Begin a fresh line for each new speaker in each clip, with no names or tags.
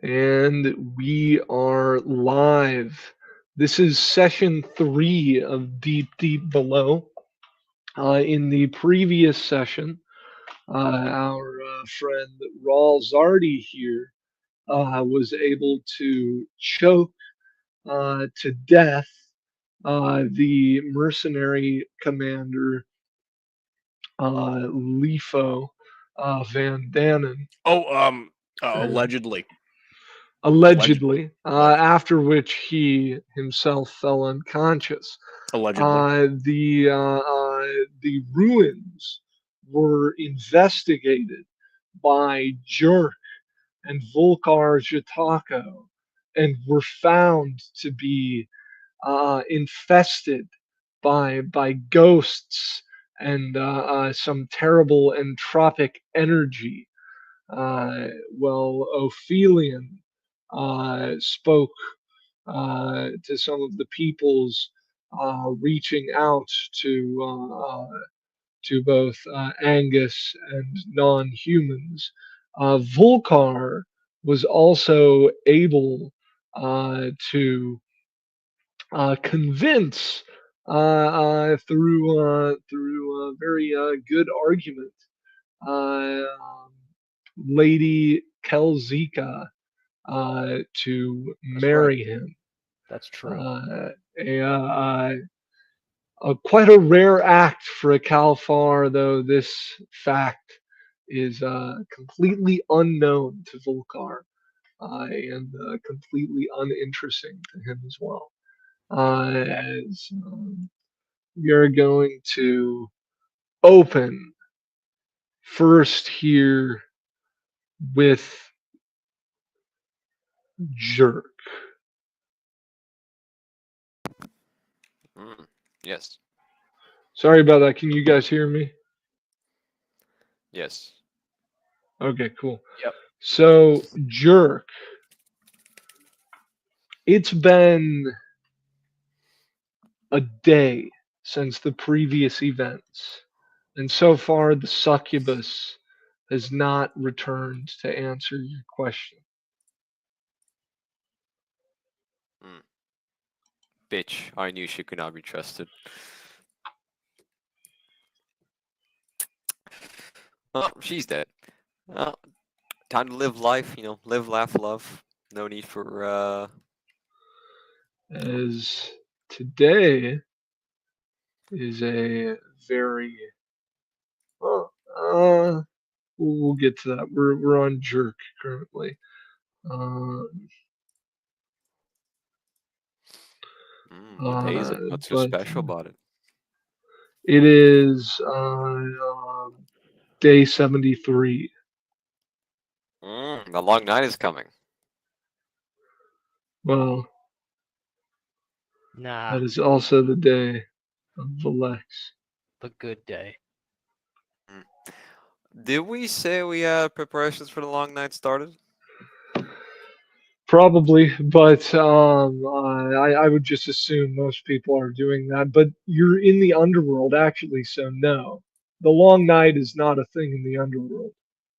And we are live. This is session 3 of Deep Deep Below. In the previous session, our friend Raul Zardi here was able to choke to death the mercenary commander Lefo Van Dannen.
Oh,
Uh,
allegedly. Allegedly.
allegedly,
Allegedly.
after which he himself fell unconscious.
Allegedly.
The ruins were investigated by Jerk and Volkar Jatako and were found to be infested by ghosts and some terrible entropic energy. Ophelion spoke to some of the peoples reaching out to both Angus and non-humans. Volcar was also able to convince through a very good argument Lady Kelzika to
That's right.
marry him.
That's true.
Uh, quite a rare act for a Kalfar, though this fact is completely unknown to Volkar and completely uninteresting to him as well. As we are going to open first here with Jerk.
Mm, yes.
Sorry about that. Can you guys hear me?
Yes.
Okay, cool.
Yep.
So, Jerk, it's been a day since the previous events, and so far the succubus has not returned to answer your question.
Mm. Bitch. I knew she could not be trusted. Well, she's dead. Well, time to live life, live, laugh, love. No need for,
As today is a very well, we'll get to that. We're on Jerk currently. Um,
what day is it?
uh,
What's so
but
special about it?
it is day 73.
The long night is coming.
Well,
Nah,
that is also the day of Valex.
the good day.
Mm. Did we say we had preparations for the long night started?
Probably, but I would just assume most people are doing that. But you're in the underworld, actually, so no. The long night is not a thing in the underworld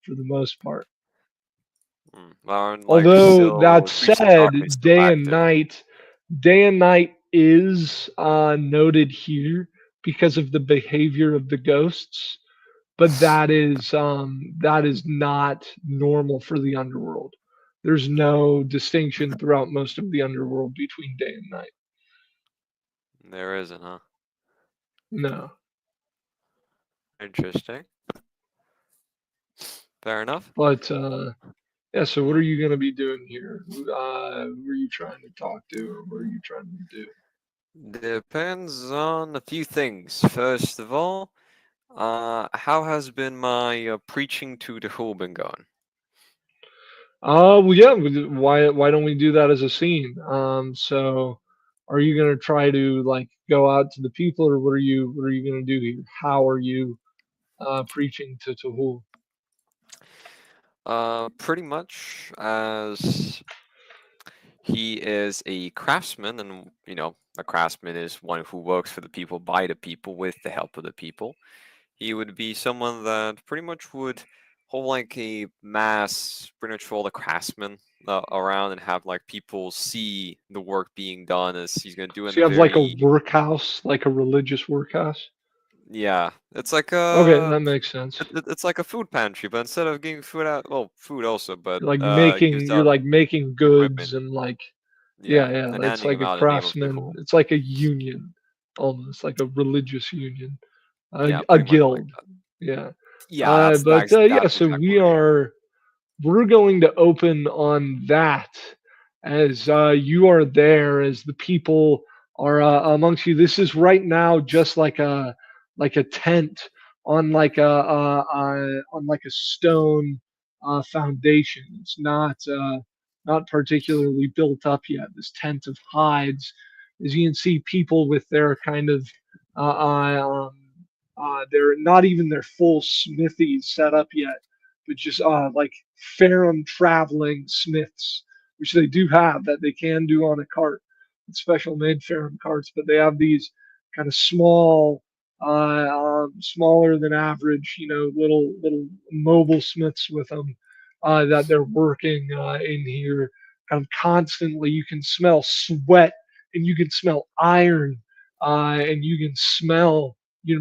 for the most part.
Well, aren't, like,
Although that
still creatures of darkness
said,
still active?
day and night is noted here because of the behavior of the ghosts, but that is not normal for the underworld. There's no distinction throughout most of the underworld between day and night.
There isn't, huh?
No.
Interesting. Fair enough.
But yeah, so what are you gonna be doing here? Who are you trying to talk to, or what are you trying to do?
Depends on a few things. First of all, how has been my preaching to the whole been going?
Well, yeah. Why don't we do that as a scene? So, are you gonna try to like go out to the people, or what are you gonna do here? How are you preaching to who?
Pretty much as he is a craftsman, and a craftsman is one who works for the people, by the people, with the help of the people. He would be someone that pretty much would hold like a mass pretty much for all the craftsmen around and have like people see the work being done as he's gonna do in
So
a
you have like a
very
workhouse, like a religious workhouse.
yeah. It's like
Okay, that makes sense.
it's like a food pantry, but instead of giving food out, well, food also, but gives
You're
out
like making
equipment.
goods and like
Yeah,
yeah,
and
it's
handing
like
them
a
out in the name of the
craftsman.
whole.
It's like a union, almost like a religious union,
Yeah,
a
pretty much like
guild.
that.
Yeah.
Yeah, that's
Yeah.
that's
So
exactly what it is.
we're going to open on that as you are there, as the people are amongst you. This is right now just like a tent on on like a stone foundation. It's not particularly built up yet. This tent of hides, as you can see, people with their kind of they're not even their full smithies set up yet, but just like Ferrum traveling smiths, which they do have that they can do on a cart, special made Ferrum carts, but they have these kind of small, smaller than average, little mobile smiths with them that they're working in here kind of constantly. You can smell sweat and you can smell iron and you can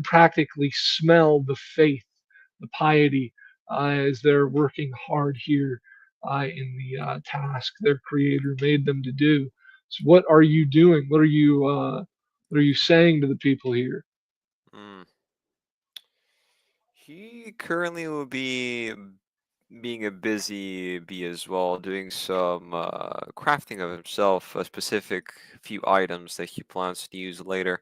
practically smell the faith, the piety as they're working hard here in the task their creator made them to do. So what are you doing? What are you saying to the people here?
Mm. He currently will be being a busy bee as well, doing some crafting of himself, a specific few items that he plans to use later.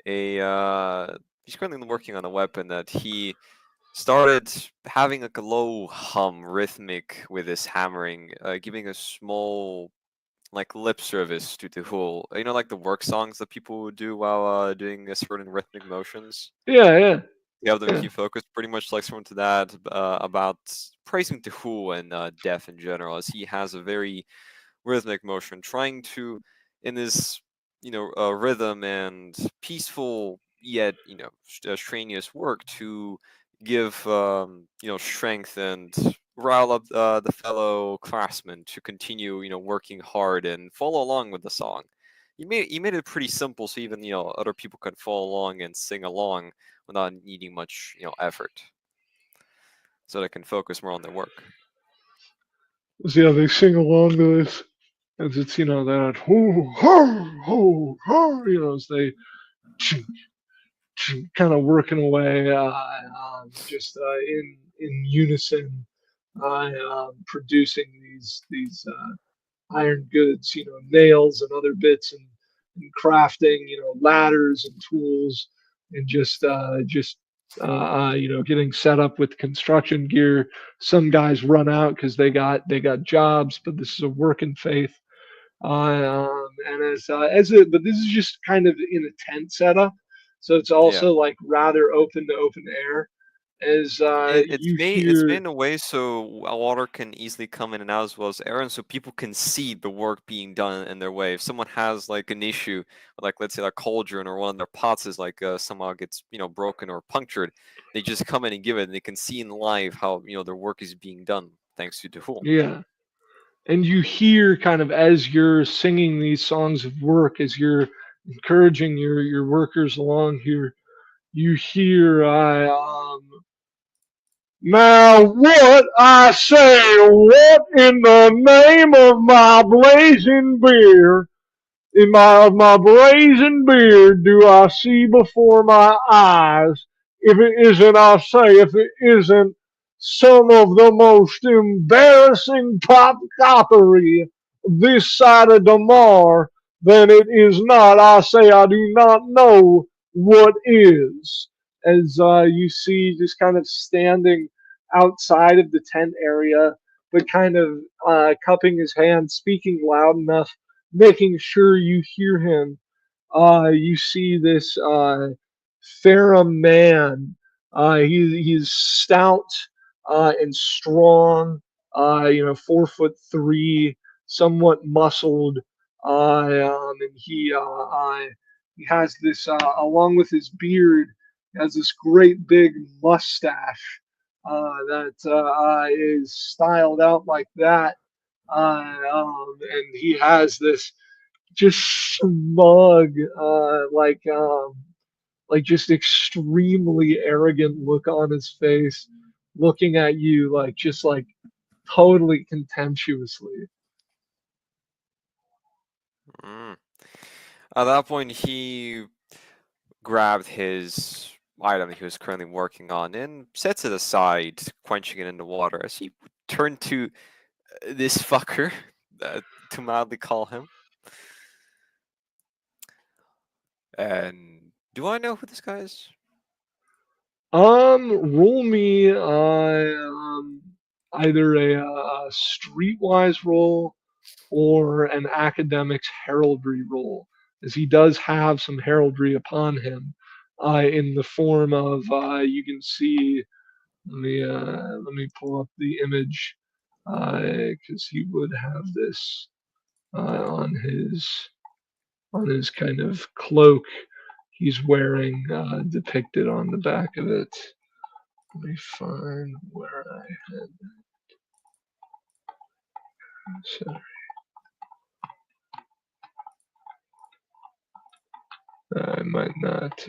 He's currently working on a weapon that he started having like a low hum rhythmic with his hammering, giving a small like lip service to the whole, like the work songs that people would do while doing a certain rhythmic motions.
Yeah, yeah,
You have them
yeah.
keep focused pretty much like similar to that about praising the Who and Death in general, as he has a very rhythmic motion, trying to in this rhythm and peaceful yet strenuous work to give strength and rile up the fellow classmen to continue working hard and follow along with the song. You made it pretty simple, so even other people could follow along and sing along without needing much effort, so they can focus more on their work.
So yeah, they sing along to this as it's that ho ho ho ho, as they kind of working away, just in unison, producing these iron goods, nails and other bits, and crafting, ladders and tools, and getting set up with construction gear. Some guys run out because they got jobs, but this is a working faith. And but this is just kind of in a tent setup, so it's
Yeah.
also like rather open to open air. As
It's
you
made
hear,
in a way so water can easily come in and out as well as air, and so people can see the work being done in their way. If someone has like an issue, like let's say a cauldron or one of their pots is like somehow gets broken or punctured, they just come in and give it, and they can see in live how their work is being done thanks to the tool.
yeah, and you hear kind of as you're singing these songs of work, as you're encouraging your workers along here, you hear now what I say, what in the name of my blazing beer, of my brazen beard do I see before my eyes? If it isn't, I say, if it isn't some of the most embarrassing pop coppery this side of Damar, then it is not. I say, I do not know what is. As you see, just kind of standing outside of the tent area, but kind of cupping his hand, speaking loud enough, making sure you hear him. You see this Ferrum man. He's stout and strong. 4'3", somewhat muscled. And he has this along with his beard. He has this great big mustache that is styled out like that. And he has this just smug, like just extremely arrogant look on his face, looking at you like just like totally contemptuously.
Mm. At that point, he grabbed his item he was currently working on and sets it aside, quenching it in the water as he turned to this fucker, to mildly call him. And do I know who this guy is?
Roll me either a streetwise roll or an academics heraldry roll, as he does have some heraldry upon him, in the form of you can see. Let me pull up the image, because he would have this on his kind of cloak he's wearing, depicted on the back of it. Let me find where I had that. I might not.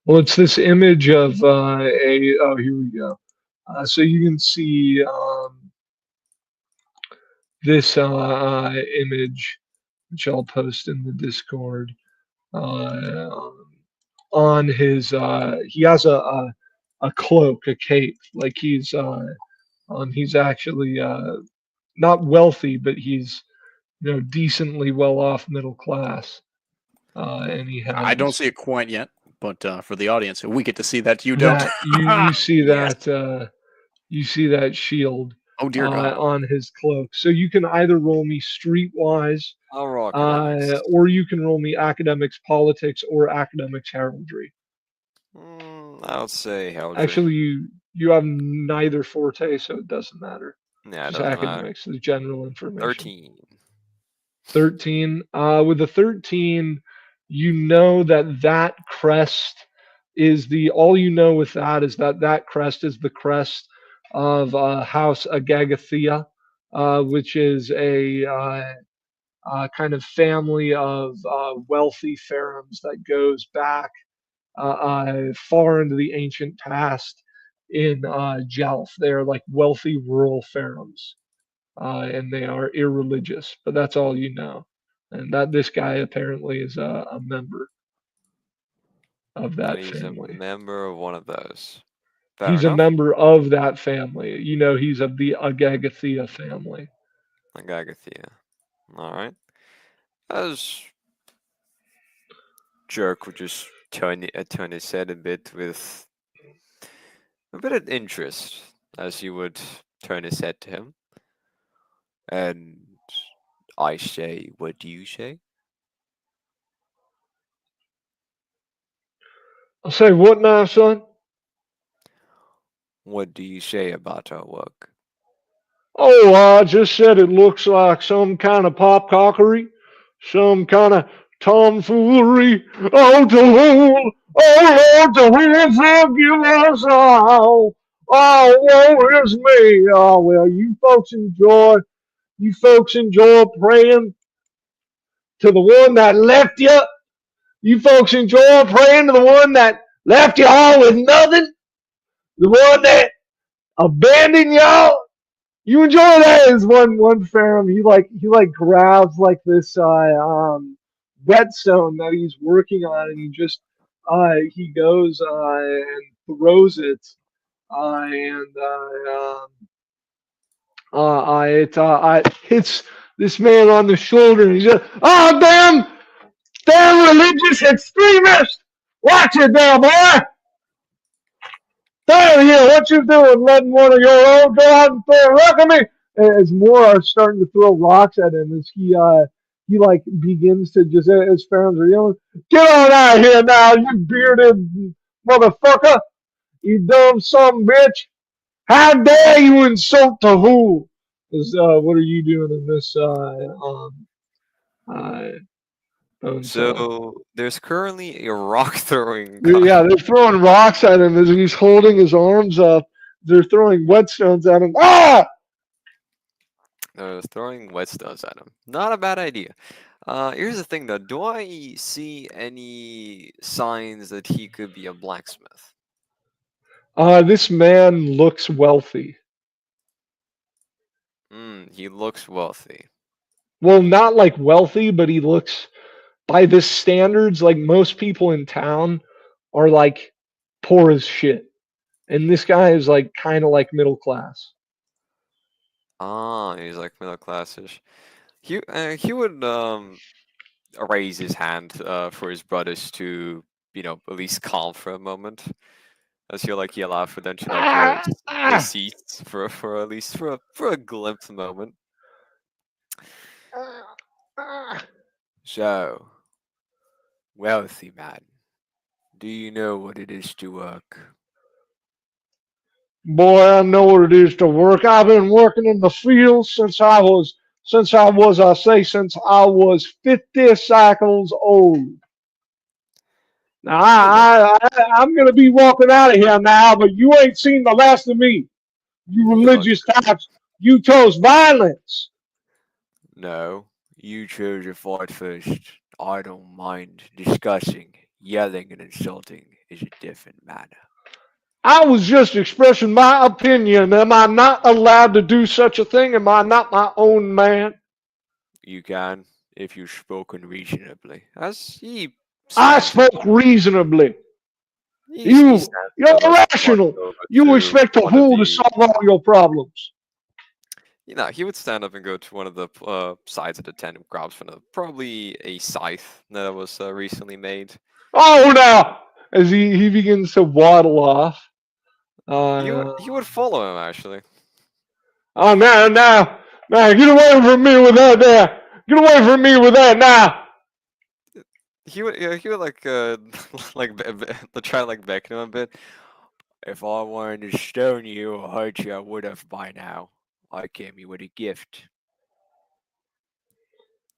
Well, it's this image of a. Oh, here we go. So you can see this image, which I'll post in the Discord. On his, he has a cloak, a cape, like he's actually not wealthy, but he's decently well off, middle class. And he has.
I don't see it quite yet, but for the audience, we get to see that you don't.
You see
Yes.
that you see that shield
Oh dear God.
on his cloak. So you can either roll me streetwise,
I'll roll academics.
or you can roll me academics, politics, or academics heraldry.
I'll say heraldry.
Actually, you have neither forte, so it doesn't matter.
Yeah, it
Just
doesn't
academics, the general information.
13.
13. With a 13, you know that crest is all you know with that is that crest is the crest of House Agagathea, which is a kind of family of wealthy pharaohs that goes back far into the ancient past in Jelf. They're like wealthy rural pharaohs, and they are irreligious, but that's all you know. And that this guy apparently is a member of that
He's
family.
a member of one of those.
He's a member of that family. He's of the Agagathea family.
Agagathea. All right. As Jerk would just turn his head a bit with a bit of interest, as he would turn his head to him. And I say, what do you say?
I'll say, what now, son?
What do you say about our work?
Oh, I just said it looks like some kind of popcockery, some kind of tomfoolery. Oh, Lord, forgive us all. Oh, woe is me. Oh, well, you folks enjoy praying to the one that left you. You folks enjoy praying to the one that left you all with nothing. The one that abandoned y'all. You enjoy that as one pharaoh. He grabs like this whetstone that he's working on, and he goes and throws it, and it hits this man on the shoulder, and he's just, oh damn religious extremist! Watch it now, boy! There here, what you doing, letting one of your own go out and throw a rock at me? As more are starting to throw rocks at him, as he like begins to just, as pharaohs are yelling, get on out of here now, you bearded motherfucker, you dumb son bitch! How dare you insult Tahu? What are you doing in this Bonesaw.
So there's currently a rock throwing
Yeah, they're throwing rocks at him as he's holding his arms up. They're throwing whetstones at him. Ah!
throwing whetstones at him. Not a bad idea. Here's the thing though. Do I see any signs that he could be a blacksmith?
This man looks wealthy.
He looks wealthy.
Well, not like wealthy, but he looks by the standards like most people in town are like poor as shit. And this guy is like kind of like middle class.
Ah, he's like middle classish. He would raise his hand for his brothers to at least calm for a moment. As he'll like yell out for them to like cease for at least for a glimpse moment. So, wealthy man, do you know what it is to work?
Boy, I know what it is to work. I've been working in the field since I was 50 cycles old. Now I'm gonna be walking out of here now, but you ain't seen the last of me. You religious types, you chose violence.
No, you chose to fight first. I don't mind discussing. Yelling and insulting is a different matter.
I was just expressing my opinion. Am I not allowed to do such a thing? Am I not my own man?
You can, if you've spoken reasonably. As he
I
stands
spoke reasonably.
he
You're
stands up,
irrational.
walks over
You
to
expect a
one of
fool to
the-
solve all your problems.
he would stand up and go to one of the sides of the tent and grabs from probably a scythe that was recently made.
Oh, now! As he begins to waddle off.
He would follow him actually.
Oh, now, get away from me with that there. Get away from me with that now.
He would like try to like beckon him a bit. If I wanted to stone you or hurt you, I would have by now. I came you with a gift.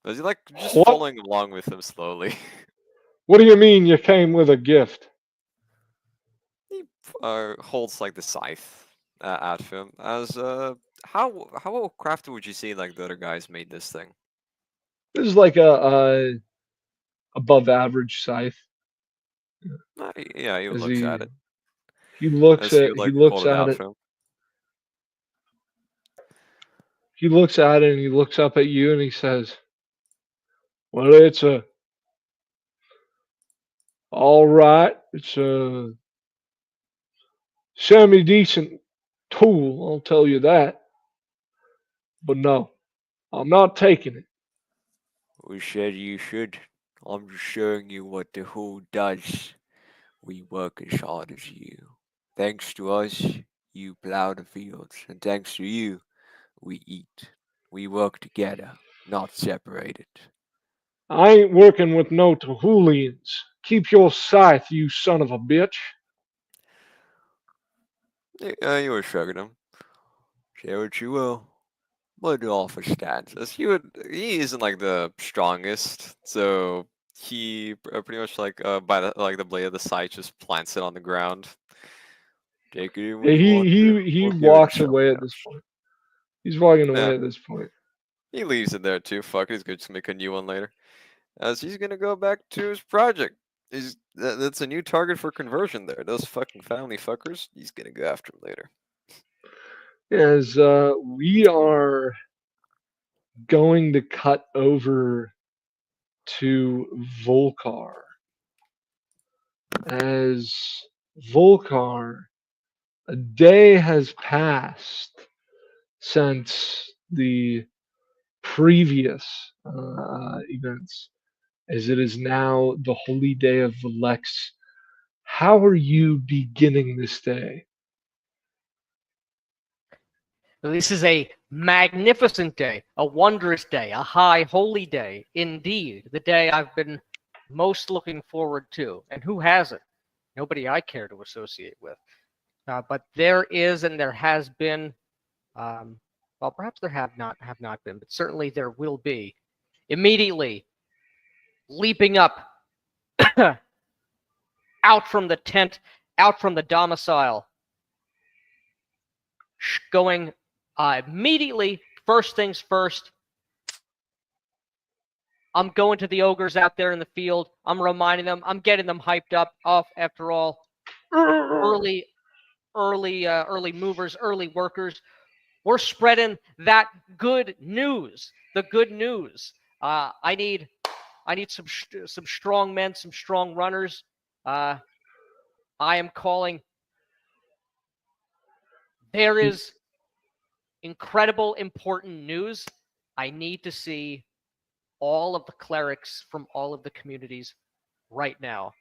Was he like just
What?
following along with him slowly?
What do you mean you came with a gift?
He holds like the scythe at him. As how well crafted would you say like the other guys made this thing?
This is like a above average scythe.
Yeah, he
As
looks at it.
He looks
As he
at
would, like,
he looks
hold it
at
out
it.
for him.
He looks at it and he looks up at you and he says, "Well, it's all right. It's a semi-decent tool, I'll tell you that. But no, I'm not taking it."
We said you should. I'm just showing you what the who does. We work as hard as you. Thanks to us, you plow the fields, and thanks to you, we eat. We work together, not separated.
I ain't working with no Tahulians. Keep your scythe, you son of a bitch.
You were shrugging him. Say what you will. But the offer stands. As he isn't like the strongest, so he pretty much like by the blade of the scythe just plants it on the ground. Take it when you want to.
He
We'll give it to
walks
someone
away at
else.
this point. He's walking away
Yeah.
at this point.
He leaves it there too. Fuck, he's gonna just make a new one later. As he's gonna go back to his project. That's a new target for conversion there. Those fucking family fuckers. He's gonna go after them later.
As we are going to cut over to Volcar. As Volcar, a day has passed since the previous events, as it is now the holy day of Velex. How are you beginning this day?
This is a magnificent day, a wondrous day, a high holy day, indeed. The day I've been most looking forward to. And who hasn't? Nobody I care to associate with. But there is and there has been, well, perhaps there have not been, but certainly there will be. Immediately, leaping up out from the tent, out from the domicile, going immediately, first things first. I'm going to the ogres out there in the field. I'm reminding them. I'm getting them hyped up. After all, early movers, early workers. We're spreading that good news. The good news. I need some strong men, some strong runners. I am calling. There is incredible, important news. I need to see all of the clerics from all of the communities right now.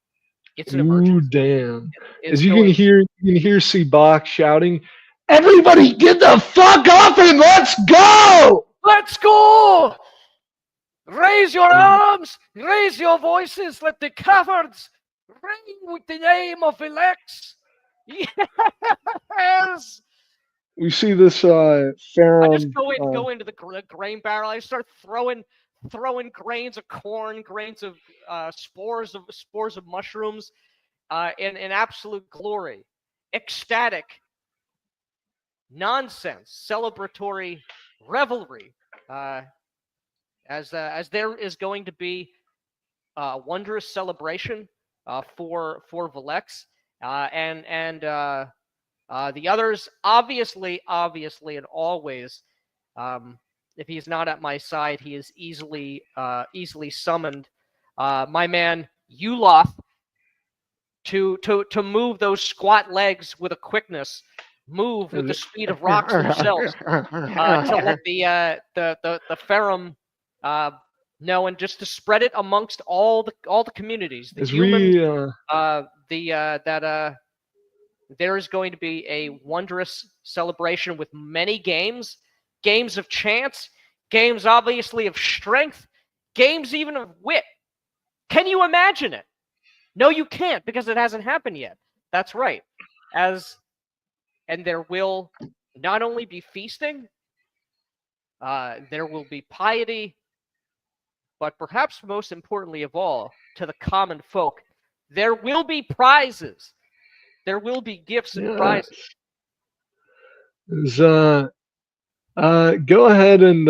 It's an emergency.
Ooh, damn.
It's
As you
going-
can hear Sibak shouting, "Everybody get the fuck up and let's go!"
Let's go! Raise your arms, raise your voices, let the caverns ring with the name of Elex. Yes!
We see this
I
Farum.
just go into the grain barrel. I start throwing grains of corn, grains of spores of mushrooms, in absolute glory, ecstatic, nonsense, celebratory revelry. As there is going to be a wondrous celebration for Velex, and the others, obviously, and always. If he's not at my side, he is easily summoned. My man Yuloth to move those squat legs with a quickness, move with the speed of rocks themselves, to let the Ferrum know, and just to spread it amongst all the communities, the
As
humans, that there is going to be a wondrous celebration with many games of chance, games obviously of strength, games even of wit. Can you imagine it? No, you can't, because it hasn't happened yet. That's right. And there will not only be feasting, there will be piety, but perhaps most importantly of all, to the common folk, there will be prizes. There will be gifts and prizes.
Go ahead and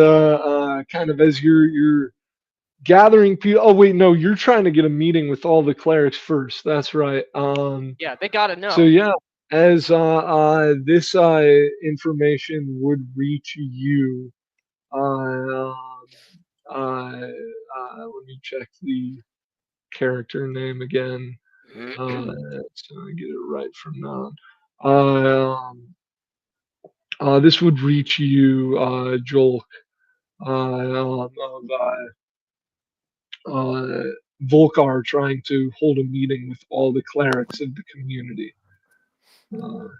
kind of as you're gathering people. Oh wait, no, you're trying to get a meeting with all the clerics first. That's right.
Yeah, they gotta know.
So yeah, as this information would reach you, let me check the character name again. So I get it right from now. This would reach you, Jolk, of Volkar trying to hold a meeting with all the clerics of the community.
Mhm.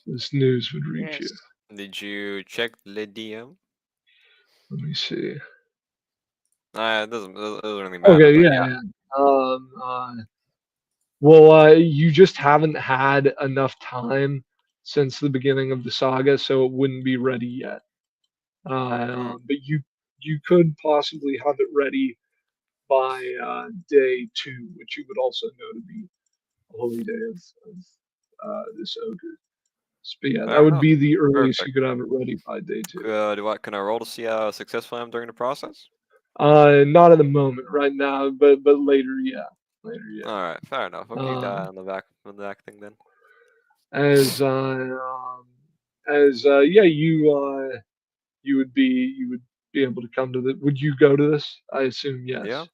This news would reach
Yes.
you.
Did you check the DM?
Let me see.
It doesn't really matter.
Okay,
but
yeah. Well, you just haven't had enough time since the beginning of the saga, so it wouldn't be ready yet. But you could possibly have it ready by day 2, which you would also know to be a holy day of this ogre. But yeah, that
Fair
would
enough.
be the earliest
Perfect.
you could have it ready by day 2.
Can I roll to see how successful I am during the process?
Not at the moment, right now, but later, yeah. Later, yeah.
All right, fair enough. I'll keep that on the back thing then.
You would be able to come to the. Would you go to this? I assume yes.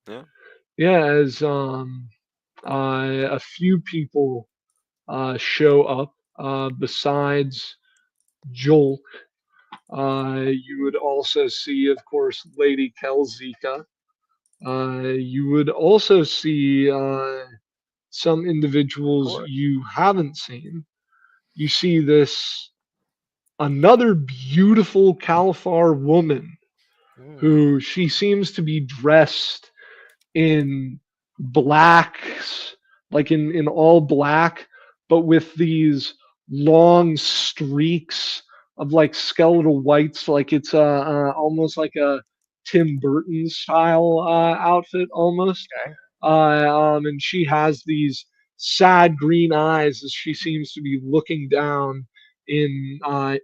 Yeah.
Yeah, as a few people show up besides Jolk. You would also see, of course, Lady Kelzika. You would also see some individuals you haven't seen. You see another beautiful Kalfar woman who she seems to be dressed in blacks, like in all black, but with these long streaks of like skeletal whites, like it's almost like a Tim Burton style outfit almost.
Okay.
And she has these sad green eyes as she seems to be looking down in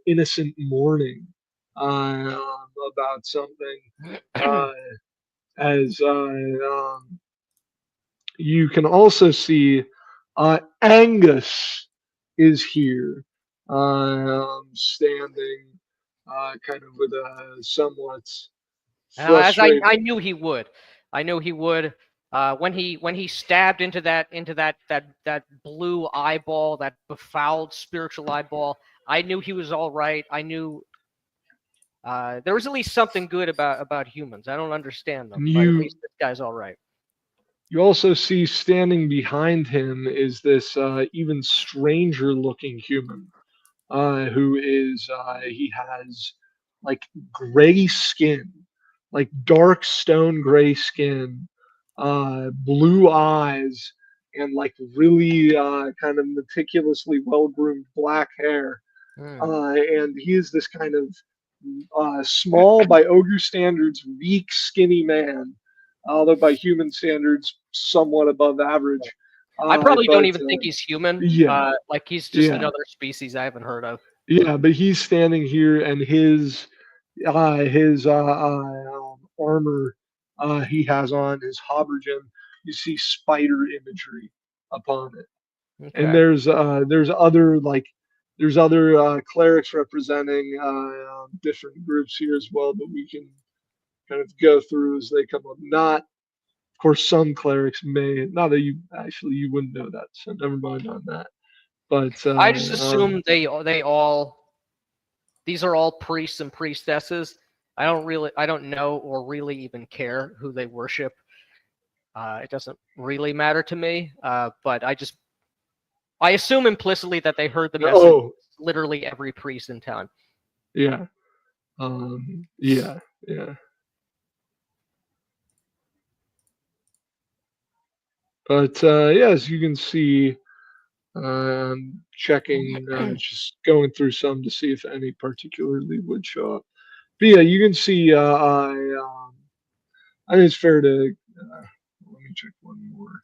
innocent mourning about something. As you can also see, Angus is here, standing, kind of with a somewhat
As
frustrated.
I knew he would. I knew he would. When he stabbed into that blue eyeball, that befouled spiritual eyeball, I knew he was all right. I knew there was at least something good about humans. I don't understand them, but at least this guy's all right.
You also see standing behind him is this even stranger looking human, who is he has like gray skin, like dark stone gray skin, blue eyes, and like really kind of meticulously well groomed black hair. And he is this kind of small by ogre standards, weak, skinny man, although by human standards, somewhat above average.
I probably don't
but,
even think he's human.
yeah.
Like he's just
Yeah.
another species I haven't heard of.
Yeah, but he's standing here, and his armor he has on, his habergeon. You see spider imagery upon it,
Okay.
and there's other clerics representing different groups here as well that we can kind of go through as they come up. Not, of course, some clerics may not that you wouldn't know that, so never mind on that. But
I just assume these are all priests and priestesses. I don't know or really even care who they worship. It doesn't really matter to me. But I assume implicitly that they heard the message.
Oh,
Literally every priest in town.
yeah, yeah. But yeah, as you can see, checking, just going through some to see if any particularly would show up. But yeah, you can see. I think it's fair to let me check one more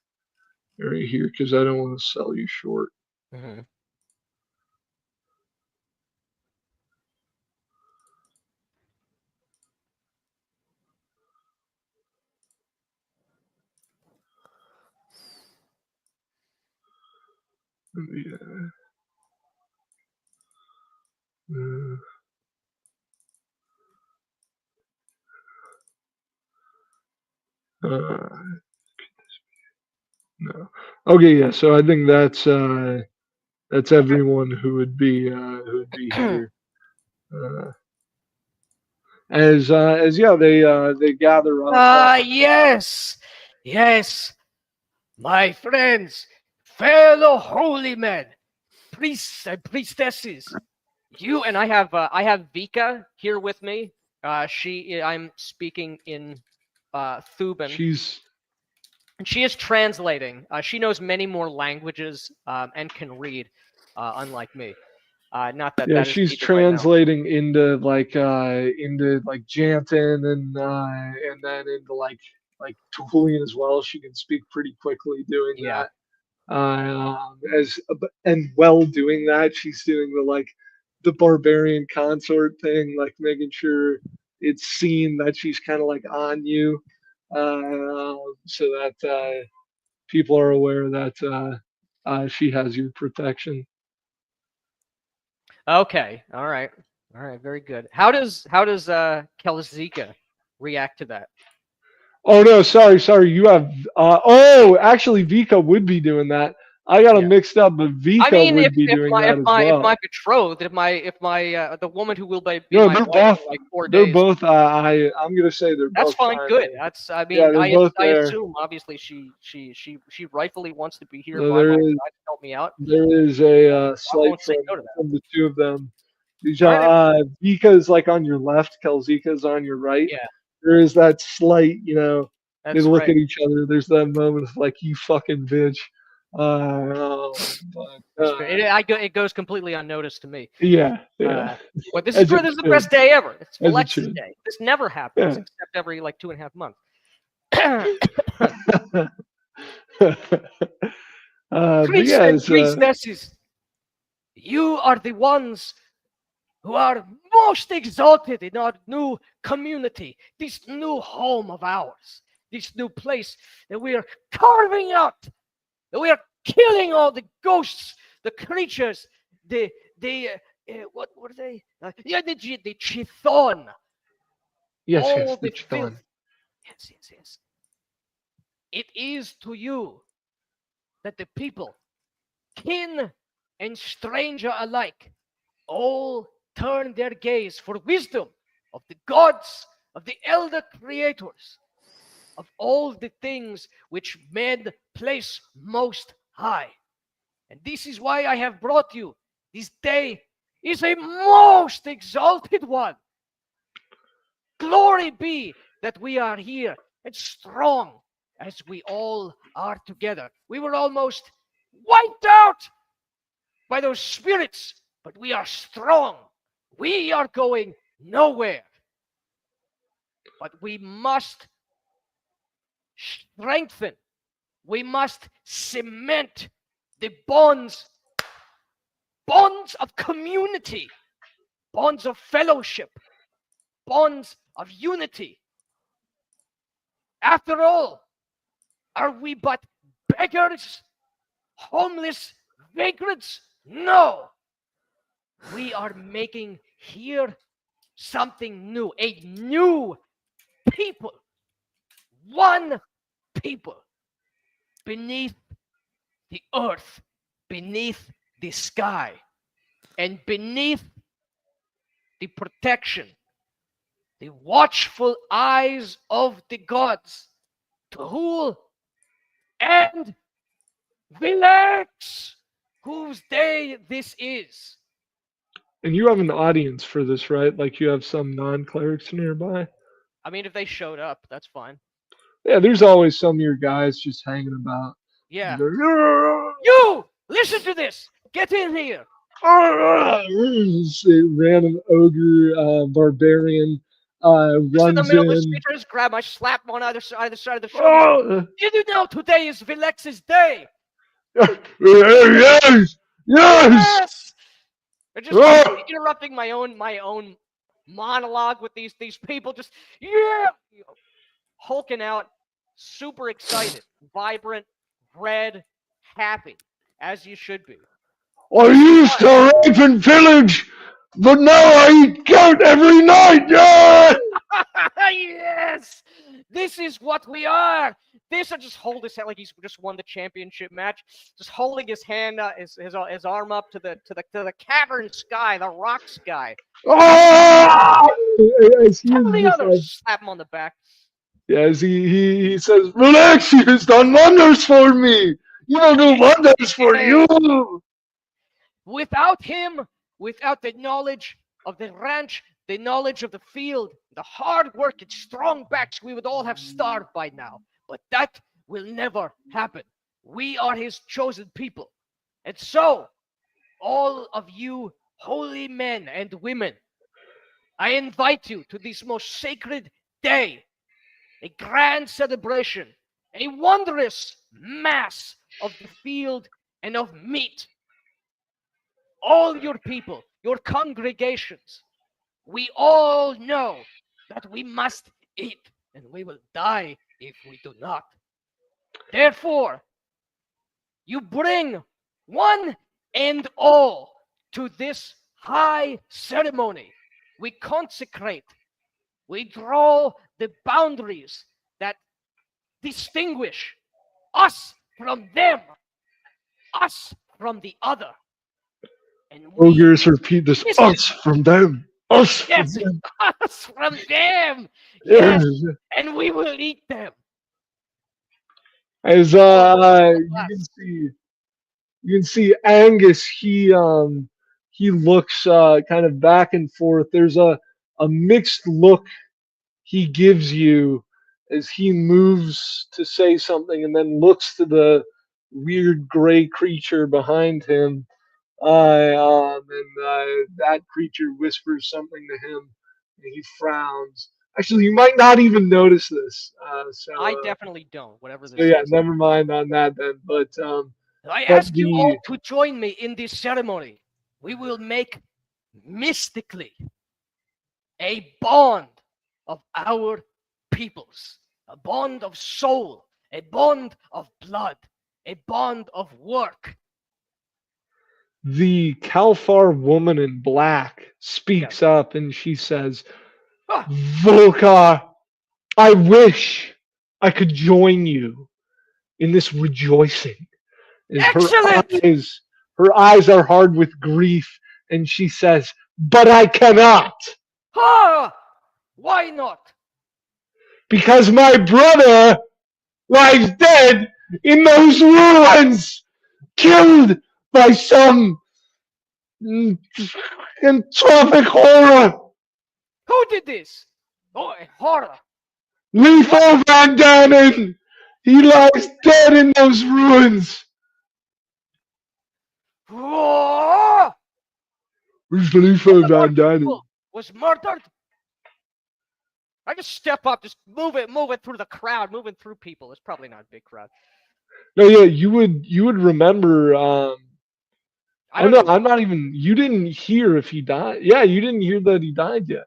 area here because I don't want to sell you short.
Mm-hmm.
Yeah. No. Okay, yeah. So I think that's everyone who would be here. As yeah, they gather up.
Yes, my friends, fellow holy men, priests and priestesses. You and I have Vika here with me. I'm speaking in Thuban. She is translating. She knows many more languages and can read, unlike me. Not that.
Yeah,
that is
she's
needed right now.
translating into Janton and then into like Tuhulian as well. She can speak pretty quickly doing
Yeah.
that. And while doing that, she's doing the barbarian consort thing, like making sure it's seen that she's kind of like on you, so that people are aware that she has your protection.
Okay. All right. Very good. How does Kelzika react to that?
Oh no, sorry. You have actually Vika would be doing that. I got them mixed up, but Vika would be doing that as well.
If my betrothed, if my the woman who will be
no,
my
they're
wife
both.
in like 4
They're
days.
both. I'm gonna say they're
That's
both.
fine.
fine.
Good. That's. I mean,
Yeah,
I
there.
assume obviously she rightfully wants to be here
No,
by
there
my
is-
side to help me out.
There is a slight
won't say no to that.
from the two of them.
Right.
Vika's like on your left, Kelzika's on your right.
Yeah.
There is that slight, they
That's
look
right.
at each other. There's that moment of like, you fucking bitch. But,
It goes completely unnoticed to me.
yeah.
But this
As
is
it
the
should.
best day ever. It's
As it
Alexa's
should.
day. This never happens
Yeah.
except every like 2.5 months.
But yeah,
and
it's,
priestesses, you are the ones who are most exalted in our new community, this new home of ours, this new place that we are carving out, that we are killing all the ghosts, the creatures, what are they? The Chthon.
yes,
all
yes,
the
the
filth.
Chthon.
Yes. It is to you that the people, kin and stranger alike, all turn their gaze for wisdom of the gods, of the elder creators, of all the things which men place most high. And this is why I have brought you. This day is a most exalted one. Glory be that we are here and strong as we all are together. We were almost wiped out by those spirits, but we are strong. We are going nowhere. But we must strengthen, we must cement the bonds of community, bonds of fellowship, bonds of unity. After all, are we but beggars, homeless vagrants? No. We are making here something new, a new people, one people beneath the earth, beneath the sky, and beneath the protection, the watchful eyes of the gods, Tuhul and Vilex, whose day this is.
And you have an audience for this, right? Like you have some non-clerics nearby.
I mean, if they showed up, that's fine.
Yeah, there's always some of your guys just hanging about.
Yeah.
You go,
You! Listen to this! Get in here!
This random ogre barbarian
Just in the
runs
middle of the
in.
street, I just grab, I slap him on either side of the shoulder. Did you know today is Vilex's day?
Yes!
Yes! They're just interrupting my own monologue with these people. Just hulking out, super excited, vibrant, red, happy, as you should be.
I used to rape and pillage, but now I eat goat every night. Yeah!
Yes! This is what we are. This will just hold his hand like he's just won the championship match. Just holding his hand, his arm up to the cavern sky, the rock sky.
As he
Tell
is
the
just
others,
like,
slap him on the back.
yeah, as he says, relax, he has done wonders for me. You will do wonders for you.
Without him, without the knowledge of the ranch, the knowledge of the field, the hard work and strong backs, we would all have starved by now. But that will never happen. We are his chosen people. And so, all of you holy men and women, I invite you to this most sacred day, a grand celebration, a wondrous mass of the field and of meat. All your people, your congregations, we all know that we must eat, and we will die if we do not. Therefore, you bring one and all to this high ceremony. We consecrate, we draw the boundaries that distinguish us from them, us from the other. And
Ogres repeat this, us from them. Us
yes,
from them.
us from them.
Yes.
Yes, and we will eat them.
As you can see Angus, he looks kind of back and forth. There's a mixed look he gives you as he moves to say something and then looks to the weird gray creature behind him. That creature whispers something to him, and he frowns. Actually, you might not even notice this.
I definitely don't. Whatever
So
this
yeah,
is.
never mind on that then.
I
But
ask you all to join me in this ceremony. We will make mystically a bond of our peoples, a bond of soul, a bond of blood, a bond of work.
the Kalfar woman in black speaks up and she says,
Ah,
Volkar, I wish I could join you in this rejoicing. As
excellent!
her eyes are hard with grief, and she says, but I cannot,
Ah, why not?
because my brother lies dead in those ruins, killed by some entropic horror.
Who did this? Oh, a horror.
Lethal Van Dannen! He lies dead in those ruins!
Oh,
Where's Lethal Van Dannen?
was murdered. I just step up, just move it through the crowd, moving through people. It's probably not a big crowd.
No, yeah, you would remember.
I
Oh
don't
no,
know.
I'm not even. You didn't hear if he died. Yeah, you didn't hear that he died yet.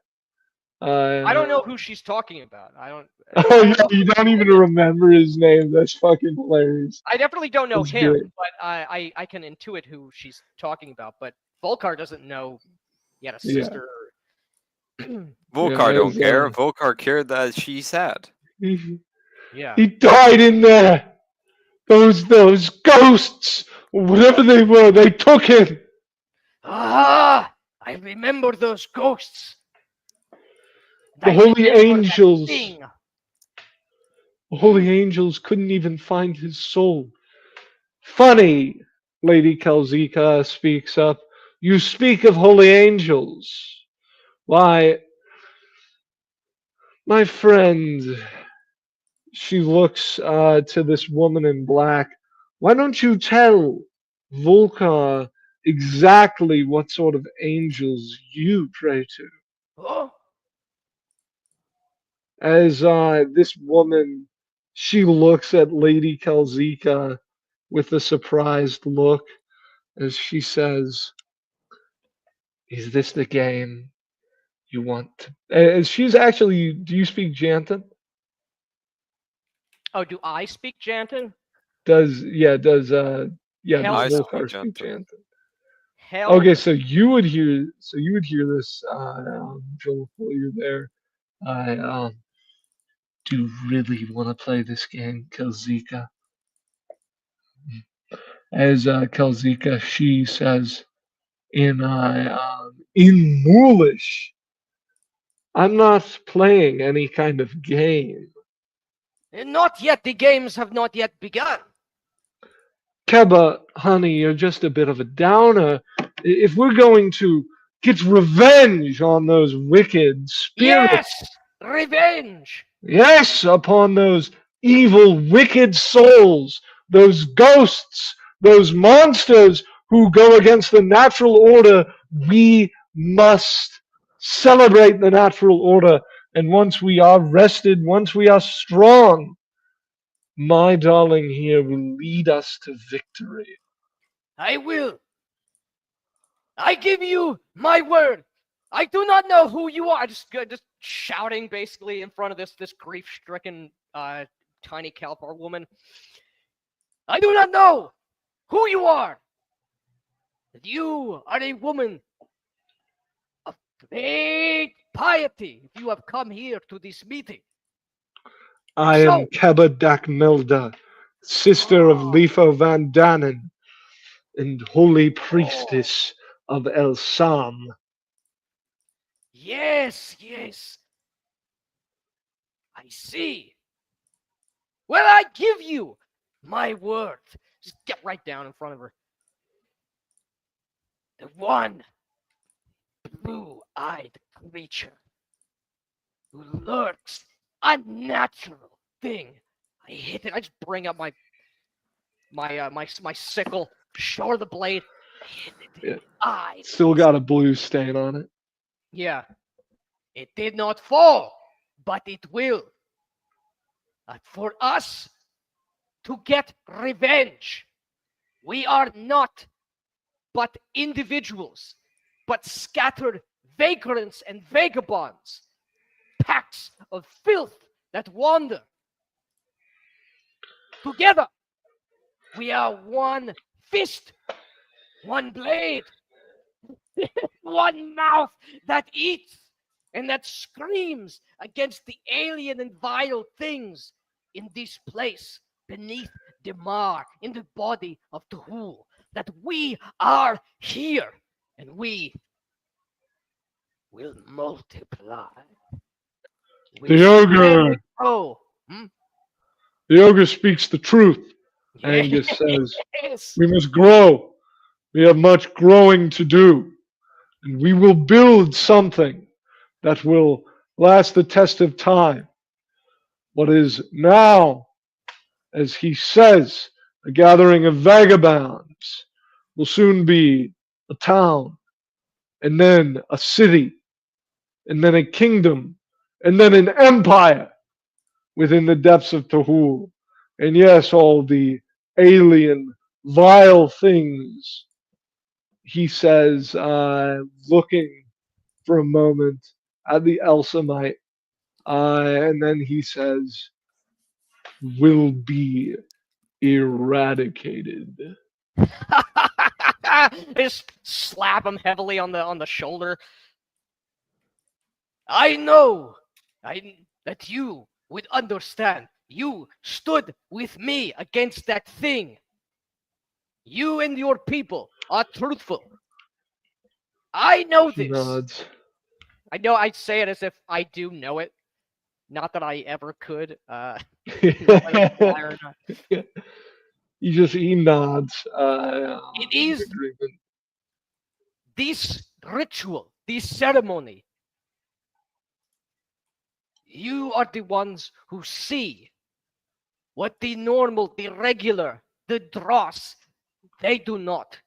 I don't know who she's talking about. I don't.
Oh yeah, you don't even remember his name. That's fucking hilarious.
I definitely don't know
That's
him,
great.
but I can intuit who she's talking about. But Volkar doesn't know he had a
Yeah.
sister.
Volkar
it
don't
was,
care. Volkar cared that she sad.
He
Yeah.
died in there. Those ghosts, whatever they were, they took him.
Ah, I remember those ghosts.
The
I
holy
remember that
angels.
thing.
The holy angels couldn't even find his soul. Funny, Lady Kelzika speaks up. You speak of holy angels. Why, my friend, she looks to this woman in black. Why don't you tell Volkar exactly what sort of angels you pray to?
Oh,
As this woman, she looks at Lady Kelzika with a surprised look as she says, is this the game you want to... As she's actually, do you speak Jantan?
oh, do I speak Jantan?
Does
Hell
does
I
no.
Volkar speak
Jantan.
Jantan?
Hell
Okay,
no.
so you would hear this, Joel, while you're there. Do you really want to play this game, Kelzika? As Kelzika, she says in Moolish, I'm not playing any kind of game.
Not yet. The games have not yet begun.
Keba, honey, you're just a bit of a downer. If we're going to get revenge on those wicked spirits,
Yes, revenge.
yes, upon those evil, wicked souls, those ghosts, those monsters who go against the natural order, we must celebrate the natural order. And once we are rested, once we are strong, my darling here will lead us to victory.
I will. I give you my word. I do not know who you are. Just shouting basically in front of this grief-stricken tiny Kalfar woman. I do not know who you are. You are a woman of great piety if you have come here to this meeting.
I am Keba Dakmelda, sister of Lefo Van Dannen, and holy priestess of El Sam.
Yes, yes. I see. Well, I give you my word. Just get right down in front of her. The one blue-eyed creature who lurks, unnatural thing. I hit it. I just bring up my my sickle, shore the blade, hit it in
Yeah.
the eye.
Still got a blue stain on it.
Yeah. It did not fall, but it will. For us to get revenge, we are not but individuals, but scattered vagrants and vagabonds, packs of filth that wander. Together, we are one fist, one blade, one mouth that eats and that screams against the alien and vile things in this place beneath Demar, in the body of Tuhul, that we are here and we will multiply.
The ogre!
Oh,
The ogre speaks the truth, Angus says. We must grow. We have much growing to do. And we will build something that will last the test of time. What is now, as he says, a gathering of vagabonds will soon be a town, and then a city, and then a kingdom, and then an empire within the depths of Tahul. And yes, all the alien, vile things, he says, looking for a moment at the Elsamite, and then he says, will be eradicated.
Just slap him heavily on the shoulder. I know that you would understand. You stood with me against that thing. You and your people are truthful. I know
He
this.
nods.
I know I say it as if I do know it. Not that I ever could.
He nods.
It is
agreement.
this ritual, this ceremony. You are the ones who see what the normal, the regular, the dross, they do not.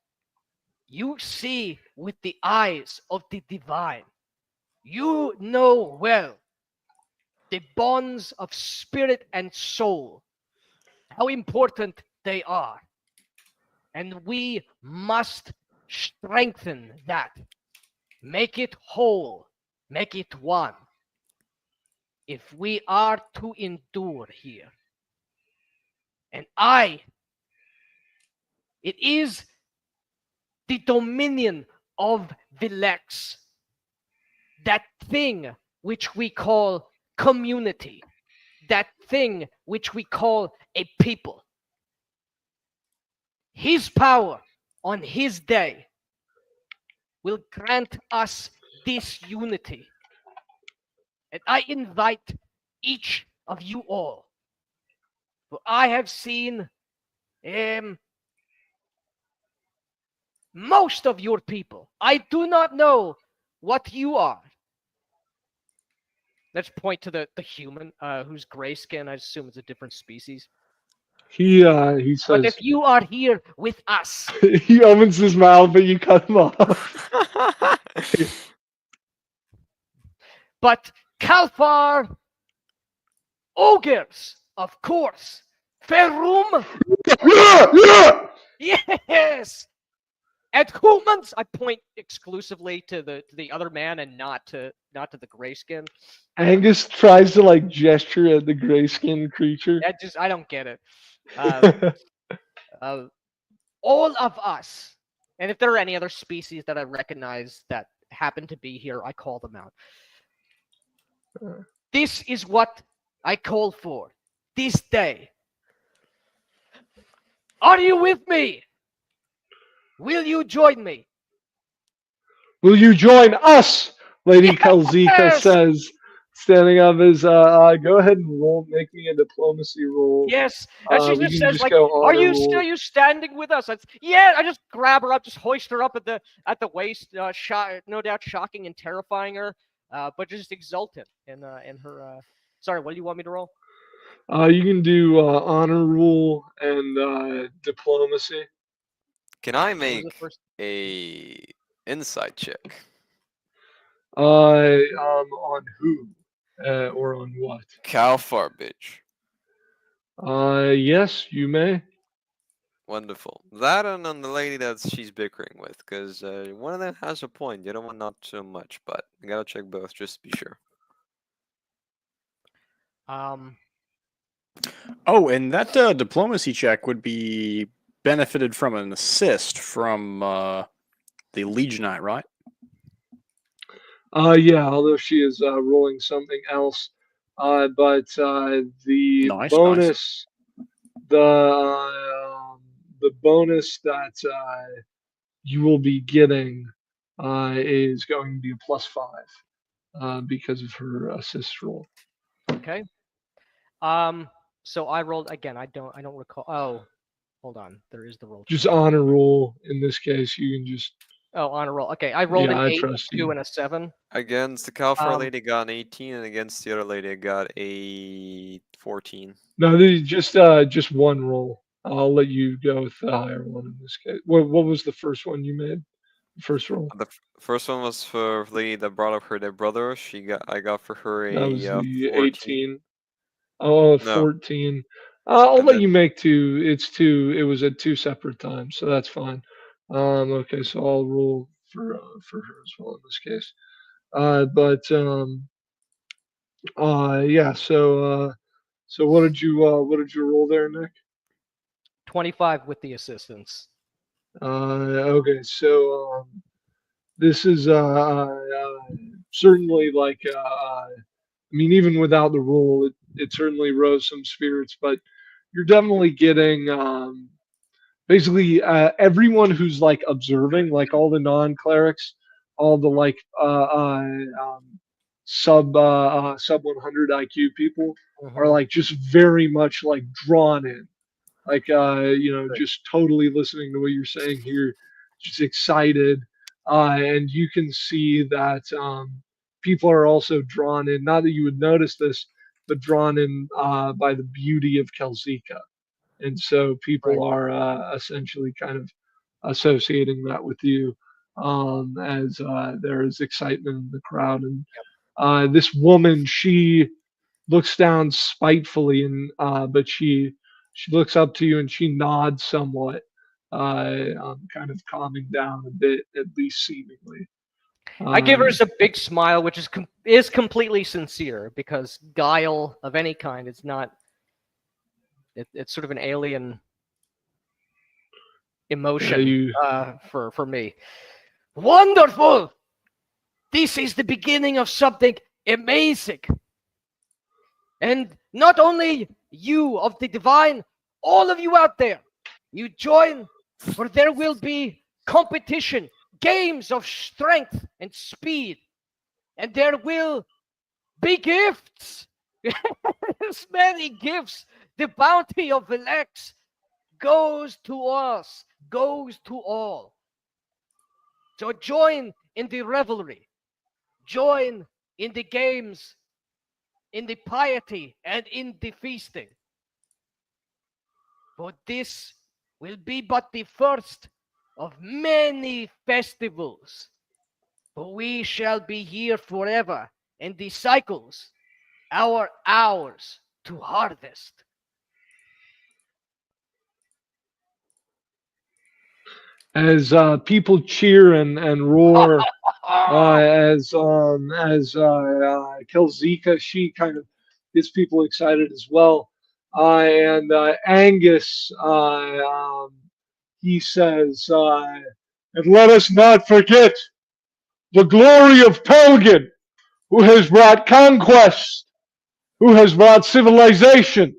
You see with the eyes of the divine. You know well the bonds of spirit and soul, how important they are. And we must strengthen that, make it whole, make it one. If we are to endure here. And it is the dominion of Vilex, that thing which we call community, that thing which we call a people. His power on his day will grant us this unity. And I invite each of you all, for I have seen most of your people. I do not know what you are. Let's point to the human who's gray skin. I assume it's a different species.
He
But
says
if you are here with us,
he opens his mouth, but you cut him off.
but Kalfar ogres, of course. Ferum, yes. And humans, I point exclusively to the other man and not to the grayskin.
Angus tries to like gesture at the gray-skinned creature.
I don't get it. All of us, and if there are any other species that I recognize that happen to be here, I call them out. This is what I call for this day. Are you with me? Will you join me?
Will you join us? Lady Kalzika
Yes!
says, standing up as go ahead and roll, make me a diplomacy roll.
Yes. And she
we
just
can
says, like,
go
are
honor
you
roll.
still standing with us? Yeah, I just grab her up, just hoist her up at the waist, no doubt shocking and terrifying her, but just exultant in her. Sorry, what do you want me to roll?
You can do honor rule and diplomacy.
Can I
What was the
make
first?
a insight check?
On who or on what?
Cal Farbage.
Yes, you may.
Wonderful. That and on the lady that she's bickering with, because one of them has a point. The other one not so much, but I gotta check both just to be sure.
Oh, and that diplomacy check would be benefited from an assist from the Legionite, right?
Yeah, although she is rolling something else. But the
Nice,
bonus, the bonus that you will be getting is going to be a +5 because of her assist roll.
Okay. So I rolled again. I don't recall. Oh, hold on. There is the roll.
Just
check.
honor roll. In this case, you can just.
Oh, on a roll. Okay, I rolled
Yeah,
an
I
8,
trust
2,
you.
and a 7.
Against the Calfar
Um,
lady, got an 18, and against the other lady, I got a 14.
No, just one roll. I'll let you go with the higher one in this case. What was the first one you made? The first roll.
The first one was for the lady that brought up her dead brother. I got for her
That was
a
the
14.
18. Oh,
No.
14. I'll
And
let
then
you make two. It's two. It was at two separate times, so that's fine. Okay, so I'll roll for her as well in this case. But yeah. So what did you roll there, Nick?
25 with the assistance.
Okay, so this is certainly like I mean, even without the rule, it certainly rose some spirits, but you're definitely getting basically everyone who's like observing, like all the non-clerics, all the like sub 100 IQ people are
Mhm.
like just very much like drawn in, like
Right.
just totally listening to what you're saying here, just excited, and you can see that people are also drawn in. Not that you would notice this, but drawn in by the beauty of Kelzika, and so
Right.
people are essentially kind of associating that with you as there is excitement in the crowd. And this woman, she looks down spitefully, and but she looks up to you and she nods somewhat, kind of calming down a bit, at least seemingly.
I give her
Uh,
a big smile, which is completely sincere, because guile of any kind is not. It's sort of an alien
yeah,
emotion
you
for me. Wonderful! This is the beginning of something amazing. And not only you of the divine, all of you out there, you join, for there will be competition, games of strength and speed, and there will be gifts. As many gifts. The bounty of Velex goes to us, goes to all. So join in the revelry, join in the games, in the piety, and in the feasting. For this will be but the first of many festivals. For we shall be here forever, and the cycles, our hours to harvest.
as people cheer and roar. As Kelzika, she kind of gets people excited as well. And Angus, he says, and let us not forget the glory of Pelgan, who has brought conquest, who has brought civilization,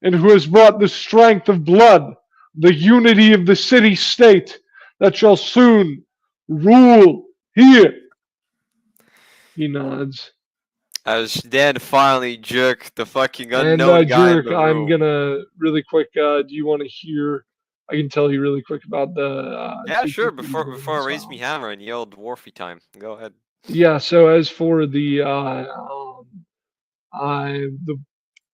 and who has brought the strength of blood, the unity of the city state that shall soon rule here. He nods.
as then finally jerk the fucking
And
unknown guy in
Jerk,
the
I'm
room.
gonna really quick. Do you want to hear? I can tell you really quick about the
Yeah,
two
sure.
people you heard
Before I raise me
themselves.
hammer and yell dwarfy time. Go ahead.
Yeah. So as for the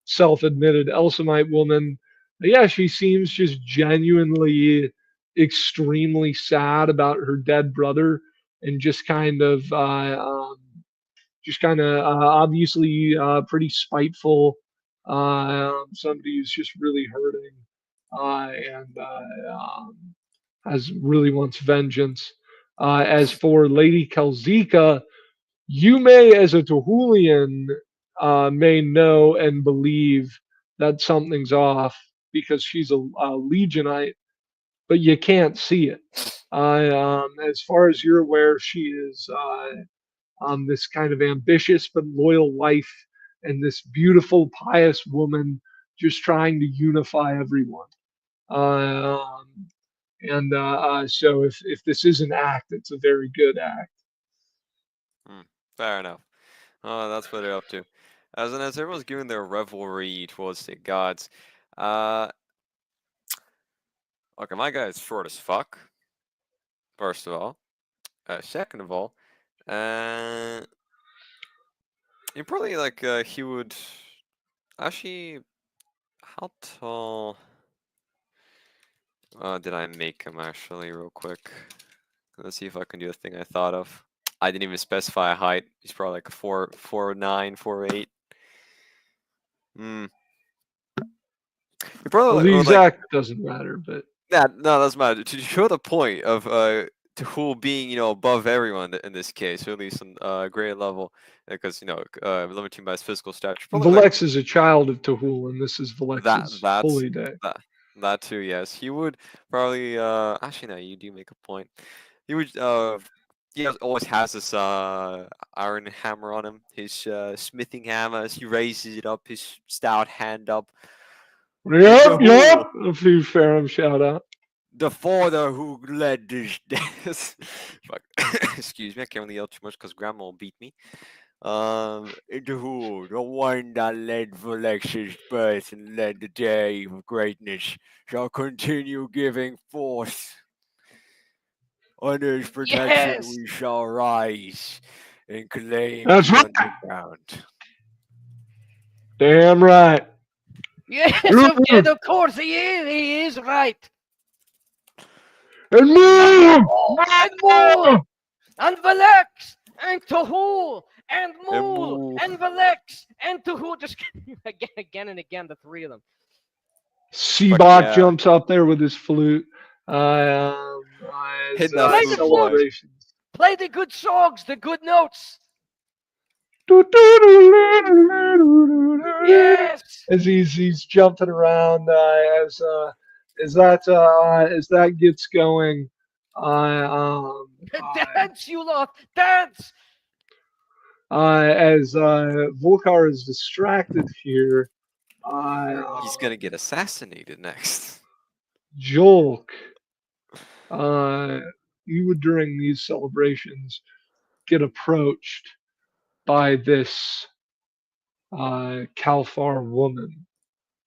self-admitted Elsamite woman. But yeah, she seems just genuinely extremely sad about her dead brother and just kind of obviously pretty spiteful. Somebody who's just really hurting and has really wants vengeance. As for Lady Kelzika, you may, as a Tuhulian, may know and believe that something's off because she's a Legionite, but you can't see it. As far as you're aware, she is this kind of ambitious but loyal wife and this beautiful, pious woman just trying to unify everyone. Um, so if this is an act, it's a very good act.
Fair enough. That's what they're up to. As everyone's giving their revelry towards the gods, okay, my guy is short as fuck. First of all, second of all, you probably like he would actually. How tall did I make him actually, real quick? Let's see if I can do a thing I thought of. I didn't even specify a height. He's probably like a 4'9", 4'8". You probably
Well, the
like,
exact doesn't matter, but
yeah, no, doesn't matter. To show the point of Tahul being above everyone in this case, or at least on grade level, because limiting by his physical stature. Probably like
Velex is a child of Tahul, and this is Velex's holy day.
that too. Yes, he would probably. Actually, no, you do make a point. He would. He always has this iron hammer on him. His smithing hammer. As he raises it up, his stout hand up.
Yep. A few Ferrum shout out.
The father who led this death. Excuse me, I can't really yell too much because Grandma will beat me. The one that led Velex's birth and led the day of greatness shall continue giving forth. Under his protection,
Yes!
we shall rise and claim
That's
the
right.
underground.
Damn right.
Yes,
Mhm.
of course he is. He is right.
And move!
And Mool, and Velex, and Tahul, and Mool,
Mool.
and Velex, and Tahul. Just again and again, the three of them.
Seabach
yeah.
jumps up there with his flute.
Hit that
flute, boy.
Celebrations.
Play the good songs, the good notes. Yes.
As he's jumping around, as that gets going,
Dance, you lot, dance.
as Volkar is distracted here,
He's gonna get assassinated next.
Jolk, you would during these celebrations get approached by this Kalfar woman,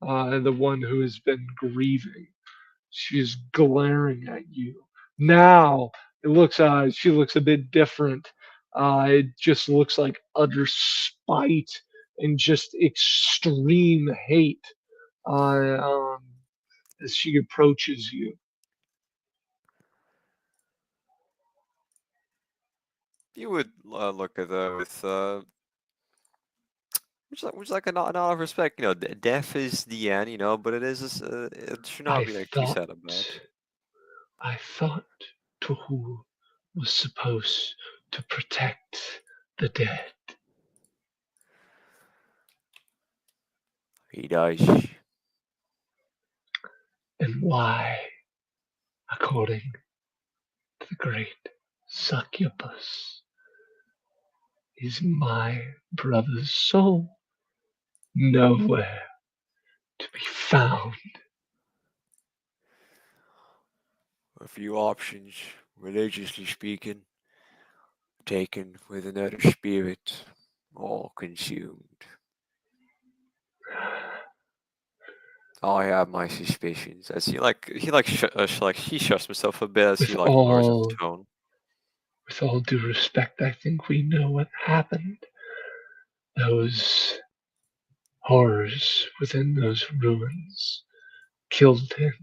the one who has been grieving. She's glaring at you. Now she looks a bit different. It just looks like utter spite and just extreme hate as she approaches you.
You would look at that with which like a nod of respect. Death is the end. But it is. It should not be like too sad about.
I thought Tuhul was supposed to protect the dead.
He does.
And why, according to the great succubus, is my brother's soul nowhere to be found?
A few options, religiously speaking, taken with another spirit, all consumed. I have my suspicions. As he shuts himself a bit as he lowers his tone.
With all due respect, I think we know what happened. Those horrors within those ruins killed him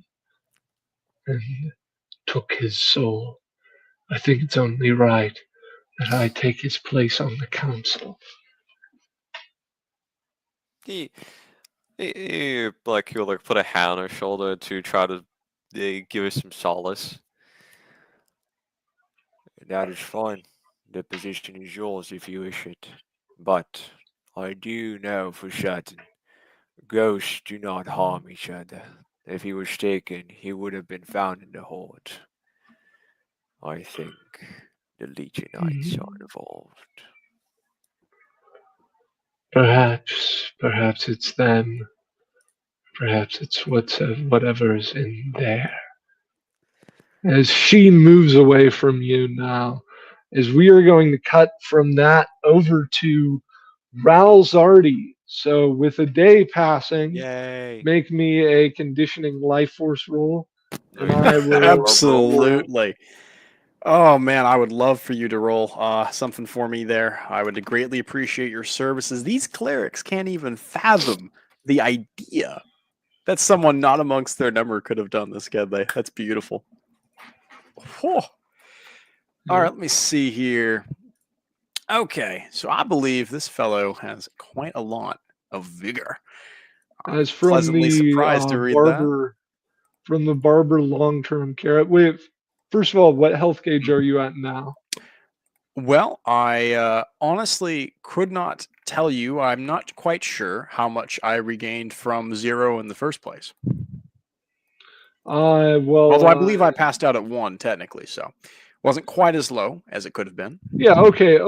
and took his soul. I think it's only right that I take his place on the council.
He'll like put a hand on her shoulder to try to give her some solace. That is fine. The position is yours if you wish it. But I do know for certain ghosts do not harm each other. If he was taken, he would have been found in the Horde. I think the Legionites are involved.
Perhaps it's them. Perhaps it's whatever's in there. As she moves away from you now, as we are going to cut from that over to Raul Zardi. So with a day passing,
Yay!
make me a conditioning life force roll. And
Okay.
I will
Absolutely. Oh man, I would love for you to roll something for me there. I would greatly appreciate your services. These clerics can't even fathom the idea that someone not amongst their number could have done this, can they? That's beautiful. Whew. All right, let me see here. Okay, so I believe this fellow has quite a lot of vigor. I'm
As from
pleasantly
the
surprised to read that.
barber, from the barber long-term care. Wait, first of all, what health gauge are you at now?
Well, I honestly could not tell you. I'm not quite sure how much I regained from 0 in the first place. Although I believe I passed out at 1 technically, so wasn't quite as low as it could have been.
Yeah. Okay.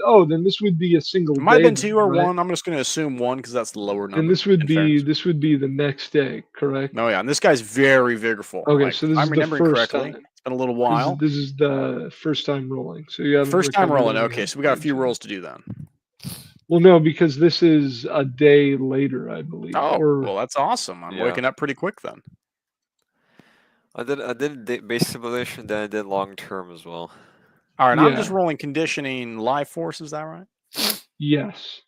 Oh, then this would be a single.
It might have
day
been 2 or
right?
1. I'm just going to assume 1 because that's the lower number.
And this would
in
be
fairness.
the next day, correct?
Oh yeah, and this guy's very vigorful.
Okay,
Like,
so this
I'm
is the
remembering
first
correctly.
time.
It's been a little while.
This is the first time rolling. So you haven't
First time
recovered
rolling.
any
Okay,
health
so we got a few
gauge yet.
rolls to do then.
Well, no, because this is a day later, I believe.
Oh,
Or
well, that's awesome. I'm
Yeah.
waking up pretty quick then.
I did base simulation, then I did long term as well.
All right, I'm just
Yeah.
rolling conditioning life force. Is that right?
yes,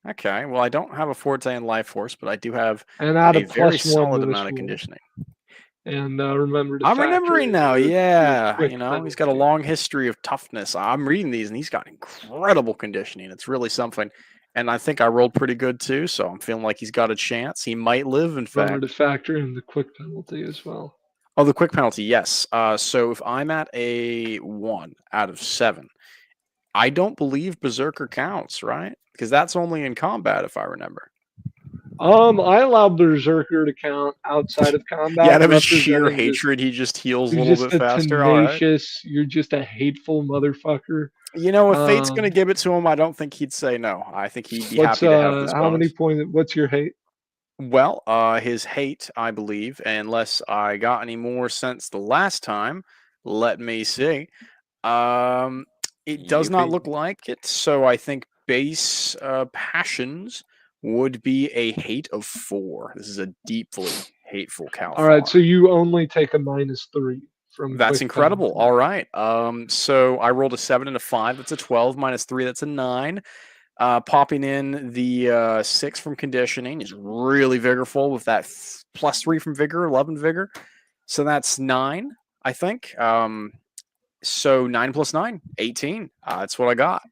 Okay. Well, I don't have a forte in life force, but I do have
and add
a
a
very
plus one
solid
to this
amount of
roll.
conditioning.
And remember to
I'm
factor
remembering
in
now.
your
Yeah,
quick
you know, he's got a
penalty.
long history of toughness. I'm reading these, and he's got incredible conditioning. It's really something. And I think I rolled pretty good too, so I'm feeling like he's got a chance. He might live, in
Remember
fact.
to factor in the quick penalty as well.
Oh, the quick penalty, yes. So if I'm at a 1 out of 7, I don't believe Berserker counts, right? Because that's only in combat, if I remember.
I allow Berserker to count outside of combat.
Yeah, out of his sheer
representing just-
hatred, he just heals a
You're
little
just
bit
a
faster. All right.
tenacious. You're just a hateful motherfucker.
You know, if fate's going to
Um,
give it to him, I don't think he'd say no. I think he'd be
What's
happy to have this
how many
bonus.
points? What's your hate?
Well, his hate, I believe, unless I got any more since the last time. Let me see. It does not
Yippee.
look like it, so I think base passions would be a hate of 4. This is a deeply hateful Cal.
All right, so you only take a -3 from.
That's
quick
incredible.
penalty.
All right. So I rolled a 7 and a 5. That's a 12 minus 3. That's a 9. Popping in the 6 from conditioning is really vigorful with that +3 from vigor, 11 vigor. So that's 9, I think. So 9 plus 9, 18. That's what I got.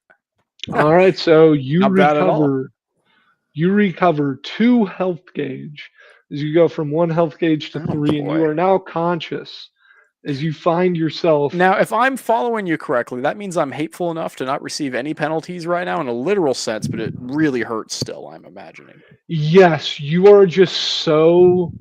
All right, so you
Not bad at all.
recover. You recover 2 health gauge as you go from 1 health gauge to
Oh,
3, and you
boy.
are now conscious as you find yourself.
Now, if I'm following you correctly, that means I'm hateful enough to not receive any penalties right now in a literal sense, but it really hurts still, I'm imagining.
Yes, you are just so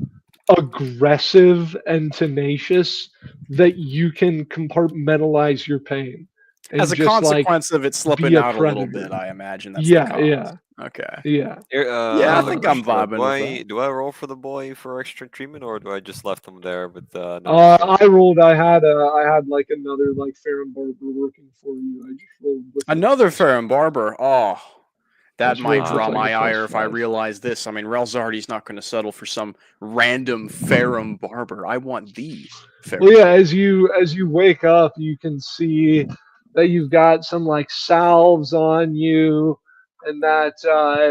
aggressive and tenacious that you can compartmentalize your pain. And
As a
just,
consequence of it slipping
be a
out a little
predator.
bit, I imagine that's
Yeah,
the cause.
yeah.
Okay.
Yeah.
Yeah, I think I'm
question,
vibing with that.
Do I roll for the boy for extra treatment, or do I just left him there with no?
I rolled. I had like another like Farron Barber working for you. I just rolled with
Another Farron Barber. Oh, that
That's
might
right,
draw
it's like
my
a
ire if I
+5.
realize this. I mean, Relzardi's not going to settle for some random Farron Barber. I want the Farron.
Well, yeah. As you wake up, you can see that you've got some like salves on you. and that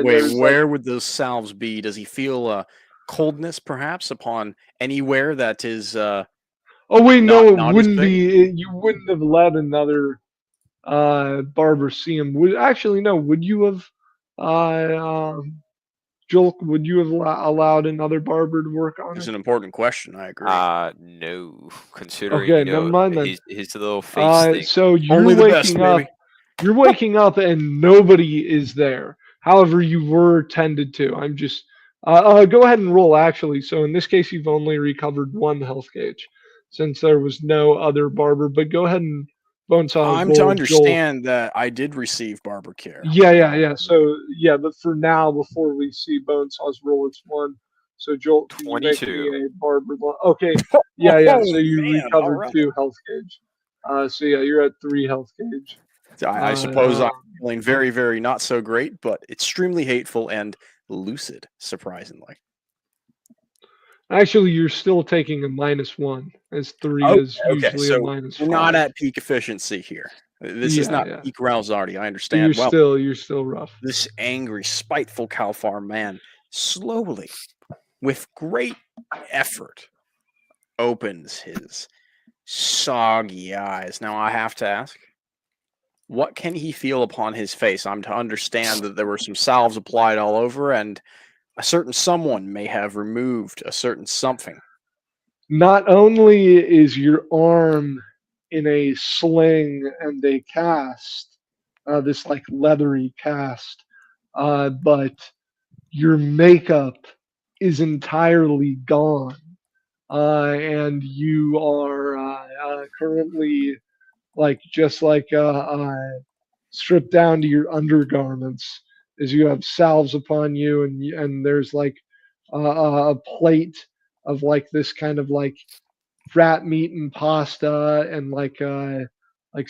Wait,
there's like,
where would those salves be? Does he feel coldness, perhaps, upon anywhere that is
oh wait, no, it
not his
wouldn't
thing?
be. You wouldn't have let another barber see him. Would actually no? Would you have, Joel? Would you have allowed another barber to work on
It's
it?
an important question. I agree.
No, considering
Okay, never mind then.
his little face thing.
So you're
Only the best,
waking up.
baby.
You're waking up and nobody is there. However, you were tended to. I'm just. Go ahead and roll actually. So in this case, you've only recovered one health gauge, since there was no other barber. But go ahead and Bonesaw
I'm to
roll Joel.
understand that I did receive barber care.
Yeah. So yeah, but for now, before we see Bonesaw's roll, it's one. So Joel, can you make me
22.
a barber? Okay. Yeah. So
Oh,
you
man, all
recovered
right.
2 health gauge. So yeah, you're at 3 health gauge.
I suppose I'm feeling very, very not so great, but extremely hateful and lucid, surprisingly.
Actually, you're still taking a -1, as 3
Oh,
is
okay,
usually
so
a
we're
-5.
not at peak efficiency here. This is not
Yeah.
peak Ralzardi, I
So
understand. Well,
you're still rough.
this angry, spiteful Calfar man slowly, with great effort, opens his soggy eyes. Now, I have to ask, what can he feel upon his face? I'm to understand that there were some salves applied all over, and a certain someone may have removed a certain something.
Not only is your arm in a sling and a cast, this like leathery cast, but your makeup is entirely gone, and you are currently like just like stripped down to your undergarments, as you have salves upon you, and there's like a plate of like this kind of like rat meat and pasta, and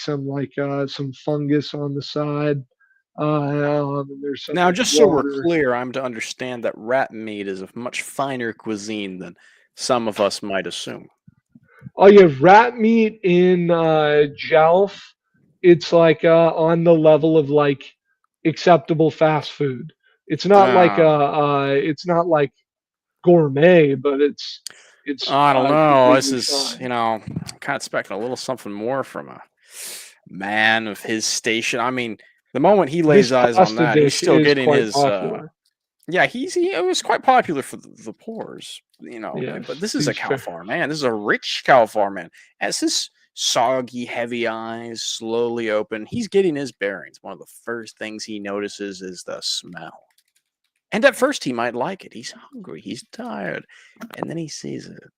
some fungus on the side. And there's some
Now,
like
just so we're
water.
clear, I'm to understand that rat meat is a much finer cuisine than some of us might assume.
Oh, you have rat meat in Jelf. It's like on the level of like acceptable fast food. It's not like gourmet, but it's
I don't know. This
completely
is,
fine.
I'm kind of expecting a little something more from a man of his station. I mean, the moment he lays
This
eyes on
pasta
that, he's
dish
still
is
getting
quite
his.
popular.
Yeah, it was quite popular for the poors,
Yes,
But this is a
he's
cow
fair.
farm man. This is a rich cow farm man. As his soggy, heavy eyes slowly open, he's getting his bearings. One of the first things he notices is the smell. And at first, he might like it. He's hungry. He's tired. And then he sees it.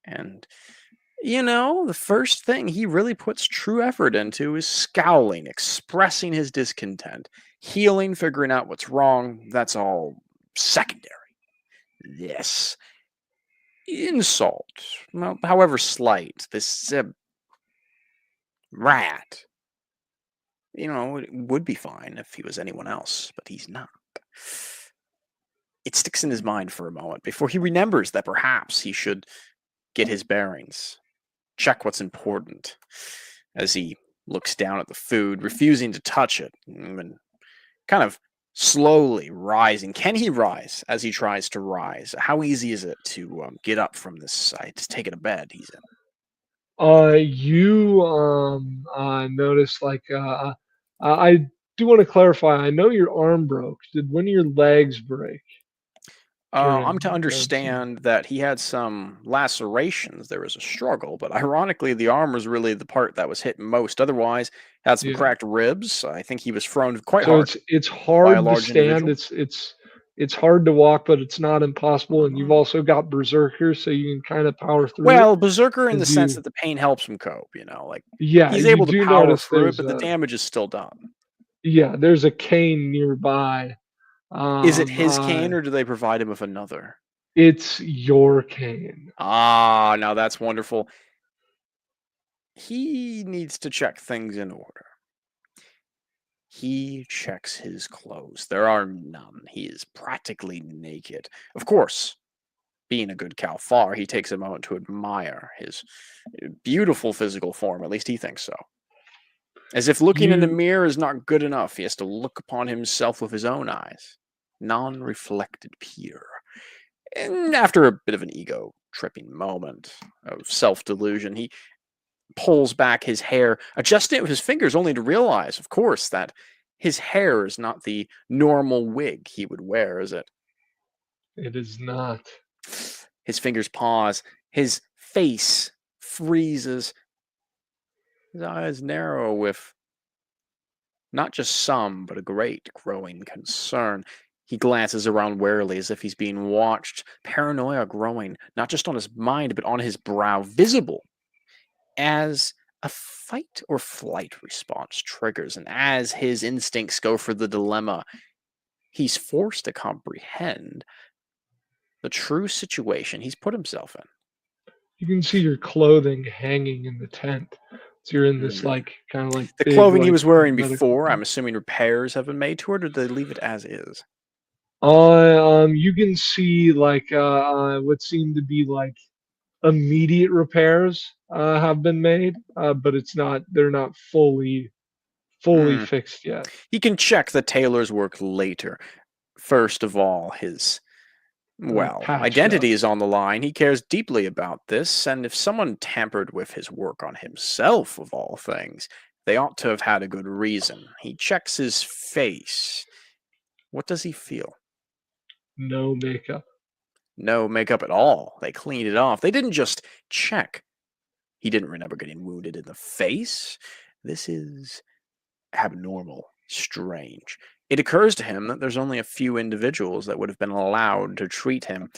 And, the first thing he really puts true effort into is scowling, expressing his discontent, healing, figuring out what's wrong. That's all secondary. This insult, well, however slight, this rat, it would be fine if he was anyone else, but he's not. It sticks in his mind for a moment before he remembers that perhaps he should get his bearings, check what's important, as he looks down at the food, refusing to touch it, and kind of slowly rising. Can he rise as he tries to rise? How easy is it to get up from this side, to take it to bed he's in?
You notice like I do want to clarify. I know your arm broke. Did one of your legs break?
I'm to
During
understand that he had some lacerations. There was a struggle, but ironically, the arm was really the part that was hit most. Otherwise, had some
Yeah.
cracked ribs. I think he was thrown quite
So
hard
it's
by a
hard to
large
stand.
individual.
It's hard to walk, but it's not impossible. And you've also got Berserker, so you can kind of power through it.
Well, Berserker in the
As
sense
you,
that the pain helps him cope. Like
yeah,
he's
you
able to
do
power
notice
through it, but the damage is still done.
there's a cane nearby.
Is it his cane, or do they provide him with another?
It's your cane.
Ah, now that's wonderful. He needs to check things in order. He checks his clothes. There are none. He is practically naked. Of course, being a good Calfar, he takes a moment to admire his beautiful physical form. At least he thinks so. As if looking in the
You-
mirror is not good enough, he has to look upon himself with his own eyes, non-reflected, pure. And after a bit of an ego-tripping moment of self-delusion, he pulls back his hair, adjusting it with his fingers, only to realize, of course, that his hair is not the normal wig he would wear, is it?
It is not.
His fingers pause, his face freezes, his eyes narrow with not just some, but a great growing concern. He glances around warily as if he's being watched, paranoia growing, not just on his mind, but on his brow, visible as a fight or flight response triggers. And as his instincts go for the dilemma, he's forced to comprehend the true situation he's put himself in.
You can see your clothing hanging in the tent. So you're in this
Mhm.
like kind of like
The
big,
clothing he
like,
was wearing
medical
before,
tent.
I'm assuming repairs have been made to it, or did they leave it as is?
You can see like what seem to be like immediate repairs have been made, but it's not. They're not fully
Hmm.
fixed yet.
He can check the tailor's work later. First of all, his
Patched
identity
up.
is on the line. He cares deeply about this, and if someone tampered with his work on himself, of all things, they ought to have had a good reason. He checks his face. What does he feel?
No makeup.
No makeup at all. They cleaned it off. They didn't just check. He didn't remember getting wounded in the face. This is abnormal, strange. It occurs to him that there's only a few individuals that would have been allowed to treat him.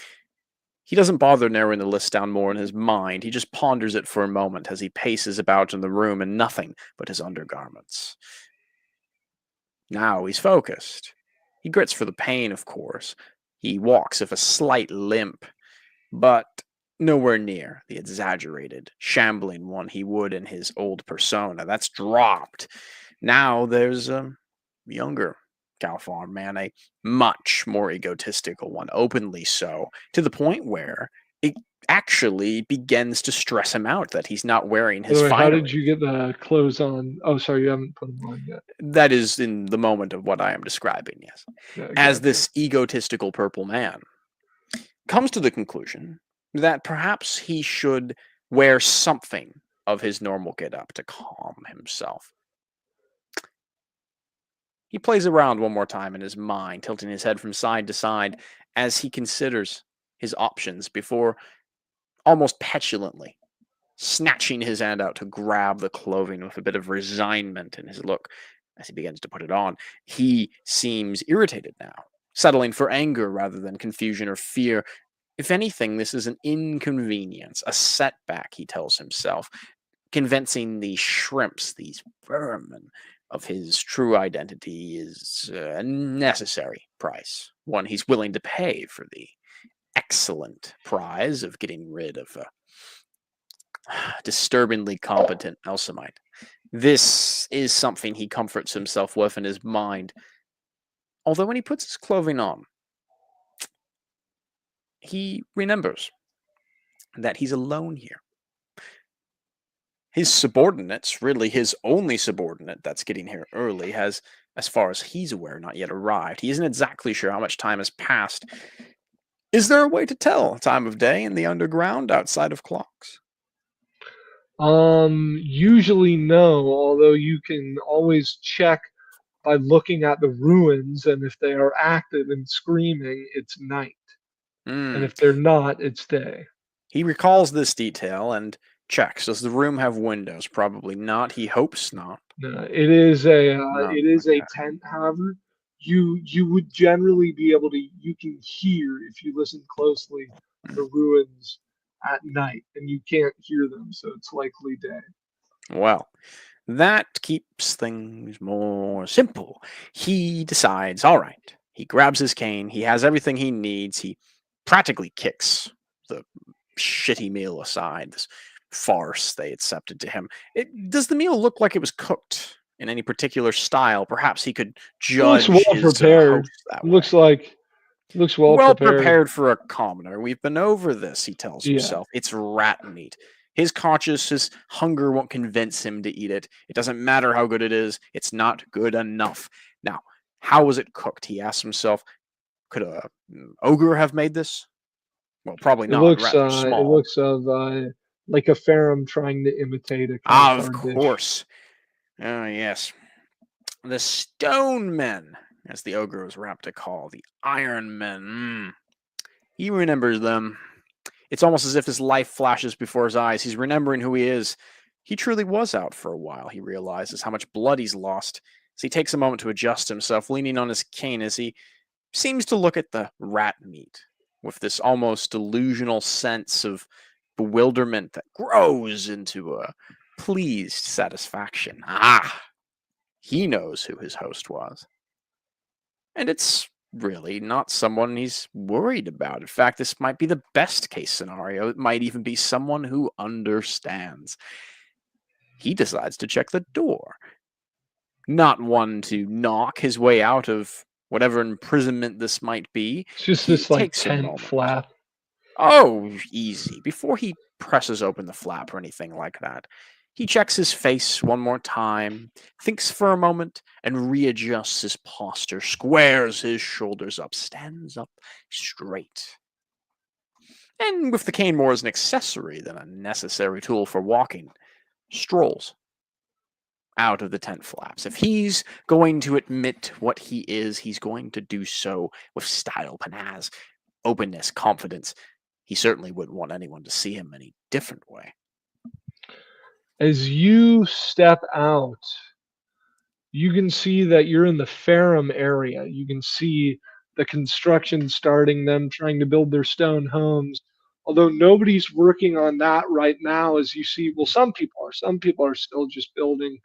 He doesn't bother narrowing the list down more in his mind. He just ponders it for a moment as he paces about in the room in nothing but his undergarments. Now he's focused. He grits for the pain, of course. He walks with a slight limp, but nowhere near the exaggerated, shambling one he would in his old persona. That's dropped. Now there's a younger cow farm man, a much more egotistical one, openly so, to the point where it actually begins to stress him out that he's not wearing
By
his
the way, how
finery.
did you get the clothes on? Oh, sorry, you haven't put them on yet.
That is in the moment of what I am describing, yes.
Yeah,
As
gotcha.
this egotistical purple man comes to the conclusion that perhaps he should wear something of his normal get-up to calm himself. He plays around one more time in his mind, tilting his head from side to side as he considers his options before almost petulantly snatching his hand out to grab the clothing with a bit of resignment in his look as he begins to put it on. He seems irritated now, settling for anger rather than confusion or fear. If anything, this is an inconvenience, a setback, he tells himself, convincing the shrimps, these vermin, of his true identity is a necessary price, one he's willing to pay for the excellent prize of getting rid of a disturbingly competent Elsamite. This is something he comforts himself with in his mind. Although when he puts his clothing on, he remembers that he's alone here. His subordinates, really his only subordinate that's getting here early, has, as far as he's aware, not yet arrived. He isn't exactly sure how much time has passed. Is there a way to tell time of day in the underground outside of clocks?
Usually no, although you can always check by looking at the ruins, and if they are active and screaming, it's night. And
Hmm.
if they're not, it's day.
He recalls this detail and checks. Does the room have windows? Probably not. He hopes not.
No, it is a
No,
a tent, however. You would generally be able to you can hear if you listen closely the ruins at night, and you can't hear them, so it's likely day.
Well, that keeps things more simple. He decides, all right. He grabs his cane. He has everything he needs. He practically kicks the shitty meal aside, this farce they accepted to him. Does the meal look like it was cooked in any particular style? Perhaps he could judge
Looks well
his
prepared.
host that
Looks
way.
like well
Well
prepared.
prepared for a commoner. We've been over this, he tells
Yeah.
himself. It's rat meat. His conscious hunger won't convince him to eat it. It doesn't matter how good it is. It's not good enough. Now, how was it cooked? He asked himself. Could a ogre have made this? Well, probably
It
not.
looks
Rather small.
it looks of like a Ferrum trying to imitate a
Ah, of
Kaltar dish.
course. Oh, yes. The Stone Men, as the ogre was rapt to call, the Iron Men. He remembers them. It's almost as if his life flashes before his eyes. He's remembering who he is. He truly was out for a while, he realizes how much blood he's lost. So he takes a moment to adjust himself, leaning on his cane as he seems to look at the rat meat with this almost delusional sense of bewilderment that grows into a pleased satisfaction. Ah, he knows who his host was. And it's really not someone he's worried about. In fact, this might be the best case scenario. It might even be someone who understands. He decides to check the door. Not one to knock his way out of whatever imprisonment this might be.
It's just
He
this like
takes a
tent
moment.
flap.
Oh, easy. Before he presses open the flap or anything like that, he checks his face one more time, thinks for a moment, and readjusts his posture, squares his shoulders up, stands up straight. And with the cane more as an accessory than a necessary tool for walking, strolls out of the tent flaps. If he's going to admit what he is, he's going to do so with style, panache, openness, confidence. He certainly wouldn't want anyone to see him any different way.
As you step out, you can see that you're in the Ferrum area. You can see the construction starting, them trying to build their stone homes. Although nobody's working on that right now, as you see, well, some people are. Some people are still just building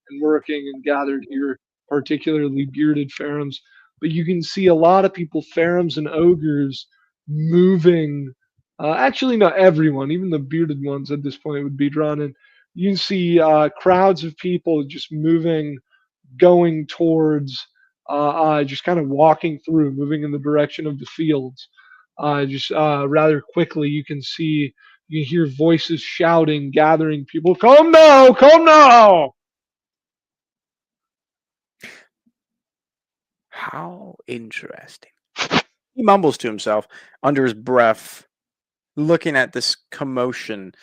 and working and gathered here, particularly bearded Ferrums. But you can see a lot of people, Ferrums and ogres, moving. Actually, not everyone, even the bearded ones at this point would be drawn in. You can see crowds of people just moving, going towards, just kind of walking through, moving in the direction of the fields. Just rather quickly, you can see, you can hear voices shouting, gathering people. Come now, come now.
How interesting. He mumbles to himself under his breath, looking at this commotion.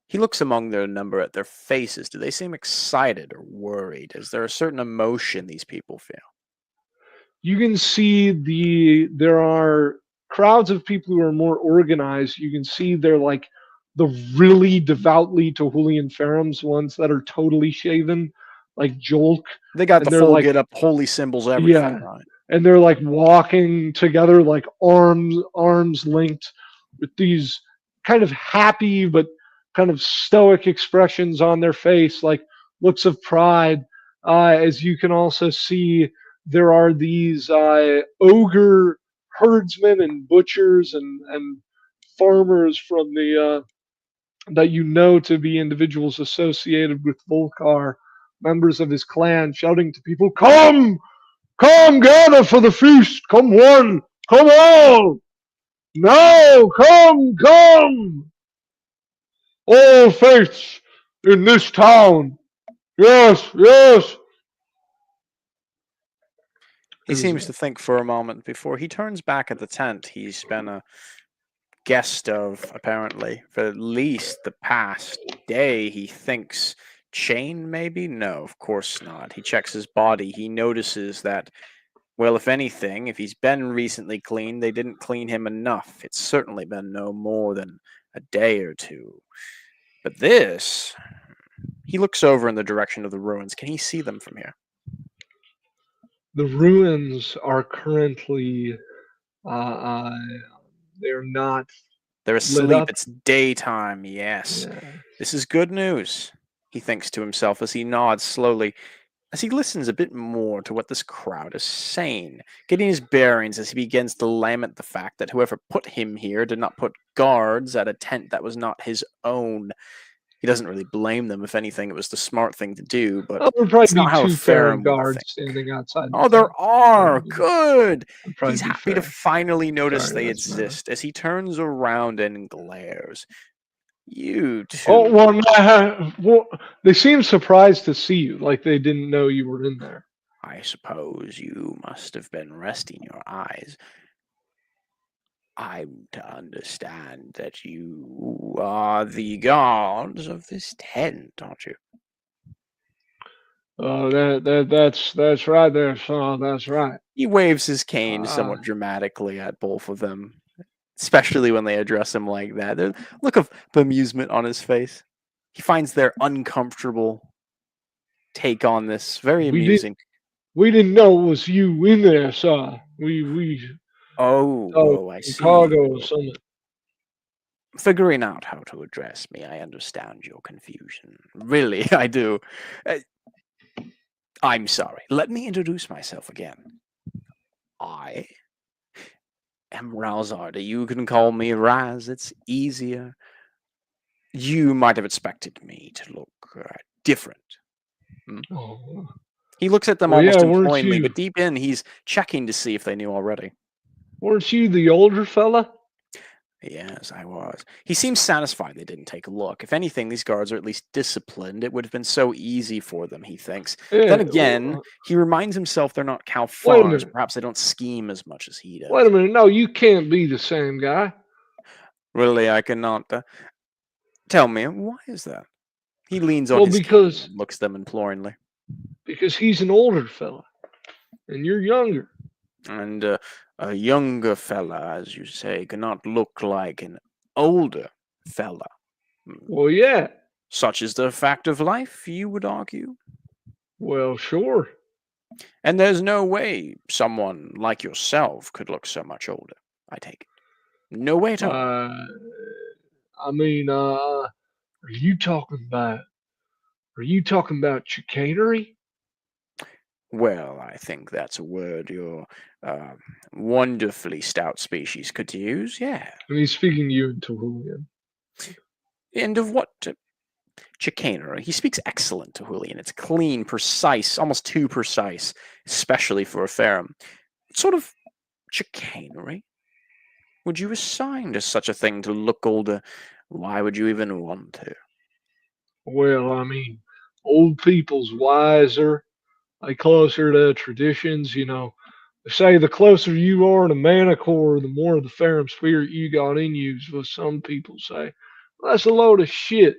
He looks among their number at their faces. Do they seem excited or worried? Is there a certain emotion these people feel?
You can see there are crowds of people who are more organized. You can see they're like the really devoutly Tohulian Ferrums, ones that are totally shaven, like Jolk.
They got
And
the
they're
full
like-
get up, holy symbols, everything, right?
And they're like walking together, like arms linked, with these kind of happy but kind of stoic expressions on their face, like looks of pride. As you can also see, there are these ogre herdsmen and butchers and farmers from the that you know to be individuals associated with Volkar, members of his clan, shouting to people, "Come! Come, gather for the feast! Come one! Come all! Now, come, come! All faiths in this town! Yes, yes!"
He seems to think for a moment before he turns back at the tent he's been a guest of, apparently, for at least the past day. He thinks chained, maybe? No, of course not. He checks his body. He notices that, well, if anything, if he's been recently cleaned, they didn't clean him enough. It's certainly been no more than a day or two. But this, he looks over in the direction of the ruins. Can he see them from here?
The ruins are currently, they're not.
They're
Lit
asleep.
up.
It's daytime, yes.
Yeah.
This is good news, he thinks to himself as he nods slowly, as he listens a bit more to what this crowd is saying, getting his bearings as he begins to lament the fact that whoever put him here did not put guards at a tent that was not his own. He doesn't really blame them. If anything, it was the smart thing to do, but
Well, there'd probably
it's not
be
how a
two
Ferrum
Ferrum
would
guards
think.
standing outside.
Oh, there are!
That'd
Good!
probably
He's
be
happy to
fair.
finally notice
Sorry,
they
that's bad.
exist as he turns around and glares. You too.
Oh well, well, they seem surprised to see you, like they didn't know you were in there.
I suppose you must have been resting your eyes. I'm to understand that you are the guards of this tent, aren't you?
Oh, that's right there, son. That's right.
He waves his cane
Uh,
somewhat dramatically at both of them, especially when they address him like that. There's a look of bemusement on his face. He finds their uncomfortable take on this very
we
amusing.
we didn't know it was you in there, son. We
Oh, I see.
Chicago or something.
Figuring out how to address me, I understand your confusion. Really, I do. Uh, I'm sorry. Let me introduce myself again. I am Razarda. You can call me Raz. It's easier. You might have expected me to look different.
Oh,
He looks at them
well,
almost
yeah, weren't
imploringly,
you
but deep in, he's checking to see if they knew already.
weren't you the older fella?
Yes, I was. He seems satisfied they didn't take a look. If anything, these guards are at least disciplined. It would have been so easy for them, he thinks.
Yeah.
Then again, he reminds himself they're not Cal
Wait a
Fars.
minute.
Perhaps they don't scheme as much as he does.
Wait a minute. No, you can't be the same guy.
Really, I cannot. Tell me, why is that? He leans on
Well,
his cane
because
and looks at them imploringly.
he's an older fella, and you're younger.
And a younger fella, as you say, cannot look like an older fella.
Well, yeah.
Such is the fact of life, you would argue.
Well, sure.
And there's no way someone like yourself could look so much older, I take it. No way at all.
I mean, are you talking about? Are you talking about chicanery?
Well, I think that's a word your wonderfully stout species could use, yeah.
And he's speaking to you in Tertullian.
And of what chicanery? He speaks excellent Tertullian. It's clean, precise, almost too precise, especially for a Ferrum. What sort of chicanery would you assign to such a thing to look older? Why would you even want to?
Well, I mean, old people's wiser, like closer to traditions. You know, they say the closer you are to Manticore, the more of the Ferrum spirit you got in you. Is what some people say. Well, that's a load of shit.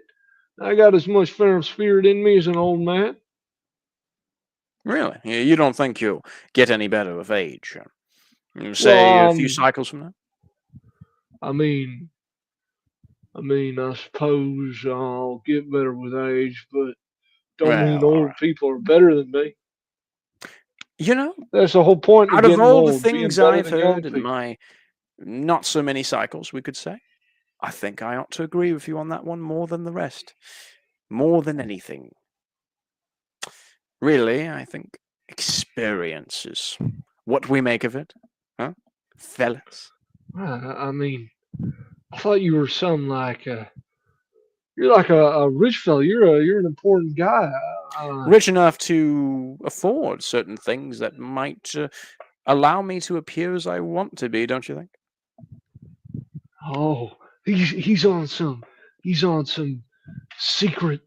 I got as much Ferrum spirit in me as an old man.
Really? You don't think you'll get any better with age? You say a few cycles from now?
I mean, I suppose I'll get better with age, but don't mean
Well, all
old
right.
people are better than me.
You know,
That's the whole point of
out of
getting
all the
old, being
things
better
I've
than young
heard in
people.
my not so many cycles, we could say, I think I ought to agree with you on that one more than the rest. More than anything. Really, I think experience is what we make of it. Huh? Fellas.
I mean, I thought you were some like you're like a rich fella. You're an important guy.
Rich enough to afford certain things that might allow me to appear as I want to be, don't you think?
Oh, he's on some secret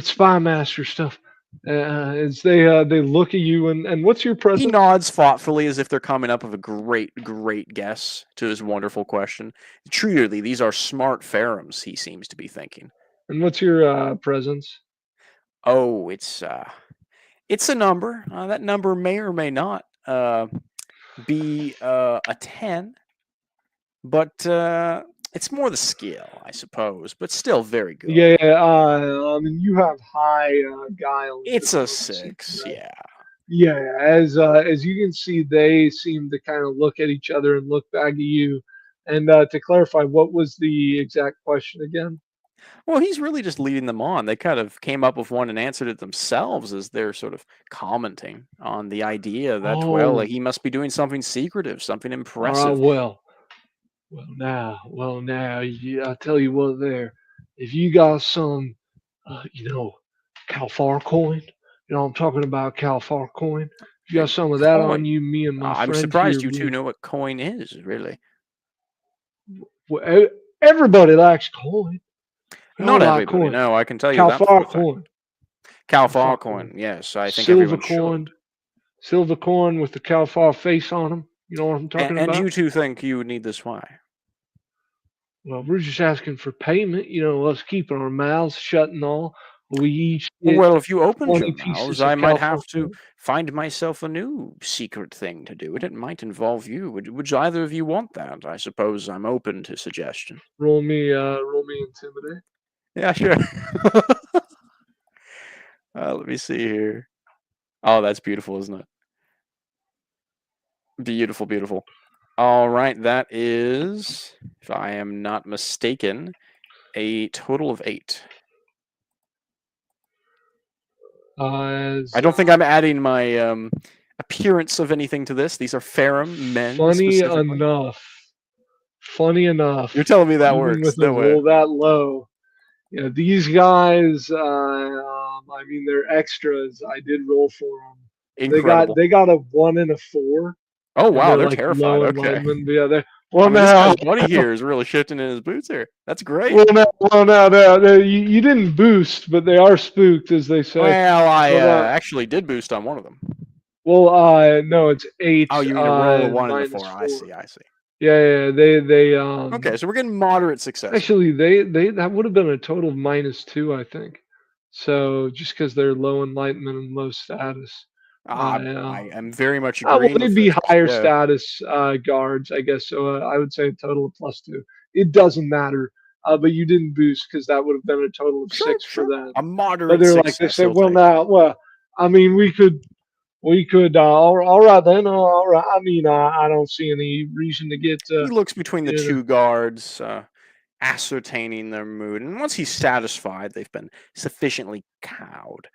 spy master stuff. As they look at you and what's your
He
present?
nods thoughtfully as if they're coming up with a great guess to his wonderful question. Truly, these are smart Ferrums, he seems to be thinking.
And what's your presence?
Oh, it's a number. That number may or may not be a 10, but it's more the skill, I suppose, but still very good.
Yeah, I mean you have high guile.
It's a
diplomacy,
6,
right?
yeah.
Yeah, as you can see, they seem to kind of look at each other and look back at you. And to clarify, what was the exact question again?
Well, he's really just leading them on. They kind of came up with one and answered it themselves as they're sort of commenting on the idea that, well,
Oh,
he must be doing something secretive, something
all right.
impressive.
Well, now, yeah, I tell you what, there, if you got some, Calfar coin, you know, I'm talking about Calfar coin. If you got some of that on
Coin.
you, me and my
I'm
friend
surprised
here,
you two know what coin is, really.
well, Everybody likes coin. We all
Not
like
everybody.
coin.
No, I can tell you that for
Calfar
a fact.
coin.
Calfar
Calfar
coin. Yes, I think
Silver
everyone
coin.
should.
Silver coin with the Calfar face on them. You know what I'm talking
And
about?
you two think you would need this? Why?
Well, we're just asking for payment. You know, us keeping our mouths shut and all. We each get
Well, if you opened
20
your mouths,
pieces
I
of
might
Calfar
have to
coin.
find myself a new secret thing to do. It might involve you. Would either of you want that? I suppose I'm open to suggestion.
Roll me intimidate.
Yeah, sure. Let me see here. Oh, that's beautiful, isn't it? Beautiful, beautiful. All right, that is, if I am not mistaken, a total of 8. I don't think I'm adding my appearance of anything to this. These are Ferrum men
funny
specifically.
enough.
You're telling me that
Even
works?
with a
No way.
roll that low. Yeah, these guys. I mean, they're extras. I did roll for them.
Incredible.
They got a 1 and a 4.
Oh
And
wow, they're
like
terrified.
low
Okay.
enlightenment. Yeah, they're well
I mean, this
now.
guy's buddy here is really shifting in his boots here. That's great.
Well now, you didn't boost, but they are spooked, as they say.
Well, I
Well,
actually did boost on one of them.
Well, no, it's 8.
Oh, you mean to roll a 1 and a
minus
4? I
4.
see. I see.
Yeah, they
Okay, so we're getting moderate success.
actually they that would have been a total of -2, I think. So just because they're low enlightenment and low status.
I am very much
Well,
agreeing
they'd
with
be
this.
higher
Yeah.
status guards, I guess. So I would say a total of +2. It doesn't matter. But you didn't boost because that would have been a total of
Sure,
6 for
sure.
them.
A
But
moderate
they're
success.
they say,
he'll
well,
take.
now, well, I mean, we could, all right then, all right. I mean, I don't see any reason to get,
He looks between the
you know,
two guards, ascertaining their mood, and once he's satisfied they've been sufficiently cowed,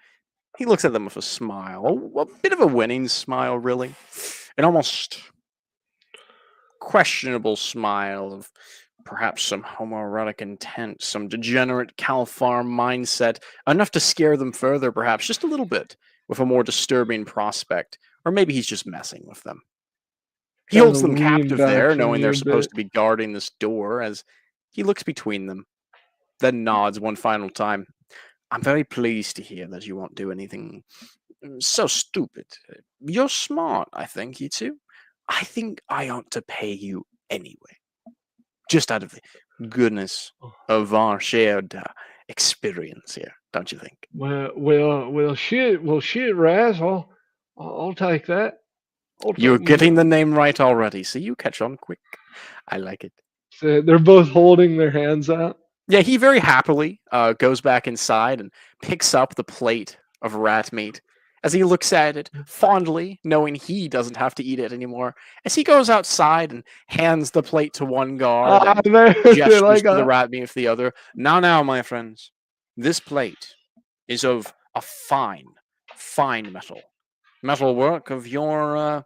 he looks at them with a smile, a bit of a winning smile, really, an almost questionable smile of perhaps some homoerotic intent, some degenerate Calfar mindset, enough to scare them further, perhaps just a little bit, with a more disturbing prospect, or maybe he's just messing with them. He
kinda
holds them
lean
captive
back
there,
from
knowing
you
they're
a
supposed
bit.
to be guarding this door, as he looks between them, then nods one final time. I'm very pleased to hear that you won't do anything so stupid. You're smart, I think, you two. I think I ought to pay you anyway, just out of the goodness of our shared experience here, don't you think?
Well, shit, Raz. I'll take that.
You're getting the name right already, so you catch on quick. I like it.
They're both holding their hands out.
Yeah, he very happily goes back inside and picks up the plate of rat meat as he looks at it fondly, knowing he doesn't have to eat it anymore. As he goes outside and hands the plate to one guard and gestures
Like,
to the rat meat with the other. Now, my friends, this plate is of a fine metal work of your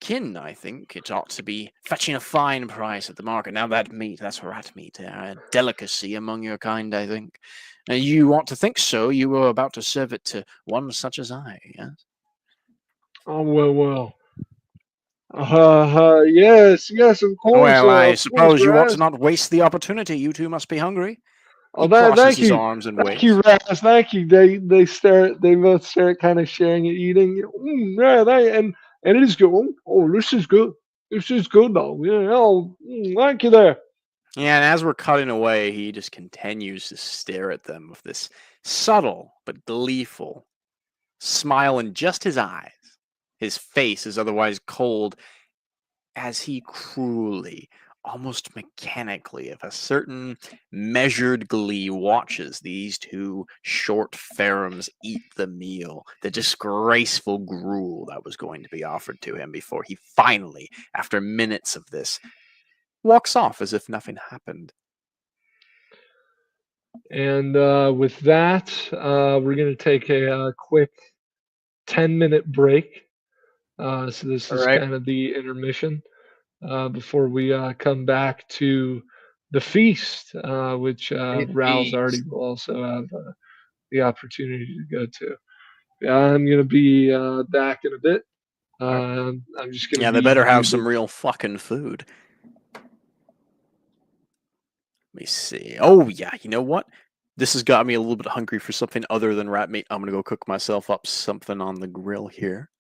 kin. I think it ought to be fetching a fine price at the market. Now that meat, that's rat meat, a delicacy among your kind, I think. You ought to think so. You were about to serve it to one such as I, yes?
oh well. Yes, of course.
Well, I
of course,
suppose you ought to
Raz.
not waste the opportunity. You two must be hungry.
Oh,
He crosses
thank
his
you.
arms and
Thank
waits.
you, Raz. Thank you. They both start kind of sharing and eating. And it is good. Oh, this is good. This is good, though. Yeah. Oh, thank you there.
Yeah, and as we're cutting away, he just continues to stare at them with this subtle but gleeful smile in just his eyes. His face is otherwise cold as he cruelly, almost mechanically, with a certain measured glee, watches these two short Ferrums eat the meal, the disgraceful gruel that was going to be offered to him before he finally, after minutes of this, walks off as if nothing happened.
And with that, we're going to take a quick 10-minute break. So this is
Alright.
kind of the intermission before we come back to the feast, which Raoul's already will also have the opportunity to go to. Yeah, I'm going to be back in a bit. I'm just going to
Yeah, they
be
better have
muted.
some real fucking food. Let me see. Oh yeah, you know what? This has got me a little bit hungry for something other than rat meat. I'm gonna go cook myself up something on the grill here.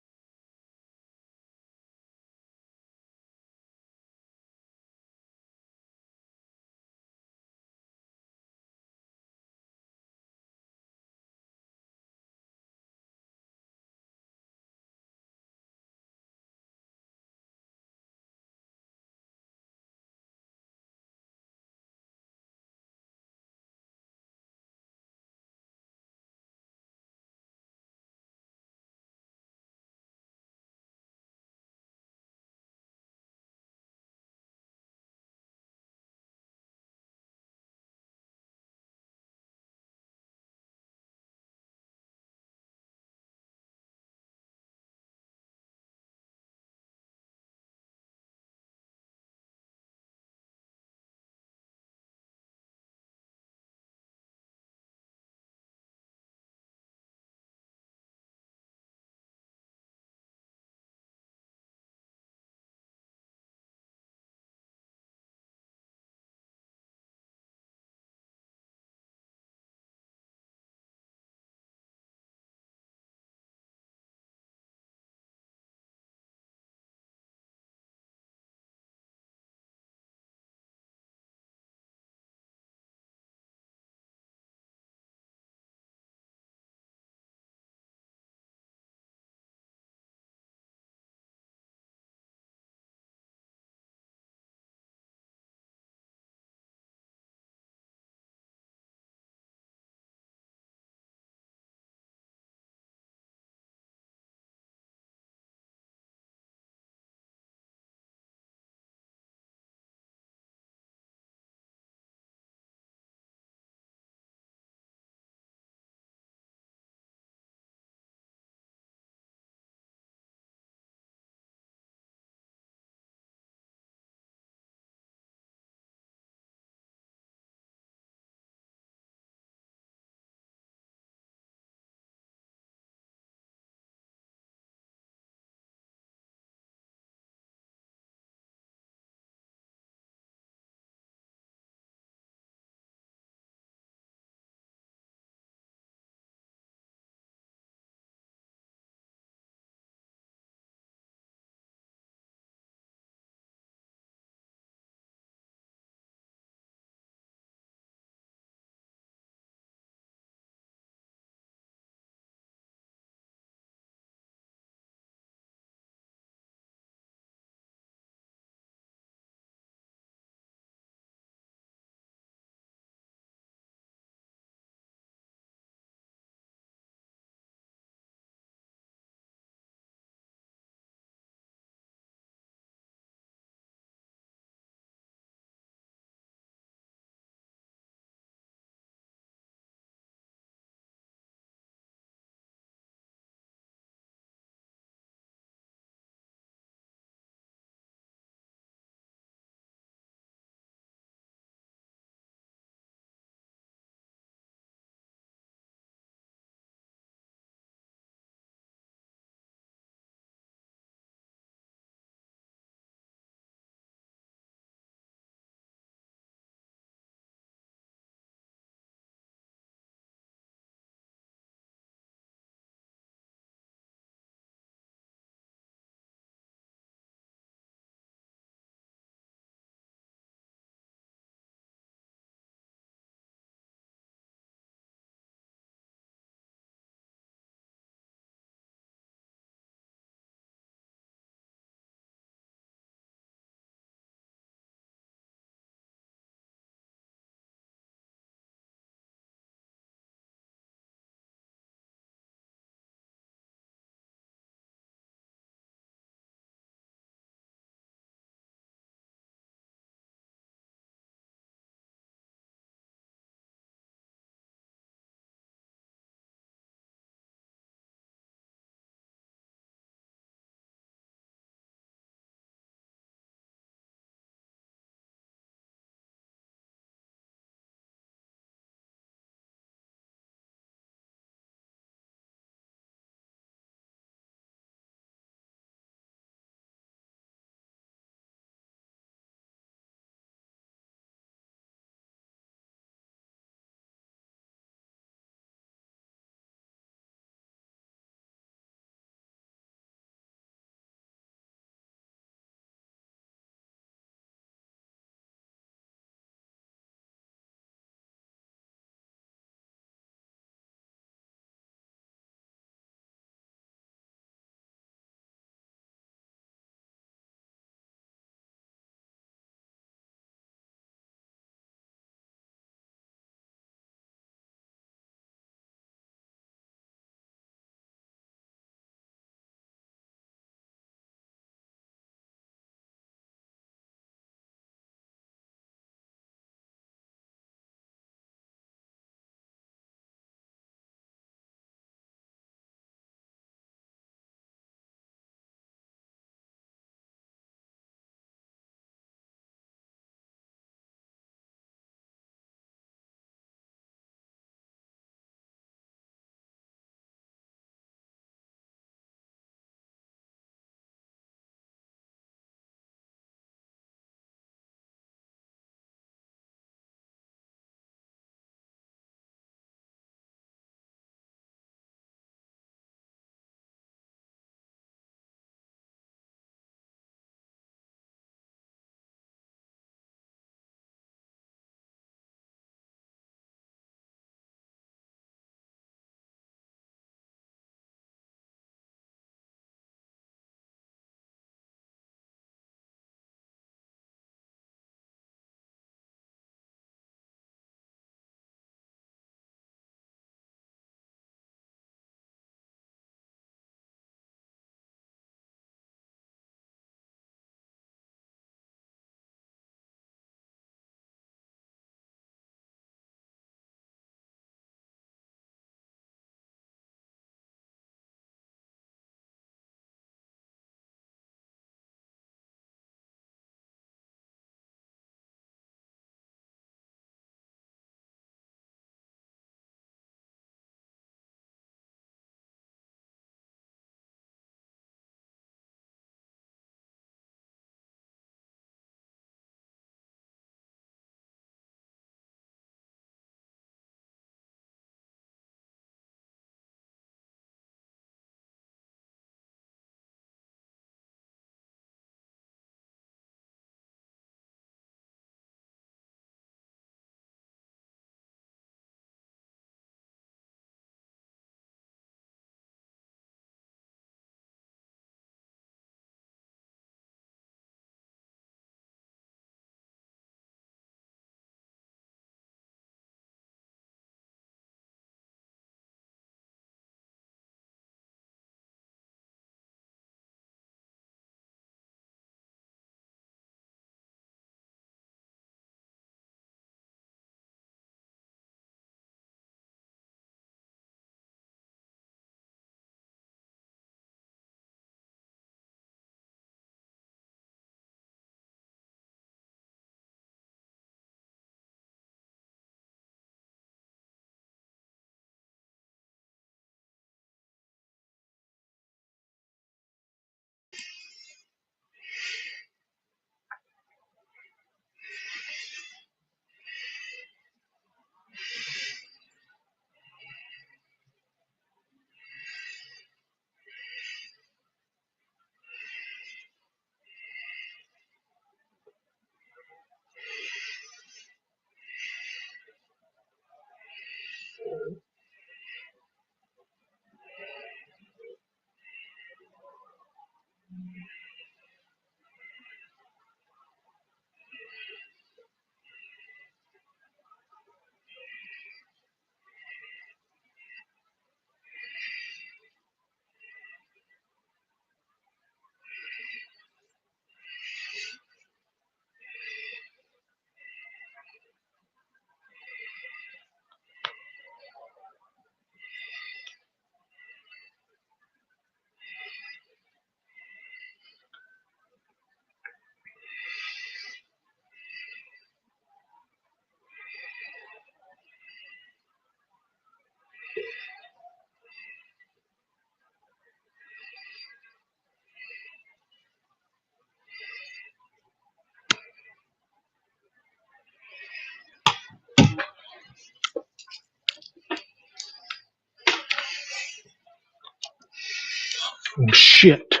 Oh, shit.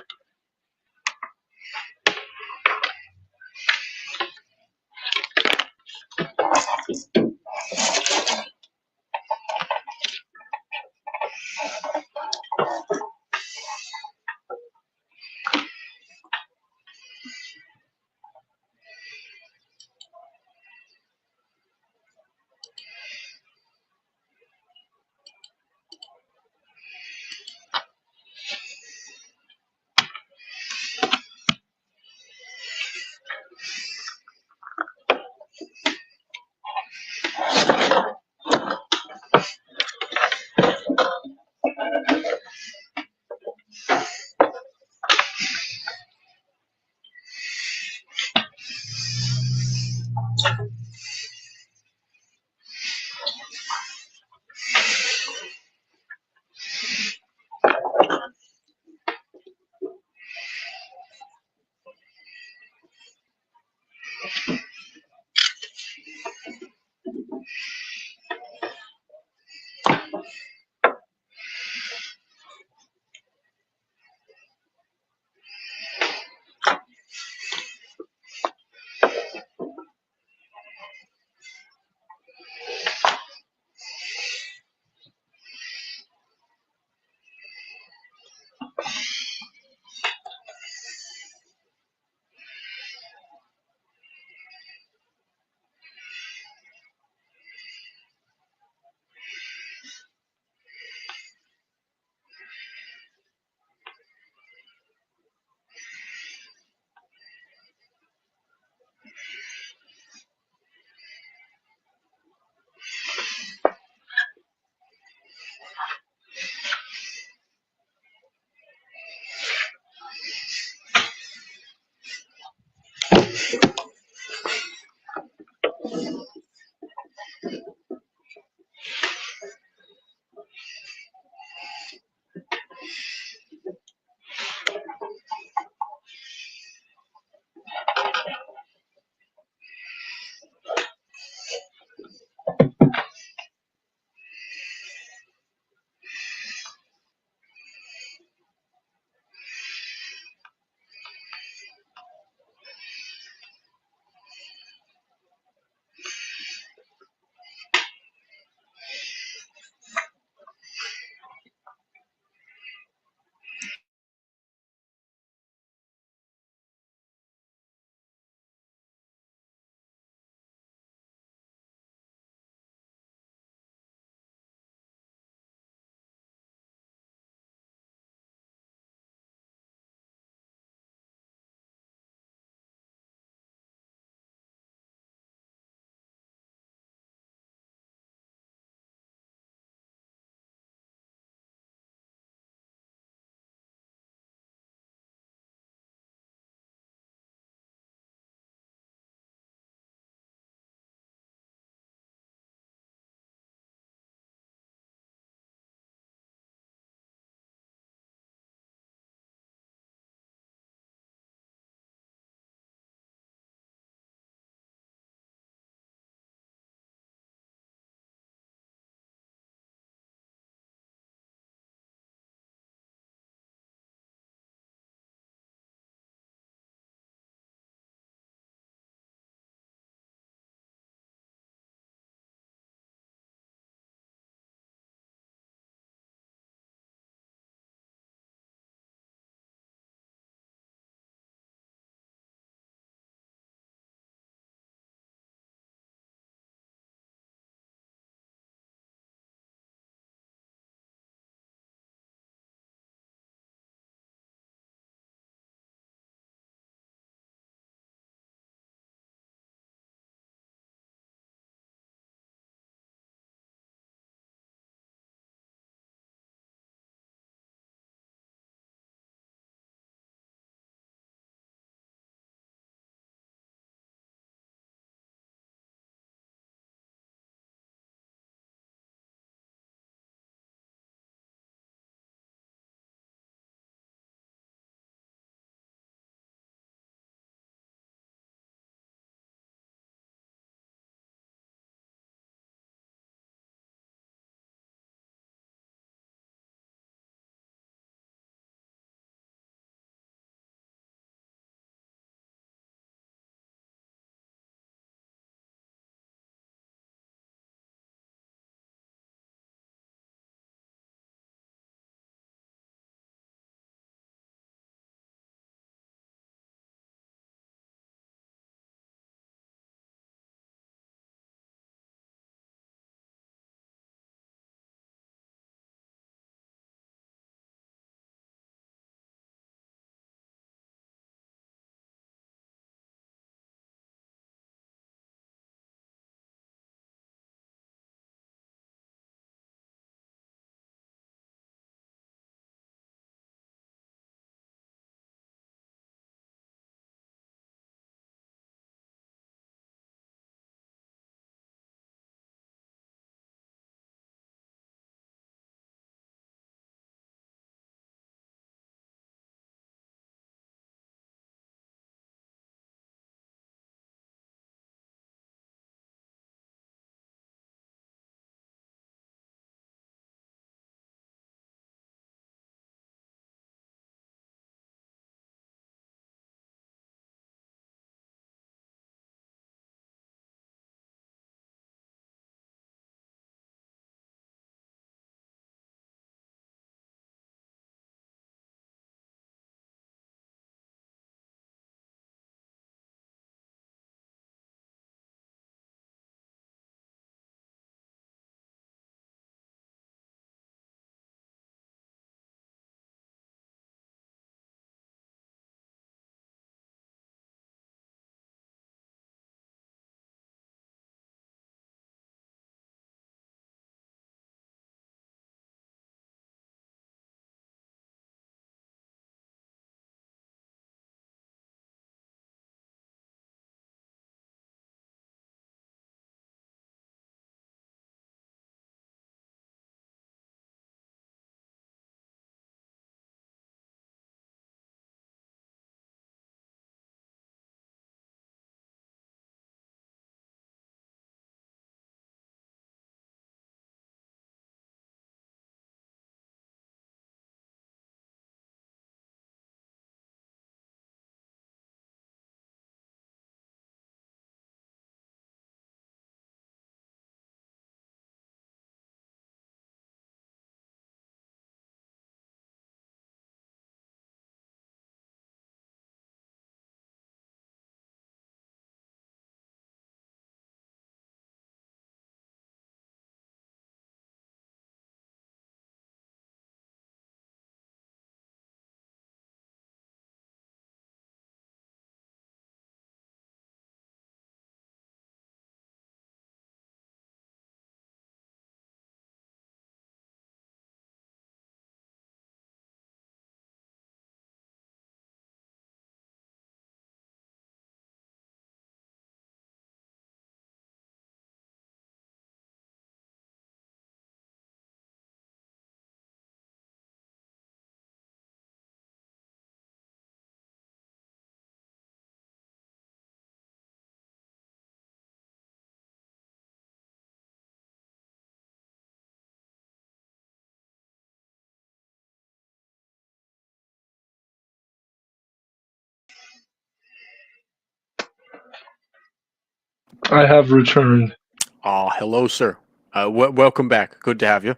I have returned.
Ah, hello, sir. Welcome back. Good to have you.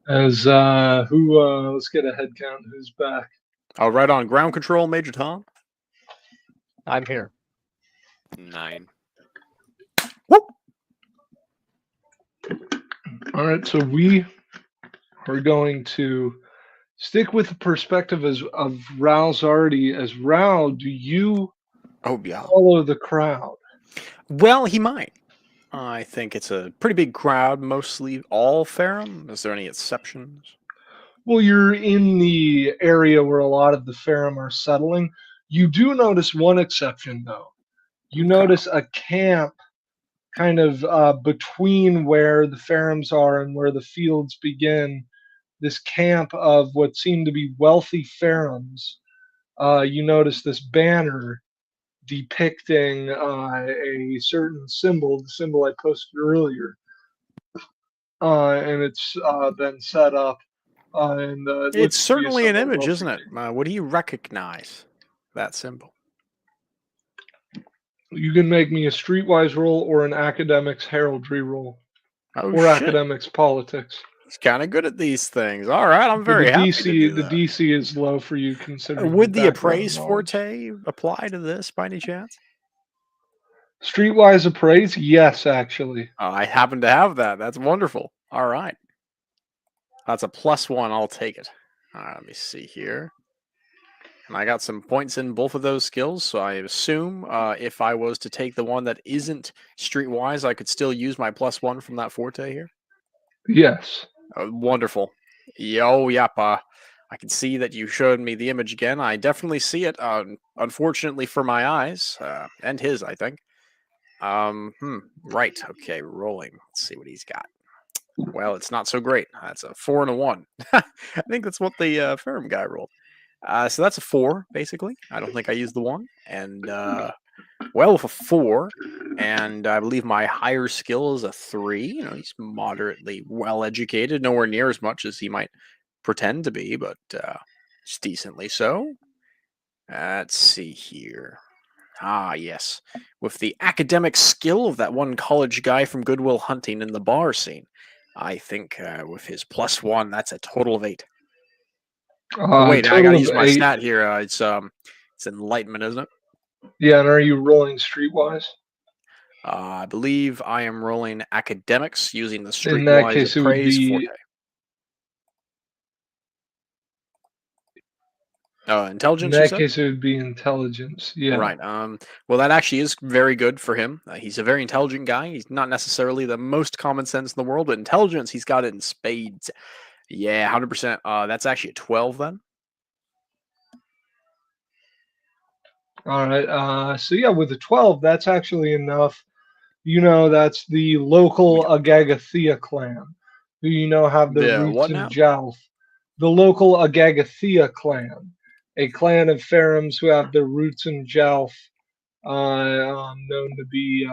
As let's get a head count. Who's back?
Right on ground control, Major Tom.
I'm here.
9.
Whoop.
All right, so we are going to stick with the perspective of Rao's already. As Rao, do you
Oh, yeah.
follow the crowd?
Well, he might. I think it's a pretty big crowd, mostly all Ferrum. Is there any exceptions?
Well, you're in the area where a lot of the Ferrum are settling. You do notice one exception, though. You
Okay.
notice a camp kind of between where the Ferrums are and where the fields begin. This camp of what seem to be wealthy Ferrums. You notice this banner depicting a certain symbol, the symbol I posted earlier. And it's been set up. And it
It's
looks to be
certainly an
somewhat
image,
wealthy
isn't it? Would he recognize that symbol?
You can make me a streetwise roll or an academics heraldry roll
Oh,
or
shit.
academics politics.
He's kind of good at these things. All right, I'm
But
very
the
happy
DC,
to do
the
that.
DC is low for you considering.
Would
your
the
background
appraise
knowledge.
forte apply to this by any chance?
Streetwise appraise? Yes, actually.
I happen to have that. That's wonderful. All right. That's a +1. I'll take it. All right, let me see here. And I got some points in both of those skills, so I assume if I was to take the one that isn't streetwise, I could still use my +1 from that forte here.
Yes.
Wonderful. Yo, yep. I can see that you showed me the image again. I definitely see it. Unfortunately for my eyes and his, I think. Right. Okay, rolling. Let's see what he's got. Well, it's not so great. That's a 4 and a 1. I think that's what the Ferrum guy rolled. So that's a 4, basically. I don't think I used the 1. And, well, with a 4, and I believe my higher skill is a 3. You know, he's moderately well-educated, nowhere near as much as he might pretend to be, but just decently so. Let's see here. Ah, yes. With the academic skill of that one college guy from Goodwill Hunting in the bar scene, I think with his +1, that's a total of 8. Wait, I gotta use my
8.
stat here. It's enlightenment, isn't it?
Yeah, and are you rolling streetwise?
I believe I am rolling academics using the
In that
streetwise
case, it would
appraise
be
forte. Intelligence,
in
you
that
said?
case it would be intelligence. Yeah.
Right. Well, that actually is very good for him. He's a very intelligent guy. He's not necessarily the most common sense in the world, but intelligence, he's got it in spades. Yeah, 100%. That's actually a 12 then.
All right. So yeah, with a 12, that's actually enough. You know, that's the local Agagathea clan, who you know have their
The
roots
what
in
now?
Jalf. The local Agagathea clan, a clan of Ferrums who have their roots in Jalf, known to be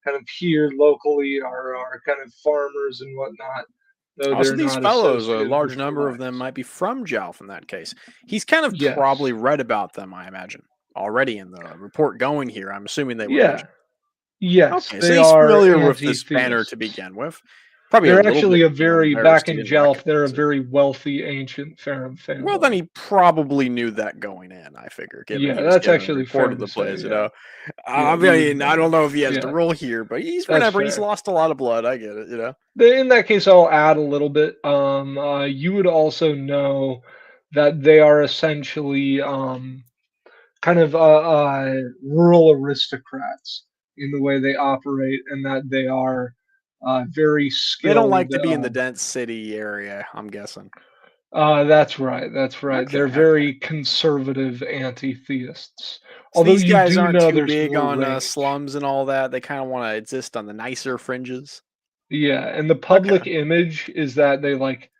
kind of here locally, are kind of farmers and whatnot. Though
Oh, so
they're
these
not
fellows, a
associated
large
with
number of them
clans.
might be from Jalf in that case. He's kind of
Yes.
probably read about them, I imagine, already in the report going here. I'm assuming they were
Yeah.
mentioned.
Yes,
Okay, so
they
he's
are
familiar with this banner to
anti-theists.
begin with. Probably a
They're
little
actually
bit
a very
embarrassed
back
he
in
didn't
Jalf. They're a
recognize it.
very wealthy ancient Ferrum family.
Well, then he probably knew that going in, I figure, given
Yeah,
he was
that's
given a
actually
report
fair
of
to
the
say,
place, you
yeah.
know.
Yeah,
I
you would
mean, I
know.
don't know if he has to
Yeah.
roll here, but he's
That's
whatever. He's
fair.
lost a lot of blood. I get it, you know.
In that case, I'll add a little bit. You would also know that they are essentially kind of rural aristocrats in the way they operate, and that they are very
They don't like
skilled.
to be in the dense city area, I'm guessing.
That's right. That's right.
Okay,
They're
okay.
very conservative anti-theists.
So
Although
these
you
guys
do
aren't
know
too
there's
big
more
on
range.
slums and all that. They kind of want to exist on the nicer fringes.
Yeah, and the public image is that they like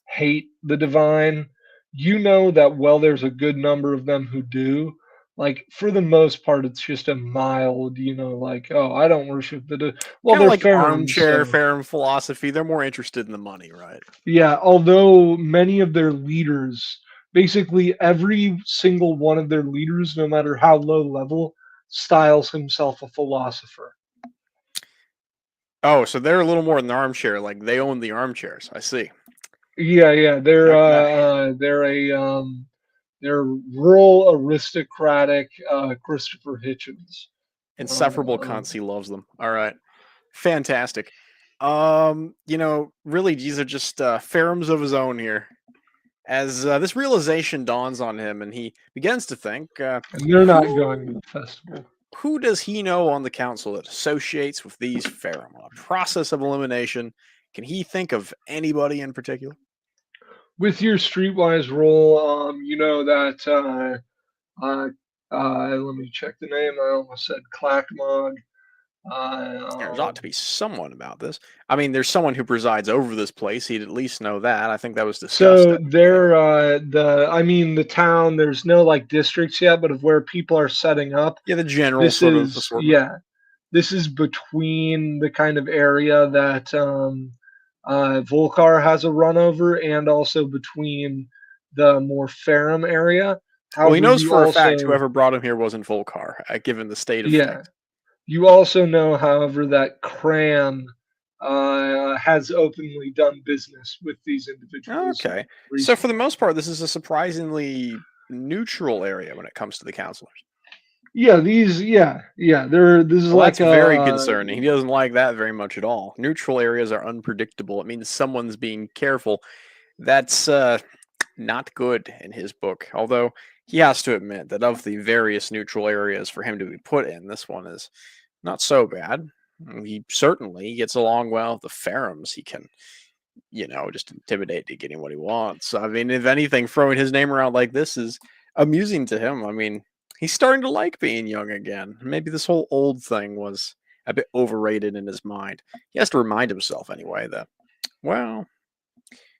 hate the divine. You know that while there's a good number of them who do, like for the most part, it's just a mild, like, oh, I don't worship well,
Kind of
they're
like
Ferrums,
armchair
so
Ferrum philosophy. They're more interested in the money, right?
yeah. Although many of their leaders, basically every single one of their leaders, no matter how low level, styles himself a philosopher.
Oh, so they're a little more than the armchair. Like they own the armchairs. I see.
Yeah,
Okay.
they're rural aristocratic Christopher Hitchens.
Insufferable
Um,
cunts. He loves them. All right. Fantastic. Really, these are just pheroms of his own here. As this realization dawns on him, and he begins to think,
and they're not
who
going to the festival.
who does he know on the council that associates with these pherom? A process of elimination. Can he think of anybody in particular?
With your streetwise roll, you know that let me check the name. I almost said Clackmog.
There's ought to be someone about this. I mean, there's someone who presides over this place. He'd at least know that. I think that was discussed.
So the town, there's no like districts yet, but of where people are setting up,
Yeah, the general
this
sort of
is
assortment.
this is between the kind of area that Volcar has a run over, and also between the more Ferrum area.
Well, he
However,
knows
you
for a fact
also
whoever brought him here wasn't Volcar, given the state of
yeah,
things.
you also know, however, that Cran has openly done business with these individuals.
Okay. So
recently.
for the most part, this is a surprisingly neutral area when it comes to the counselors.
Yeah, this is
Well,
like
that's very concerning. He doesn't like that very much at all. Neutral areas are unpredictable. It means someone's being careful. That's not good in his book. Although he has to admit that of the various neutral areas for him to be put in, this one is not so bad. He certainly gets along well with the Pheroms. He can, just intimidate to getting what he wants. I mean, if anything, throwing his name around like this is amusing to him. I mean, he's starting to like being young again. Maybe this whole old thing was a bit overrated in his mind. He has to remind himself anyway that, well,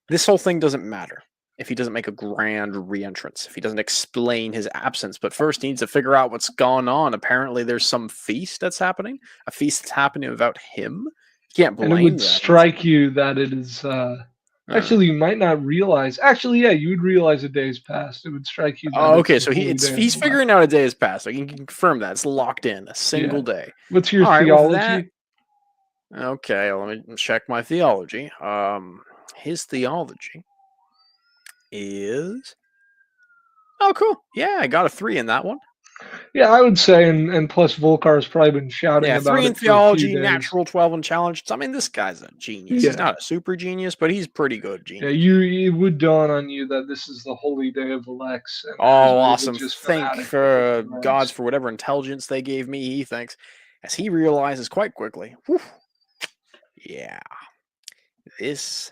this whole thing doesn't matter if he doesn't make a grand reentrance, if he doesn't explain his absence. But first, he needs to figure out what's gone on. Apparently, there's some feast that's happening, a feast that's happening without him. You can't blame
and it would
them.
strike you that it is. Actually, you might not realize. Actually, yeah, you would realize a day's passed. It would strike you. That
Oh, okay.
it's
So
a holy day
he's
of
figuring out a day has passed. I can confirm that it's locked in a single day.
What's your
All right, with that,
theology?
okay, let me check my theology. His theology is cool. Yeah, I got a 3 in that one.
Yeah, I would say, and plus Volkar's probably been shouting
Yeah,
about
3 in
it for a few
theology,
days.
natural 12 in challenge. I mean, this guy's a genius. He's not a super genius, but he's pretty good genius.
Yeah, it would dawn on you that this is the holy day of Alex. And
Oh, awesome. Thank for gods for whatever intelligence they gave me, he thinks, as he realizes quite quickly, whew, yeah, this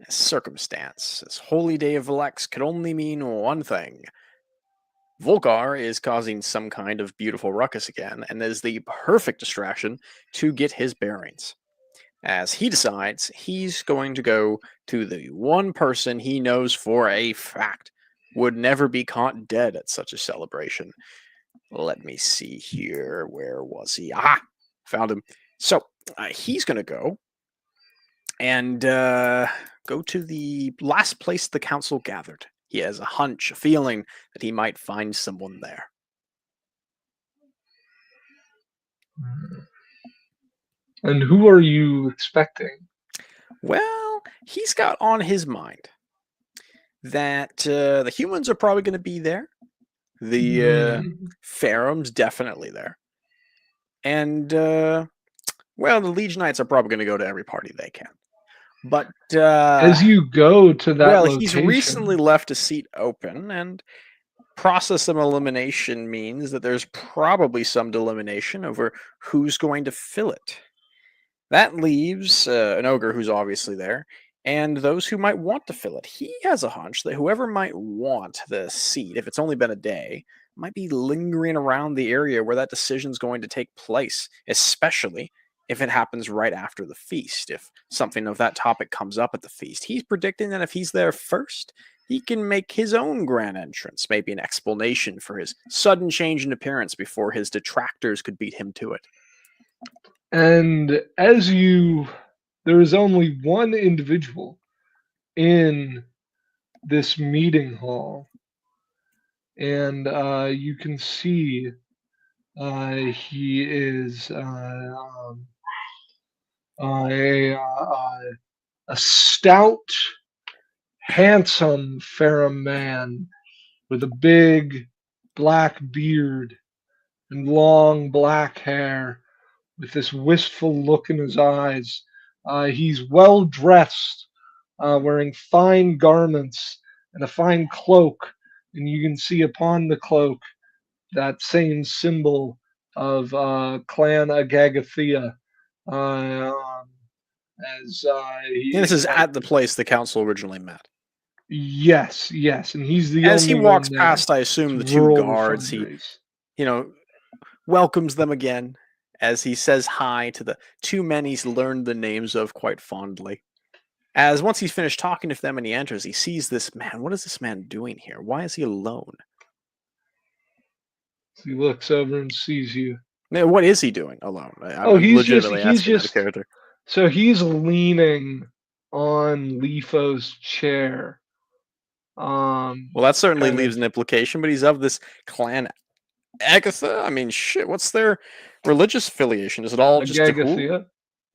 circumstance, this holy day of Alex, could only mean one thing. Volcar is causing some kind of beautiful ruckus again, and is the perfect distraction to get his bearings. As he decides he's going to go to the one person he knows for a fact would never be caught dead at such a celebration. Let me see here. Where was he? Ah, found him. So he's going to go and go to the last place the council gathered. He has a hunch, a feeling that he might find someone there.
And who are you expecting?
Well, he's got on his mind that the humans are probably going to be there. The Pherom's definitely there. And, the Legionites are probably going to go to every party they can. But
as you go to that location,
he's recently left a seat open, and process of elimination means that there's probably some delimitation over who's going to fill it. That leaves an ogre who's obviously there, and those who might want to fill it. He has a hunch that whoever might want the seat, if it's only been a day, might be lingering around the area where that decision's going to take place, especially if it happens right after the feast. If something of that topic comes up at the feast, he's predicting that if he's there first, he can make his own grand entrance, maybe an explanation for his sudden change in appearance before his detractors could beat him to it.
And there is only one individual in this meeting hall, and you can see He is a, a stout, handsome Ferrum man with a big black beard and long black hair, with this wistful look in his eyes. He's well dressed, wearing fine garments and a fine cloak, and you can see upon the cloak that same symbol of Clan Agagathea. Um, as
And this
he,
is at the place the council originally met.
yes, yes, and he's the
As he
only
walks
one there
past, I assume
to
the two
roll the
guards, he,
fundraise.
you know, welcomes them again as he says hi to the two men he's learned the names of quite fondly. As once he's finished talking to them and he enters, he sees this man. What is this man doing here? Why is he alone?
He looks over and sees you.
Now, what is he doing alone?
Oh,
I'm
he's just
legitimately
he's
asking that
just
character.
so he's leaning on Lefo's chair.
Well, that certainly
kind
leaves
of
an implication, but he's of this clan Agatha. I mean, shit, what's their religious affiliation? Is it all just Tehul?
Agagathea.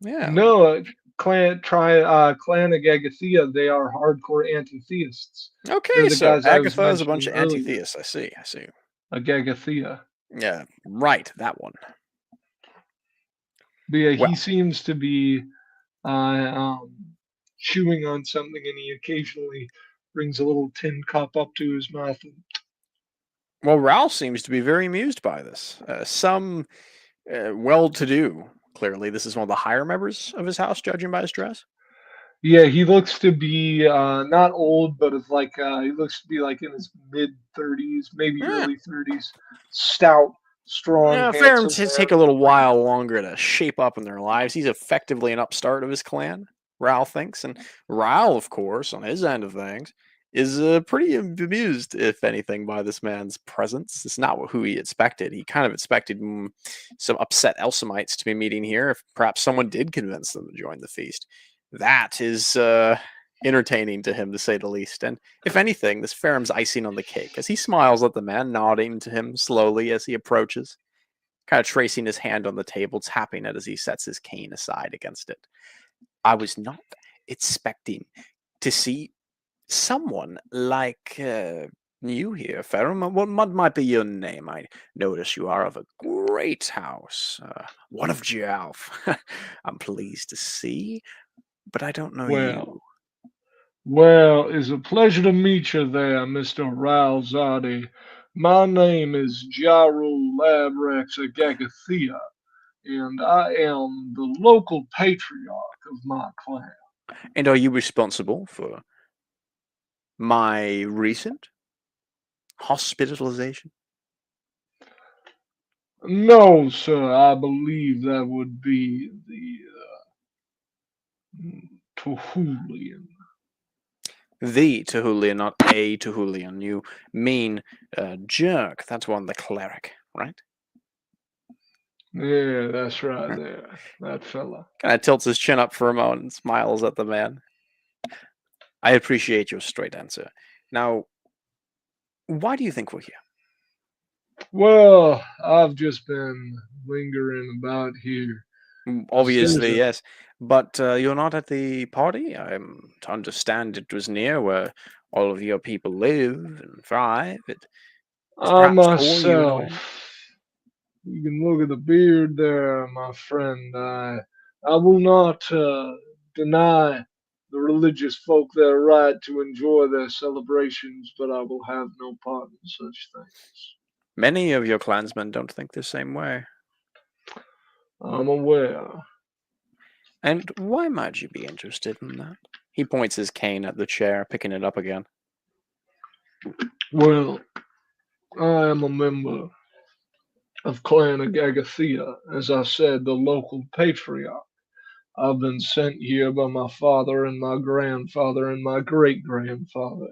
Yeah.
No, Clan Agagathea. They are hardcore anti-theists. They're
Okay,
the
so
guys I was
Agatha is a bunch
mentioning
of
earlier.
anti-theists. I see.
Agagathea.
Yeah, right, that one.
But yeah,
Well,
he seems to be chewing on something, and he occasionally brings a little tin cup up to his mouth.
well, Ralph seems to be very amused by this. Some well-to-do. Clearly, this is one of the higher members of his house, judging by his dress.
Yeah, he looks to be not old, but of like he looks to be like in his mid 30s, maybe
Yeah,
early 30s. Stout, strong, handsome
Ferrums take a
man.
little while longer to shape up in their lives. He's effectively an upstart of his clan, Ral thinks. And Ral, of course, on his end of things, is pretty amused, if anything, by this man's presence. It's not who he expected. He kind of expected some upset Elsamites to be meeting here, if perhaps someone did convince them to join the feast. That is entertaining to him, to say the least. And if anything, this Ferrum's icing on the cake, as he smiles at the man, nodding to him slowly as he approaches, kind of tracing his hand on the table, tapping it as he sets his cane aside against it. I was not expecting to see someone like you here, Ferrum. What might be your name? I notice you are of a great house, one of Gialf. I'm pleased to see, but I don't know
Well,
you.
well, it's a pleasure to meet you there, Mr. Ralzadi. My name is Jaru Labrex Agagathea, and I am the local patriarch of my clan.
And are you responsible for my recent hospitalization?
No, sir, I believe that would be the Tohulian.
The Tehulian, not a Tehulian. You mean Jerk. That's one, the cleric, right?
Yeah, that's right there. That fella.
Kind of tilts his chin up for a moment and smiles at the man. I appreciate your straight answer. Now, why do you think we're here?
Well, I've just been lingering about here.
Obviously,
a-
yes. But you're not at the party? I'm to understand it was near where all of your people live and thrive. It is
I
perhaps for you in a way.
myself. You can look at the beard there, my friend. I will not deny the religious folk their right to enjoy their celebrations, but I will have no part in such things.
Many of your clansmen don't think the same way.
I'm aware.
And why might you be interested in that? He points his cane at the chair, picking it up again.
Well, I am a member of Clan Agagathea, as I said, the local patriarch. I've been sent here by my father and my grandfather and my great grandfather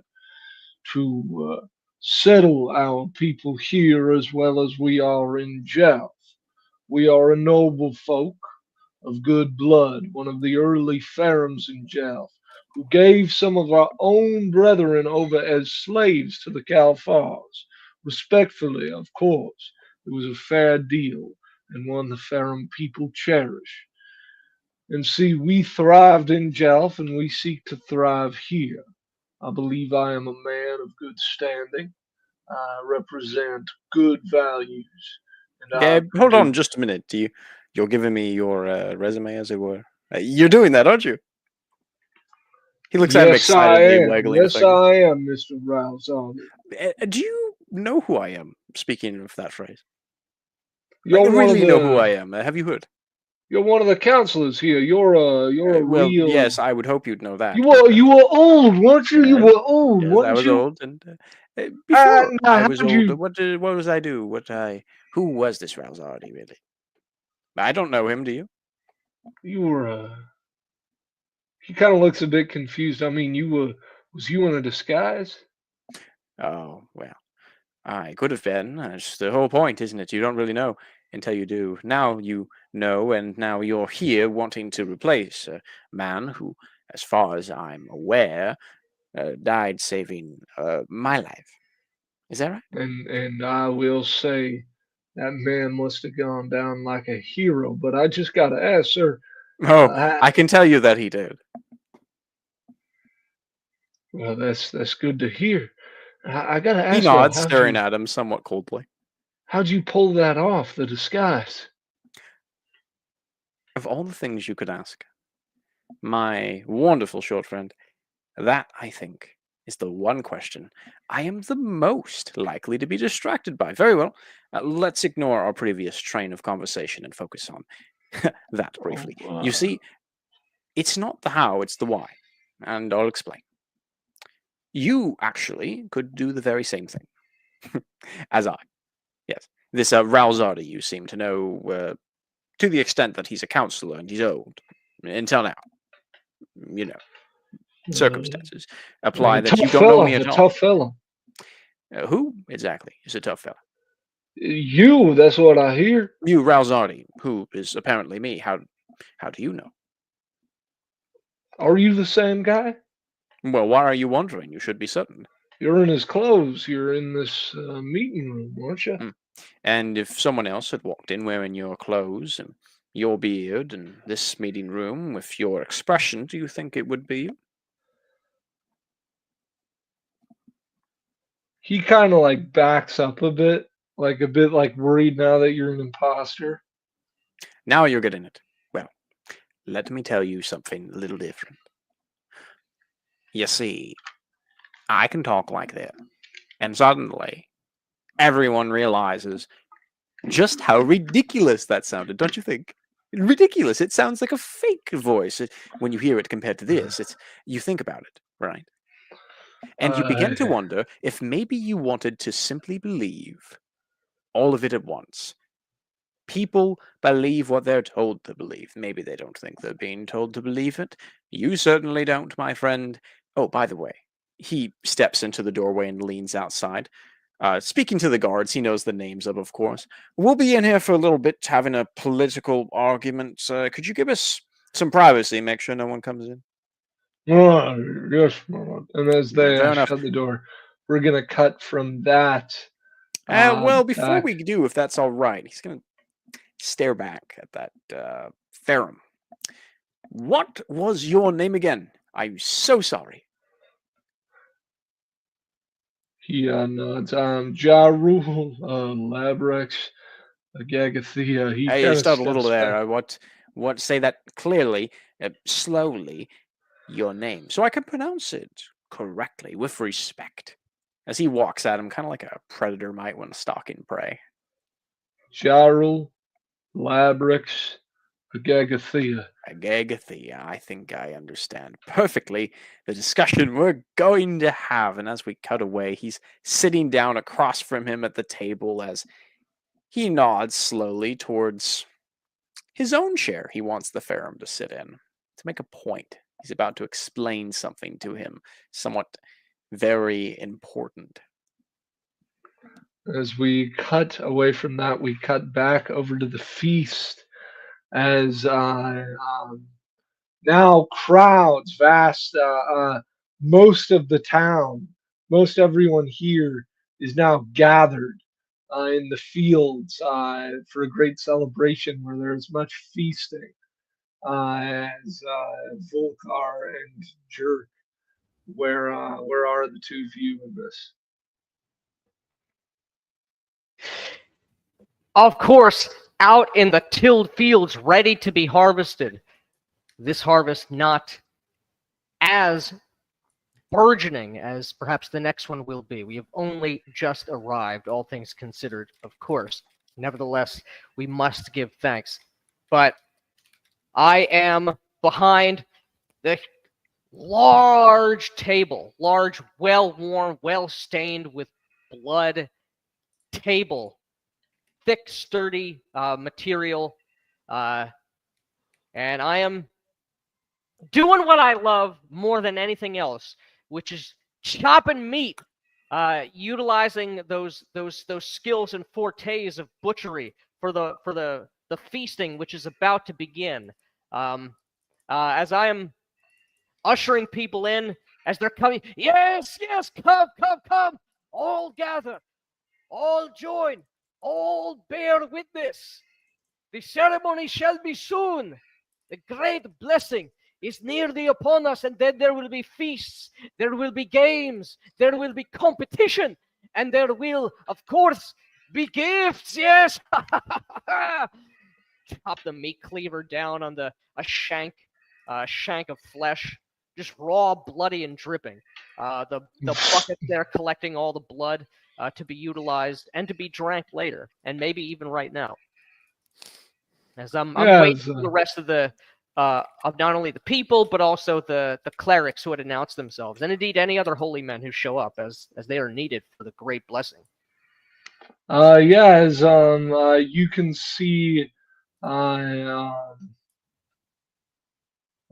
to settle our people here as well as we are in Jelf. We are a noble folk of good blood, one of the early Ferrums in Jelf, who gave some of our own brethren over as slaves to the Calfars, respectfully, of course, It was a fair deal, and one the Ferrum people cherish. And see, we thrived in Jelf, and we seek to thrive here. I believe I am a man of good standing. I represent good values, and I
Yeah, hold on
produce.
just a minute. You're giving me your resume, as it were. You're doing that, aren't you? He looks at him
Yes, I
excitedly,
am.
waggling a
Yes,
finger.
I am, Mr. Rousali.
Do you know who I am? Speaking of that phrase, like,
You're one of
really know who I
the
am? Have you heard?
you're one of the counselors here. You're a
Well,
real.
yes, I would hope you'd know that.
You were old, weren't you? You
Yes,
were old,
yes, I
weren't
was
you?
old, and before
Now
I
how'd
was old,
you?
what was I do? Who was this Ralzardi really? I don't know him. Do you?
You were. He kind of looks a bit confused. I mean, you were. Was you in a disguise?
Oh well, I could have been. That's the whole point, isn't it? You don't really know until you do. Now you know, and now you're here wanting to replace a man who, as far as I'm aware, died saving my life. Is that right?
And I will say that man must have gone down like a hero. But I just got to ask, sir.
Oh,
Uh,
I can tell you that he did.
well, that's good to hear. I got to
He
ask though,
nods, staring at him somewhat coldly.
how'd you pull that off? The disguise.
Of all the things you could ask, my wonderful short friend, that, I think, is the one question I am the most likely to be distracted by. Very well. Let's ignore our previous train of conversation and focus on that briefly.
Oh,
You see, it's not the how, it's the why. And I'll explain. You actually could do the very same thing as I. Yes. This Ralzardi you seem to know to the extent that he's a counselor and he's old. Until now. You know, circumstances apply
a
that you
tough
don't know
fella,
me
a
at all.
tough fella.
Who exactly is a tough fella?
You, that's what I hear.
You, Ralzardi, who is apparently me. How do you know?
Are you the same guy?
Well, why are you wondering? You should be certain.
You're in his clothes. You're in this meeting room, aren't you?
Hmm. And if someone else had walked in wearing your clothes and your beard and this meeting room with your expression, do you think it would be you?
He kind of like backs up a bit like worried now that you're an imposter.
Now you're getting it. Well, let me tell you something a little different. You see, I can talk like that, and suddenly everyone realizes just how ridiculous that sounded, don't you think? Ridiculous. It sounds like a fake voice when you hear it compared to this. You think about it, right? And you begin to
Uh,
wonder if maybe you wanted to simply believe all of it at once. People believe what they're told to believe. Maybe they don't think they're being told to believe it. You certainly don't, my friend. Oh, by the way, he steps into the doorway and leans outside. Speaking to the guards, he knows the names of course. We'll be in here for a little bit having a political argument. Could you give us some privacy? Make sure no one comes in.
yes, and as they
Fair enough.
shut the door, we're gonna cut from that.
Well, before
Back.
we do, if that's all right, he's going to stare back at that Ferrum. What was your name again? I'm so sorry.
He nods. Ja Rule, Labrex, Gagathea. He
Hey, you
kind of
stuttered a little
steps back.
there. What? Say that clearly, slowly. Your name, so I can pronounce it correctly with respect. As he walks at him, kind of like a predator might when stalking prey.
Ja Rule, Labrex, Gagathea.
Agagathea, I think I understand perfectly the discussion we're going to have. And as we cut away, he's sitting down across from him at the table as he nods slowly towards his own chair he wants the Ferrum to sit in to make a point. He's about to explain something to him, somewhat very important.
As we cut away from that, we cut back over to the feast as now crowds, vast, most of the town, most everyone here is now gathered in the fields for a great celebration where there is much feasting. As Volkar and Jerk, where are the two of you in this?
Of course, out in the tilled fields, ready to be harvested. This harvest not as burgeoning as perhaps the next one will be. We have only just arrived, all things considered, of course. Nevertheless, we must give thanks. But I am behind the large table, large, well-worn, well-stained with blood table, thick, sturdy material, and I am doing what I love more than anything else, which is chopping meat, utilizing those skills and fortes of butchery for the feasting which is about to begin. As I am ushering people in, as they're coming, yes, come, all gather, all join, all bear witness. The ceremony shall be soon. The great blessing is nearly upon us, and then there will be feasts, there will be games, there will be competition, and there will, of course, be gifts. Yes. Chop the meat cleaver down on a shank of flesh, just raw, bloody, and dripping. The bucket there collecting all the blood to be utilized and to be drank later, and maybe even right now. As I'm waiting for the rest of of not only the people but also the clerics who had announced themselves, and indeed any other holy men who show up as they are needed for the great blessing.
As you can see,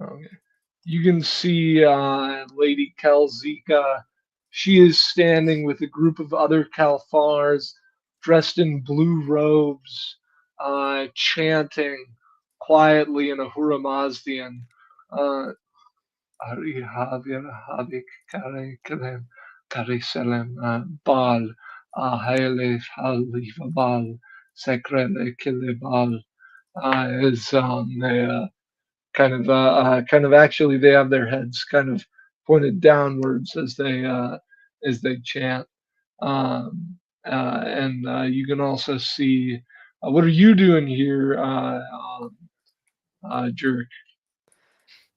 okay. You can see Lady Kalzika. She is standing with a group of other Kalfars dressed in blue robes, chanting quietly in a Huramazdian. Ari Havir Havik Kare Kalem Kare Selem Bal Ahele Halifa Bal Sekrele Kilibal is kind of actually they have their heads kind of pointed downwards as they chant. And you can also see what are you doing here, Jerk?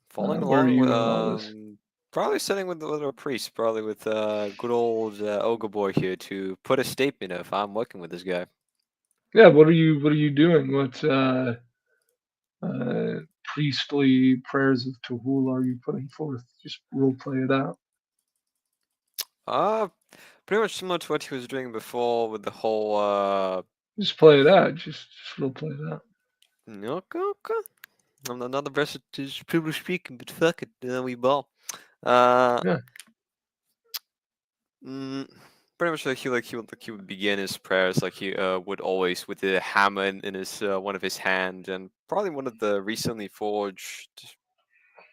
Following
Where are
along
you
with
in all this?
probably sitting with our priest, probably with good old Ogre Boy here to put a statement if I'm working with this guy.
Yeah, what are you doing? What priestly prayers of Tahul are you putting forth? Just role play it out.
Pretty much similar to what he was doing before with the whole
Just play it out. Just role play it out.
okay. I'm not the best at people speaking, but fuck it, we ball.
Yeah.
Pretty much he would begin his prayers like he would always with the hammer in his one of his hands, and probably one of the recently forged,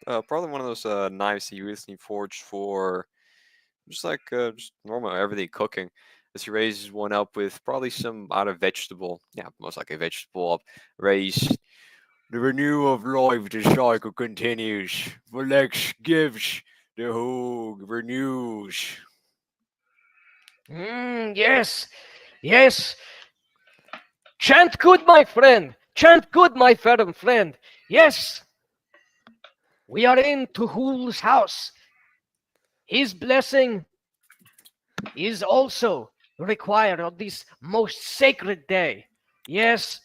probably one of those knives he recently forged for just like just normal everyday cooking. As he raises one up with probably some other vegetable, yeah, most likely vegetable up, raised. The renewal of life, the cycle continues. Volex gives, the whole renews.
Yes. Chant good, my friend. Chant good, my firm friend. Yes. We are in Tuhul's house. His blessing is also required on this most sacred day. Yes.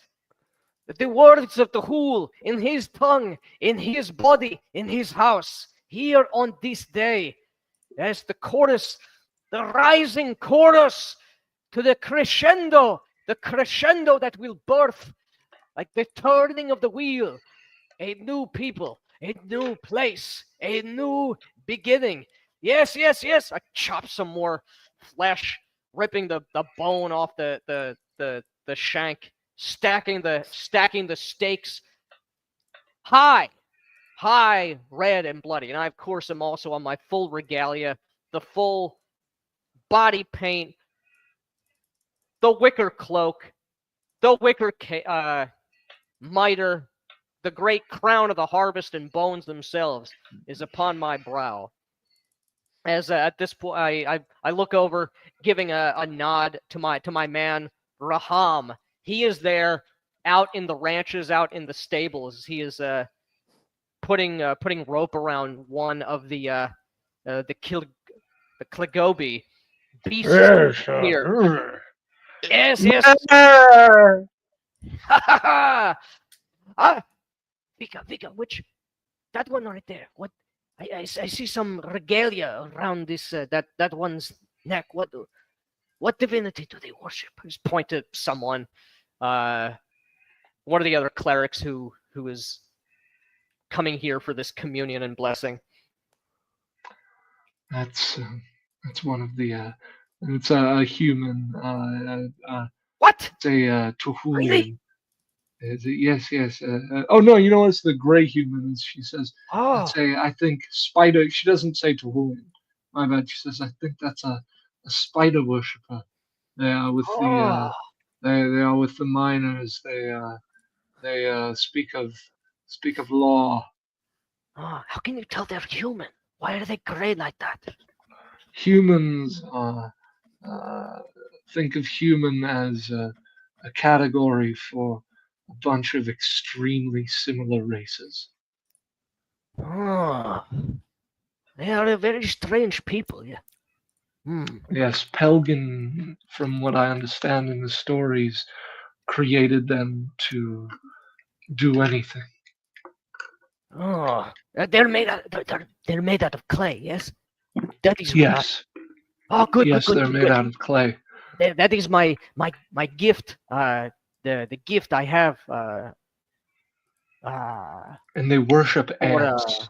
The words of Tuhul in his tongue, in his body, in his house, here on this day, as the chorus, the rising chorus to the crescendo that will birth, like the turning of the wheel, a new people, a new place, a new beginning. Yes. I chop some more flesh, ripping the bone off the shank, stacking the steaks high, red and bloody. And I, of course, am also on my full regalia, the full body paint, the wicker cloak, the wicker mitre, the great crown of the harvest and bones themselves is upon my brow. As at this point, I look over, giving a nod to my man Raham. He is there, out in the ranches, out in the stables. He is putting rope around one of the Klagobi beasts here. Yes, yes. Vika, which that one right there? What? I see some regalia around this that one's neck. What divinity do they worship? Just point to someone. One of the other clerics who is coming here for this communion and blessing.
That's one of the it's a human
What?
it's a Tuhulian.
Really?
Is it? Yes. Oh no, you know it's the gray humans. She says.
Oh,
I think spider. She doesn't say Tuhulian. My bad. She says I think that's a spider worshipper. They are with the they are with the miners. They speak of law.
oh, how can you tell they're human? Why are they gray like that?
Humans think of human as a category for a bunch of extremely similar races.
Oh, they are a very strange people, yeah.
Yes, Pelgin, from what I understand in the stories, created them to do anything.
Oh, they're made out of clay, yes. That is
Yes.
Oh, good.
Yes, they're made out of clay.
That is my gift. The gift I have.
And they worship ants.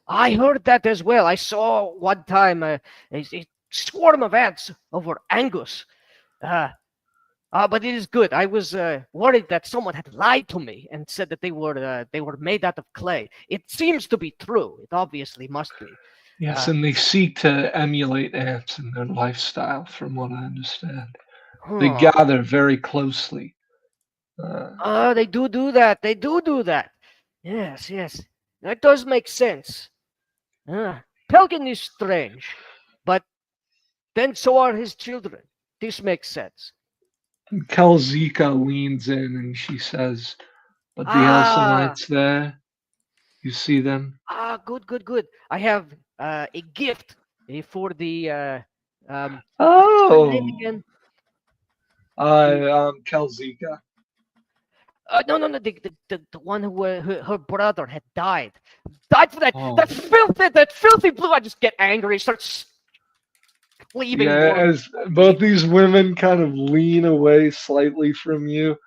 I heard that as well. I saw one time a swarm of ants over Angus. But it is good. I was worried that someone had lied to me and said that they were made out of clay. It seems to be true. It obviously must be.
Yes, and they seek to emulate ants in their lifestyle, from what I understand. They gather very closely.
They do that. They do that. Yes. That does make sense. Pelgin is strange, but then so are his children. This makes sense.
Kelzika leans in and she says, but the Elsonites there, you see them?
Good. I have a gift for the
Kelzika.
No, the one who her brother had died for that filthy blue. I just get angry, starts leaving.
Yeah, as both these women kind of lean away slightly from you.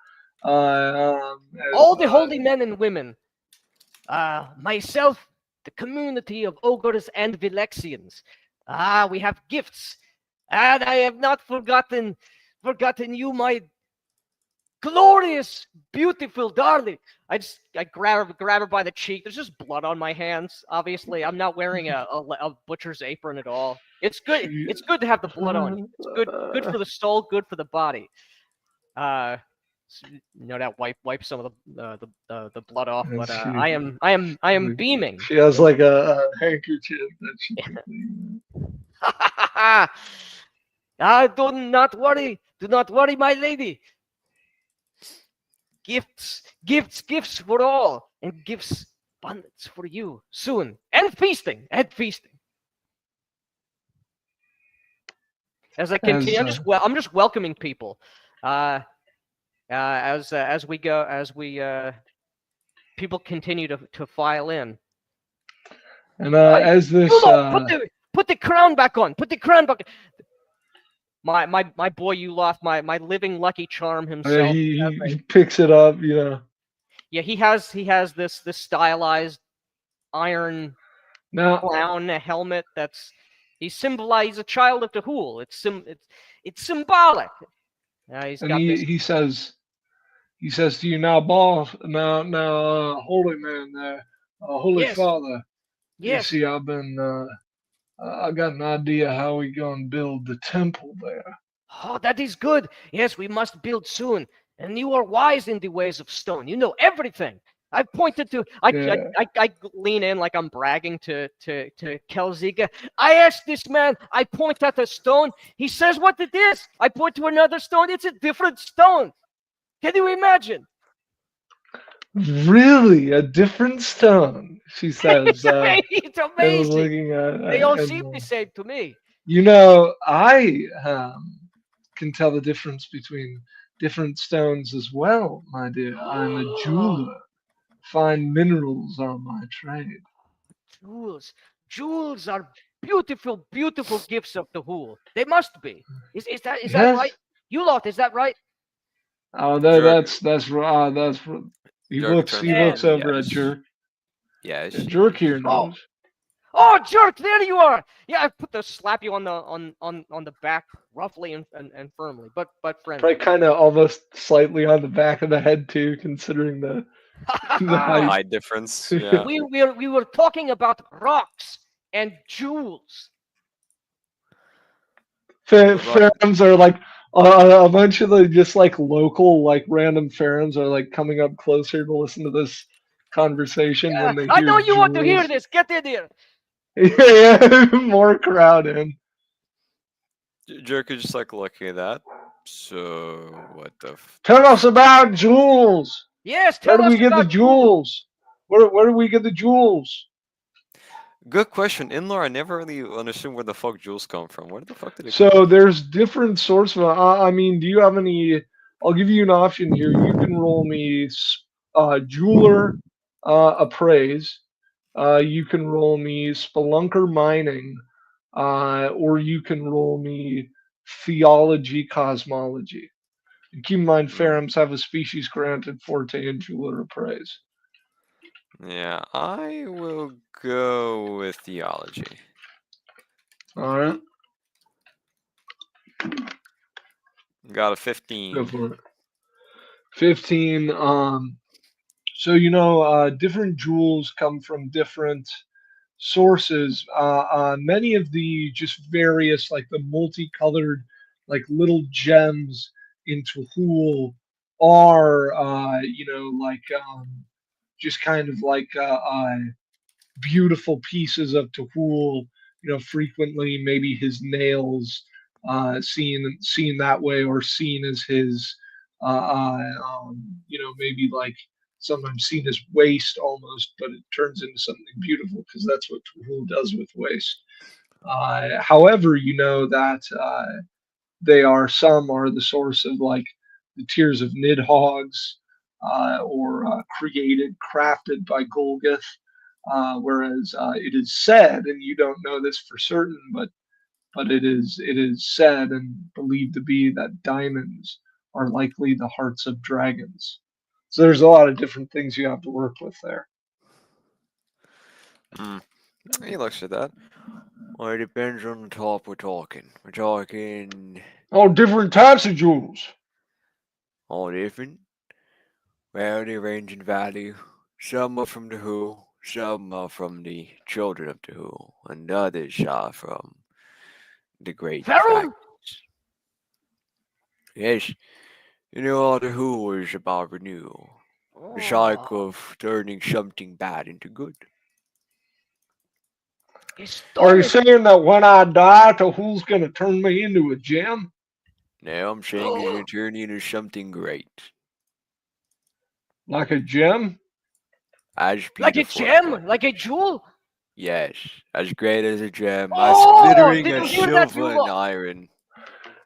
All the holy men and women, myself, the community of ogres and Vilexians. We have gifts, and I have not forgotten you, my glorious, beautiful darling. I grab her by the cheek. There's just blood on my hands. Obviously, I'm not wearing a butcher's apron at all. It's good. It's good to have the blood on you. It's good for the soul, good for the body. That wipe some of the blood off. But I am beaming.
She has like a handkerchief that she.
Do not worry, my lady. Gifts for all, and gifts abundance for you soon, and feasting. As I continue, I'm just welcoming people. As people continue to file in.
And as this,
put the crown back on. Put the crown back. My boy Ulof, my living Lucky Charm himself.
He picks it up,
Yeah, he has this stylized iron clown helmet he's a child of Tehul. It's symbolic.
He says to you, now, boss, now, holy man there, holy father.
Yes.
You see, I got an idea how we gonna build the temple there.
Oh, that is good. Yes, we must build soon. And you are wise in the ways of stone. You know everything. I pointed to.
Yeah.
I lean in like I'm bragging to Kelziga. I asked this man. I point at a stone. He says what it is. I point to another stone. It's a different stone. Can you imagine?
Really, a different stone, she says.
It's
And
amazing.
looking
They all
and,
seem the same to me.
you know, I can tell the difference between different stones as well, my dear. I'm a jeweler. Fine minerals are my trade.
Jewels. Jewels are beautiful, beautiful gifts of the Hool. They must be. Is that right?
Yes.
You lot, is that right?
Oh,
Jerk,
he
Jerk
looks
turns
he looks
around.
over at
Yes.
Jerk.
Yes.
Yeah, Jerk here
Oh,
knows.
oh, Jerk, there you are. Yeah, I put the slap you on the back roughly and firmly, but friendly.
Probably kind of almost slightly on the back of the head too, considering the the height.
Height difference. Yeah.
we were talking about rocks and jewels.
Pharaohs are like a bunch of the just like local like random pharaohs are like coming up closer to listen to this conversation when they
I
hear
know you want to hear
jewels.
this. Get in here.
Yeah, more crowd in.
Jerk is just like looking at that. So what the?
Tell us about jewels.
Yes,
Where
tell
do
us
we get the
about jewels.
jewels? Where do we get the jewels?
Good question. In lore, I never really understood where the fuck jewels come from. Where the fuck did it come
So
from?
there's different sorts of. I mean, do you have any? I'll give you an option here. You can roll me jeweler appraise. You can roll me spelunker mining, or you can roll me theology cosmology. And keep in mind,
Hmm.
Pharaohs have a species granted forte in jeweler appraise.
Yeah, I will go with theology.
All right,
Got a
go
15.
for it. 15. So different jewels come from different sources. Many of the just various like the multicolored like little gems in Tahul are just kind of like beautiful pieces of Tahul. Frequently maybe his nails seen that way or seen as his maybe like sometimes seen as waste almost, but it turns into something beautiful because that's what Tahul does with waste. However, you know that some are the source of like the tears of Nidhogg's, or crafted by Golgoth. Whereas it is said, and you don't know this for certain, but it is said and believed to be that diamonds are likely the hearts of dragons. So there's a lot of different things you have to work with there.
Hmm. He looks at that. Well, it depends on the type we're talking. We're talking
Oh, different types of jewels.
all different. Well, they range in value. Some are from the Who, some are from the children of the Who, and others are from the great
Pharaoh?
factions. Yes, all the Who is about renewal. The cycle
Oh,
of turning something bad into good.
Are you
historic.
saying that when I die, Tahul's gonna turn me into a gem?
Now I'm saying it's gonna turn into something great.
Like a gem?
As be
Like
the
a gem?
former.
Like a jewel?
Yes, as great as a gem, as
Oh,
glittering
did you
as
hear that,
silver
Yuma?
and iron.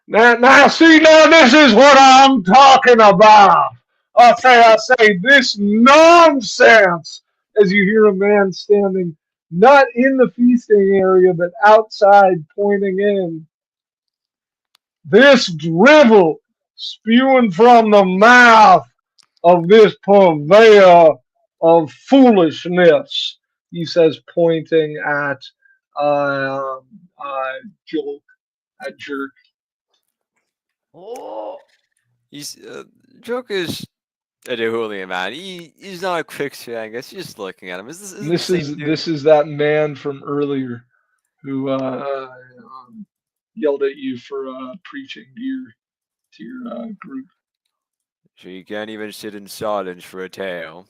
Now, see, now this is what I'm talking about. I say this nonsense as you hear a man standing not in the feasting area but outside pointing in. This drivel spewing from the mouth of this purveyor of foolishness, he says, pointing at Joel, at Jerk.
Oh,
He's Joke is a Dehulian man. He's not a quick to I guess. Just looking at him. Is this the same dude?
This is that man from earlier who yelled at you for preaching to your group.
So you can't even sit in silence for a tale.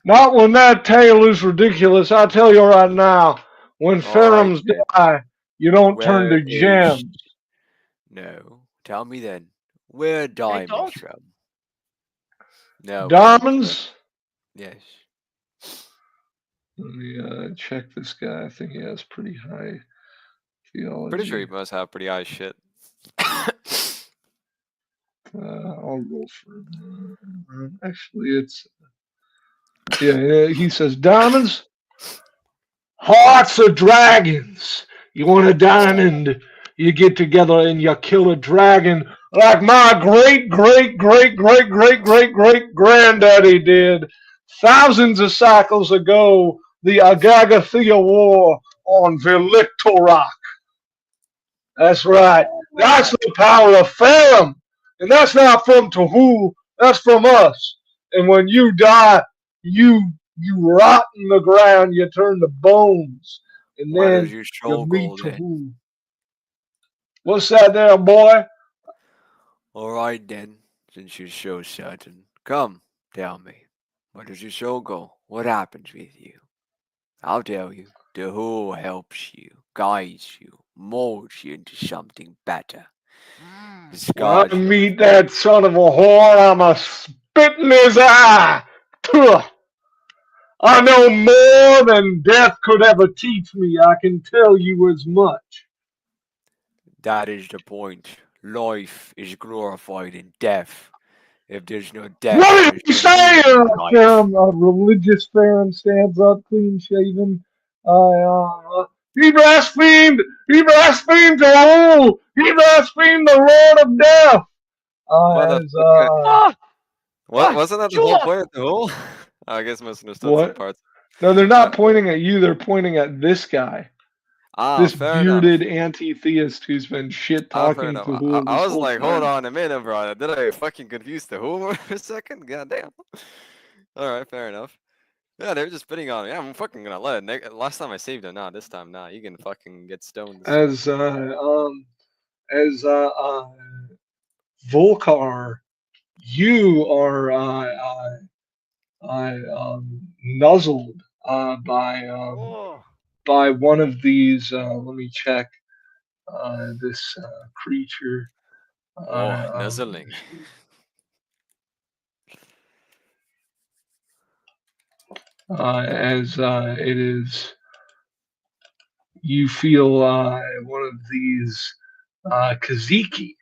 Not when that tale is ridiculous. I tell you right now, when
All right,
pharaohs
then.
die, you don't turn
Where
to
is...
gems.
No. Tell me then. Where are diamonds
don't.
from? No.
Diamonds?
Yes.
Let me check this guy. I think he has pretty high
Pretty sure
theology.
you must have pretty high shit.
I'll roll for actually, it's yeah. He says diamonds, hearts of dragons. You want a diamond? You get together and you kill a dragon like my great great great great great great great granddaddy did thousands of cycles ago. The Agagathia War on Victorak. That's right. That's the power of Farum. And that's not from Tahu. That's from us. And when you die, you rot in the ground, you turn to bones. And
Where does
then
your
you
soul
meet
go then?
Tahu. What's that there, boy?
All right then, since you're so certain. Come, tell me. Where does your soul go? What happens with you? I'll tell you. The who helps you, guides you, molds you into something better. The
When I
scars you...
meet that son of a whore, I'm a spit in his eye. Tuh. I know more than death could ever teach me. I can tell you as much.
That is the point. Life is glorified in death. If there's no death,
What did
there's
you
no
say?
meaning in life.
A religious Pharum stands up, clean shaven. He blasphemed. He blasphemed the rule. He blasphemed the Lord of Death. As
Motherfucker.
Ah!
What
Ah!
wasn't that the whole
Jula!
point of the whole? I guess I misunderstood some
what?
parts.
No, they're
Uh,
not pointing at you. They're pointing at this guy, this
fair enough.
bearded anti-theist who's been shit
Fair
talking
enough.
to Hul
I
this
was
whole
like, hold
time.
on a minute, bro. Did I fucking confuse the who for a second? Goddamn. All right, fair enough. Yeah, they're just spitting on me. Yeah, I'm fucking gonna let it. Last time I saved him, nah. This time, nah. You can fucking get stoned.
As Volcar, you are nuzzled
Oh.
by one of these. Let me check this creature.
Oh, nuzzling.
As it is, you feel one of these Kaziki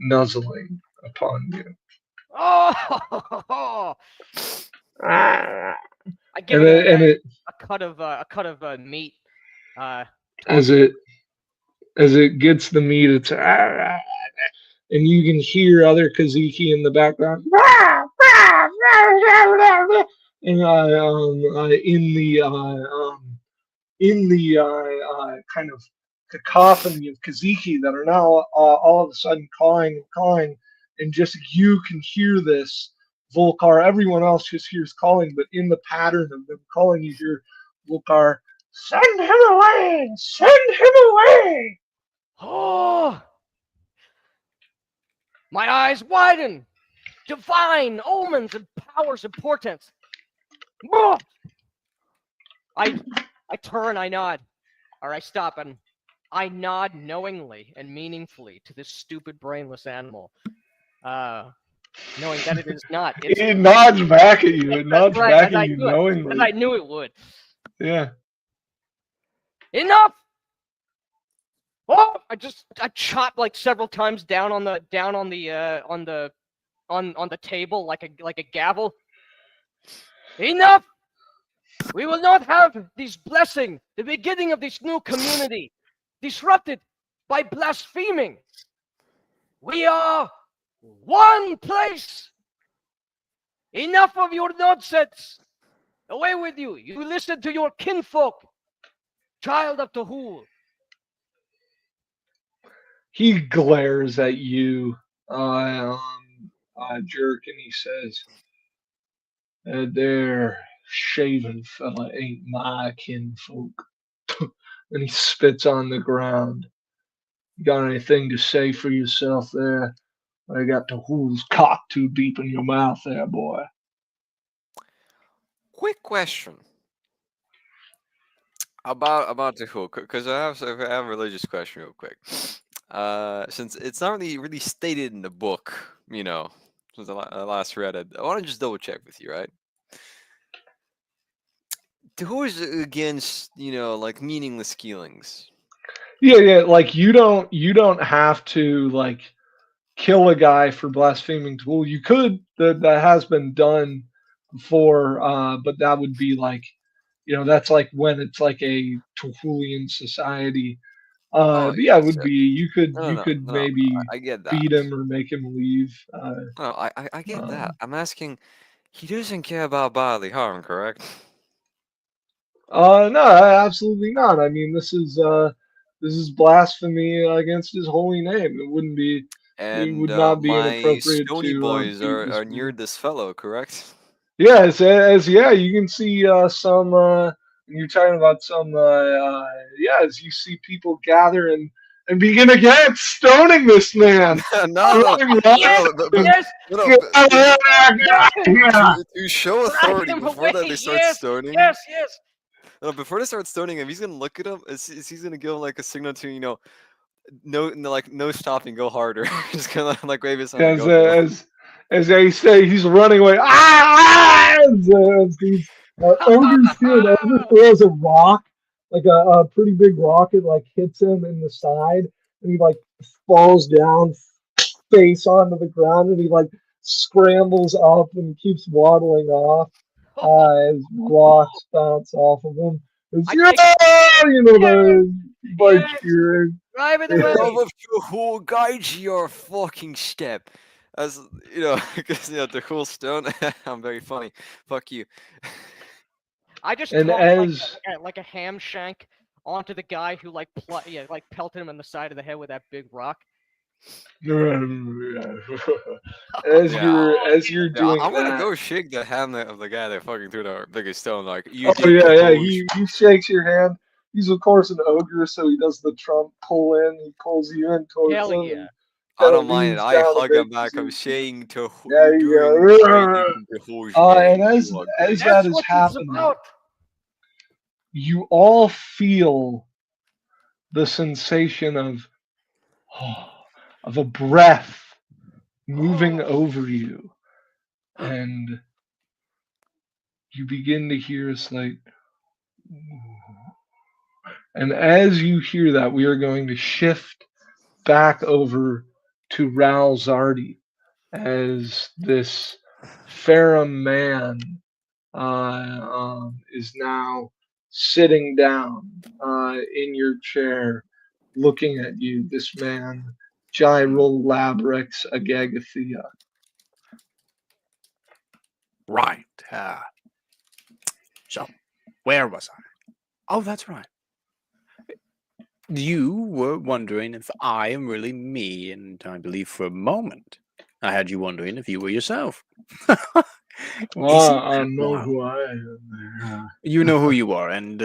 nuzzling upon you.
Oh. I give
And
it
it
a cut of meat.
as it gets the meat, it's and you can hear other Kaziki in the background. And in the kind of cacophony of Kaziki that are now all of a sudden cawing and cawing, and just you can hear this Volcar. Everyone else just hears calling, but in the pattern of them calling, you hear Volcar, "Send him away! Send him away!"
Oh. My eyes widen. Divine omens and powers and portents. I turn, I nod, or I stop, and I nod knowingly and meaningfully to this stupid, brainless animal, knowing that it is not. It's
It nods back at you. It nods
right,
back
as I
at you
knew it,
knowingly.
as I knew it would.
Yeah.
Enough! Oh! I chop like several times down on the table like a gavel. Enough! We will not have this blessing, the beginning of this new community, disrupted by blaspheming. We are one place. Enough of your nonsense. Away with you. You listen to your kinfolk, child of Tahul.
He glares at you, jerk, and he says, "That there shaven fella ain't my kinfolk. and he spits on the ground. You got anything to say for yourself there? I got the who's cock too deep in your mouth there, boy.
Quick question about the who, because I have a religious question real quick. Since it's not really stated in the book, since I last read it, I want to just double check with you, right? Who is against like meaningless killings?
Yeah. Like you don't have to like kill a guy for blaspheming Tuhul. You could. That has been done before, but that would be like, that's like when it's like a Tuhulian society.
Oh
But yeah, it
yes,
would be
no,
you
no,
could
no, no.
maybe
I get that.
beat him or make him leave.
No, I get that.
Um,
I'm asking. He doesn't care about bodily harm, correct?
no, absolutely not. I mean, this is blasphemy against his holy name. It
And
would not be
my
inappropriate
Stony
to
boys
beat this
are near
man.
this fellow, correct?
Yes, as yeah, you can see some. You're talking about some. Yeah, as you see people gather and begin again stoning this man.
No, no,
Running right
Yes,
no,
yes,
no,
yes.
to show
Drive
authority
him
before
away.
that they start
Yes,
stoning.
yes, yes.
No, before they start stoning him, he's gonna look at him. Is he's gonna give him like a signal to no, like no stopping, go harder. Just gonna like wave his hand and
As
go.
as they say, he's running away. As these ogres do, an ogre throws a rock, like a pretty big rock, it like hits him in the side, and he like falls down face onto the ground, and he like scrambles up and keeps waddling off as rocks bounce off of him. It's,
I
yeah, the by
Yes.
cheering.
Drive it
Yeah.
away.
Love of the whole guide your fucking step. As because the whole stone. I'm very funny. Fuck you.
I just
And
tossed
as
like a ham shank onto the guy who like pelted him in the side of the head with that big rock.
as
Yeah.
you're
Yeah,
doing
I'm gonna
that,
go shake the hand of the guy that fucking threw the biggest stone. Like you
oh
did
yeah,
the
yeah,
whole
he shakes your hand. He's of course an ogre, so he does the Trump pull in. He pulls you in towards
Hell
him
yeah.
and
I
kind of
don't mind it.
leans
I
down and
hug him
makes
back. I'm
you.
saying to
Yeah,
you're doing great
you
in the whole
go. And
game.
as
You are
as
great.
that
That's
is
what it's
happening,
about.
you all feel the sensation of a breath moving over you, and you begin to hear a slight. And as you hear that, we are going to shift back over to Ral Zardi as this Farum man is now sitting down in your chair, looking at you. This man, Gyral Labrix Agagathea.
Right. So, where was I? Oh, that's right. You were wondering if I am really me, and I believe for a moment I had you wondering if you were yourself.
Well,
Isn't
I
that
know
wild?
who I am.
You know who you are, and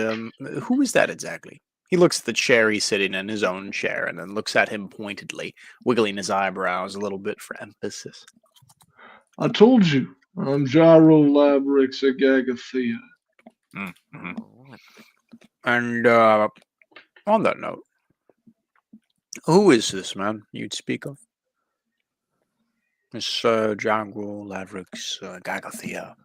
who is that exactly? He looks at the chair he's sitting in, his own chair, and then looks at him pointedly, wiggling his eyebrows a little bit for emphasis.
I told you, I'm Gyral Labrix Agagathea.
Mm-hmm.
Alright.
And on that note, who is this man you'd speak of? Miss Jaguar Lavrix Gagathea.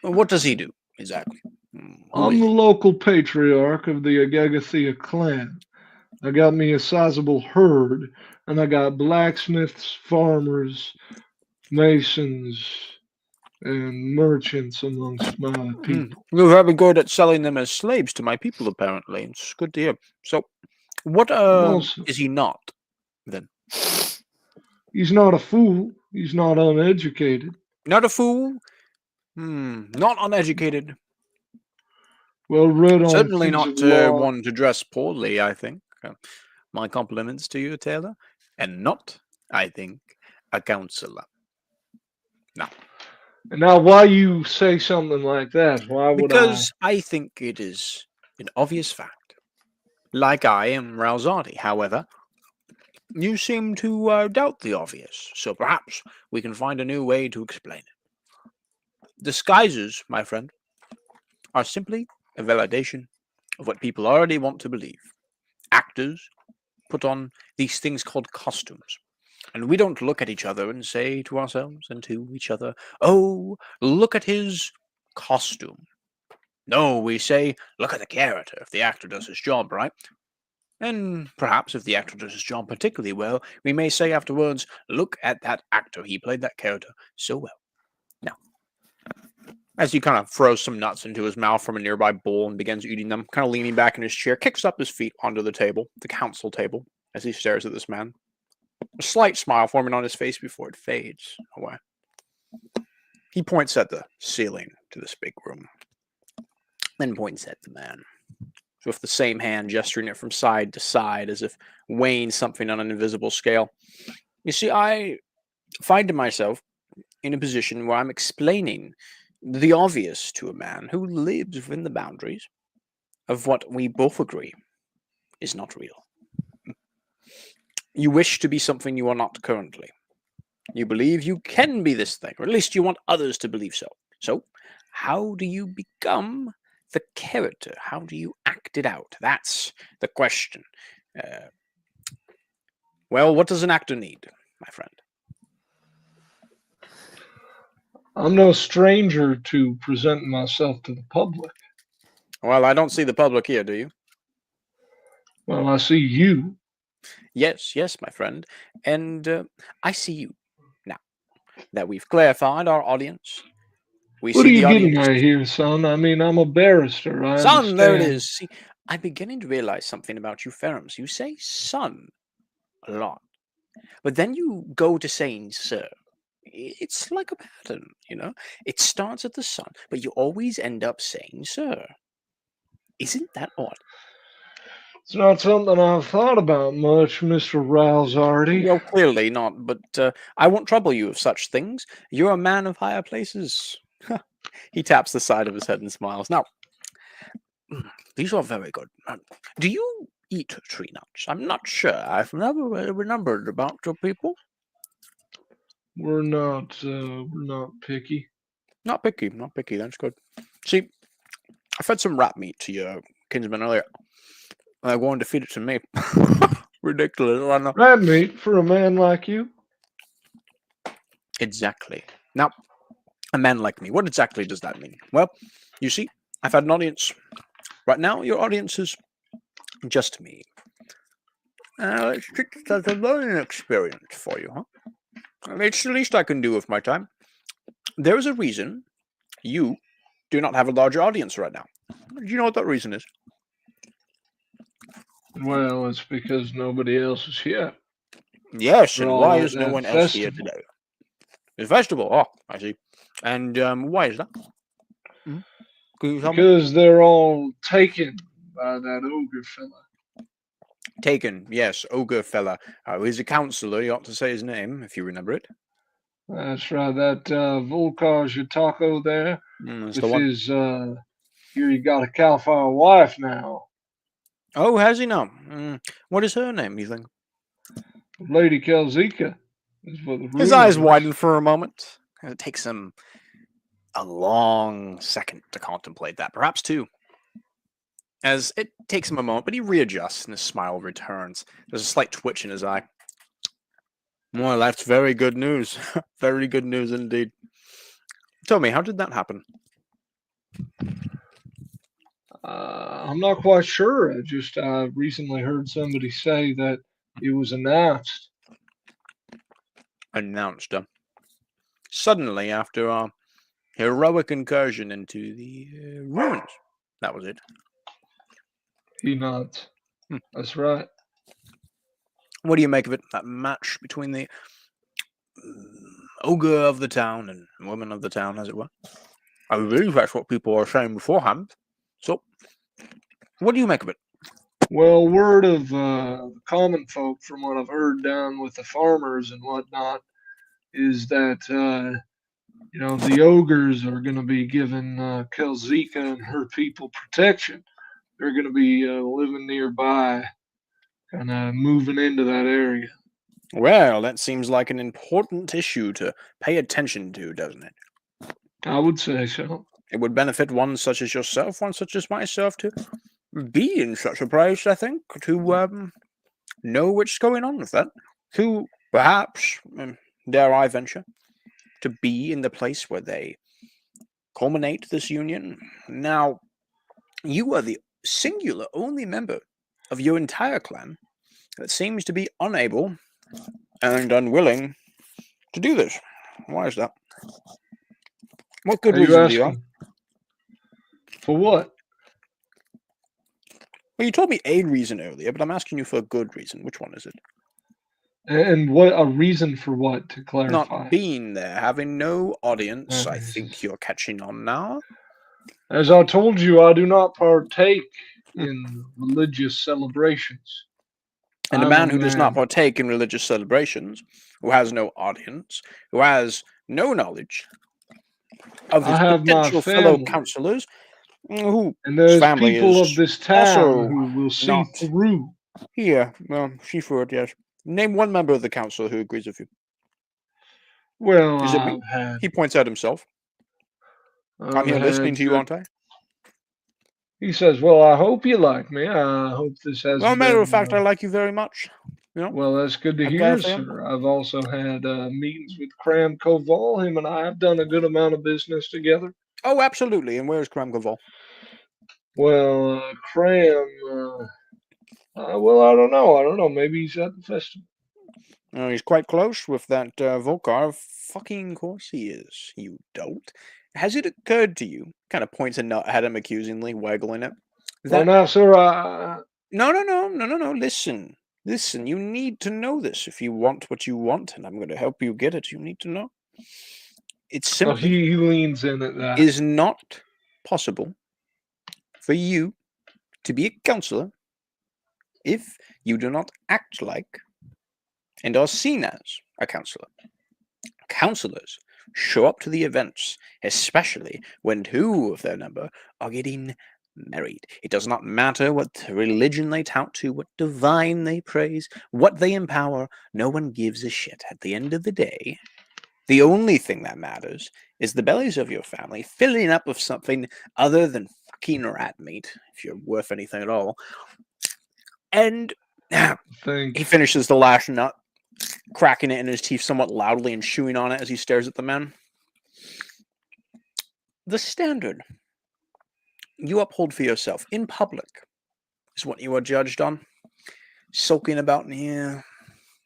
What does he do exactly? Who
I'm
is
the
he?
local patriarch of the Agagathea clan. I got me a sizable herd, and I got blacksmiths, farmers, masons, and merchants amongst my people.
You're very good at selling them as slaves to my people, apparently. It's good to hear. So, what
Also,
is he not, then?
he's not a fool. He's not uneducated.
Not a fool? Not uneducated.
Well read on
Certainly
things
not
of law.
one to dress poorly, I think. My compliments to you, Taylor. And not, I think, a counselor. No.
And now, why you say something like that? Why would
Because I think it is an obvious fact Like I am Ralzardi, however, you seem to doubt the obvious, so perhaps we can find a new way to explain it. Disguises, my friend, are simply a validation of what people already want to believe. Actors put on these things called costumes, and we don't look at each other and say to ourselves and to each other, "Oh, look at his costume." No, we say, "Look at the character," if the actor does his job right. And perhaps if the actor does his job particularly well, we may say afterwards, "Look at that actor, he played that character so well." Now, as he kind of throws some nuts into his mouth from a nearby bowl and begins eating them, kind of leaning back in his chair, kicks up his feet onto the table, the council table, as he stares at this man. A slight smile forming on his face before it fades away. He points at the ceiling to this big room, then points at the man, with the same hand gesturing it from side to side as if weighing something on an invisible scale. You see, I find myself in a position where I'm explaining the obvious to a man who lives within the boundaries of what we both agree is not real. You wish to be something you are not currently. You believe you can be this thing, or at least you want others to believe so. So, how do you become the character? How do you act it out? That's the question. Well, what does an actor need, my friend?
I'm no stranger to presenting myself to the public.
Well, I don't see the public here, do you?
Well, I see you.
Yes, yes, my friend. And I see you. Now that we've clarified our audience, we
What
see
are you
the
getting
audience.
at here, son? I mean, I'm a barrister. I
Son, there it
understand.
is. See, I'm beginning to realize something about you, Ferrums. You say son a lot, but then you go to saying sir. It's like a pattern, you know? It starts at the son, but you always end up saying sir. Isn't that odd?
It's not something I've thought about much, Mr. Ralzardi.
Well, clearly not, but I won't trouble you with such things. You're a man of higher places. He taps the side of his head and smiles. Now, these are very good. Do you eat tree nuts? I'm not sure. I've never really remembered about your people.
We're not picky.
Not picky, not picky. That's good. See, I fed some rat meat to your kinsman earlier. I wanted to feed it to me. Ridiculous, I know.
Rat meat for a man like you?
Exactly. Now, a man like me, what exactly does that mean? Well, you see, I've had an audience. Right now, your audience is just me. It's just as a learning experience for you, huh? It's the least I can do with my time. There is a reason you do not have a larger audience right now. Do you know what that reason is?
Well, it's because nobody else is here.
Yes,
They're
and
all
why
at
is no
that
one else here
festival.
today? The festival. Oh, I see. And why is that? Can you tell me?
Because they're all taken by that ogre fella.
Taken, yes, ogre fella. He's a counselor. You ought to say his name if you remember it.
That's right, that Volkar Jatako there
That's
with
the one.
his here he got a Cal Fire wife now.
Oh, has he now? What is her name, you think?
Lady Kelzika is what the
His
rumor
eyes
is.
widen for a moment. It takes him a long second to contemplate that, perhaps two. As it takes him a moment, but he readjusts and his smile returns. There's a slight twitch in his eye. Well, that's very good news. Very good news indeed. Tell me, how did that happen?
I'm not quite sure. I recently heard somebody say that it was announced.
Announced. Suddenly, after a heroic incursion into the ruins. That was it.
He nods. That's right.
What do you make of it? That match between the ogre of the town and woman of the town, as it were. I believe that's what people are saying beforehand. So, what do you make of it?
Well, word of common folk, from what I've heard down with the farmers and whatnot, is that the ogres are going to be giving Kelzika and her people protection. they're going to be living nearby, kind of moving into that area.
Well, that seems like an important issue to pay attention to, doesn't it?
I would say so.
It would benefit one such as yourself, one such as myself, to be in such a place, I think, to know what's going on with that. To perhaps, dare I venture, to be in the place where they culminate this union. Now, you are the singular only member of your entire clan that seems to be unable and unwilling to do this. Why is that? What good
Are you
reason do you have?
asking? For what?
Well, you told me a reason earlier, but I'm asking you for a good reason. Which one is it?
And what a reason for what, to clarify?
Not being there, having no audience. I think you're catching on now.
As I told you, I do not partake in religious celebrations.
And a
I'm
man who does not
man.
partake in religious celebrations, who has no audience, who has no knowledge of
I
his
have my
potential fellow
family.
councillors, who
And there's
family
people
is
of this town
also
who will see
not
through.
here. Well, Sheaford, yes. Name one member of the council who agrees with you.
Well,
Is it me?
I've had.
He points at himself. I'm
I've
here listening
had
to you,
good-
aren't I?
He says, "Well, I hope you like me. I hope this has
Well, matter
been,
of fact, I like you very much. You know?
well, that's good to
I'm
hear,
glad for you.
sir. I've also had meetings with Cram Koval. Him and I have done a good amount of business together.
Oh, absolutely. And where's Cram Gaval?
Well, Cram, well, I don't know. I don't know. Maybe he's at the festival.
Oh, he's quite close with that Volkar. Fucking course he is, you dolt. Has it occurred to you, kind of points a nut at him accusingly, waggling it,
Well,
that
now, sir,
no, listen. Listen, you need to know this if you want what you want, and I'm going to help you get it. You need to know. It's
oh,
simply
he leans in at that.
is not possible for you to be a counselor if you do not act like and are seen as a counselor. Counselors show up to the events, especially when two of their number are getting married. It does not matter what religion they tout to, what divine they praise, what they empower. No one gives a shit. At the end of the day, the only thing that matters is the bellies of your family filling up with something other than fucking rat meat, if you're worth anything at all. And
Think.
he finishes the last nut, cracking it in his teeth somewhat loudly and chewing on it as he stares at the men. The standard you uphold for yourself in public is what you are judged on. Soaking about in here,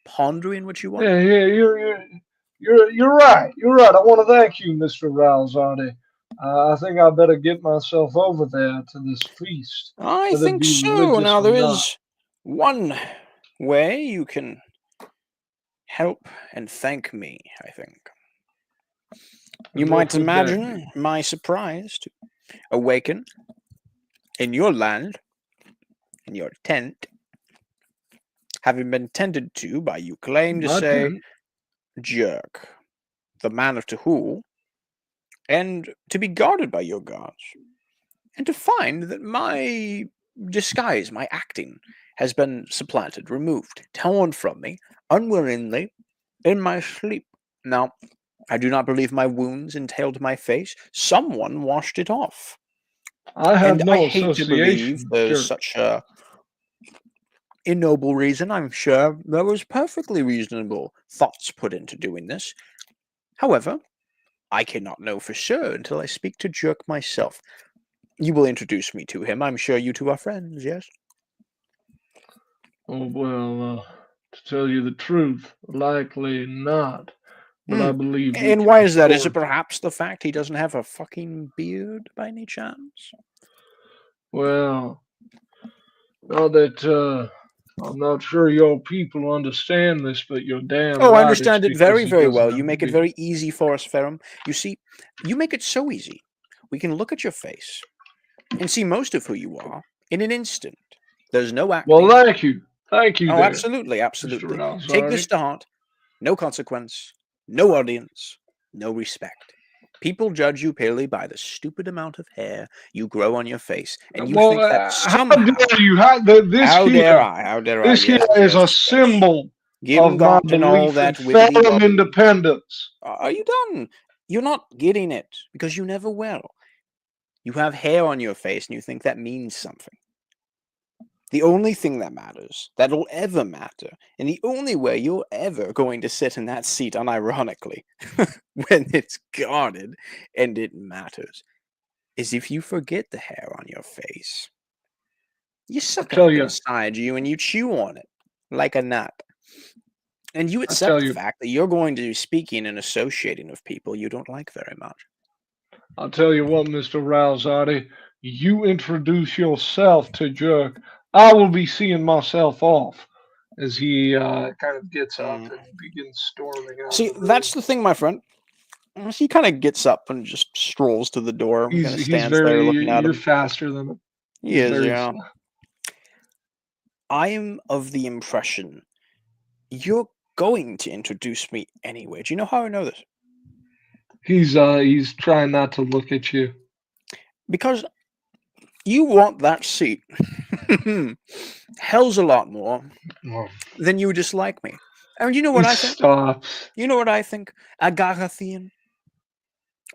pondering what you want.
Yeah, you're right. You're right. I want to thank you, Mr. Ralzardi. I think I better get myself over there to this feast.
I
whether it
think
be
so.
religious
Now
or
there
not.
is one way you can help and thank me, I think. You
And what
might
would that
imagine
be?
my surprise to awaken in your land, in your tent, having been tended to by, you claim to
My
say,
tent?
Jerk, the man of Tahul, and to be guarded by your guards, and to find that my disguise, my acting, has been supplanted, removed, torn from me, unwillingly, in my sleep. Now, I do not believe my wounds entailed my face. Someone washed it off.
I have
And
no
I hate to
association.
believe there's
Sure.
such a ignoble reason. I'm sure there was perfectly reasonable thoughts put into doing this. However, I cannot know for sure until I speak to Jerk myself. You will introduce me to him. I'm sure you two are friends, yes?
Oh, well, to tell you the truth, likely not. But I believe we
And
can
why is that? Is it
afford-
perhaps the fact he doesn't have a fucking beard by any chance?
Well, now that I'm not sure your people understand this, but you're damn
Oh,
right.
I understand
it's
it very,
because he
very
doesn't
well.
have
You
a
make it
beard.
very easy for us, Ferrum. You see, you make it so easy. We can look at your face and see most of who you are in an instant. There's no acting.
Well, thank you. Thank you
Oh,
there,
absolutely, absolutely.
Mr.
Take this
Ralzardi.
to heart. No consequence, no audience, no respect. People judge you purely by the stupid amount of hair you grow on your face, and you
Well,
think that
how
somehow.
dare you? This
How
here,
dare I? How dare I?
this here
Yes,
is a
yes, yes.
symbol
Giving
of my
God and all
belief in
that wibbly
freedom,
wobbly.
independence.
Are you done? You're not getting it because you never will. You have hair on your face and you think that means something. The only thing that matters, that'll ever matter, and the only way you're ever going to sit in that seat unironically when it's guarded and it matters is if you forget the hair on your face. You suck it
tell
up
you.
inside you and you chew on it like a nut. And you
tell
accept the
you.
fact that you're going to be speaking and associating with people you don't like very much.
I'll tell you what, Mr. Ralzati, you introduce yourself to Jerk. I will be seeing myself off as he kind of gets up and begins storming out.
See,
of the room.
that's the thing, my friend. He kind of gets up and just strolls to the door. Kind of
He's
stands there
very,
looking at
you're
him.
faster than him.
He
He's
is,
very
yeah.
slow.
I am of the impression you're going to introduce me anyway. Do you know how I know this?
He's trying not to look at you.
Because you want that seat. Hell's a lot more than you dislike me. And you know what I think?
Stops.
You know what I think? Agarthian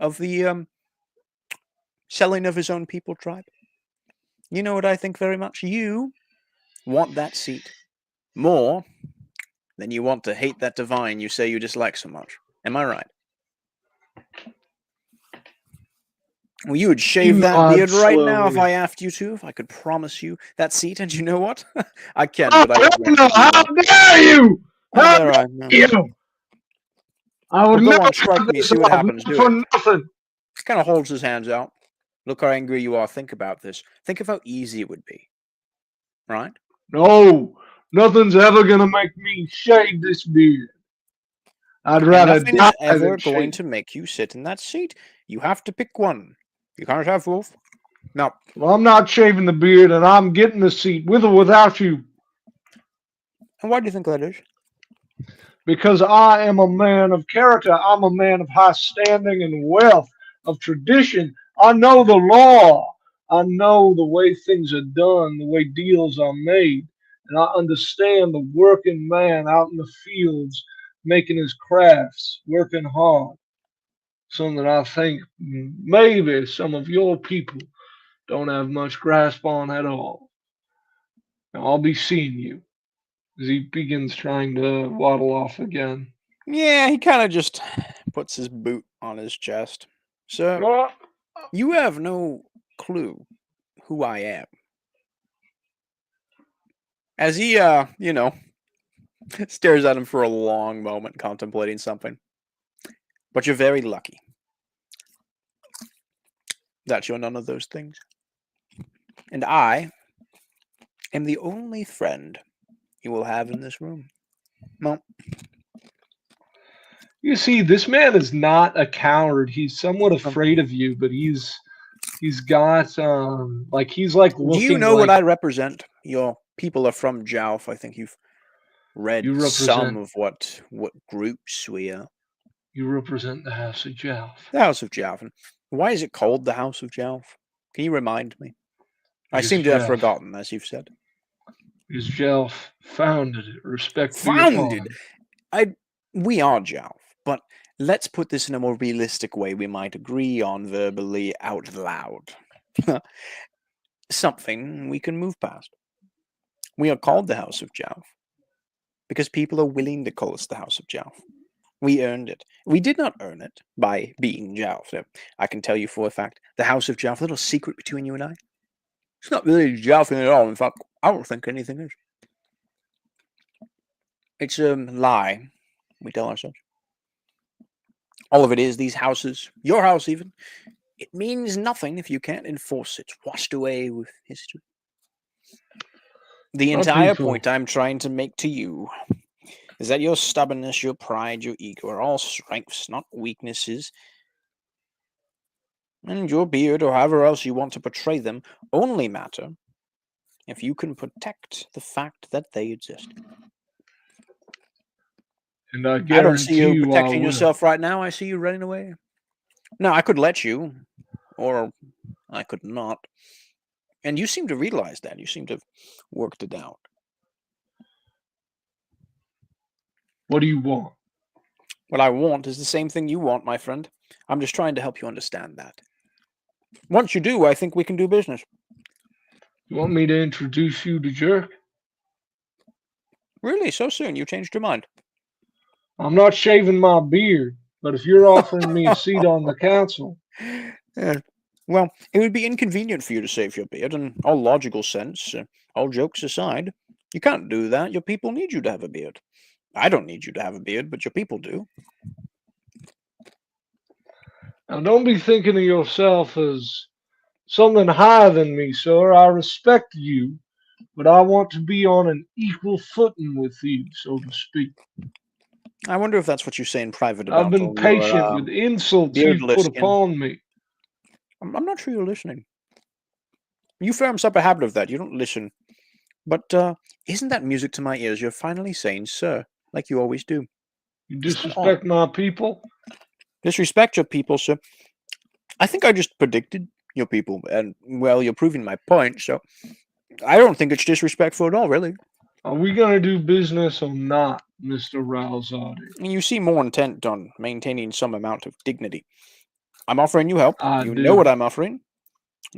of the selling of his own people tribe. You know what I think very much? You want that seat more than you want to hate that divine you say you dislike so much. Am I right? Well, you would shave that
nod
beard right now if
slowly.
I asked you to, if I could promise you that seat. And you know what? I can,
Oh,
but I won't.
no, how dare you!
How
How
dare I?
dare you! I would
Well, go
never
on, strike
have
me,
this
see what
off,
happens,
not
do
for
it.
nothing.
He kind of holds his hands out. Look how angry you are. Think about this. Think of how easy it would be. Right?
No, nothing's ever gonna make me shave this beard. I'd
And
rather
nothing
die
is ever
than
going
shave.
to make you sit in that seat. You have to pick one. You can't have both. No.
Well, I'm not shaving the beard, and I'm getting the seat with or without you.
And why do you think that is?
Because I am a man of character. I'm a man of high standing and wealth, of tradition. I know the law. I know the way things are done, the way deals are made. And I understand the working man out in the fields making his crafts, working hard. Something that I think maybe some of your people don't have much grasp on at all. Now, I'll be seeing you as he begins trying to waddle off again.
Yeah, he kind of just puts his boot on his chest. So,
Oh,
you have no clue who I am. As he, stares at him for a long moment, contemplating something. But you're very lucky that you're none of those things. And I am the only friend you will have in this room. Well,
you see, this man is not a coward. He's somewhat afraid of you, but he's got he's like
do
looking
you know what
like
I represent? Your people are from Jowf. I think you've read
you
some
represent
of what groups we are.
you represent the House of Jowf.
The House of Jowf. And why is it called the House of Jowf? Can you remind me? I
Because
seem to have
Jowf-
forgotten, as you've said.
Because Jowf founded it. Respect be
Founded?
upon it.
We are Jowf, but let's put this in a more realistic way we might agree on verbally out loud. Something we can move past. We are called the House of Jowf because people are willing to call us the House of Jowf. We earned it. We did not earn it by being Jowf. So I can tell you for a fact, the House of Jowf, a little secret between you and I, it's not really Jowfing at all. In fact, I don't think anything is. It's a lie we tell ourselves. All of it is these houses, your house even, it means nothing if you can't enforce it. It's washed away with history. The
Some
entire
people-
point I'm trying to make to you is that your stubbornness, your pride, your ego are all strengths, not weaknesses. And your beard, or however else you want to portray them, only matter if you can protect the fact that they exist.
And I
I don't see
guarantee
you
you I
protecting
will.
yourself right now. I see you running away. Now, I could let you, or I could not. And you seem to realize that. You seem to have worked it out.
What do you want?
What I want is the same thing you want, my friend. I'm just trying to help you understand that. Once you do, I think we can do business.
You want me to introduce you to Jerk?
Really? So soon? You changed your mind?
I'm not shaving my beard, but if you're offering me a seat on the council,
Yeah. Well, it would be inconvenient for you to shave your beard, in all logical sense. All jokes aside, you can't do that. Your people need you to have a beard. I don't need you to have a beard, but your people do.
now don't be thinking of yourself as something higher than me, sir. I respect you, but I want to be on an equal footing with you, so to speak.
I wonder if that's what you say in private
I've
about
been
all your
patient with insults you've
beardless
put
skin.
upon me.
I'm not sure you're listening. You firms up a habit of that. You don't listen. But isn't that music to my ears? You're finally saying, sir, like you always do.
You
Isn't that
disrespect my people?
Disrespect your people, sir. I think I just predicted your people, and well, you're proving my point, so I don't think it's disrespectful at all, really.
Are we going to do business or not, Mr. Ralzadi?
You seem more intent on maintaining some amount of dignity. I'm offering you help.
I
You
do.
know what I'm offering.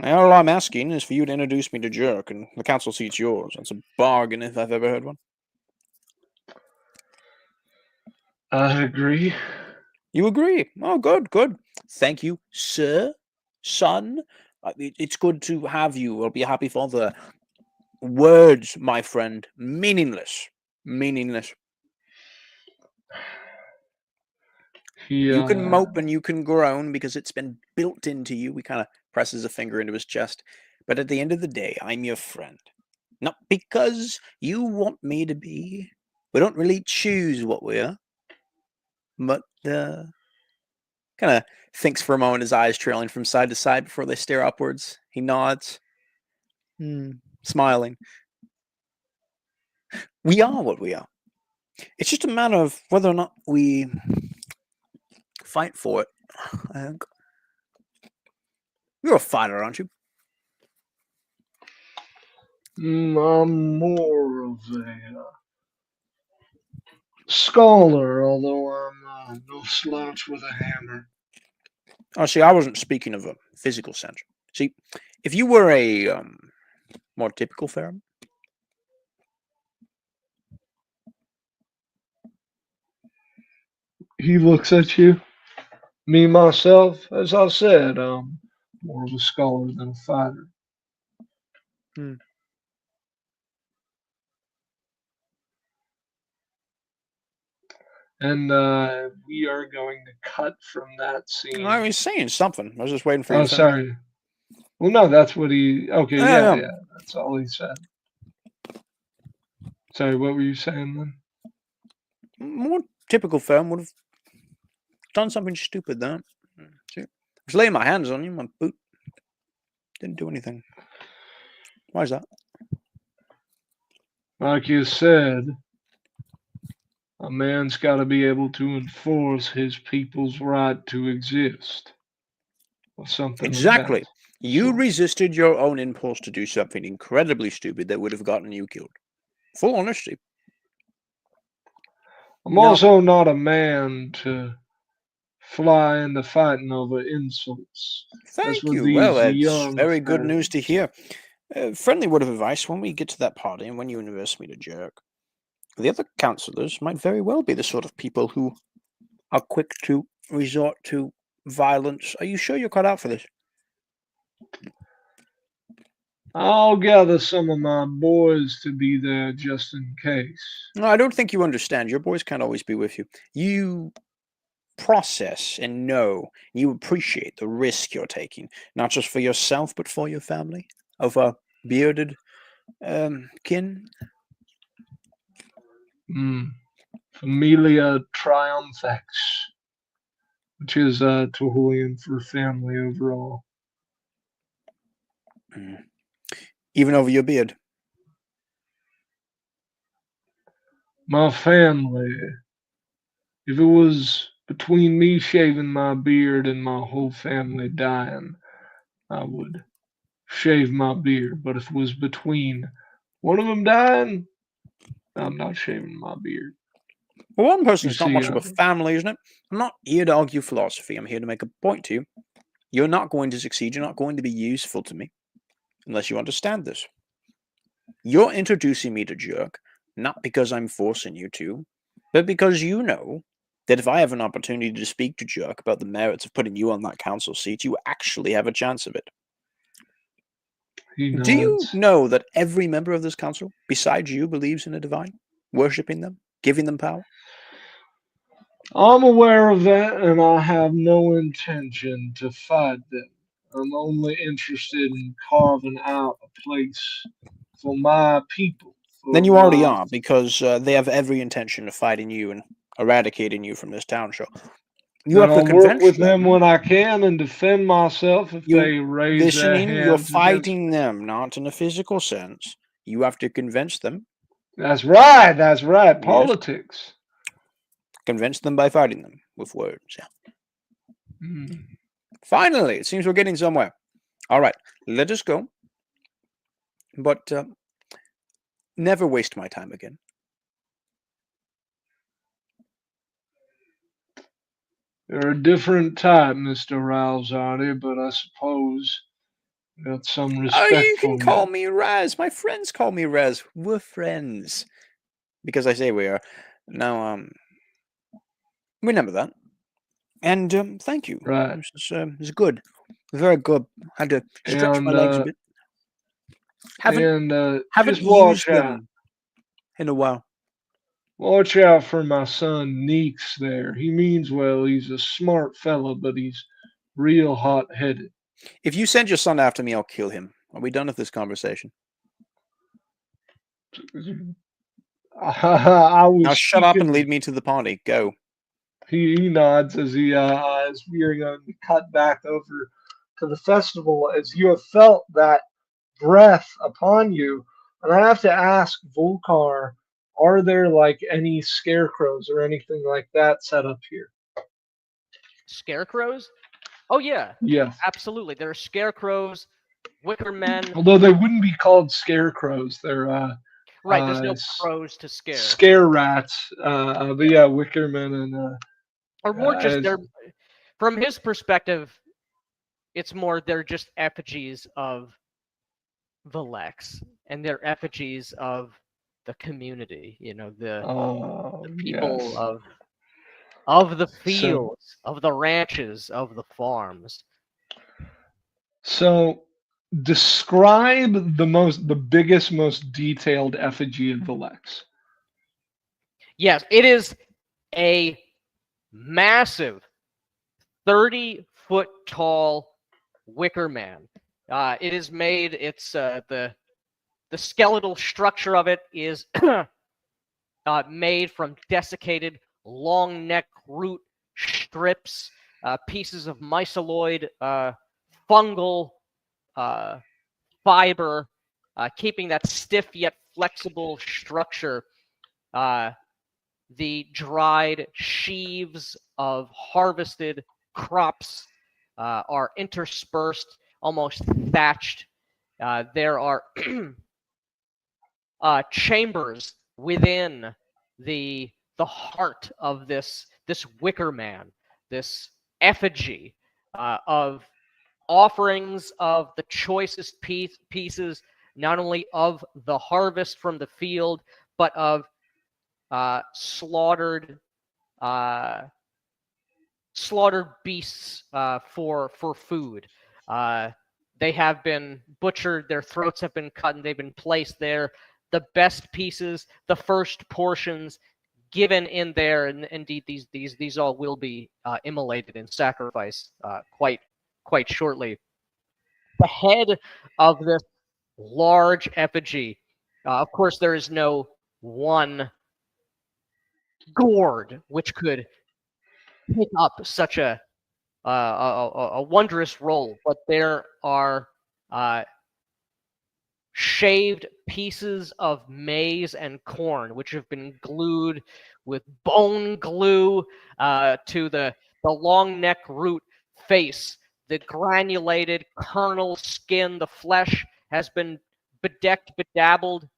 All I'm asking is for you to introduce me to Jerk, and the council seat's yours. That's a bargain if I've ever heard one.
I agree.
You agree? Oh, good, good. Thank you, sir, son. It's good to have you. I'll be happy for the words, my friend. Meaningless. Meaningless. You can mope and you can groan because it's been built into you. He kind of presses a finger into his chest. But at the end of the day, I'm your friend. Not because you want me to be. We don't really choose what we are. But kind of thinks for a moment, his eyes trailing from side to side before they stare upwards. He nods, smiling. We are what we are. It's just a matter of whether or not we fight for it, I think. You're a fighter, aren't you?
I'm more of a scholar, although I'm no slouch with a hammer.
Oh, see, I wasn't speaking of a physical sense. See, if you were a more typical Ferrum,
He looks at you. Me, myself, as I said, I'm more of a scholar than a fighter.
Hmm.
And we are going to cut from that scene.
I was saying something. I was just waiting for you
Oh,
to finish.
sorry. Well, no, that's what he. Okay,
Yeah.
yeah, that's all he said. Sorry, what were you saying then?
More typical Ferrum would have done something stupid then. See, I was laying my hands on you, my boot. Didn't do anything. Why is that?
Like you said, a man's got to be able to enforce his people's right to exist. Or something.
Exactly.
Like that.
You
So-
resisted your own impulse to do something incredibly stupid that would have gotten you killed. Full honesty.
I'm
No.
also not a man to fly into fighting over insults.
Thank
what
you. Well,
these
that's
young
very good news to
fellas-
hear. Friendly word of advice: when we get to that party and when you introduce me to Jerk, the other councillors might very well be the sort of people who are quick to resort to violence. Are you sure you're cut out for this?
I'll gather some of my boys to be there just in case.
No, I don't think you understand. Your boys can't always be with you. You process and know, you appreciate the risk you're taking, not just for yourself, but for your family of a bearded kin.
Familia Triumphex, which is Tuhulian for family overall.
Even over your beard.
My family, if it was between me shaving my beard and my whole family dying, I would shave my beard. But if it was between one of them dying, I'm not shaving my beard.
Well, one
You
person's not
see,
much of a family, isn't it? I'm not here to argue philosophy. I'm here to make a point to you. You're not going to succeed. You're not going to be useful to me unless you understand this. You're introducing me to Jerk, not because I'm forcing you to, but because you know that if I have an opportunity to speak to Jerk about the merits of putting you on that council seat, you actually have a chance of it.
he
Do you
nods.
know that every member of this council, besides you, believes in a divine, worshipping them, giving them power?
I'm aware of that, and I have no intention to fight them. I'm only interested in carving out a place for my people.
Then
For
you already
my,
are, because they have every intention of fighting you and eradicating you from this township. You
then
have to
I'll work
convince
with them
them.
when I can and defend myself if
You
they raise their
listening, you're
hands against
fighting
me.
them, not in a physical sense. You have to convince them.
That's right. That's right.
Yes.
Politics.
Convince them by fighting them with words. Yeah.
Mm.
Finally, it seems we're getting somewhere. All right, let us go. But never waste my time again.
You're a different type, Mr. Ralzardi, but I suppose got some
Oh,
respect
you
for
can call me Raz. My friends call me Raz. We're friends. Because I say we are. Now, remember that. And thank you.
Right.
This is good. Very good. Had to stretch my legs a bit. Haven't
Just
used
watch out.
them in a while.
Watch out for my son Neeks there. He means well. He's a smart fella, but he's real hot-headed.
If you send your son after me, I'll kill him. Are we done with this conversation?
I was
Now shut up and
speaking-
lead me to the party. Go.
He nods as as we are going to cut back over to the festival as you have felt that breath upon you. And I have to ask Volkar, are there like any scarecrows or anything like that set up here?
Scarecrows? Oh yeah,
Yes.
absolutely. There are scarecrows, wicker men.
Although they wouldn't be called scarecrows. They're
Right, there's no
s-
crows to scare.
scare rats. But yeah, Wickerman and
Or more just
as-
they're from his perspective, it's more they're just effigies of Velex, and they're effigies of the community, the people
yes.
of the fields, of the ranches, of the farms.
So describe the biggest, most detailed effigy of Velex.
Yes, it is a massive 30-foot tall wicker man. It is made, the skeletal structure of it is made from desiccated long neck root strips, pieces of myceloid fungal fiber, keeping that stiff yet flexible structure. The dried sheaves of harvested crops are interspersed, almost thatched. There are chambers within the heart of this wicker man, this effigy of offerings of the choicest pieces, not only of the harvest from the field, but of slaughtered beasts for food. They have been butchered, their throats have been cut, and they've been placed there. The best pieces, the first portions, given in there, and indeed these all will be immolated in sacrifice quite shortly. The head of this large effigy, of course, there is no one gourd which could pick up such a wondrous role, but there are shaved pieces of maize and corn, which have been glued with bone glue to the long neck root face. The granulated kernel skin, the flesh has been bedecked, bedabbled,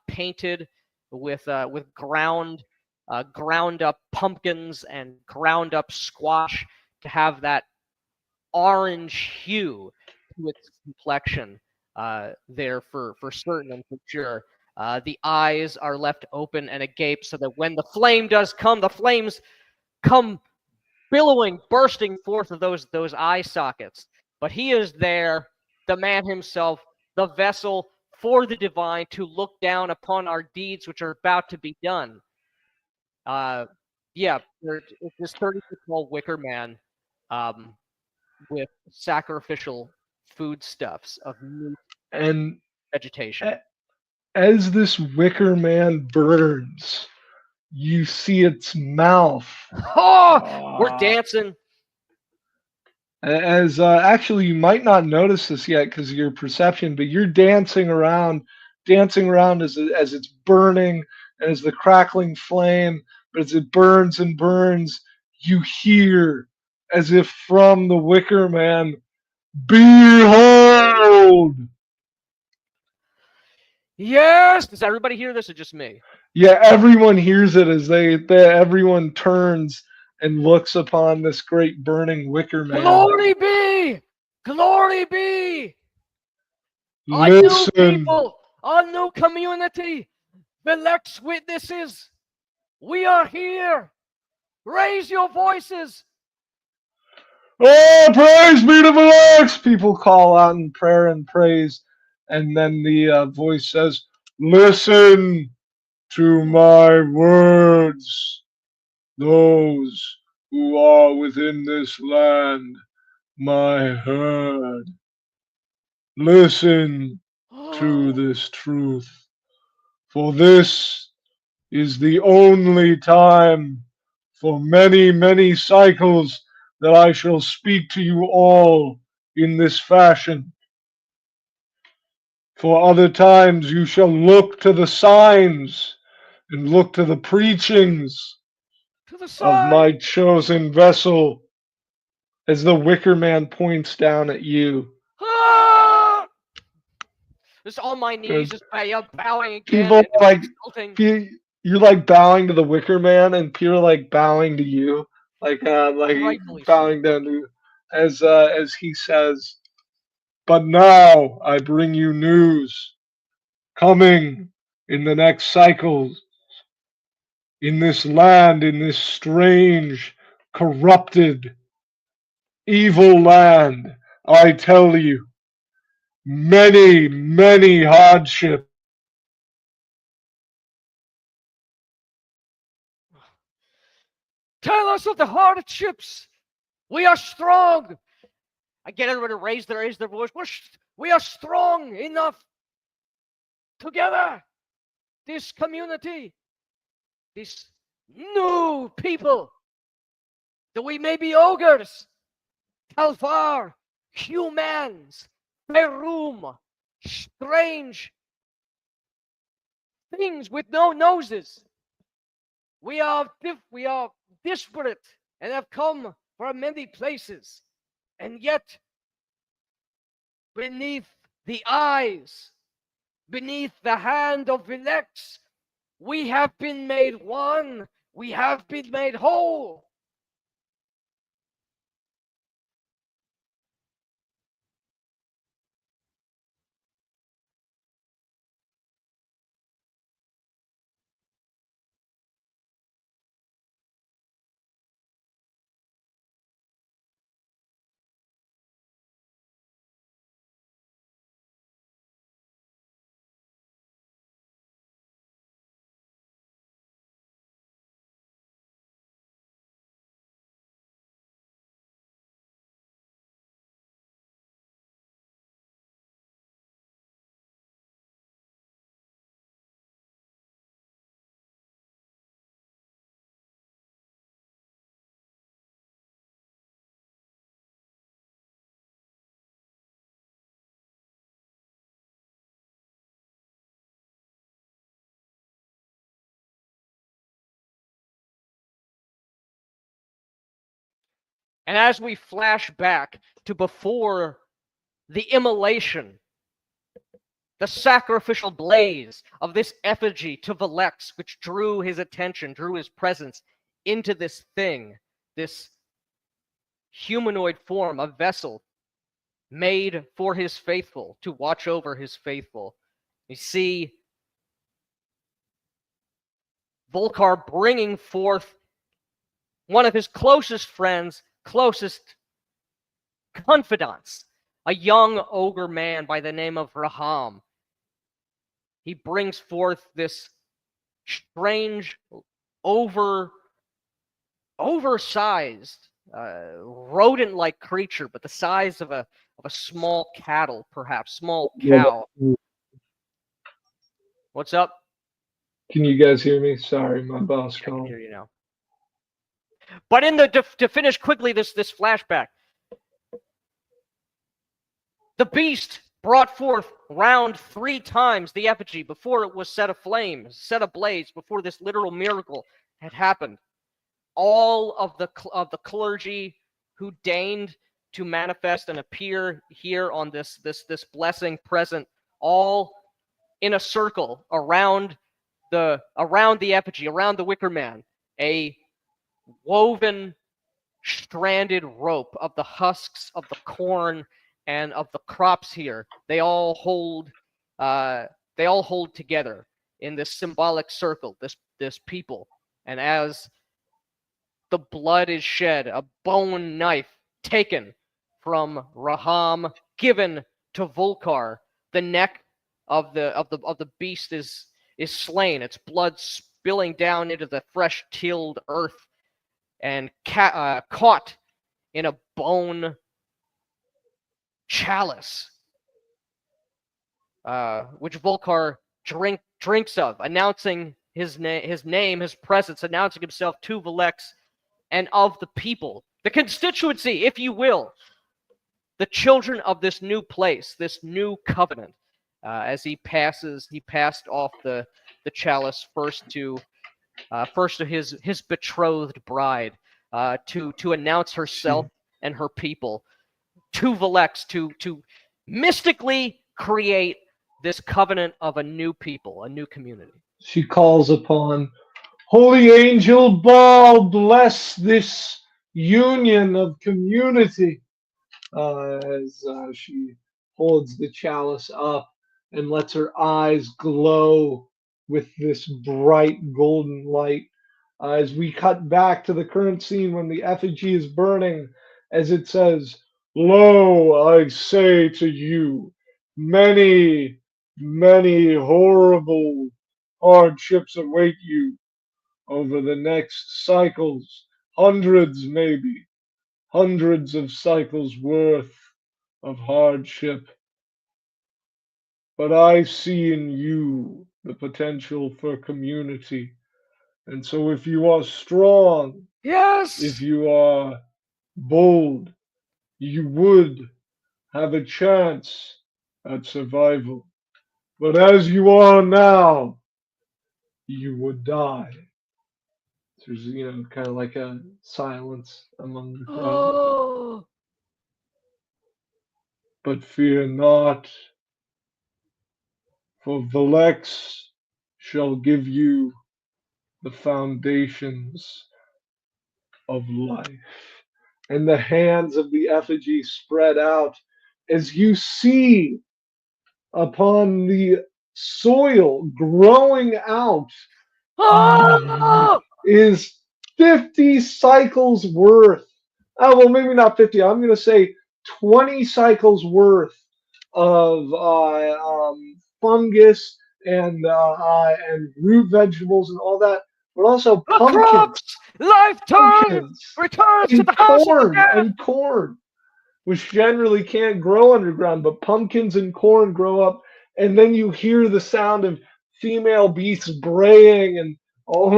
painted with ground up pumpkins and ground up squash to have that orange hue to its complexion there for certain and for sure. The eyes are left open and agape so that when the flame does come, the flames come billowing, bursting forth of those eye sockets. But he is there, the man himself, the vessel for the divine to look down upon our deeds which are about to be done. Yeah, it's this 30-foot tall wicker man with sacrificial foodstuffs of meat
And
vegetation.
as this wicker man burns, you see its mouth.
Oh, we're dancing.
As actually, you might not notice this yet because of your perception, but you're dancing around as it's burning and as the crackling flame. But as it burns and burns, you hear, as if from the wicker man, "Behold!"
Yes. Does everybody hear this or just me?
Yeah, everyone hears it as everyone turns and looks upon this great burning wicker man.
Glory be! Glory be! Our new
Listen,
people, our new community, the Lex witnesses, we are here. Raise your voices.
oh, praise be to the Lord! People call out in prayer and praise, and then the voice says, "Listen to my words, those who are within this land, my herd. Listen to this truth, for this is the only time for many, many cycles that I shall speak to you all in this fashion. For other times you shall look to the signs and look to the preachings
To the
of
side.
my chosen vessel," as the wicker man points down at you.
Ah! Just on my knees,
Good.
just bowing again.
People
And
are like,
insulting.
you're like bowing to the wicker man, and people are like bowing to you, like
Rightfully so.
bowing down to you, as he says, "But now I bring you news coming in the next cycles in this land, in this strange, corrupted, evil land. I tell you, many, many hardships."
Tell us of the hardships. We are strong. I get everybody to raise their voice. We are strong enough. Together, this community, this new people, that we may be ogres, Talfar, humans, Ferum, strange things with no noses. We are disparate and have come from many places, and yet beneath the eyes, beneath the hand of Vilex, we have been made one. We have been made whole. And as we flash back to before the immolation, the sacrificial blaze of this effigy to Velex, which drew his attention, drew his presence into this thing, this humanoid form, a vessel made for his faithful, to watch over his faithful. You see Volkar bringing forth one of his closest friends, closest confidants, a young ogre man by the name of Raham. He brings forth this strange, oversized, rodent-like creature, but the size of a small cattle, perhaps small cow. What's up?
Can you guys hear me? Sorry, my boss
I can
called.
hear you now. But in the to finish quickly this flashback, the beast brought forth round 3 times the effigy before it was set aflame, set ablaze, before this literal miracle had happened. All of the clergy who deigned to manifest and appear here on this blessing present, all in a circle around the effigy, around the wicker man, a woven stranded rope of the husks of the corn and of the crops here. They all hold together in this symbolic circle, this people. And as the blood is shed, a bone knife taken from Raham, given to Volkar, the neck of the beast is slain, its blood spilling down into the fresh tilled earth, and caught in a bone chalice, which Volkar drinks of, announcing his name, his presence, announcing himself to Velex and of the people, the constituency, if you will, the children of this new place, this new covenant. As he passed off the chalice first to his betrothed bride, to announce herself and her people to Velex, to mystically create this covenant of a new people, a new community.
She calls upon Holy Angel Baal, bless this union of community, as she holds the chalice up and lets her eyes glow with this bright golden light. As we cut back to the current scene when the effigy is burning, as it says, "Lo, I say to you, many, many horrible hardships await you over the next cycles, hundreds maybe, hundreds of cycles worth of hardship. But I see in you the potential for community. And so if you are strong,
Yes!
if you are bold, you would have a chance at survival. But as you are now, you would die." There's, kind of like a silence among the crowd.
Oh!
But fear not, for Velex shall give you the foundations of life. And the hands of the effigy spread out as you see upon the soil growing out
Oh!
is 50 cycles worth. Oh, well, maybe not 50. I'm going to say 20 cycles worth of fungus and root vegetables and all that, but also
The
pumpkins.
crops! Life time!
Pumpkins
Returns to
and
the house of the
corn
dead!
and corn, which generally can't grow underground, but pumpkins and corn grow up, and then you hear the sound of female beasts braying and as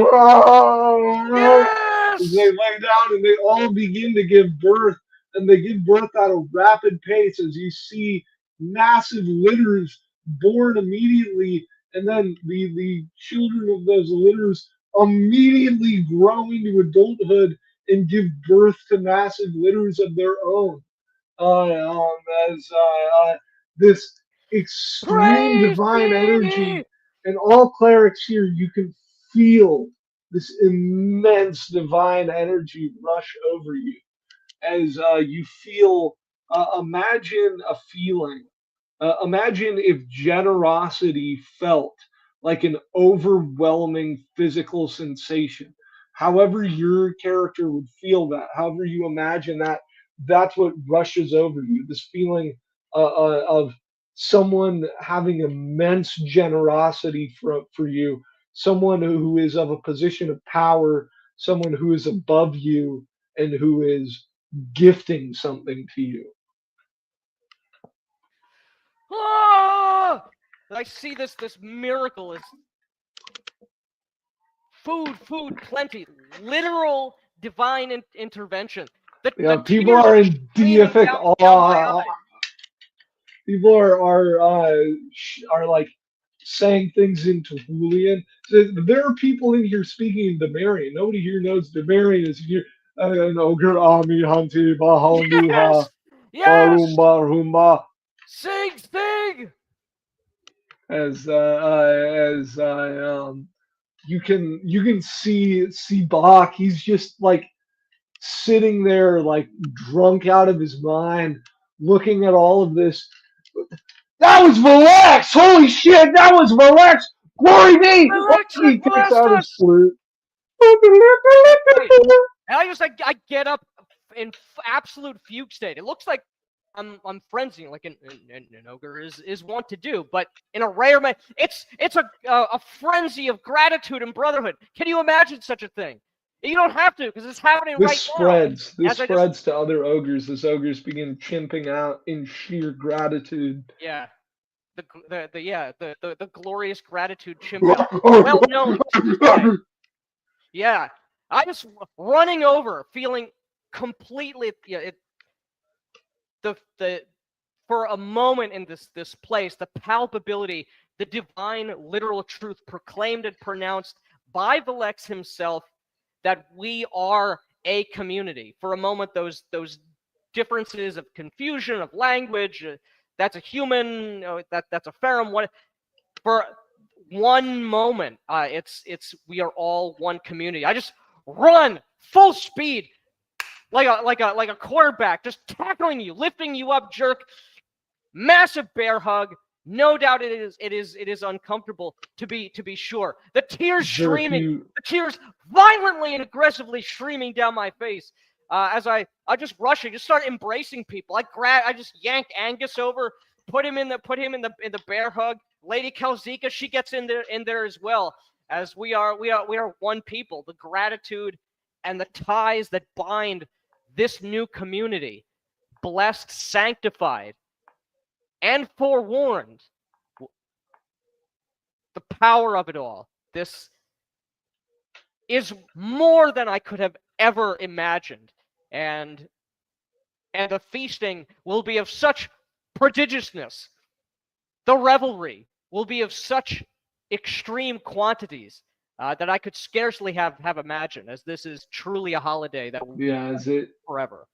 they
Yes!
lay down and they all begin to give birth, and they give birth at a rapid pace as you see massive litters born immediately, and then the children of those litters immediately grow into adulthood and give birth to massive litters of their own. As this extreme
Praise
divine
be!
energy, and all clerics here, you can feel this immense divine energy rush over you as you feel. Imagine a feeling. Imagine if generosity felt like an overwhelming physical sensation. However, your character would feel that, however, you imagine that, that's what rushes over you. This feeling of someone having immense generosity for you, someone who is of a position of power, someone who is above you, and who is gifting something to you.
Ah! I see this miracle is food, plenty, literal divine intervention. The
People
tears
are
are
in
streaming
deific
down my
awe.
eyes.
People are like saying things in Tehulian. So there are people in here speaking in Demarian. Nobody here knows Demarian is here. An ogre ami hanti bahanduha
Yes, yes,
barumba rumba
sing.
as you can see Bach. He's just like sitting there like drunk out of his mind, looking at all of this. That was Relax! Holy shit, that was Relax! Glory be!
Alexa,
He takes
bless
out his
us!
flute.
And I get up in absolute fugue state. It looks like I'm frenzying, like an ogre is wont to do, but in a rare man, it's a frenzy of gratitude and brotherhood. Can you imagine such a thing? You don't have to, because it's happening
This
right
spreads.
now.
This spreads to other ogres. As ogres begin chimping out in sheer gratitude.
Yeah, the glorious gratitude chimp out, well known to this day. Yeah, I just running over, feeling completely the for a moment in this place, the palpability, the divine literal truth proclaimed and pronounced by Velex himself that we are a community. For a moment, those differences of confusion of language, that's a human, that's a Ferrum. What for one moment, it's we are all one community. I just run full speed, like a quarterback, just tackling you, lifting you up, jerk. Massive bear hug. No doubt it is uncomfortable to be sure. The tears streaming, the tears violently and aggressively streaming down my face. As I just rushing, just start embracing people. I just yank Angus over, put him in the bear hug. Lady Kalzika, she gets in there as well. As we are one people. The gratitude and the ties that bind this new community, blessed, sanctified, and forewarned. The power of it all. This is more than I could have ever imagined. And the feasting will be of such prodigiousness. The revelry will be of such extreme quantities that I could scarcely have imagined, as this is truly a holiday that will be forever.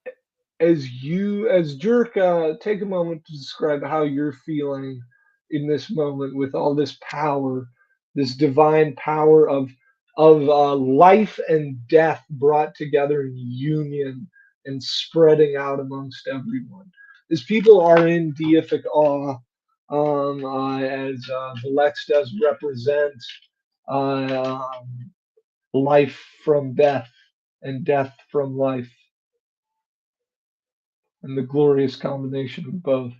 As Jerk, take a moment to describe how you're feeling in this moment with all this power, this divine power of life and death brought together in union and spreading out amongst everyone. As people are in deific awe, as Velex does represent life from death and death from life, and the glorious combination of both,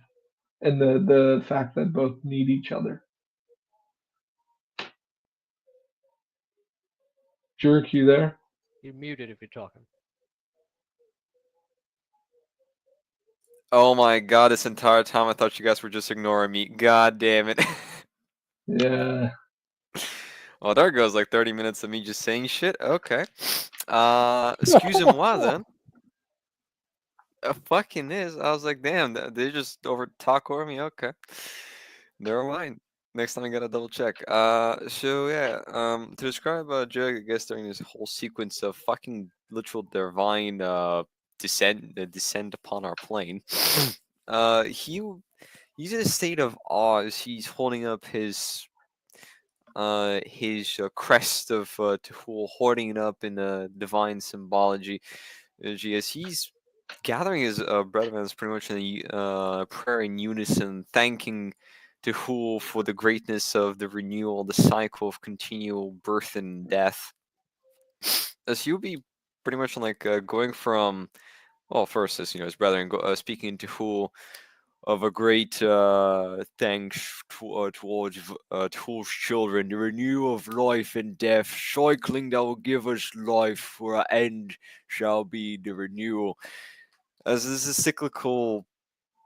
and the fact that both need each other. Jerk, you there?
You're muted if you're talking.
Oh my god, this entire time I thought you guys were just ignoring me. God damn it.
Yeah.
Well, there goes like 30 minutes of me just saying shit. Okay. Excusez-moi then. Fucking is. I was like, damn, they just over talk over me. Okay. Never mind. Next time I gotta double check. So yeah, to describe Jug, I guess during this whole sequence of fucking literal divine descent upon our plane, he's in a state of awe as he's holding up his crest of Tehul, hoarding it up in divine symbology, as he's gathering his brethren pretty much in a prayer in unison, thanking Tehul for the greatness of the renewal, the cycle of continual birth and death. As he'll be pretty much like going from, well, first as his brethren speaking to Tehul of a great thanks towards Tehul's children, the renewal of life and death, cycling that will give us life, for our end shall be the renewal. As this is cyclical,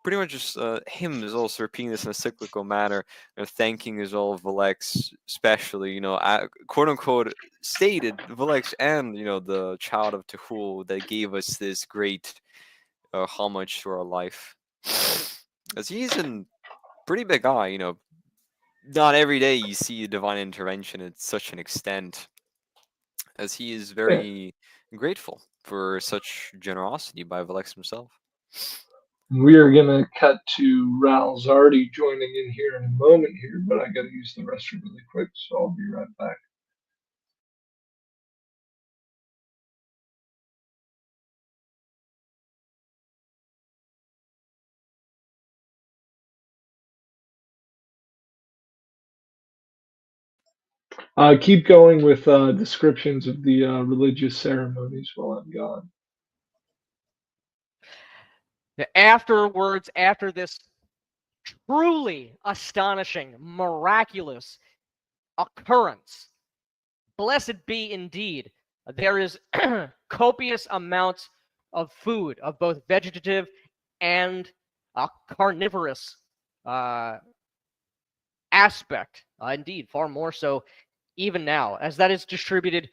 pretty much just him is also repeating this in a cyclical manner, thanking his all of Velex, especially, quote unquote, stated Velex and, the child of Tehul that gave us this great homage to our life. As he's in pretty big eye, not every day you see a divine intervention at such an extent, as he is very grateful for such generosity by Velex himself.
We are gonna cut to Ral Zardi joining in here in a moment here, but I gotta use the restroom really quick, so I'll be right back. Keep going with descriptions of the religious ceremonies while I'm gone.
Afterwards, after this truly astonishing, miraculous occurrence, blessed be indeed, there is copious amounts of food, of both vegetative and carnivorous aspect. Indeed, far more so even now, as that is distributed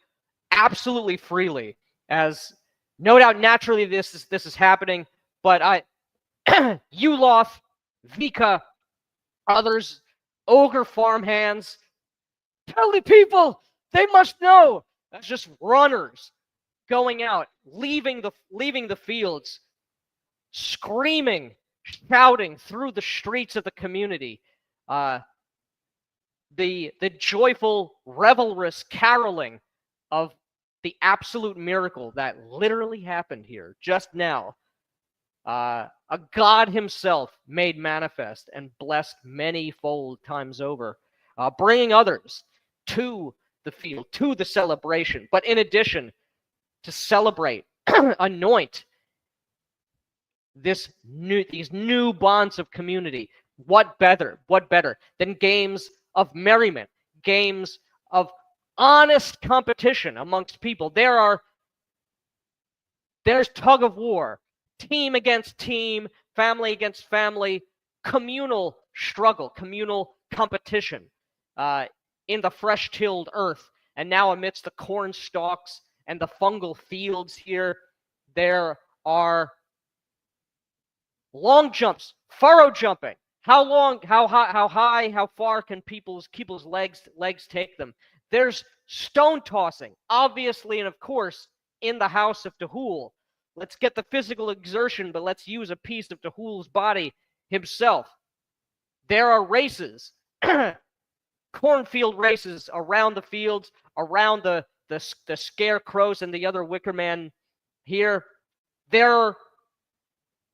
absolutely freely. As no doubt, naturally, this is happening, but Yuloth, Vika, others, ogre farmhands, tell the people they must know. That's just runners going out, leaving the fields, screaming, shouting through the streets of the community. The joyful, revelrous caroling of the absolute miracle that literally happened here just now. A God himself made manifest and blessed many-fold times over, bringing others to the field, to the celebration. But in addition, to celebrate, anoint these new bonds of community. What better than games of merriment, games of honest competition amongst people? There's tug of war, team against team, family against family, communal struggle, communal competition in the fresh-tilled earth. And now amidst the corn stalks and the fungal fields here, there are long jumps, furrow jumping. How long, how high, how far can people's legs take them? There's stone tossing, obviously, and of course, in the house of Tehul. Let's get the physical exertion, but let's use a piece of Tehul's body himself. There are races, cornfield races around the fields, around the scarecrows and the other wicker man here. There are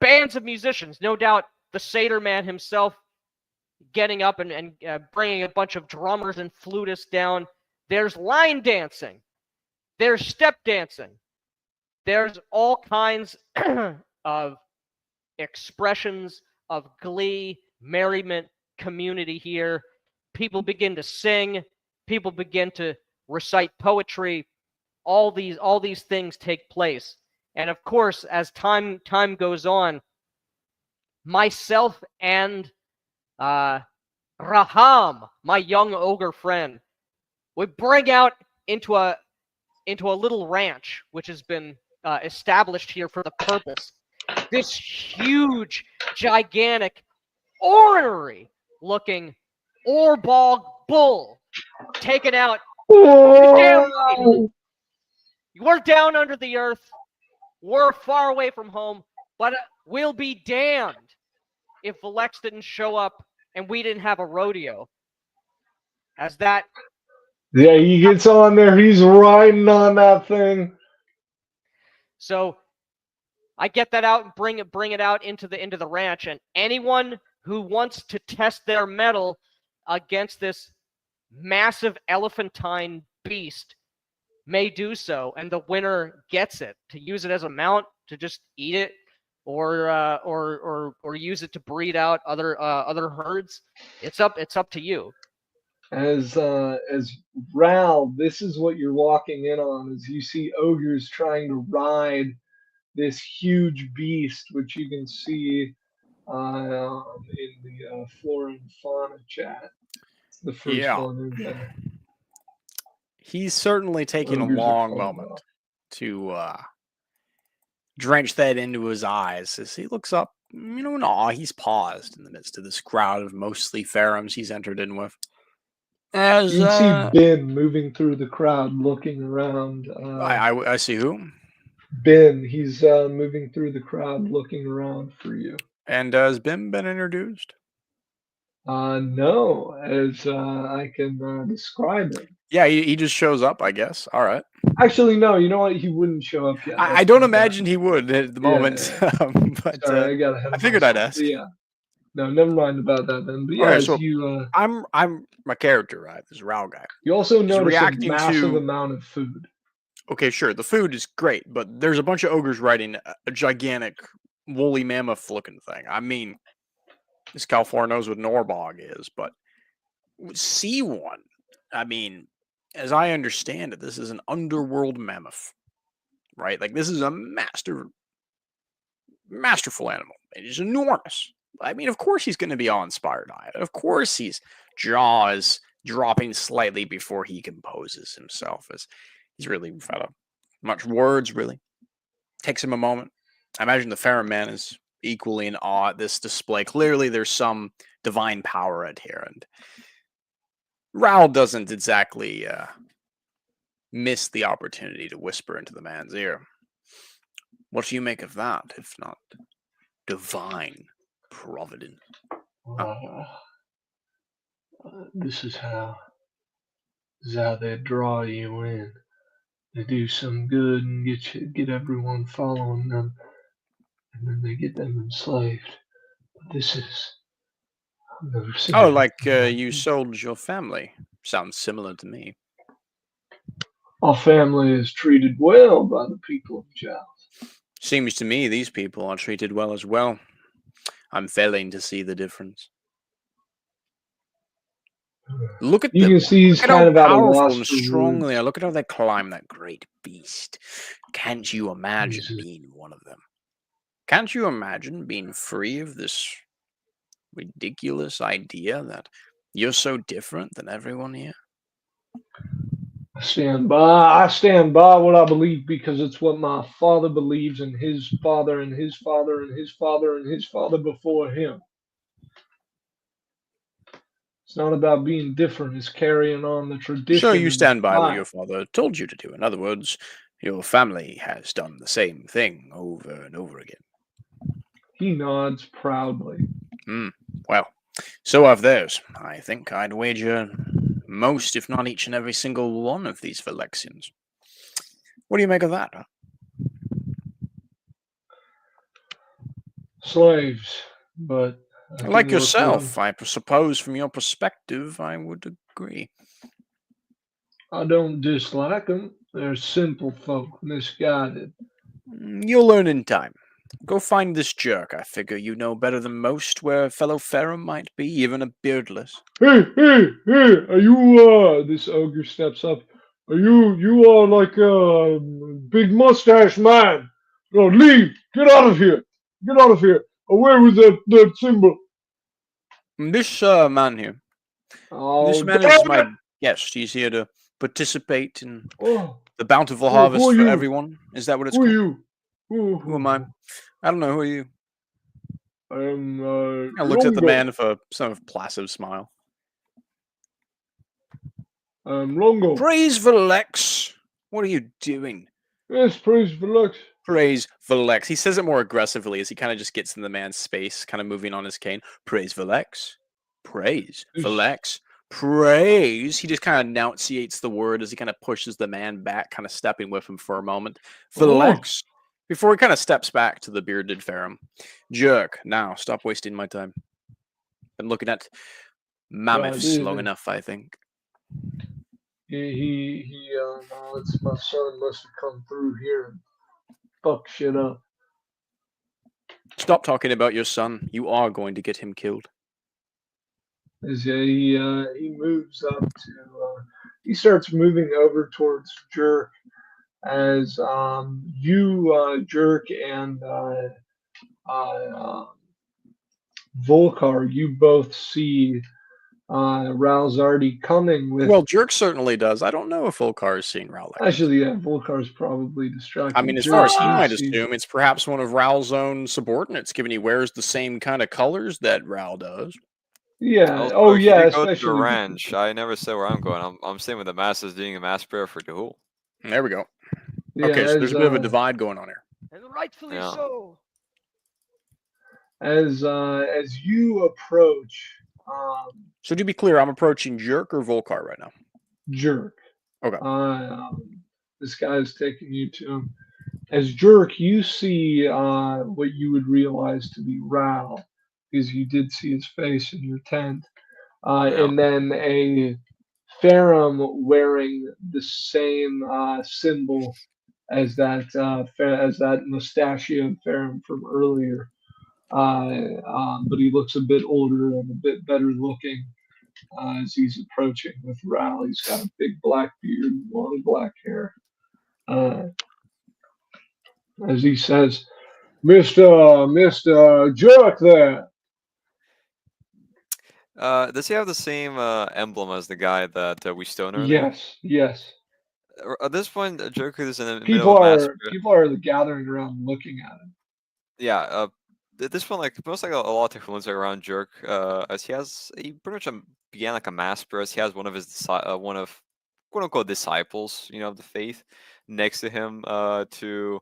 bands of musicians, no doubt the Seder man himself getting up and bringing a bunch of drummers and flutists down. There's line dancing. There's step dancing. There's all kinds of expressions of glee, merriment, community here. People begin to sing. People begin to recite poetry. All these things take place. And of course, as time goes on, myself and Raham, my young ogre friend, we bring out into a little ranch which has been established here for the purpose. This huge, gigantic, ornery-looking Orbog bull taken out.
Oh!
We're down under the earth. We're far away from home, but we'll be damned if Velex didn't show up and we didn't have a rodeo. As that,
Yeah, he gets on there. He's riding on that thing.
so I get that out and bring it out into the ranch, and anyone who wants to test their mettle against this massive elephantine beast may do so, and the winner gets it to use it as a mount, to just eat it, or use it to breed out other herds. It's up to you.
As Ral, this is what you're walking in on, as you see ogres trying to ride this huge beast, which you can see in the flora and fauna chat. It's the first
Yeah.
one in there.
He's certainly taking a
Ogres are
long
fun,
moment
though.
to drench that into his eyes as he looks up. In awe, he's paused in the midst of this crowd of mostly Ferums he's entered in with. As
You can see Ben moving through the crowd, looking around.
I see who.
Ben, he's moving through the crowd, looking around for you.
And has Bim been introduced?
No, as I can describe it.
Yeah, he just shows up, I guess. All right.
Actually, no. You know what? He wouldn't show up yet.
I don't imagine he would at the
Yeah,
moment. But
Sorry, I got ahead
I
of
figured I'd
myself.
ask.
But yeah. No, never mind about that then. But yeah,
Okay,
as
so-
you
I'm my character, right? This Ral guy.
you also notice
reacting
a massive
to-
amount of food.
Okay, sure. The food is great, but there's a bunch of ogres riding a gigantic woolly mammoth looking thing. I mean, this Calfor knows what Norbog is, but see one. I mean, as I understand it, this is an underworld mammoth, right? Like this is a masterful animal. It is enormous. I mean, of course he's going to be awe-inspired by it. Of course his jaw is dropping slightly before he composes himself, as he's really without much words, really. Takes him a moment. I imagine the Ferrum man is equally in awe at this display. Clearly there's some divine power at here, and Raoul doesn't exactly miss the opportunity to whisper into the man's ear. What do you make of that, if not divine providence?
This is how they draw you in. They do some good and get everyone following them, and then they get them enslaved. But this is I've never seen.
Oh, like
anything
you
this.
sold your family. Sounds similar to me.
Our family is treated well by the people of Giles.
Seems to me these people are treated well as well. I'm failing to see the difference. Look at
You
them.
can see he's
Look at how
kind of at a
powerful
loss
and
for
strong they
words.
are. Look at how they climb that great beast. Can't you imagine
Jesus.
being one of them? Can't you imagine being free of this ridiculous idea that you're so different than everyone here?
I stand by what I believe because it's what my father believes, and his father and his father and his father and his father before him. It's not about being different, it's carrying on the tradition.
So you
and
stand by what
pride.
your father told you to do. In other words, your family has done the same thing over and over again.
He nods proudly.
Well, so have theirs. I think I'd wager most, if not each and every single one of these Velexians. What do you make of that? Huh?
Slaves, but I can
Like
work with
yourself,
them.
I suppose from your perspective, I would agree.
I don't dislike them. They're simple folk, misguided.
You'll learn in time. Go find this jerk. I figure you know better than most where a fellow Ferrum might be, even a beardless.
Hey, are you, this ogre steps up. Are you are like a big mustache man. No, leave. Get out of here. Get out of here. Away with that symbol.
This man here.
Oh,
This man
damn
is
it!
my guest. He's here to participate in
Oh,
the bountiful
Who-
harvest
who are
for
you?
everyone. Is that what it's
who are
called?
you?
Who am I? I don't know. Who are you?
I am,
I looked at the
Longo.
man with a sort of placid smile.
Longo.
Praise Velex! What are you doing?
Yes, praise Velex.
Praise Velex. He says it more aggressively as he kind of just gets in the man's space, kind of moving on his cane. Praise Velex. Praise Velex. Praise. He just kind of enunciates the word as he kind of pushes the man back, kind of stepping with him for a moment. Velex. Before he kind of steps back to the bearded Ferrum. Jerk, now stop wasting my time. Been looking at mammoths long enough, I think.
It's my son must have come through here and fuck shit up.
Stop talking about your son. You are going to get him killed.
As he moves up to, he starts moving over towards Jerk as you, Jerk, and Volkar, you both see Ralzardi coming with.
Well, Jerk certainly does. I don't know if Volkar is seeing Raul.
Actually, yeah, Volkar's probably distracted.
I mean, as
Jerk,
far as he
you
might
see-
assume, it's perhaps one of Raul's own subordinates, given he wears the same kind of colors that Raul does.
Yeah.
Also,
Oh,
if
yeah.
you go to the
Especially
ranch, I never say where I'm going. I'm staying with the masses doing a mass prayer for Dahul.
There we go.
Yeah,
Okay, so there's a bit of a
as,
divide going on here.
And rightfully
Yeah.
so.
as you approach
So to be clear, I'm approaching Jerk or Volkar right now.
Jerk.
Okay.
This guy's taking you to him. As Jerk, you see what you would realize to be Ral, because you did see his face in your tent.
Yeah.
And then a Ferrum wearing the same symbol as that mustachioed Ferrum from earlier. But he looks a bit older and a bit better looking as he's approaching with Ral. He's got a big black beard and long black hair. As he says, Mr. Jerk there.
Does he have the same emblem as the guy that we stoned earlier?
Yes.
At this point, Joker is in the middle of a mass prayer.
People are gathering around looking at him.
Yeah. At this point, like most like a lot of influence around Jerk, as he pretty much began like a mass prayer. As he has one of his one of quote unquote disciples, of the faith, next to him, to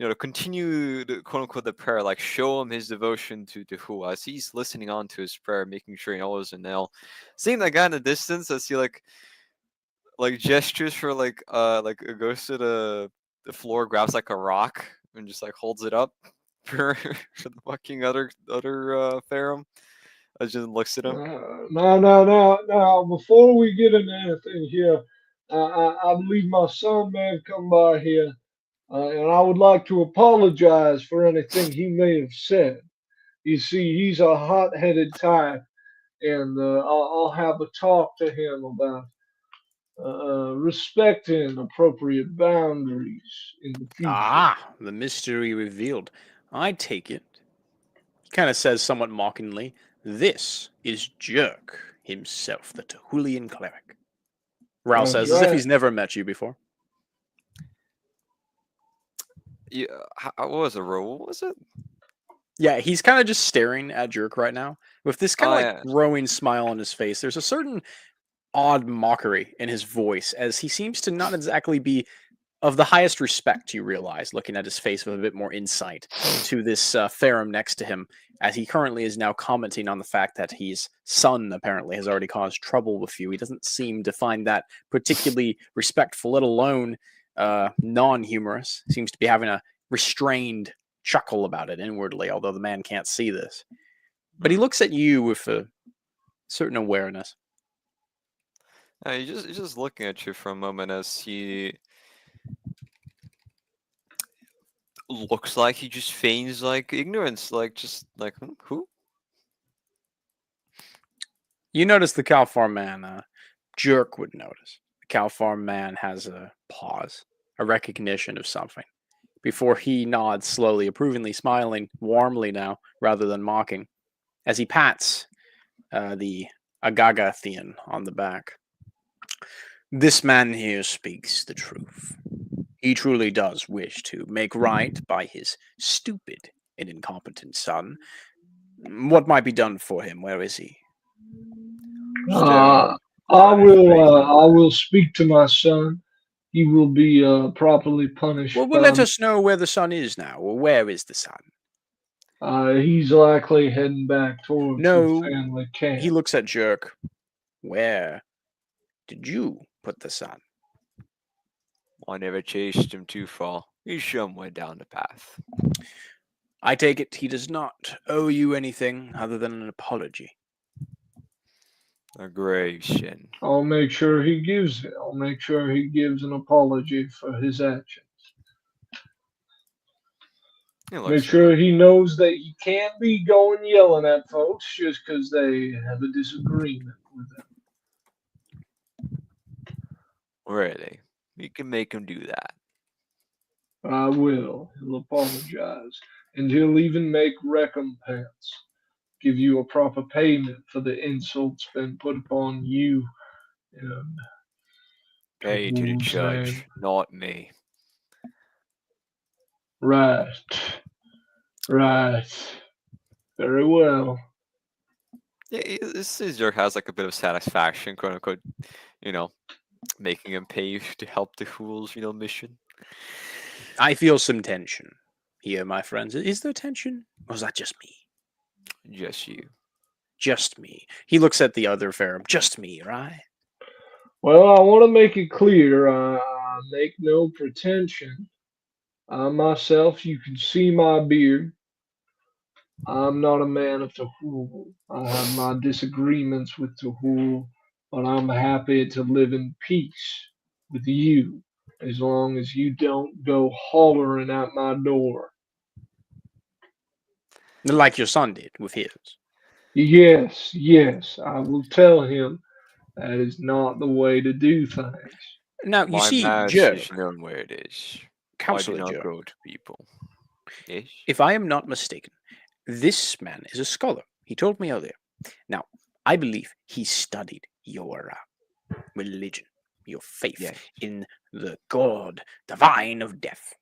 to continue the quote unquote the prayer, like show him his devotion to who, as he's listening on to his prayer, making sure he knows and nail. Seeing that guy in the distance as he like gestures for like goes to the floor, grabs like a rock and just like holds it up for the fucking other Ferrum. I just looks at him.
Now, before we get into anything here, I believe my son may have come by here, and I would like to apologize for anything he may have said. You see, he's a hot-headed type, and I'll have a talk to him about respecting appropriate boundaries in the future.
Ah, the mystery revealed. I take it. He kind of says somewhat mockingly, this is Jerk himself, the Tahulian cleric. Raul
That's
says, as if
right.
he's never met you before.
Yeah, what was the role? What was it?
Yeah, he's kind of just staring at Jerk right now with this kind of
yeah.
growing smile on his face. There's a certain odd mockery in his voice as he seems to not exactly be of the highest respect, you realize, looking at his face with a bit more insight to this Ferrum next to him, as he currently is now commenting on the fact that his son apparently has already caused trouble with you. He doesn't seem to find that particularly respectful, let alone non-humorous. Seems to be having a restrained chuckle about it inwardly, although the man can't see this. But he looks at you with a certain awareness.
He's just looking at you for a moment as he looks like he just feigns like ignorance, like just like who?
You notice the Cow Farm man, Jerk would notice. The Cow Farm man has a pause, a recognition of something, before he nods slowly, approvingly, smiling warmly now, rather than mocking, as he pats the Agagathian on the back. This man here speaks the truth. He truly does wish to make right by his stupid and incompetent son. What might be done for him? Where is he?
I I will speak to my son. He will be properly punished.
Well, let us know where the son is now, or where is the son?
He's likely heading back towards the
No,
family camp.
he looks at Jerk. Where did you put the son?
I never chased him too far. He's somewhere down the path.
I take it he does not owe you anything other than an apology.
A grave sin.
I'll make sure he gives it. I'll make sure he gives an apology for his actions.
He
Make
looks
sure he knows that he can't be going yelling at folks just because they have a disagreement with him.
really. You can make him do that.
I will. He'll apologize. And he'll even make recompense. Give you a proper payment for the insults been put upon you. And
Pay to the
Who's
judge,
name?
not me.
Right. Right. Very well.
Yeah, this Caesar has like a bit of satisfaction, quote unquote, you know, making him pay to help the fools, mission.
I feel some tension here, my friends. Is there tension? Or is that just me?
Just you.
Just me. He looks at the other Ferrum. Just me, right?
Well, I want to make it clear. I make no pretension. I myself, you can see my beard. I'm not a man of Tahul. I have my disagreements with Tahul, but I'm happy to live in peace with you as long as you don't go hollering at my door.
Like your son did with his.
Yes, yes, I will tell him that is not the way to do things.
Now, you
My
see,
mass
Jerk,
is known where it is. I do
Counselor
not
Jerk,
go to people. Yes?
if I am not mistaken, this man is a scholar. He told me earlier. Now, I believe he studied your religion, your faith
Yes.
in the God divine of death,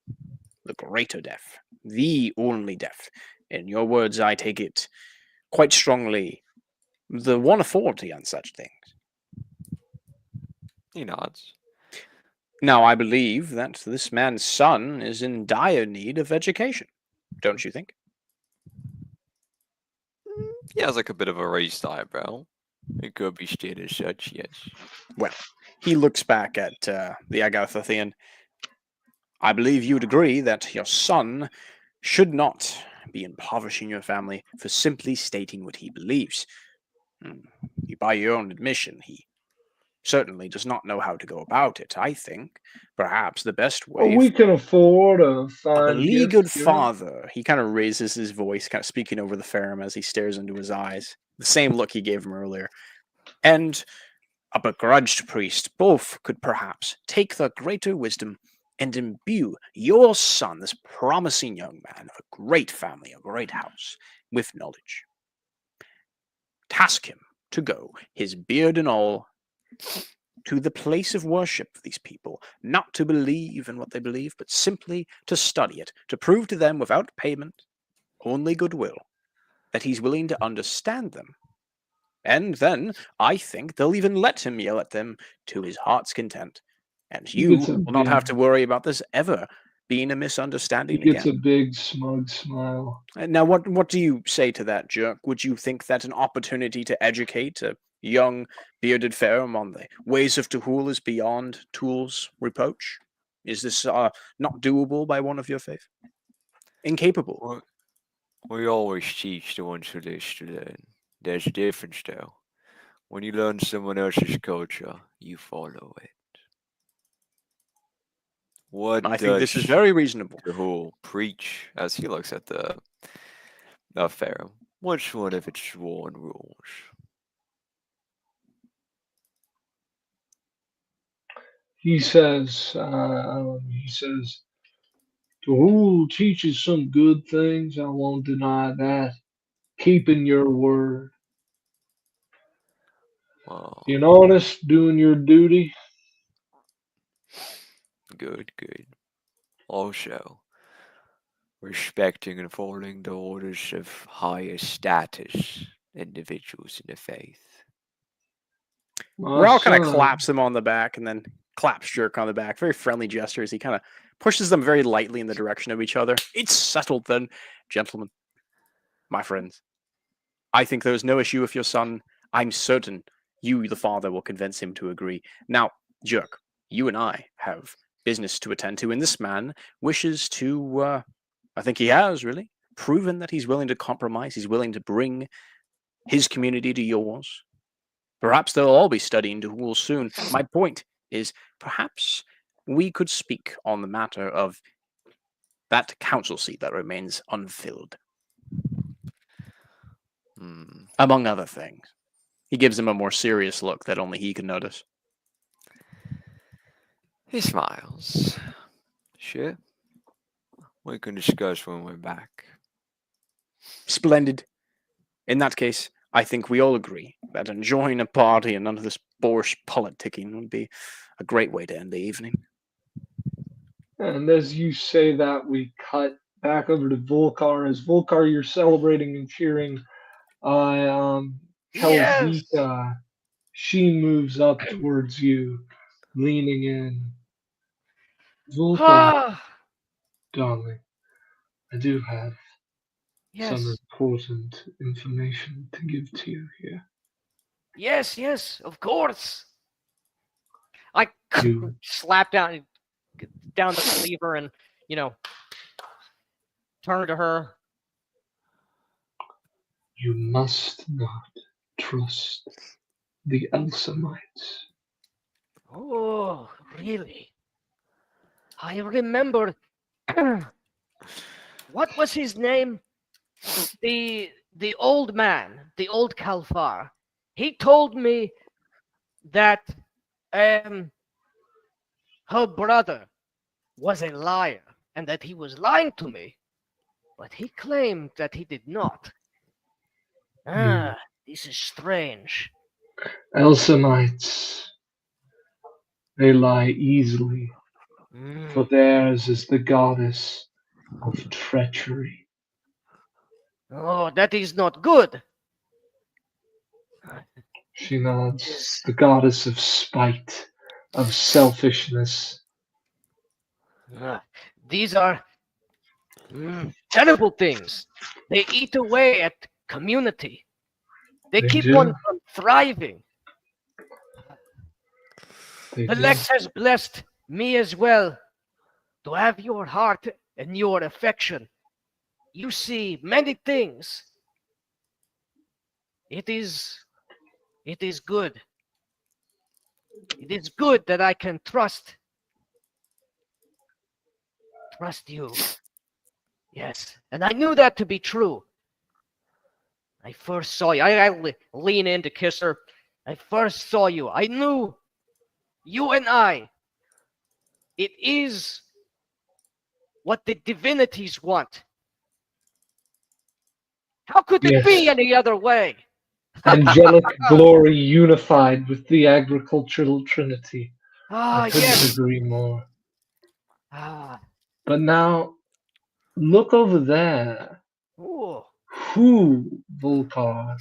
the greater death, the only death. In your words, I take it quite strongly the one authority on such things.
He nods.
Now, I believe that this man's son is in dire need of education, don't you think?
He has like a bit of a raised eyebrow. It could be stated as such, yes.
Well, he looks back at the Agathathian. I believe you'd agree that your son should not be impoverishing your family for simply stating what he believes. By your own admission, he certainly does not know how to go about it. I think perhaps the best
Well,
way
we can afford a
a
fine
beleaguered
gift.
father. He kind of raises his voice, kind of speaking over the Ferrum as he stares into his eyes. The same look he gave him earlier. And a begrudged priest, both could perhaps take the greater wisdom and imbue your son, this promising young man of a great family, a great house, with knowledge. Task him to go, his beard and all, to the place of worship of these people, not to believe in what they believe, but simply to study it, to prove to them without payment, only goodwill, that he's willing to understand them. And then I think they'll even let him yell at them to his heart's content. And
He
you
gets a
will not have to
big-
worry about this ever being a
He
misunderstanding
gets
again.
a big smug smile.
Now, what do you say to that, Jerk? Would you think that an opportunity to educate a young bearded Ferrum on the ways of Tahul is beyond Tool's reproach? Is this not doable by one of your faith? Incapable.
Well, we always teach the ones who wish to learn. There's a difference though. When you learn someone else's culture, you follow it. What
I
does
think this is very reasonable.
the whole preach as he looks at the Pharaoh? Which one of its sworn rules?
He says, Tahul teaches some good things. I won't deny that. Keeping your word,
Well,
being honest, doing your duty.
good. Also, respecting and following the orders of higher status individuals in the faith.
My
Raul kind of
son.
claps him on the back and then claps Jerk on the back. Very friendly gesture as he kind of pushes them very lightly in the direction of each other. It's settled then, gentlemen, my friends. I think there's no issue with your son. I'm certain you, the father, will convince him to agree. Now, Jerk, you and I have business to attend to, and this man wishes to, I think he has really, proven that he's willing to compromise. He's willing to bring his community to yours. Perhaps they'll all be studying Duhul soon. My point is, perhaps we could speak on the matter of that council seat that remains unfilled, among other things. He gives him a more serious look that only he can notice.
He smiles. Sure. We can discuss when we're back.
Splendid. In that case, I think we all agree that enjoying a party and none of this boorish politicking would be a great way to end the evening.
And as you say that, we cut back over to Volkar. As Volkar, you're celebrating and cheering. Kelvika, she moves up towards you, leaning in. Volkar,
Ah,
darling, I do have
yes,
some important information to give to you here.
yes, of course. I
You-
slap down the cleaver and, turn to her.
You must not trust the Elsamites.
Oh, really? I remember. What was his name? The old man, the old Kalfar. He told me that her brother was a liar and that he was lying to me, but he claimed that he did not. This is strange.
Elsamites, they lie easily, for theirs is the goddess of treachery.
Oh, that is not good.
She nods. The goddess of spite, of selfishness.
These are terrible things. They eat away at community. They keep
do.
one from thriving.
They
The
do.
Lex has blessed me as well to have your heart and your affection. You see many things. It is good. It is good that I can trust you. Yes, and I knew that to be true. I first saw you. I lean in to kiss her. I first saw you. I knew you and I. It is what the divinities want. How could it be
Yes.
any other way?
Angelic glory unified with the agricultural trinity.
Ah,
I couldn't
yes.
agree more.
Ah,
But now, look over there.
ooh.
Who, Volkar,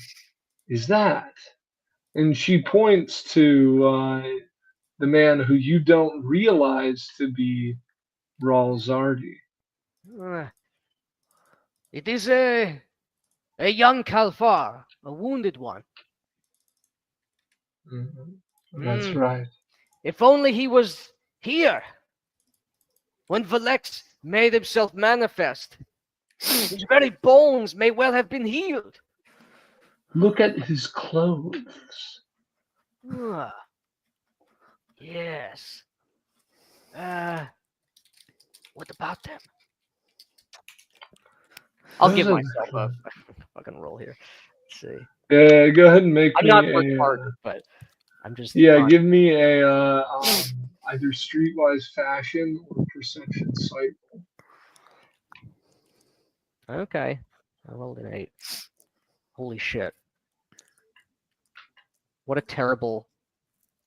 is that? And she points to the man who you don't realize to be Raul Zardi.
It is a young Kalfar, a wounded one.
That's right.
If only he was here when Velex made himself manifest. His very bones may well have been healed.
Look at his clothes.
Yes. What about them? I'll give
Those are
myself a
the-
fucking roll here. Let's see.
Go ahead and make
I'm
me
not
a,
retarded, but I'm just
give me a either streetwise fashion or perception sight.
Okay. I rolled an 8. Holy shit. What a terrible,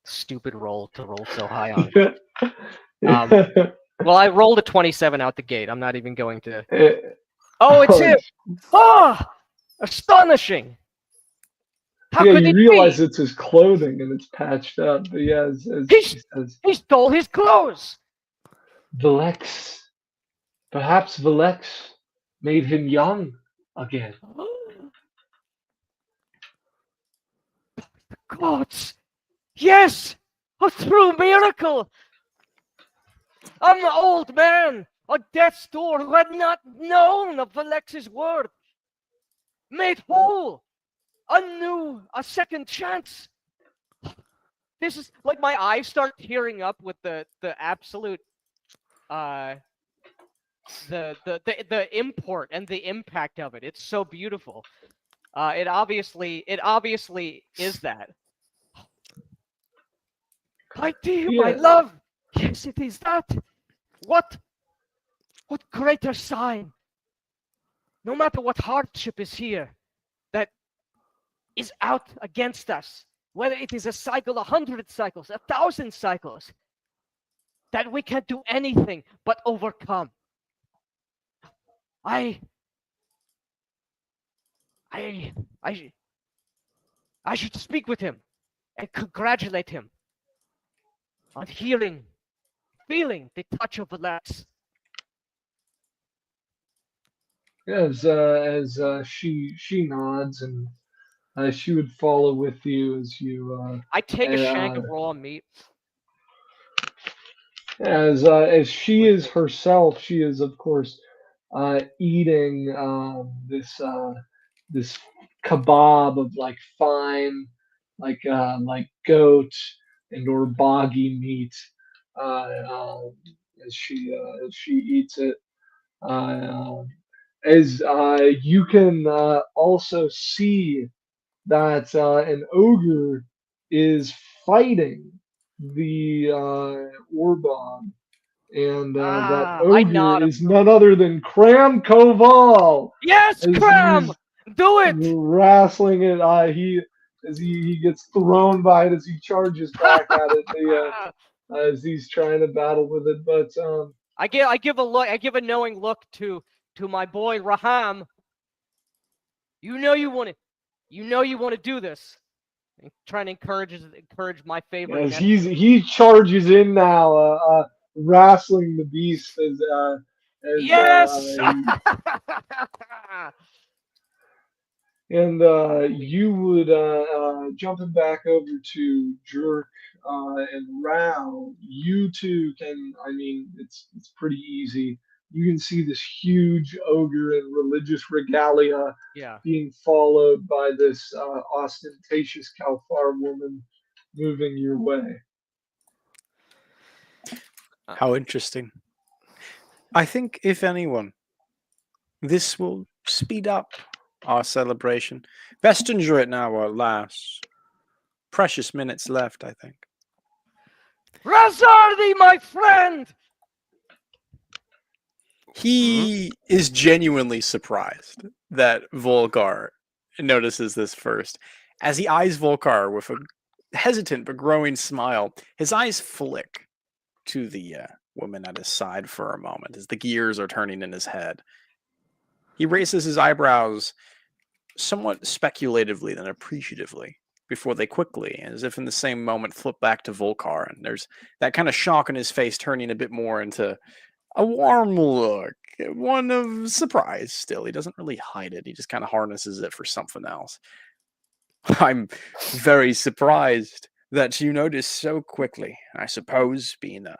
stupid roll to roll so high on. Well, I rolled a 27 out the gate. I'm not even going to. Oh, it's him! Ah! Astonishing! How
Yeah,
could
you
it
realize
be?
it's his clothing and it's patched up. But yeah, as
He,
she says,
he stole his clothes.
Velex, perhaps Velex made him young again.
Gods! Yes! A true miracle! I'm an old man on death's door who had not known of Alex's word. Made whole! A second chance! This is like my eyes start tearing up with the absolute the import and the impact of it. It's so beautiful. It obviously is that. My dear, my
Yeah.
love. Yes, it is that. What greater sign? No matter what hardship is here that is out against us, whether it is a cycle, 100 cycles, 1,000 cycles, that we can't do anything but overcome. I should speak with him and congratulate him on feeling the touch of Alex.
As she nods and she would follow with you as you
I take a shank
uh,
of raw meat.
as she is herself, she is of course eating this kebab of like fine like goat and or boggy meat as she eats it. Uh, as you can also see that an ogre is fighting the Orbog, and that
I
ogre
nod.
is none other than Cram Koval.
Yes,
As
Cram!
he's
Do it!
wrestling it, he gets thrown by it as he charges back at it. As he's trying to battle with it, but
I give a knowing look to my boy Raham. You know you want to do this. And trying to encourage my favorite.
as
nephew.
he charges in now, wrestling the beast
Yes.
and you would jumping back over to Jerk and Rao. You two can. I mean, it's pretty easy. You can see this huge ogre in religious regalia
Yeah.
being followed by this ostentatious Kalfar woman moving your way.
How interesting. I think, if anyone, this will speed up our celebration. Best enjoy it now while it lasts. Precious minutes left, I think.
Razardi, my friend.
He is genuinely surprised that Volgar notices this first. As he eyes Volgar with a hesitant but growing smile, his eyes flick to the woman at his side for a moment as the gears are turning in his head. He raises his eyebrows somewhat speculatively then appreciatively before they quickly, as if in the same moment, flip back to Volcar. And there's that kind of shock on his face turning a bit more into a warm look, one of surprise still. He doesn't really hide it. He just kind of harnesses it for something else. I'm very surprised that you noticed so quickly. I suppose, being a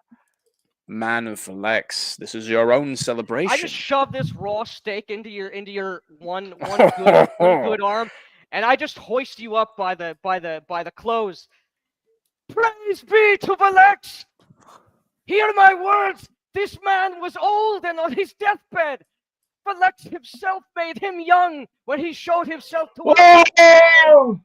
man of Lex, this is your own celebration.
I just shove this raw steak into your one good arm, and I just hoist you up by the clothes. Praise be to Velex! Hear my words! This man was old and on his deathbed. Velex himself made him young when he showed himself to us.
Whoa!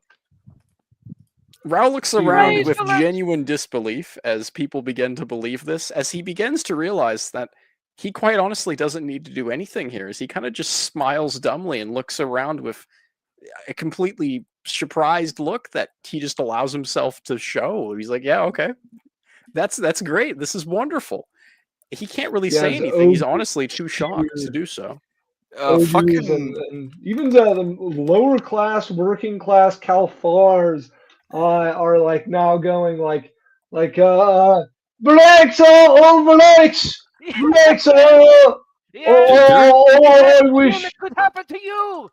Rao looks around
Praise
with
Velex!
genuine disbelief as people begin to believe this, as he begins to realize that he quite honestly doesn't need to do anything here, as he kind of just smiles dumbly and looks around with a completely surprised look that he just allows himself to show. He's like, yeah, okay. That's great. This is wonderful. He can't really
Yeah,
say
as
anything. He's
ogre
honestly too shocked to do so.
OGs
fucking
and even the lower class, working class Calfars are like now going like Blacks, oh Blacks, Blacks,
Yes, yes,
I
boom,
wish
it could happen to you.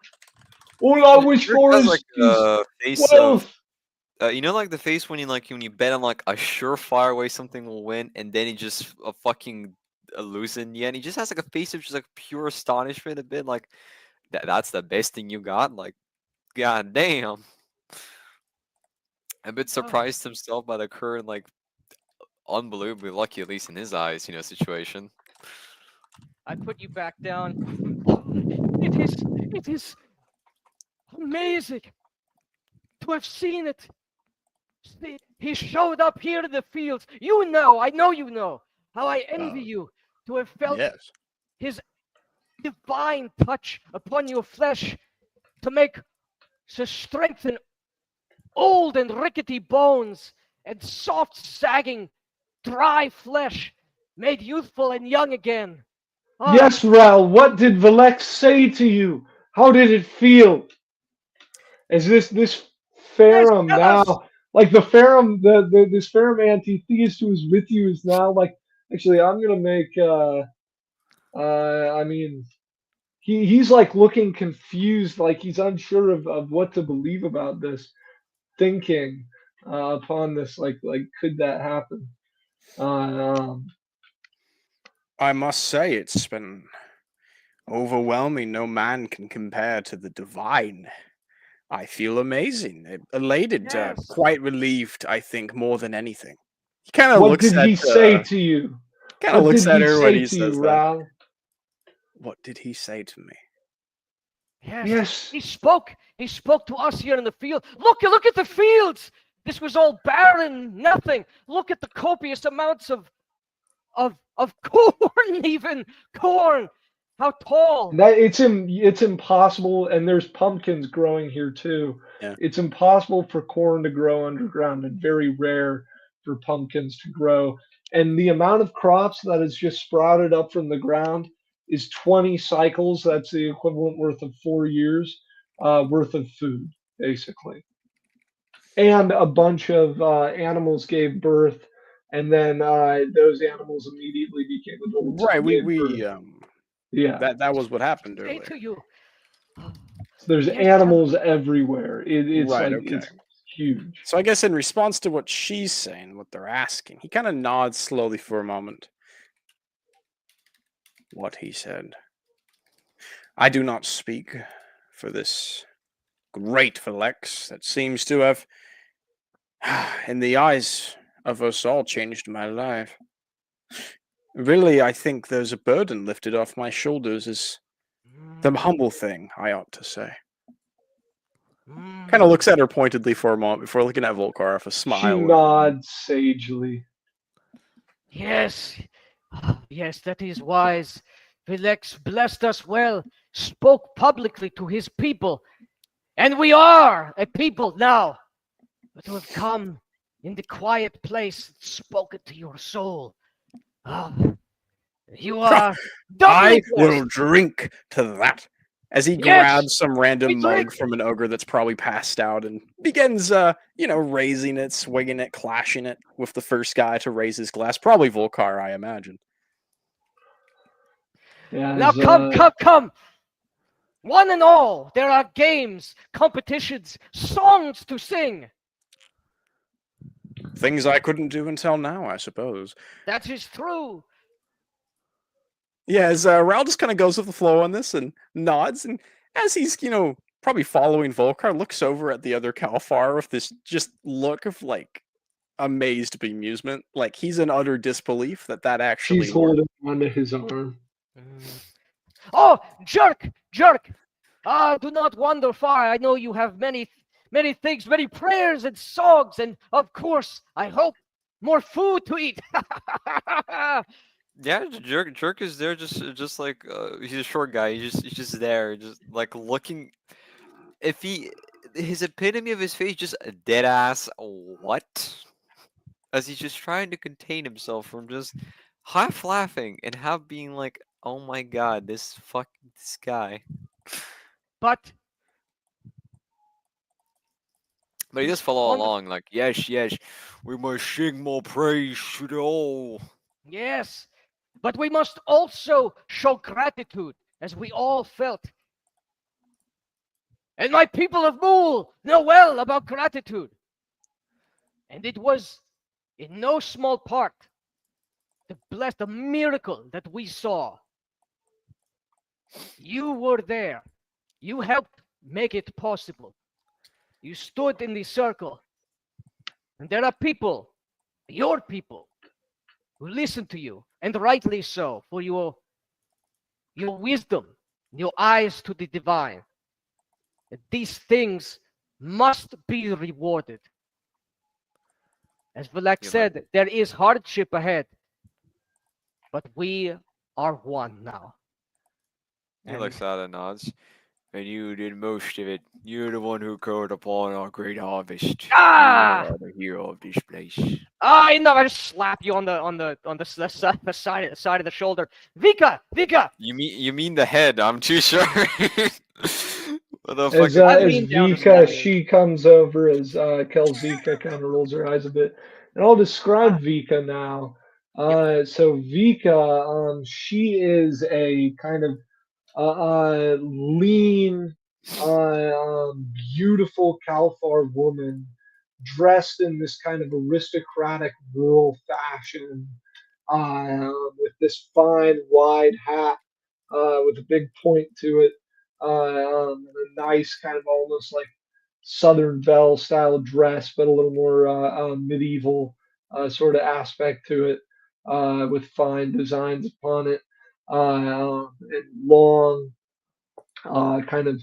all I wish
Dirk
for
has like
is
a face of
wealth.
you know, like the face when you bet on like a surefire way something will win, and then he just fucking lose in the end. He just has like a face of just like pure astonishment, a bit like that's the best thing you got. Like, god damn, a bit
Oh,
surprised himself by the current like unbelievably lucky, at least in his eyes, situation.
I put you back down. It is amazing to have seen it. See, he showed up here in the fields. You know, I know you know how I envy you to have felt
Yes.
his divine touch upon your flesh to strengthen old and rickety bones and soft, sagging, dry flesh made youthful and young again. Ah,
Yes, Ral, what did Valek say to you? How did it feel? Is this
yes,
Ferrum
tell us.
now like the Ferrum this Ferrum Antitheus who is with you is now like actually I'm gonna make I mean he's like looking confused, like he's unsure of what to believe about this, thinking upon this like could that happen? Um,
I must say, it's been overwhelming. No man can compare to the divine. I feel amazing, elated,
Yes.
quite relieved. I think more than anything. He kind of
what
looks
did
at,
he say to you?
kind of
What
looks
did
at
he
her when
say
he
to you,
says that.
Ral?
What did he say to me?
Yes.
Yes.
He spoke. He spoke to us here in the field. Look at the fields. This was all barren, nothing. Look at the copious amounts of corn, even corn. How tall.
That it's impossible, and there's pumpkins growing here too.
Yeah.
It's impossible for corn to grow underground, and very rare for pumpkins to grow. And the amount of crops that is just sprouted up from the ground is 20 cycles. That's the equivalent worth of 4 years worth of food, basically. And a bunch of animals gave birth, and then those animals immediately became adults
Right.
and
We
gave
we
birth. Yeah.
that was what happened
Say to
earlier.
you.
So there's
Yes, tell us.
animals everywhere. It's
Right.
like
Okay.
it's huge.
So I guess in response to what she's saying, what they're asking, he kind of nods slowly for a moment. What he said. I do not speak for this great Velex that seems to have, in the eyes of us all, changed my life. Really, I think there's a burden lifted off my shoulders, is the humble thing, I ought to say. Kind of looks at her pointedly for a moment before looking at Volkar with a
She
smile.
nods sagely.
Yes. Yes, that is wise. Vilex blessed us well, spoke publicly to his people, and we are a people now. But to have come in the quiet place, spoken to your soul. Ah, you are
I
doubly
will
blessed.
drink to that. As he
Yes,
grabs some
we
random mug
drink.
from an ogre that's probably passed out and begins, raising it, swinging it, clashing it with the first guy to raise his glass. Probably Volkar, I imagine.
Now
As,
come. One and all, there are games, competitions, songs to sing.
Things I couldn't do until now, I suppose.
That is true.
Yeah, as Raul just kind of goes with the flow on this and nods, and as he's, probably following Volkar, looks over at the other Kalfar with this just look of, like, amazed bemusement. Like, he's in utter disbelief that actually
she's
worked.
holding onto his arm.
Oh, jerk! Do not wander far. I know you have many things, many prayers and songs, and of course, I hope more food to eat.
Yeah, Jerk is there just like he's a short guy. He's just there, just like looking. If his epitome of his face, just a dead ass what? As he's just trying to contain himself from just half laughing and half being like Oh my god, this guy.
But
But he does follow
on the-
along, like, yes, yes, we must sing more praise to the all.
yes, but we must also show gratitude, as we all felt. And my people of Mool know well about gratitude. And it was in no small part the miracle that we saw. You were there. You helped make it possible. You stood in the circle. And there are people, your people, who listen to you, and rightly so, for your wisdom, your eyes to the divine. And these things must be rewarded. As Velek
You
said, there is hardship ahead, but we are one now.
He
And
looks at it and nods. And you did most of it. You're the one who called upon our great harvest.
Ah!
You are the hero of this place.
I know. I just slap you on the side of the shoulder. Vika, Vika.
You mean the head? I'm too sure. What the
As
fuck?
as
lean down to
Vika,
slap you.
she comes over as Kelvika kind of rolls her eyes a bit, and I'll describe Vika now. So Vika, she is a kind of lean, beautiful Kalfar woman, dressed in this kind of aristocratic rural fashion, with this fine wide hat with a big point to it, and a nice kind of almost like Southern Belle style dress, but a little more medieval sort of aspect to it, with fine designs upon it, and long, kind of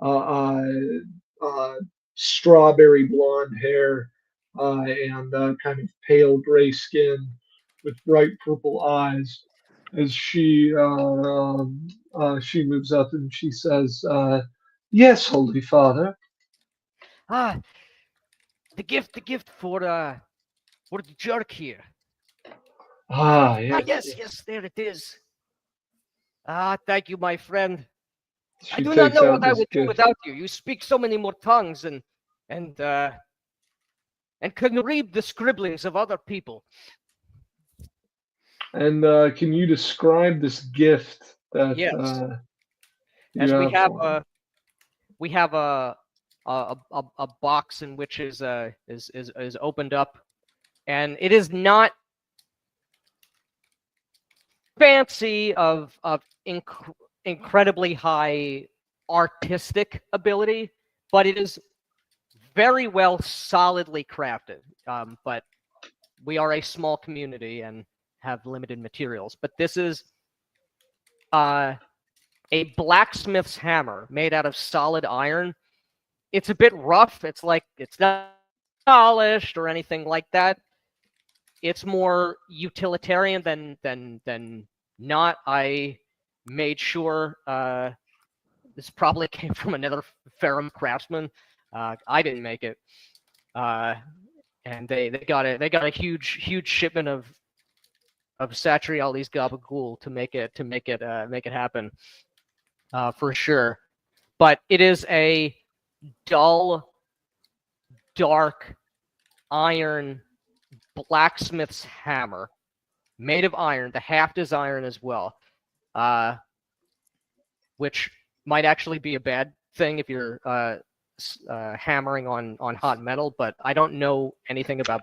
uh, strawberry blonde hair, and kind of pale gray skin with bright purple eyes. As she moves up and she says, "Yes, Holy Father."
Ah, the gift for the jerk here.
Ah,
Ah,
yes,
yes,
yes.
yes, there it is. Ah, thank you, my friend. I
She
do not
takes
know
out
what I
this
would do
gift.
without you. You speak so many more tongues and uh, and can read the scribblings of other people.
And can you describe this gift that
Yes,
you
as
have for me?
we have a box in which is opened up, and it is not fancy of incredibly high artistic ability, but it is very well solidly crafted. But we are a small community and have limited materials. But this is a blacksmith's hammer made out of solid iron. It's a bit rough. It's not polished or anything like that. It's more utilitarian than not. I made sure this probably came from another Ferrum craftsman. I didn't make it. And they got a huge shipment of Satriali's Gabagool to make it happen, for sure. But it is a dull, dark iron blacksmith's hammer made of iron. The haft is iron as well, which might actually be a bad thing if you're hammering on hot metal. But I don't know anything about.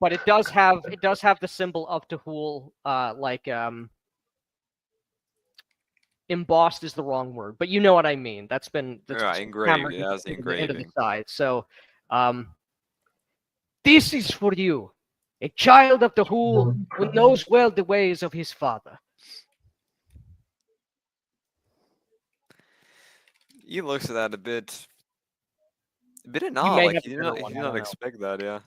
But it does have the symbol of Tehul, like embossed is the wrong word, but you know what I mean. That's
Yeah, engraved.
hammered
It has the
into the
engraving.
side. So, this is for you, a child of Tehul who knows well the ways of his father.
He looks at that a bit in
You
awe.
may
Like
have
he
a
did
better
not
one,
he
I
did not
don't know.
expect that. Yeah.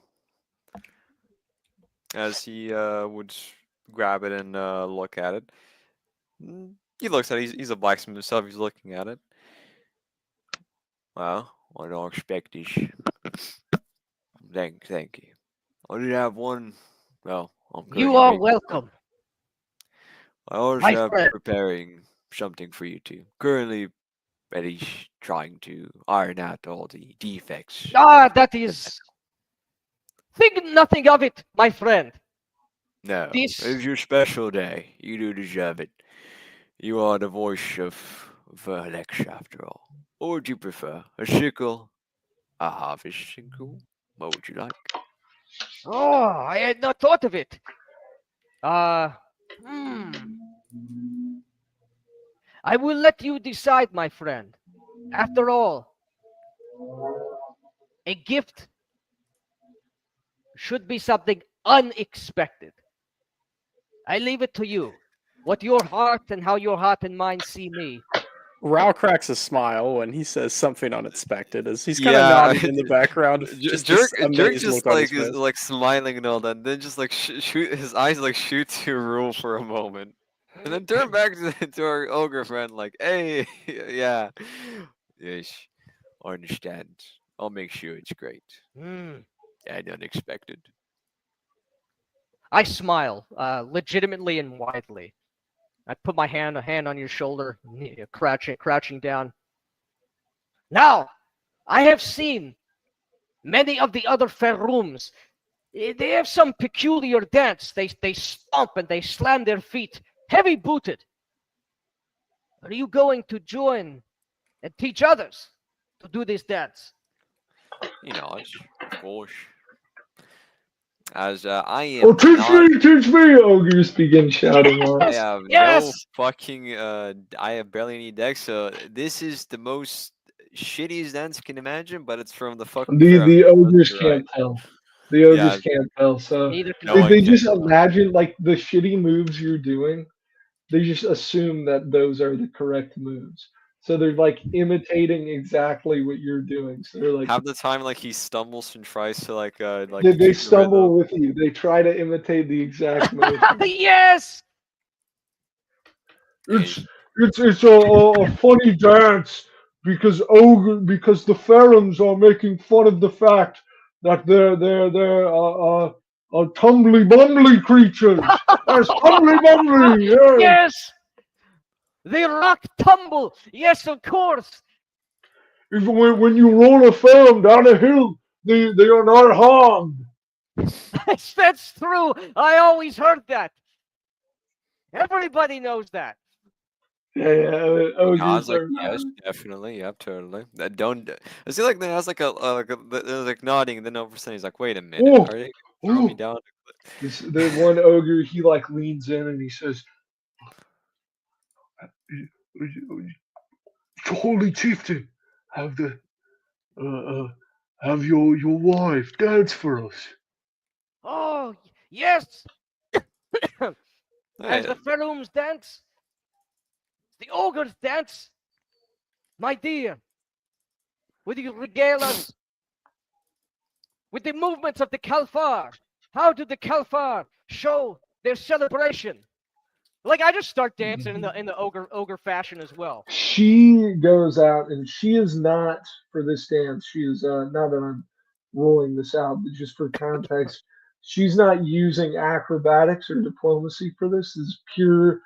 As he would grab it and look at it. He looks at it. He's a blacksmith himself. He's looking at it. Well, I don't expect this. Thank you. I did have one. Well, I'm good.
You are welcome.
I also
My
am
friend.
preparing something for you two. Currently, Eddie's trying to iron out all the defects.
Ah, that is. Think nothing of it, my friend.
No,
This.
it's your special day. You do deserve it. You are the voice of Verlex, after all. What would you prefer? A sickle? A harvest sickle? What would you like?
Oh, I had not thought of it. Hmm. I will let you decide, my friend. After all, a gift should be something unexpected. I leave it to you. What your heart and how your heart and mind see me.
Rao cracks a smile when he says something unexpected, as he's kind of
Yeah,
nodding in the background. Just
Jerk,
this
Jerk
amazed
just
look on his
like is
face.
like smiling and all that, and then just like shoot his eyes like shoot to Rule for a moment, and then turn back to our ogre friend like, "Hey, yeah, yes, I understand. I'll make sure it's great
Hmm.
and unexpected."
I smile, legitimately and widely. I put a hand on your shoulder, crouching down. Now, I have seen many of the other Ferrooms. They have some peculiar dance. They stomp and they slam their feet, heavy booted. Are you going to join and teach others to do this dance?
You know, of course. As I
Oh,
am not,
teach me! Ogres begin shouting on.
I
Yes,
have no
yes.
fucking, I have barely any decks, so this is the most shittiest dance you can imagine, but it's from the fucking Pharaoh.
The
So
ogres
you're right.
can't tell. The ogres
Yeah,
can't tell. So
Neither can
no
they,
I.
one
they
can
just
tell.
imagine like the shitty moves you're doing. They just assume that those are the correct moves. So they're like imitating exactly what you're doing. So they're like
Half the time, like he stumbles and tries to like
they
keep the rhythm.
stumble with you. They try to imitate the exact motion.
Yes.
Hey,
It's a funny dance because the Pharaohs are making fun of the fact that they're tumbly bumbly creatures. There's tumbly bumbly. Yeah.
Yes. They rock tumble. Yes, of course.
Even when you roll a Pharaoh down a hill, they are not harmed.
That's true. I always heard that. Everybody knows that.
Yeah,
I was
ogres
like,
are.
yes, definitely, yep, totally. That don't. I see, like, has like nodding, and then all of a sudden he's like, wait a minute,
Oh,
are they gonna throw me
oh.
down?
The one ogre he like leans in and he says, "Holy chieftain, have the uh, uh have your wife dance for us."
Oh, yes. As
Hey,
the Pharaohs dance, the ogres dance. My dear, will you regale us with the movements of the Kalfar? How do the Kalfar show their celebration? Like I just start dancing in the ogre fashion as well.
She goes out and she is not for this dance. She is now that I'm rolling this out, but just for context, she's not using acrobatics or diplomacy for this. This is pure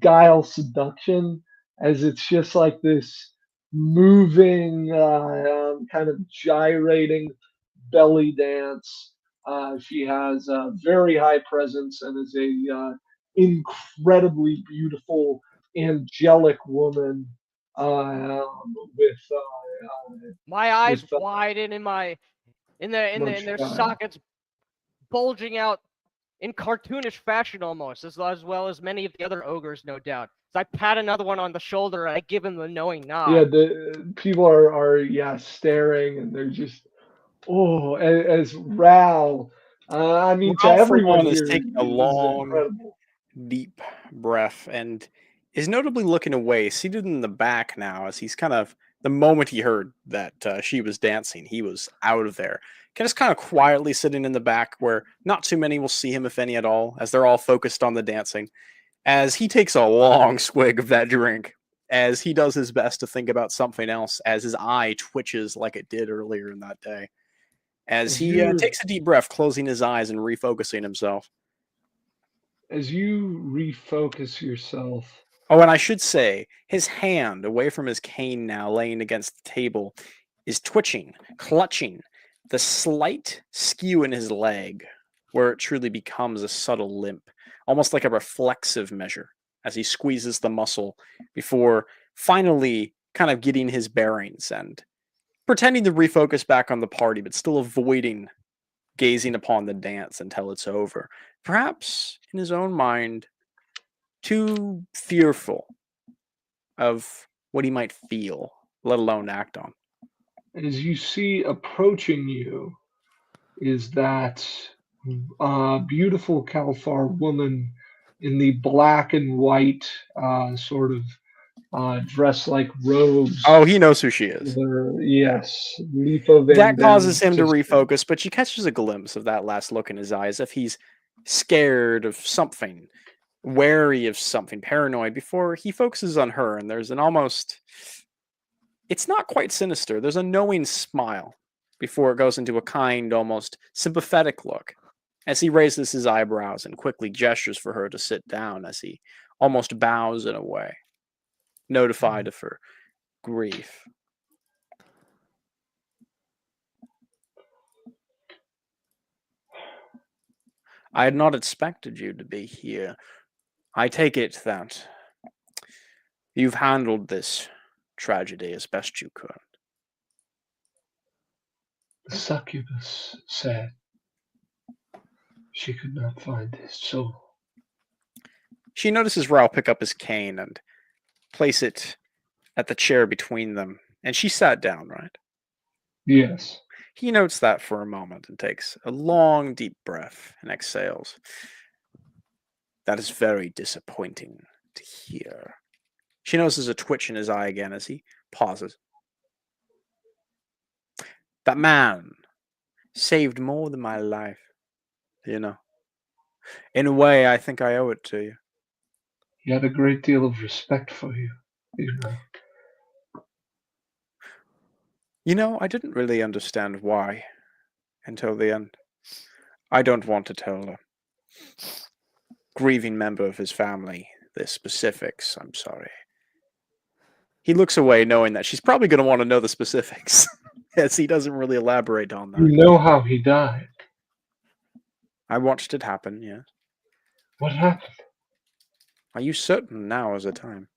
guile seduction, as it's just like this moving, kind of gyrating belly dance. She has a very high presence and is a incredibly beautiful, angelic woman with
My eyes
with
widen in
much
their sockets, bulging out in cartoonish fashion almost, as well as many of the other ogres, no doubt. So I pat another one on the shoulder and I give him the knowing
yeah.
nod.
The people are yeah staring and they're just as Ral. I mean, to
Ralph, for
everyone
one, is
here,
taking a
is
long,
incredible.
deep breath and is notably looking away, seated in the back now, as he's kind of, the moment he heard that she was dancing, he was out of there. Just kind of quietly sitting in the back where not too many will see him, if any at all, as they're all focused on the dancing. As he takes a long swig of that drink, as he does his best to think about something else, as his eye twitches like it did earlier in that day. As he
You're
takes a deep breath, closing his eyes and refocusing himself.
As you refocus yourself,
Oh, and I should say, his hand, away from his cane now, laying against the table, is twitching, clutching, the slight skew in his leg, where it truly becomes a subtle limp, almost like a reflexive measure, as he squeezes the muscle before finally kind of getting his bearings and pretending to refocus back on the party, but still avoiding gazing upon the dance until it's over. Perhaps in his own mind, too fearful of what he might feel, let alone act on.
as you see approaching you, is that beautiful Kalthar woman in the black and white sort of dress like robes.
Oh, he knows who she is.
Yes, Lifa Van
That causes
Den's
him to
sister.
refocus, but she catches a glimpse of that last look in his eyes, if he's scared of something, wary of something, paranoid, before he focuses on her, and there's an almost, it's not quite sinister, there's a knowing smile before it goes into a kind, almost sympathetic look, as he raises his eyebrows and quickly gestures for her to sit down, as he almost bows in a way, notified of her grief. I had not expected you to be here. I take it that you've handled this tragedy as best you could.
The succubus said she could not find his soul.
She notices Raoul pick up his cane and place it at the chair between them, and she sat down, right?
Yes.
He notes that for a moment and takes a long, deep breath and exhales. That is very disappointing to hear. She notices a twitch in his eye again as he pauses. That man saved more than my life, you know. In a way, I think I owe it to you.
He had a great deal of respect for you, you know.
You know, I didn't really understand why until the end. I don't want to tell a grieving member of his family the specifics, I'm sorry. He looks away knowing that she's probably going to want to know the specifics, as he doesn't really elaborate on that.
You know how he died.
I watched it happen, yes.
What happened?
Are you certain now is the time?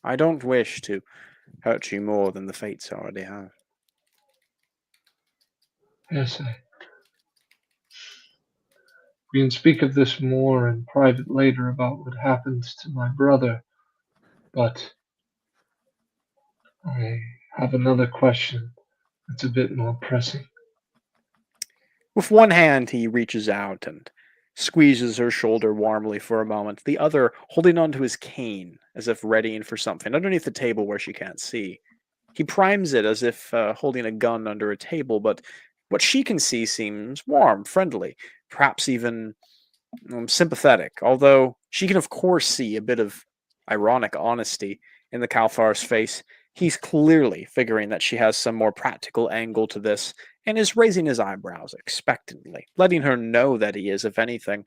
I don't wish to hurt you more than the fates already have.
Yes, we can speak of this more in private later about what happens to my brother, but I have another question that's a bit more pressing.
With one hand, he reaches out and squeezes her shoulder warmly for a moment, the other holding onto his cane as if readying for something underneath the table where she can't see. He primes it as if holding a gun under a table, but what she can see seems warm, friendly, perhaps even sympathetic, although she can of course see a bit of ironic honesty in the Kalthar's face. He's clearly figuring that she has some more practical angle to this and is raising his eyebrows expectantly, letting her know that he is, if anything,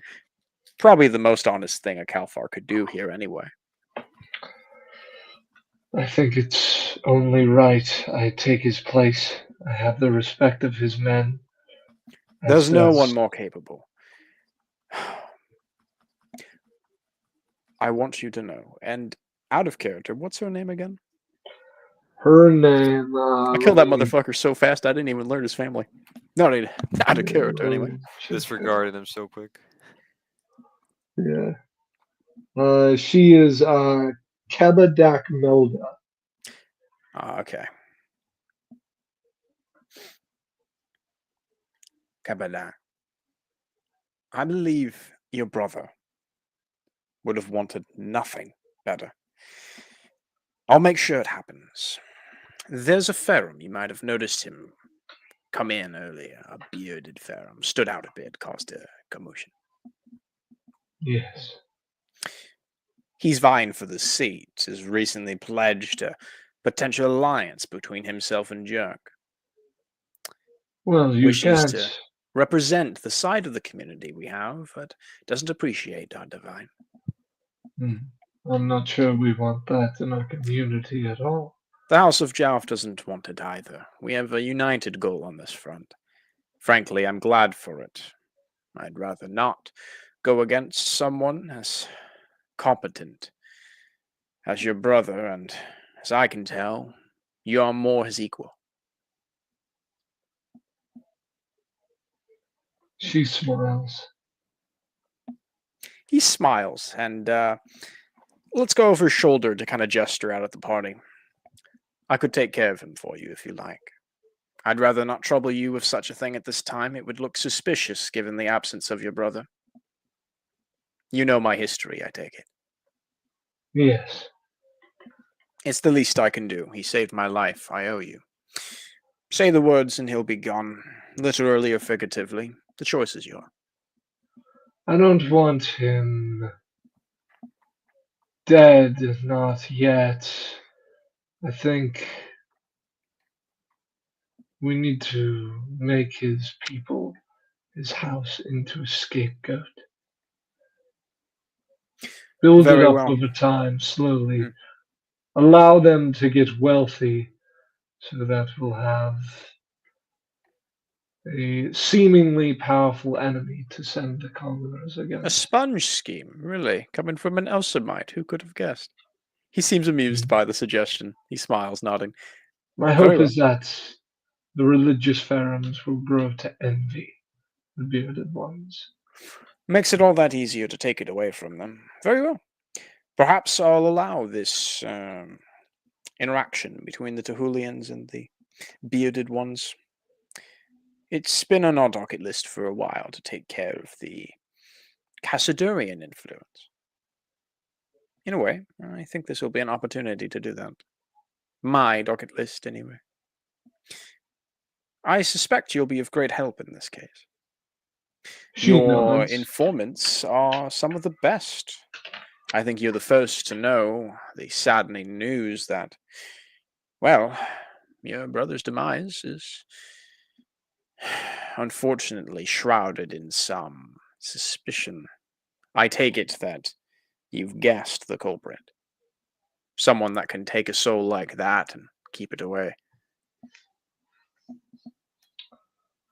probably the most honest thing a Kalthar could do here anyway.
I think it's only right I take his place. I have the respect of his men.
There's no one more capable. I want you to know, and out of character, what's her name again?
Her name.
I killed that motherfucker so fast I didn't even learn his family. No, out of character anyway.
Disregarded him so quick.
Yeah. She is Kebadak Melda.
Okay. Kabbalah. I believe your brother would have wanted nothing better. I'll make sure it happens. There's a Ferrum, you might have noticed him come in earlier, a bearded Ferrum, stood out a bit, caused a commotion.
Yes.
He's vying for the seat, has recently pledged a potential alliance between himself and Jerk.
Well, you
Wishes
can't
represent the side of the community we have that doesn't appreciate our divine.
Hmm. I'm not sure we want that in our community at all.
The House of Jouf doesn't want it either. We have a united goal on this front. Frankly, I'm glad for it. I'd rather not go against someone as competent as your brother, and as I can tell, you are more his equal.
She smiles.
He smiles and let's go over his shoulder to kind of gesture out at the party. I could take care of him for you if you like. I'd rather not trouble you with such a thing at this time. It would look suspicious given the absence of your brother. You know my history, I take it.
Yes.
It's the least I can do. He saved my life. I owe you. Say the words and he'll be gone, literally or figuratively. The choice is yours.
I don't want him dead, not yet. I think we need to make his people, his house, into a scapegoat. Build it
Very
up
well.
over time, slowly.
Mm.
Allow them to get wealthy so that we'll have a seemingly powerful enemy to send the commoners
A
against.
sponge scheme, really? Coming from an Elsamite, who could have guessed? He seems amused by the suggestion. He smiles, nodding.
My
Very
hope
well.
is that the religious pharaohs will grow to envy the bearded ones.
Makes it all that easier to take it away from them. Very well. Perhaps I'll allow this interaction between the Tehulians and the bearded ones. It's been on our docket list for a while to take care of the Cassadurian influence. In a way, I think this will be an opportunity to do that. My docket list, anyway. I suspect you'll be of great help in this case.
She
Your
nods.
informants are some of the best. I think you're the first to know the saddening news that, well, your brother's demise is unfortunately shrouded in some suspicion. I take it that you've guessed the culprit. Someone that can take a soul like that and keep it away.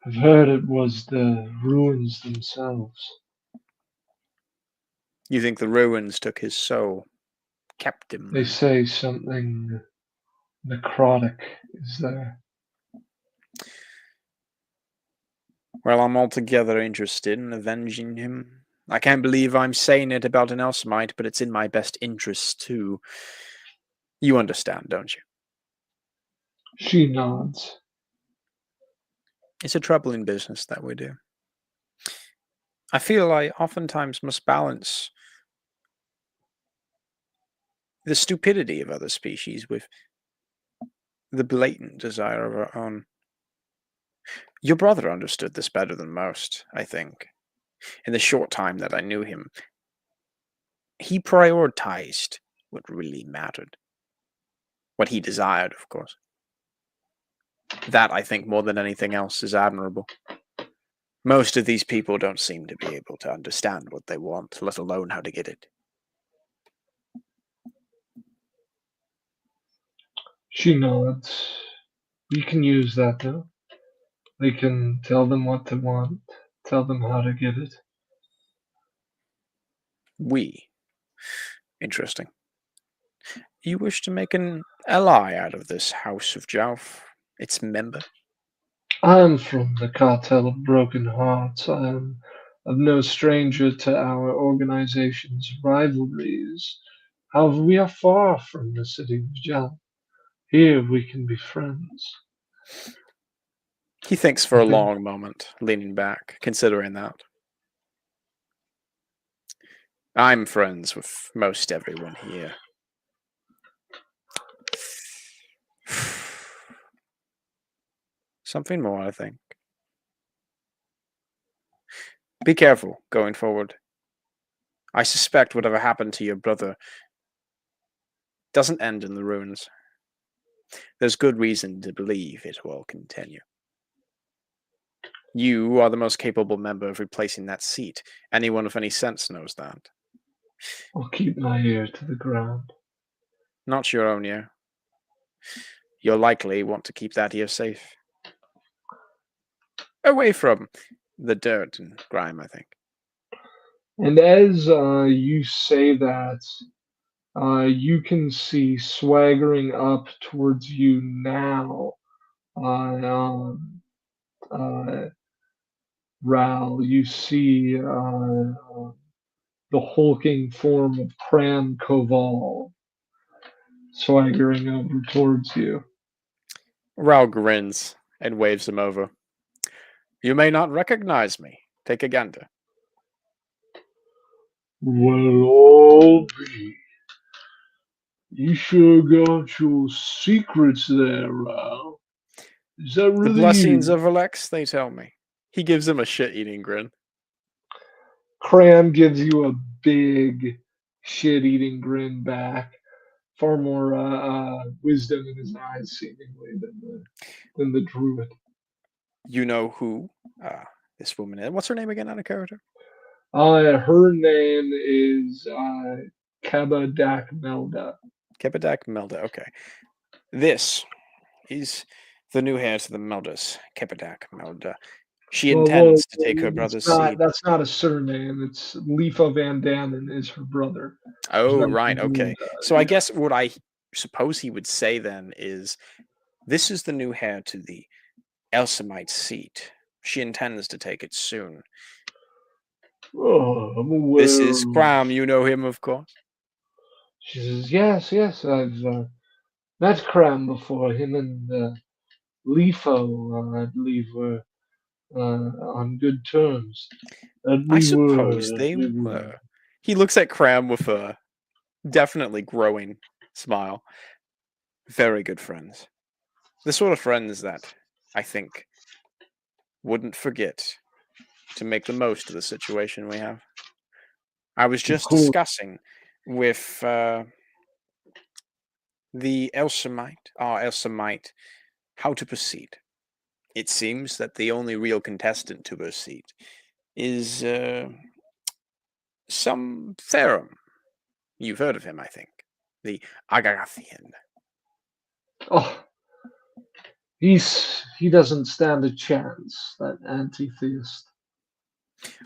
I've heard it was the ruins themselves.
You think the ruins took his soul, kept him
They
there?
say something necrotic is there.
Well, I'm altogether interested in avenging him. I can't believe I'm saying it about an Elsamite, but it's in my best interest too. You understand, don't you?
She nods.
It's a troubling business that we do. I feel I oftentimes must balance the stupidity of other species with the blatant desire of our own. Your brother understood this better than most, I think. In the short time that I knew him, he prioritized what really mattered. What he desired, of course. That, I think, more than anything else, is admirable. Most of these people don't seem to be able to understand what they want, let alone how to get it.
She nods. We can use that though. We can tell them what to want, tell them how to get it.
We. Interesting. You wish to make an ally out of this House of Jouf, its member?
I'm from the cartel of Broken Hearts. I am of no stranger to our organization's rivalries. However, we are far from the city of Jal. Here we can be friends.
He thinks for a
Okay.
long moment, leaning back, considering that. I'm friends with most everyone here. Something more, I think. Be careful going forward. I suspect whatever happened to your brother doesn't end in the ruins. There's good reason to believe it will continue. You are the most capable member of replacing that seat. Anyone of any sense knows that.
I'll keep my ear to the ground.
Not your own ear. You'll likely want to keep that ear safe. Away from the dirt and grime, I think.
And as you say that, you can see swaggering up towards you now, uh, Ral. You see the hulking form of Cran Koval swaggering over towards you.
Rao grins and waves him over. You may not recognize me. Take a gander.
Well, I'll be. You sure got your secrets there, Ral. Is that
The
really
blessings
you?
of Alex, they tell me. He gives him a shit-eating grin.
Cram gives you a big shit-eating grin back. Far more wisdom in his eyes, seemingly, than the druid.
You know who this woman is. What's her name again on a character?
Her name is Kabadak Melda.
Kepadak Melda. Okay. This is the new heir to the Meldas, Kepadak Melda. She intends to take her brother's seat.
That's not a surname. It's Leafa Van Dannen is her brother.
Oh,
Right,
right. Okay. So I
yeah.
guess what I suppose he would say then is this is the new heir to the Elsamite seat. She intends to take it soon.
Oh, I'm aware.
This is Cram. You know him, of course.
She says, yes, I've met Cram before. Him and Leafo, I believe, were on good terms.
I suppose they were. He looks at Cram with a definitely growing smile. Very good friends. The sort of friends that I think wouldn't forget to make the most of the situation we have. I was just
course.
discussing with the Elsamite, how to proceed. It seems that the only real contestant to her seat is some Therum. You've heard of him, I think. The Agarathian.
Oh, he doesn't stand a chance, that anti-theist.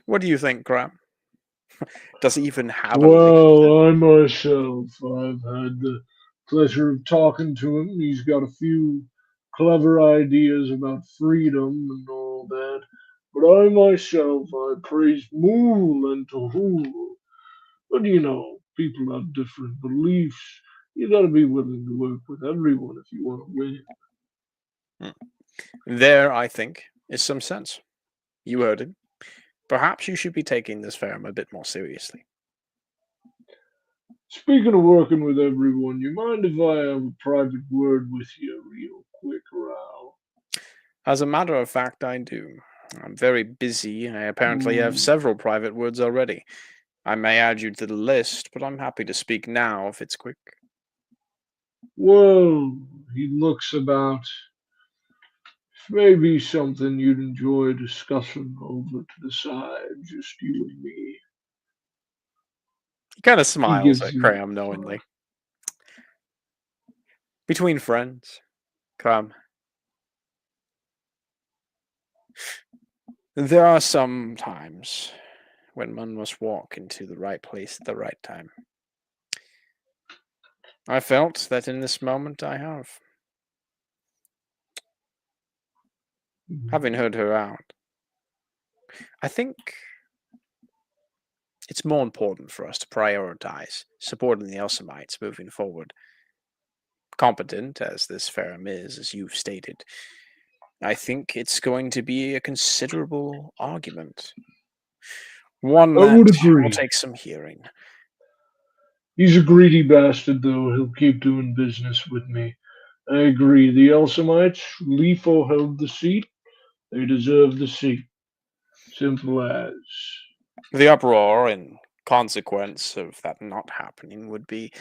What do you think, Graham? Does he even have a
Well, I myself, I've had the pleasure of talking to him. He's got a few clever ideas about freedom and all that. But I myself, I praise Mool and Tahul. But you know, people have different beliefs. You gotta be willing to work with everyone if you want to win.
There, I think, is some sense. You heard him. Perhaps you should be taking this firm a bit more seriously.
Speaking of working with everyone, you mind if I have a private word with you real quick, Rao?
As a matter of fact, I do. I'm very busy. I apparently have several private words already. I may add you to the list, but I'm happy to speak now if it's quick.
Well, he looks about. Maybe something you'd enjoy discussing over to the side, just you and me.
He kind of smiles
gives
at
you-
Cram knowingly. Between friends, Cram. There are some times when one must walk into the right place at the right time. I felt that in this moment I have. Having heard her out, I think it's more important for us to prioritize supporting the Elsamites moving forward. Competent as this firm is, as you've stated, I think it's going to be a considerable argument. One
I
that
would agree.
will take some hearing.
He's a greedy bastard, though. He'll keep doing business with me. I agree. The Elsamites, Lefo held the seat. They deserve the seat. Simple as.
The uproar and consequence of that not happening would be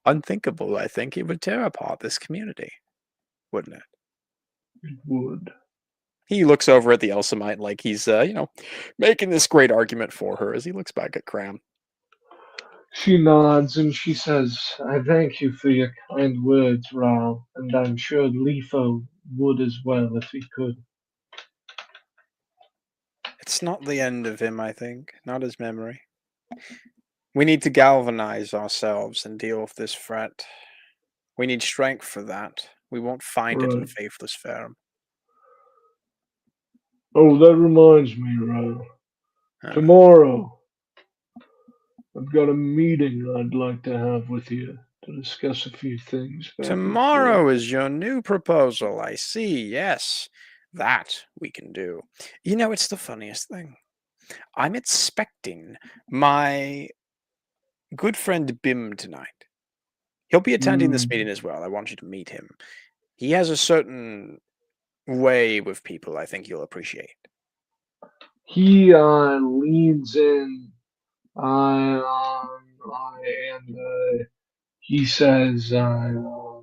unthinkable. I think it would tear apart this community, wouldn't it?
It would.
He looks over at the Elsamite like he's, making this great argument for her as he looks back at Cram.
She nods and she says, I thank you for your kind words, Ral, and I'm sure Lifo would as well if he could.
It's not the end of him, I think, not his memory. We need to galvanize ourselves and deal with this threat. We need strength for that. We won't find it in
Right.
Faithless Farum.
Oh, that reminds me, Ral.
Uh,
Tomorrow, I've got a meeting I'd like to have with you to discuss a few things. back and
Tomorrow
forth.
is your new proposal, I see, yes. That we can do. You know, it's the funniest thing. I'm expecting my good friend Bim tonight. He'll be attending this meeting as well. I want you to meet him. He has a certain way with people I think you'll appreciate.
He leans in and he says, I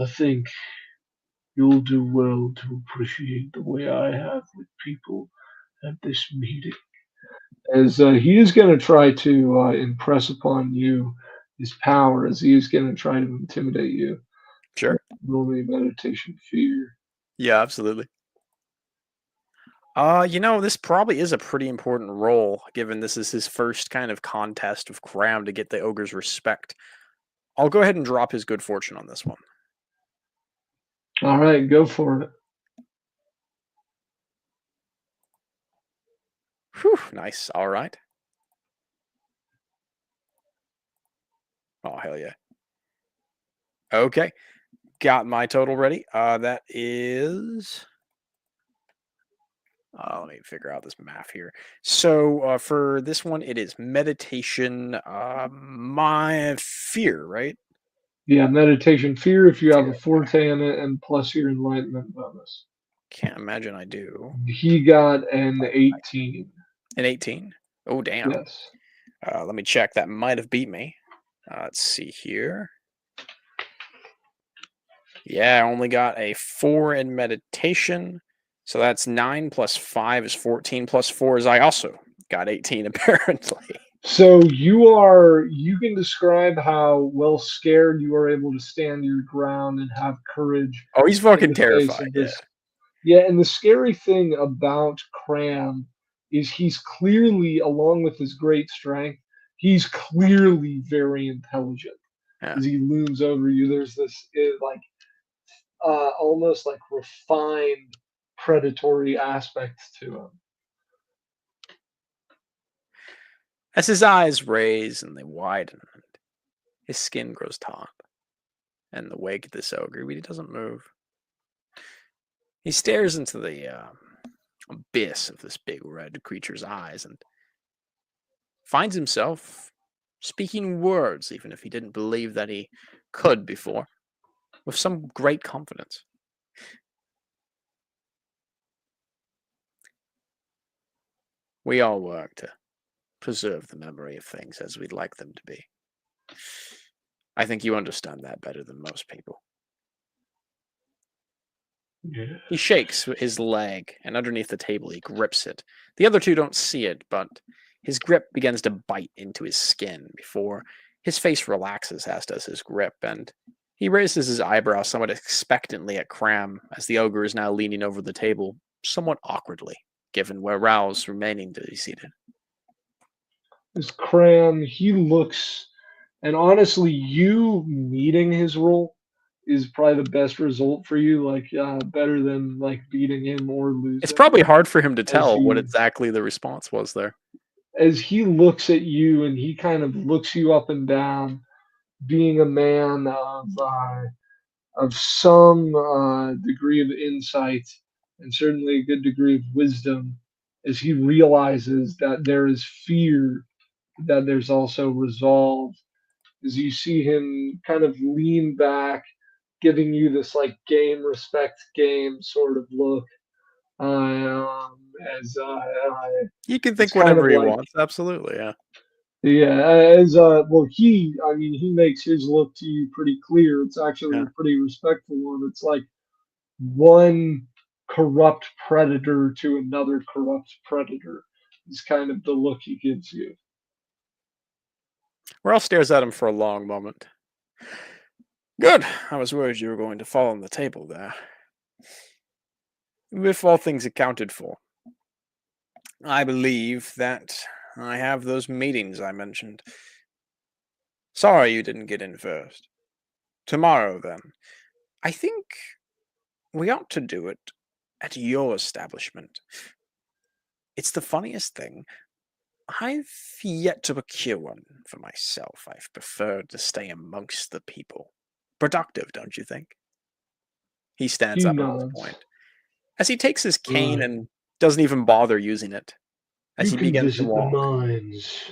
think you'll do well to appreciate the way I have with people at this meeting. As he is going to try to impress upon you his power, as he is going to try to intimidate you.
Sure.
Roll me meditation fear.
Yeah, absolutely. This probably is a pretty important role, given this is his first kind of contest with Cram to get the ogre's respect. I'll go ahead and drop his good fortune on this one.
All right, go for it.
Whew, nice. All right. Oh, hell yeah. Okay. Got my total ready. That is... let me figure out this math here. So for this one, it is meditation, my fear, right?
Yeah, meditation fear if you have a forte in it, and plus your enlightenment bonus.
Can't imagine I do.
He got an 18.
An 18? Oh, damn.
Yes.
Let me check. That might have beat me. Let's see here. Yeah, I only got a 4 in meditation. So that's 9 plus 5 is 14 plus 4 is I also got 18 apparently.
So you can describe how well scared you are able to stand your ground and have courage.
Oh, he's
in
fucking
the face
terrified.
of
Yeah.
this. Yeah, and the scary thing about Cram is he's clearly, along with his great strength, he's clearly very intelligent.
Yeah.
As he looms over you, there's this almost like refined predatory aspects to him.
As his eyes raise and they widen, his skin grows taut. And the wake of this ogre, he doesn't move. He stares into the abyss of this big red creature's eyes and finds himself speaking words, even if he didn't believe that he could before, with some great confidence. We all work to preserve the memory of things as we'd like them to be. I think you understand that better than most people.
Yeah.
He shakes his leg, and underneath the table he grips it. The other two don't see it, but his grip begins to bite into his skin before his face relaxes, as does his grip, and he raises his eyebrow somewhat expectantly at Cram, as the ogre is now leaning over the table, somewhat awkwardly, given where Rao's remaining to be seated.
This Cram, he looks, and honestly, you meeting his role is probably the best result for you, better than beating him or losing.
It's probably hard for him to tell what
he-
exactly the response was there.
As he looks at you and he kind of looks you up and down, being a man of some degree of insight and certainly a good degree of wisdom, as he realizes that there is fear, that there's also resolve, as you see him kind of lean back, giving you this game respect game sort of look. As
You can think
it's kind
whatever
of
he
like-
wants, absolutely, yeah.
yeah, as well, he makes his look to you pretty clear. It's actually
Yeah.
a pretty respectful one. It's like one corrupt predator to another corrupt predator. Is kind of the look he gives you.
Morel stares at him for a long moment. Good. I was worried you were going to fall on the table there. With all things accounted for, I believe that I have those meetings I mentioned. Sorry you didn't get in first. Tomorrow, then. I think we ought to do it at your establishment. It's the funniest thing. I've yet to procure one for myself. I've preferred to stay amongst the people. Productive, don't you think? He stands
He
up at this
nods.
point. As he takes his cane
Right.
and doesn't even bother using it. As
You
he
can
begins to
visit the
walk.
mines.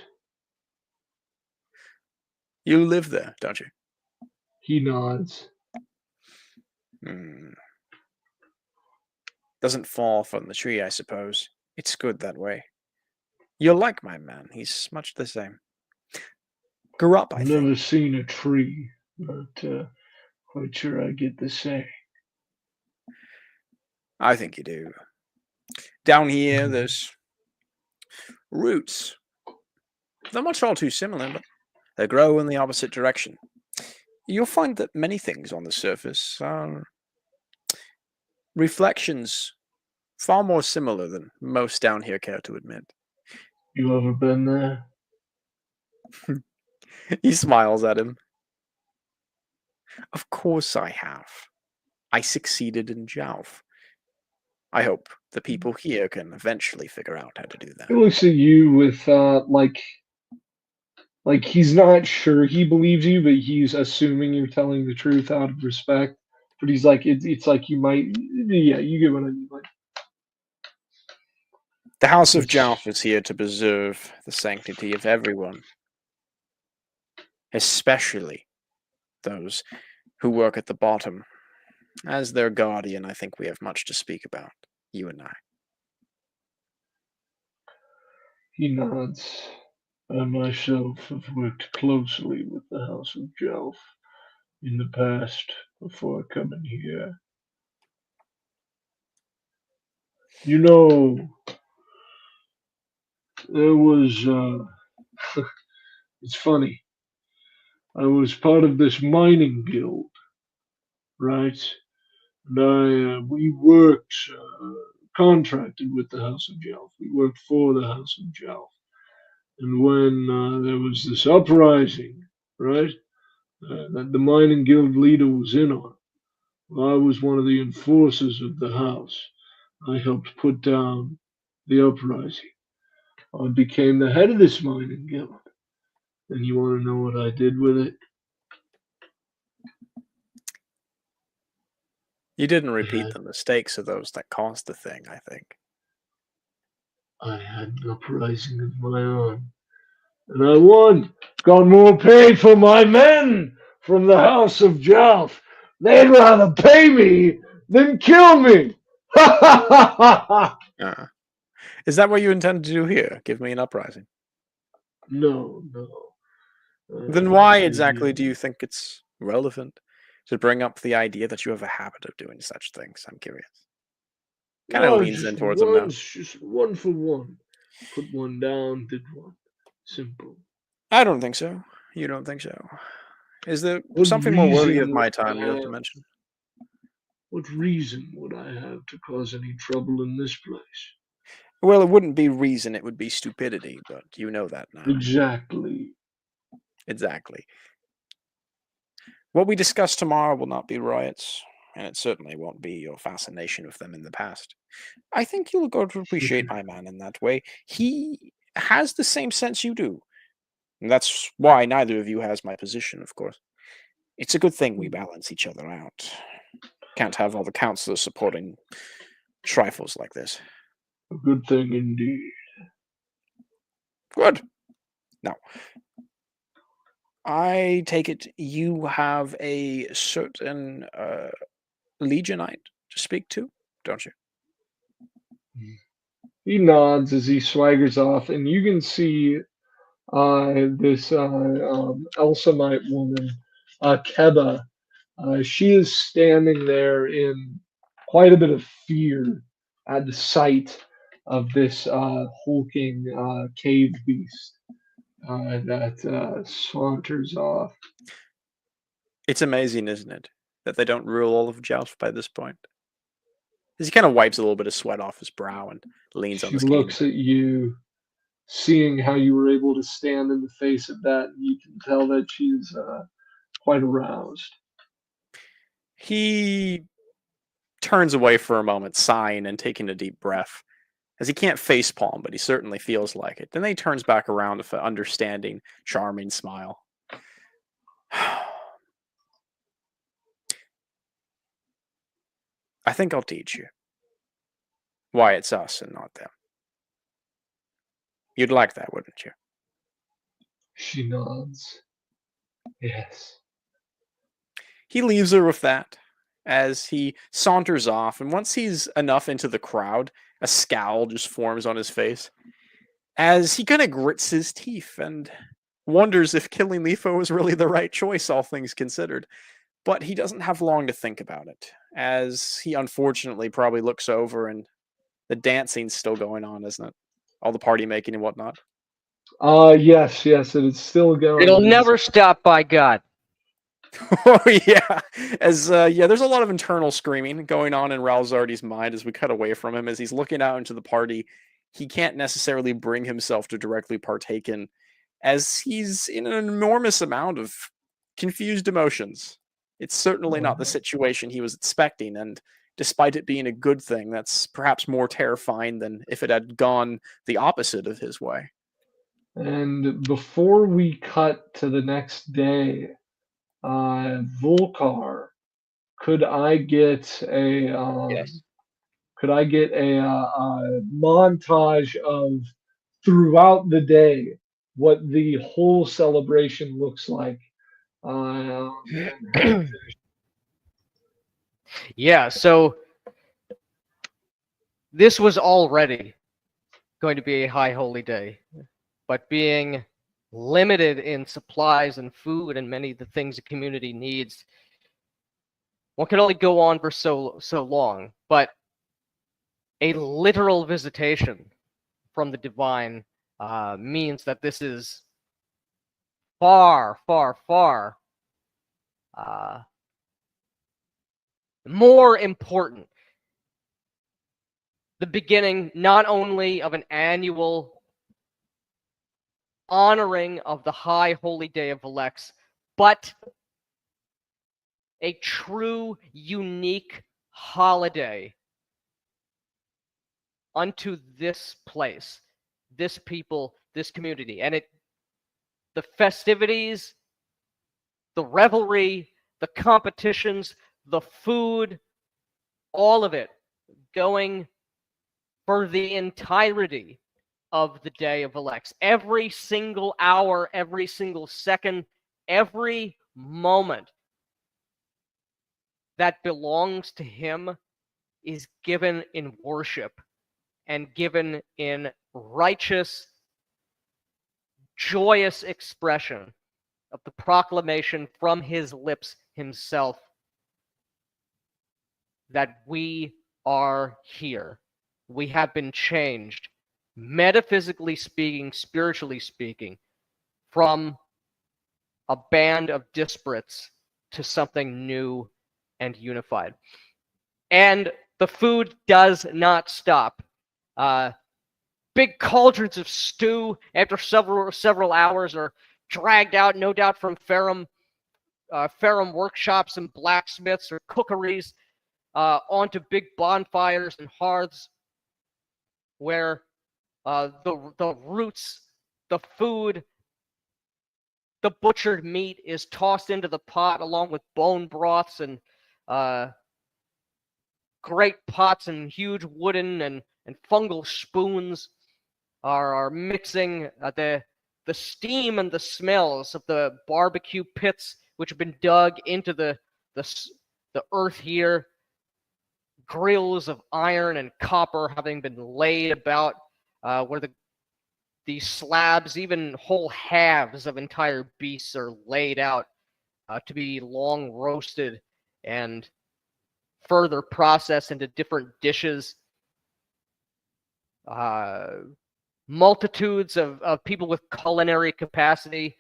You live there, don't you?
He nods.
Doesn't fall from the tree, I suppose. It's good that way. You'll like my man. He's much the same. Grew up, I
I've
think.
never seen a tree, but quite sure I get the same.
I think you do. Down here, there's roots. They're not all too similar, but they grow in the opposite direction. You'll find that many things on the surface are reflections far more similar than most down here care to admit.
You ever been there?
He smiles at him. Of course I have. I succeeded in Jowf. I hope the people here can eventually figure out how to do that.
He looks at you with like he's not sure he believes you, but he's assuming you're telling the truth out of respect. But he's like, it's like you might, yeah, you get what I mean. Like,
The House of
It's-
Jowf is here to preserve the sanctity of everyone, especially those who work at the bottom. As their guardian, I think we have much to speak about, you and I.
he nods. I myself have worked closely with the House of Jelf in the past before coming here. You know, there was, it's funny. I was part of this mining guild, right? And we worked, contracted with the House of Jelf. We worked for the House of Jelf. And when there was this uprising, right, that the mining guild leader was in on, I was one of the enforcers of the house. I helped put down the uprising. I became the head of this mining guild. And you want to know what I did with it?
You didn't repeat
Yeah.
the mistakes of those that caused the thing, I think.
I had an uprising of my own. And I won. Got more pay for my men from the House of Jelf. They'd rather pay me than kill me. Ha ha ha ha ha.
Is that what you intend to do here? Give me an uprising?
No.
Then why exactly do you think it's relevant to bring up the idea that you have a habit of doing such things? I'm curious. Kind of leans in towards him now.
Just one for one. Put one down, did one. Simple.
I don't think so. You don't think so? Is there
What
something more worthy
reason
of my
would
time you have
I
to
have-
mention?
What reason would I have to cause any trouble in this place?
Well, it wouldn't be reason, it would be stupidity, but you know that now.
Exactly.
Exactly. What we discuss tomorrow will not be riots, and it certainly won't be your fascination with them in the past. I think you'll go to appreciate my man in that way. He has the same sense you do. And that's why neither of you has my position, of course. It's a good thing we balance each other out. Can't have all the counselors supporting trifles like this.
A good thing indeed.
Good. Now, I take it you have a certain legionite to speak to, don't you?
He nods as he swaggers off, and you can see this Elsamite woman, Keba. She is standing there in quite a bit of fear at the sight of this hulking cave beast that saunters off.
It's amazing, isn't it, that they don't rule all of Joust by this point? As he kind of wipes a little bit of sweat off his brow and leans on
She
his cane.
looks at you, seeing how you were able to stand in the face of that. And you can tell that she's quite aroused.
He turns away for a moment, sighing and taking a deep breath, as he can't facepalm, but he certainly feels like it. Then he turns back around with an understanding, charming smile. I think I'll teach you why it's us and not them. You'd like that, wouldn't you?
She nods. Yes.
He leaves her with that as he saunters off, and once he's enough into the crowd, a scowl just forms on his face as he kind of grits his teeth and wonders if killing Lifo was really the right choice, all things considered. But he doesn't have long to think about it, as he unfortunately probably looks over and the dancing's still going on, isn't it? All the party making and whatnot.
Yes, yes, it is still going.
It'll never stop, by God.
Oh yeah, as there's a lot of internal screaming going on in Ralzardi's mind as we cut away from him as he's looking out into the party. He can't necessarily bring himself to directly partake in, as he's in an enormous amount of confused emotions. It's certainly not the situation he was expecting, and despite it being a good thing, that's perhaps more terrifying than if it had gone the opposite of his way.
And before we cut to the next day, Volcar, could I get a
Yes.
could I get a montage of throughout the day what the whole celebration looks like?
Yeah, so this was already going to be a high holy day, but being limited in supplies and food and many of the things the community needs, one can only go on for so long. But a literal visitation from the divine means that this is far, far, far more important. The beginning not only of an annual honoring of the high holy day of Velex, but a true unique holiday unto this place, this people, this community. And the festivities, the revelry, the competitions, the food, all of it going for the entirety of the day of Velex. Every single hour, every single second, every moment that belongs to him is given in worship and given in righteous, joyous expression of the proclamation from his lips himself that we are here. We have been changed, metaphysically speaking, spiritually speaking, from a band of disparates to something new and unified. And the food does not stop. Big cauldrons of stew after several hours are dragged out, no doubt from Ferrum workshops and blacksmiths or cookeries, onto big bonfires and hearths where the roots, the food, the butchered meat is tossed into the pot along with bone broths and great pots and huge wooden and fungal spoons are mixing the steam and the smells of the barbecue pits which have been dug into the earth here, grills of iron and copper having been laid about where these slabs, even whole halves of entire beasts, are laid out to be long roasted and further processed into different dishes. Multitudes of people with culinary capacity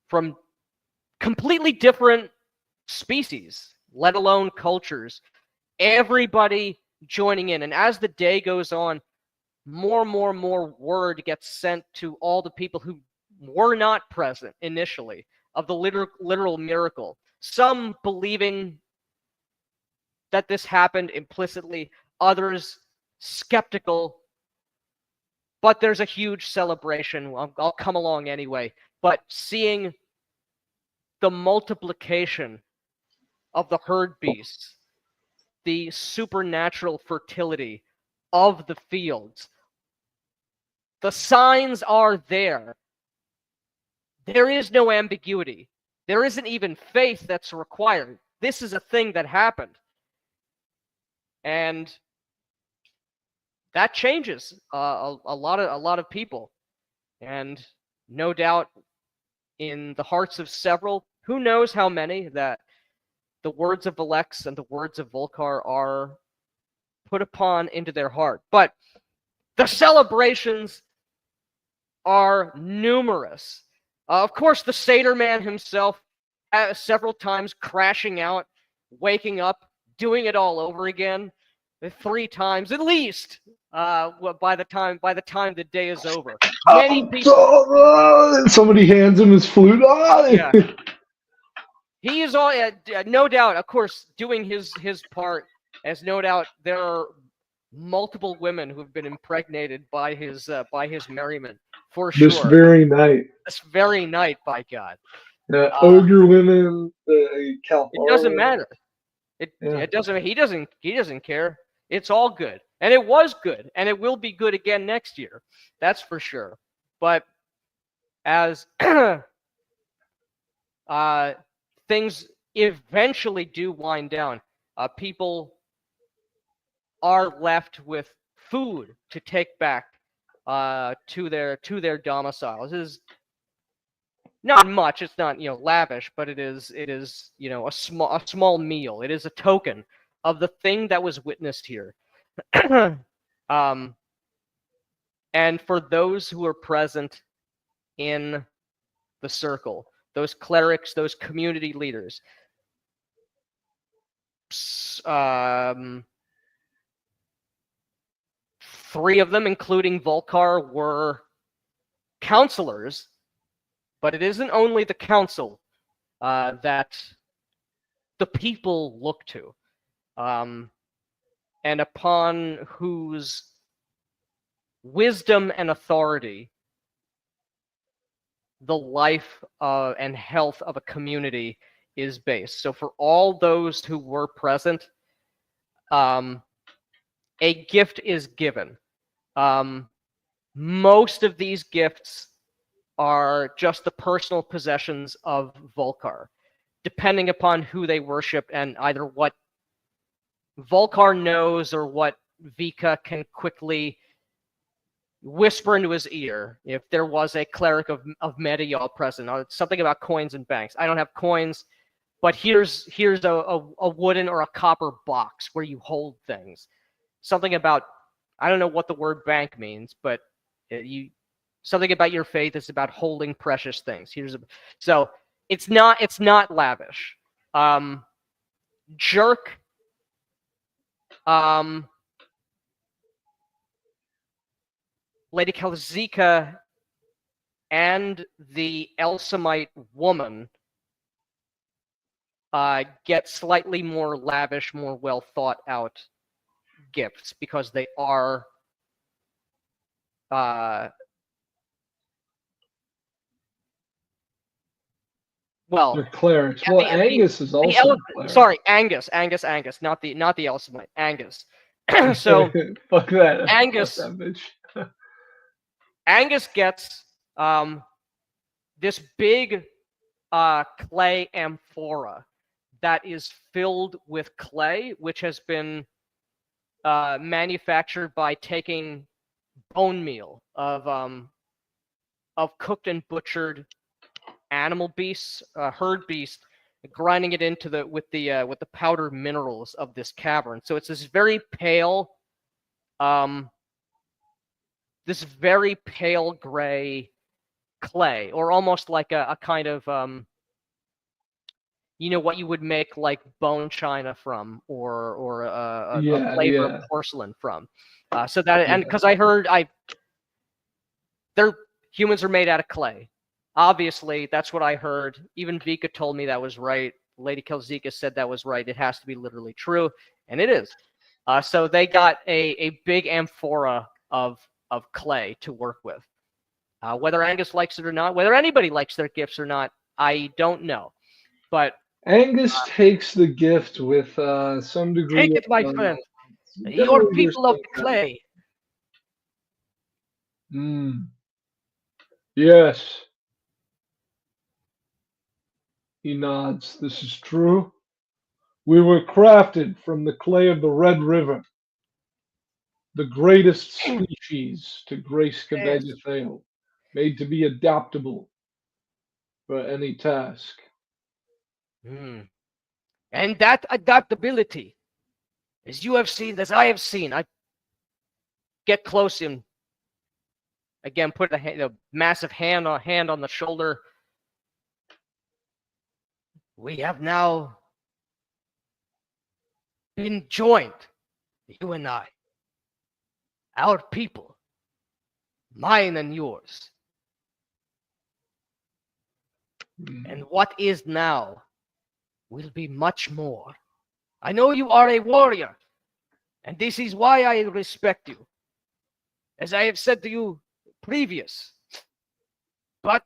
from completely different species, let alone cultures. Everybody joining in. And as the day goes on, more word gets sent to all the people who were not present initially of the literal miracle. Some believing that this happened implicitly, others skeptical. But there's a huge celebration. I'll come along anyway. But seeing the multiplication of the herd beasts, the supernatural fertility of the fields, the signs are there. There is no ambiguity. There isn't even faith that's required. This is a thing that happened. And that changes a lot of people. And no doubt in the hearts of several, who knows how many, that the words of Alex and the words of Volkar are put upon into their heart. But the celebrations are numerous. Of course, the Seder man himself, several times crashing out, waking up, doing it all over again, 3 times at least. By the time the day is over, many people.
Somebody hands him his flute.
Yeah. He is all, no doubt, of course, doing his part. As no doubt there are multiple women who have been impregnated by his merriment, for sure.
This very night.
This very night, by God.
Ogre women, California.
It doesn't matter.
Yeah.
It doesn't. He doesn't care. It's all good, and it was good, and it will be good again next year. That's for sure. But as things eventually do wind down, people are left with food to take back to their domiciles. It is not much. It's not lavish, but it is a small meal. It is a token of the thing that was witnessed here. And for those who are present in the circle, those clerics, those community leaders, 3 of them, including Volkar, were counselors, but it isn't only the council that the people look to, and upon whose wisdom and authority the life and health of a community is based. So for all those who were present, a gift is given. Most of these gifts are just the personal possessions of Volkar, depending upon who they worship and either what Volkar knows or what Vika can quickly whisper into his ear. If there was a cleric of Medial present, something about coins and banks. I don't have coins, but here's a wooden or a copper box where you hold things. Something about, I don't know what the word bank means, but something about your faith is about holding precious things. So it's not lavish. Jerk. Lady Kalzika and the Elsamite woman get slightly more lavish, more well thought out gifts because they are well,
they're clerics.
yeah,
Well, Angus is also a cleric.
sorry, Angus, not the Elsamite, Angus. So
fuck that.
Angus.
Fuck that bitch.
Angus gets this big clay amphora that is filled with clay, which has been manufactured by taking bone meal of cooked and butchered animal beasts, herd beasts, grinding it into the with the powder minerals of this cavern. So it's this very pale, gray clay, or almost like a kind of what you would make like bone china from, or a
Yeah,
flavor
yeah.
of porcelain from. So that, and
Yeah.
because I heard humans are made out of clay. Obviously, that's what I heard. Even Vika told me that was right. Lady Kelzika said that was right. It has to be literally true, and it is. So they got a big amphora of clay to work with. Whether Angus likes it or not, whether anybody likes their gifts or not, I don't know. But
Angus takes the gift with some degree
take it, my
of
friend.
definitely
You're
there's
people of
some
the clay.
Yes. He nods. This is true. We were crafted from the clay of the Red River, the greatest species to grace
Yes.
Cavegathale, made to be adaptable for any task.
And that adaptability, as you have seen, as I have seen, I get close and again put a massive hand on the shoulder. We have now been joined, you and I, our people, mine and yours. And what is now will be much more. I know you are a warrior, and this is why I respect you, as I have said to you previous. But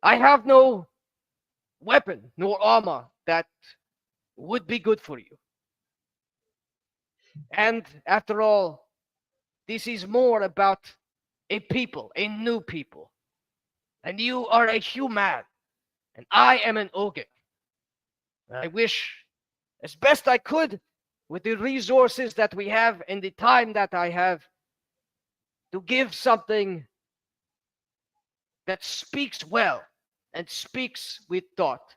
I have no weapon nor armor that would be good for you. And after all, this is more about a people, a new people. And you are a human, and I am an ogre. I wish, as best I could, with the resources that we have and the time that I have, to give something that speaks well and speaks with thought.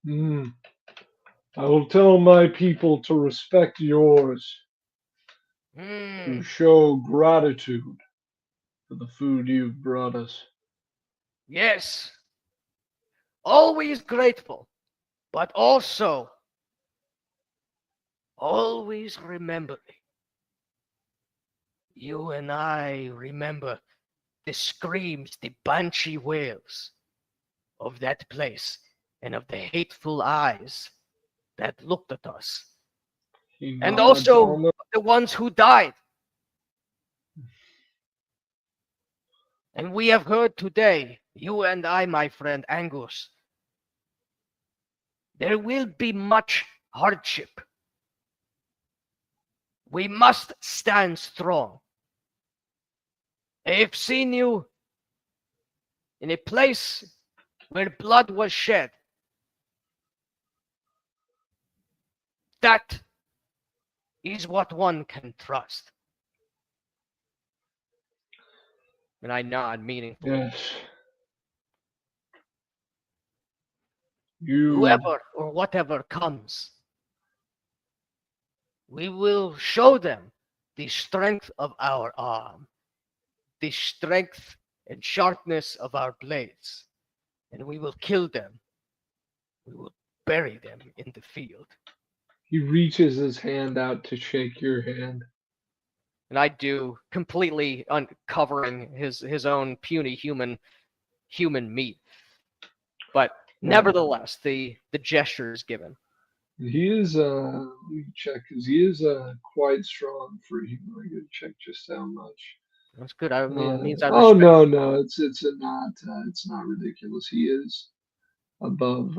I will tell my people to respect yours, to show gratitude for the food you've brought us.
Yes. Always grateful, but also always remember me. You and I remember the screams, the banshee wails of that place and of the hateful eyes that looked at us. And also the ones who died. And we have heard today, you and I, my friend Angus, there will be much hardship. We must stand strong. I have seen you in a place where blood was shed. That is what one can trust. And I nod meaningfully.
Yes.
Whoever or whatever comes, we will show them the strength of our arm, the strength and sharpness of our blades, and we will kill them. We will bury them in the field.
He reaches his hand out to shake your hand.
And I do, completely uncovering his own puny human meat. But nevertheless, the gesture is given.
He is let me check, because he is quite strong for a human. I gotta check just how much.
That's good. I mean, it means I
oh
respect.
no, it's not ridiculous. He is above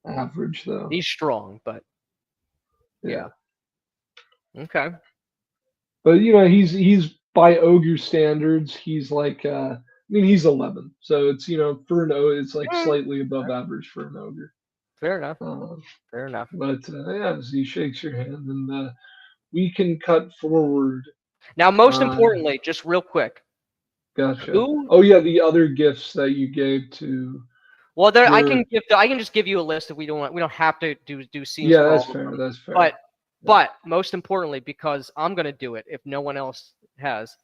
average though.
He's strong, but yeah. Okay.
But he's by ogre standards, he's like I mean he's 11, so it's for an ogre it's like slightly above average for an ogre.
Fair enough. Fair enough.
But yeah, so he shakes your hand, and we can cut forward.
Now, most importantly, just real quick,
Gotcha.
Who?
Oh yeah, the other gifts that you gave to.
Well, there I
Your-
can just give you a list if we don't have to do scenes
Yeah,
for
that's
all of
fair.
them.
That's fair.
But most importantly, because I'm gonna do it if no one else has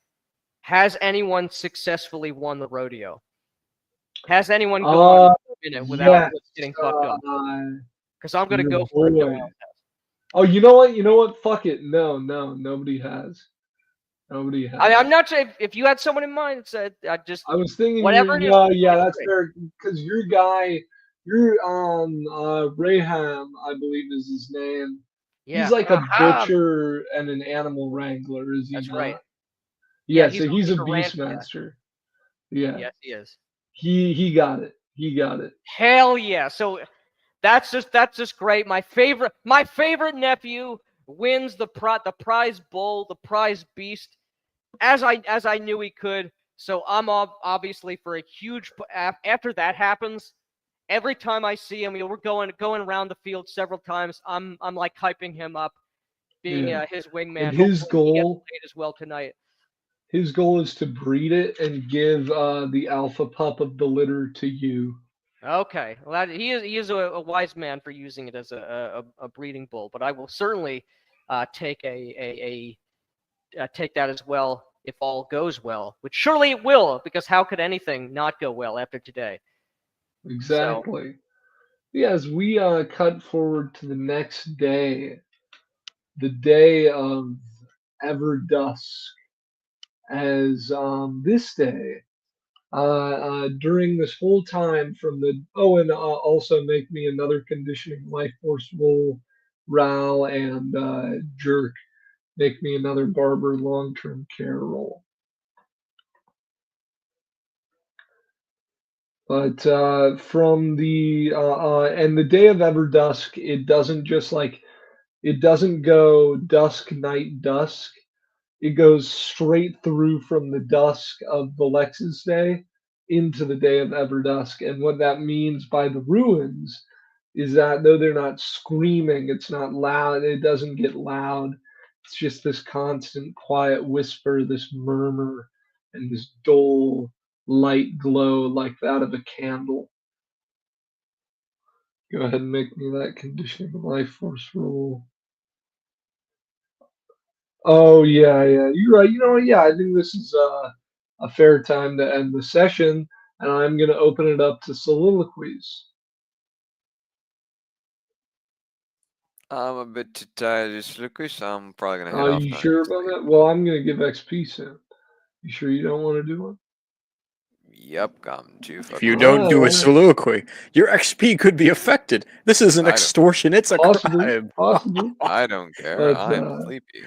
anyone successfully won the rodeo? Has anyone gone in it without getting fucked up? Because I'm gonna go for it. No one else has.
Oh, you know what? You know what? Fuck it. No, nobody has. Nobody has.
I'm not sure if you had someone in mind. It's I just
I was thinking.
whatever it is.
No, yeah, that's
great.
fair. Because your guy, your Raham, I believe is his name.
Yeah.
He's like a
Aha!
butcher and an animal wrangler, is he
That's
not?
right.
Yeah,
Yeah,
so he's a
rancher, yeah.
beastmaster. Yeah.
Yes, he is.
He got it. He got it.
Hell yeah! So that's just great. My favorite nephew wins the prize bull, the prize beast, as I knew he could. So I'm obviously for a huge. After that happens, every time I see him, we're going around the field several times. I'm like hyping him up, being
Yeah.
his wingman.
And his
Hopefully he gets
goal,
played as well tonight.
his goal is to breed it and give the alpha pup of the litter to you.
Okay, well, he is a wise man for using it as a breeding bull, but I will certainly take take that as well if all goes well, which surely it will, because how could anything not go well after today?
Exactly. Yes, we cut forward to the next day, the day of Everdusk, as this day, during this whole time from the and also make me another conditioning life force roll, Ral and Jerk, make me another Barber long-term care roll. But from the and the day of Everdusk, it doesn't just like it doesn't go dusk, night, dusk. It goes straight through from the dusk of the Lex's day into the day of Everdusk. And what that means by the ruins is that though they're not screaming, it's not loud, it doesn't get loud. It's just this constant quiet whisper, this murmur, and this dull light glow like that of a candle. Go ahead and make me that conditioning life force roll. Oh yeah, you're right. You know what? Yeah, I think this is a fair time to end the session, and I'm going to open it up to soliloquies.
I'm a bit too tired of this, so I'm probably gonna head
Are
off
you
now.
sure about that? Well, I'm going to give XP soon. You sure you don't want to do one?
Yep, I'm too
If
fucking
you don't do a
Alright.
soliloquy, your XP could be affected. This isn't
I don't-
extortion; it's a
Possibly,
crime.
possibly.
I don't care.
But,
I'm sleepy.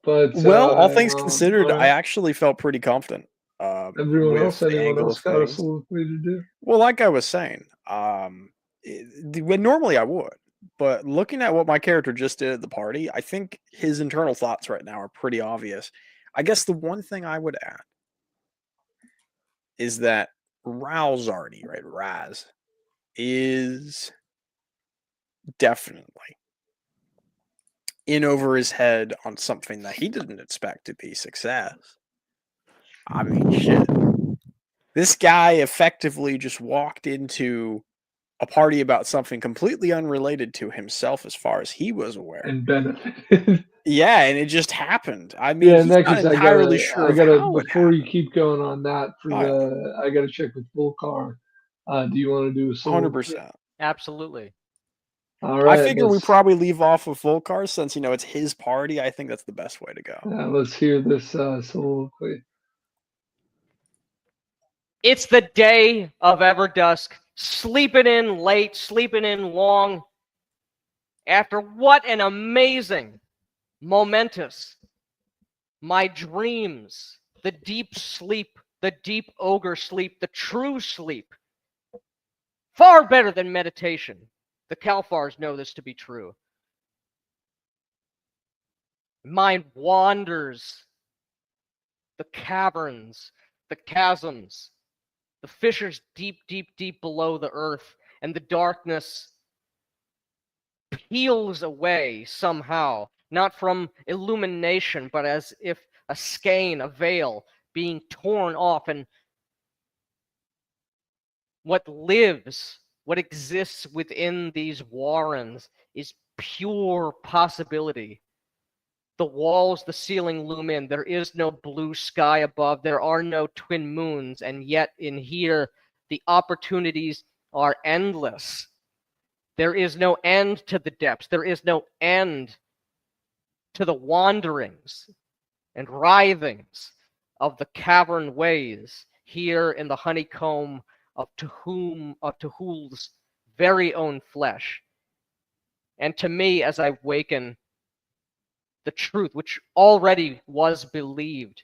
But
Well, all things considered,
alright.
I actually felt pretty confident.
Everyone
with
else,
the
anyone
angle
else
of
got a
things.
soliloquy to do?
Well, like I was saying, when normally I would, but looking at what my character just did at the party, I think his internal thoughts right now are pretty obvious. I guess the one thing I would add is that Ralzardi, right, Raz, is definitely in over his head on something that he didn't expect to be success. I mean, shit. This guy effectively just walked into a party about something completely unrelated to himself as far as he was aware.
And benefit.
Yeah, and it just happened. I mean,
Yeah,
he's
in that
not
case,
entirely sure
I
of
gotta
how it
before you
happened.
keep going on that for
Go ahead.
I gotta check with Volcar. Do you want to do a solo?
100%.
Absolutely.
All right.
I figure we
let's-
probably leave off with Volcar since, it's his party. I think that's the best way to go.
let's hear this soliloquy.
It's the day of Everdusk, sleeping in late, sleeping in long. After what an amazing, momentous, my dreams, the deep sleep, the deep ogre sleep, the true sleep, far better than meditation. The Kalfars know this to be true. Mind wanders, the caverns, the chasms, the fissures deep, deep, deep below the earth, and the darkness peels away somehow, not from illumination, but as if a skein, a veil, being torn off, and what lives, what exists within these warrens is pure possibility. The walls, the ceiling loom in. There is no blue sky above. There are no twin moons. And yet in here, the opportunities are endless. There is no end to the depths. There is no end to the wanderings and writhings of the cavern ways here in the honeycomb of Tehul's very own flesh. And to me, as I waken, the truth, which already was believed,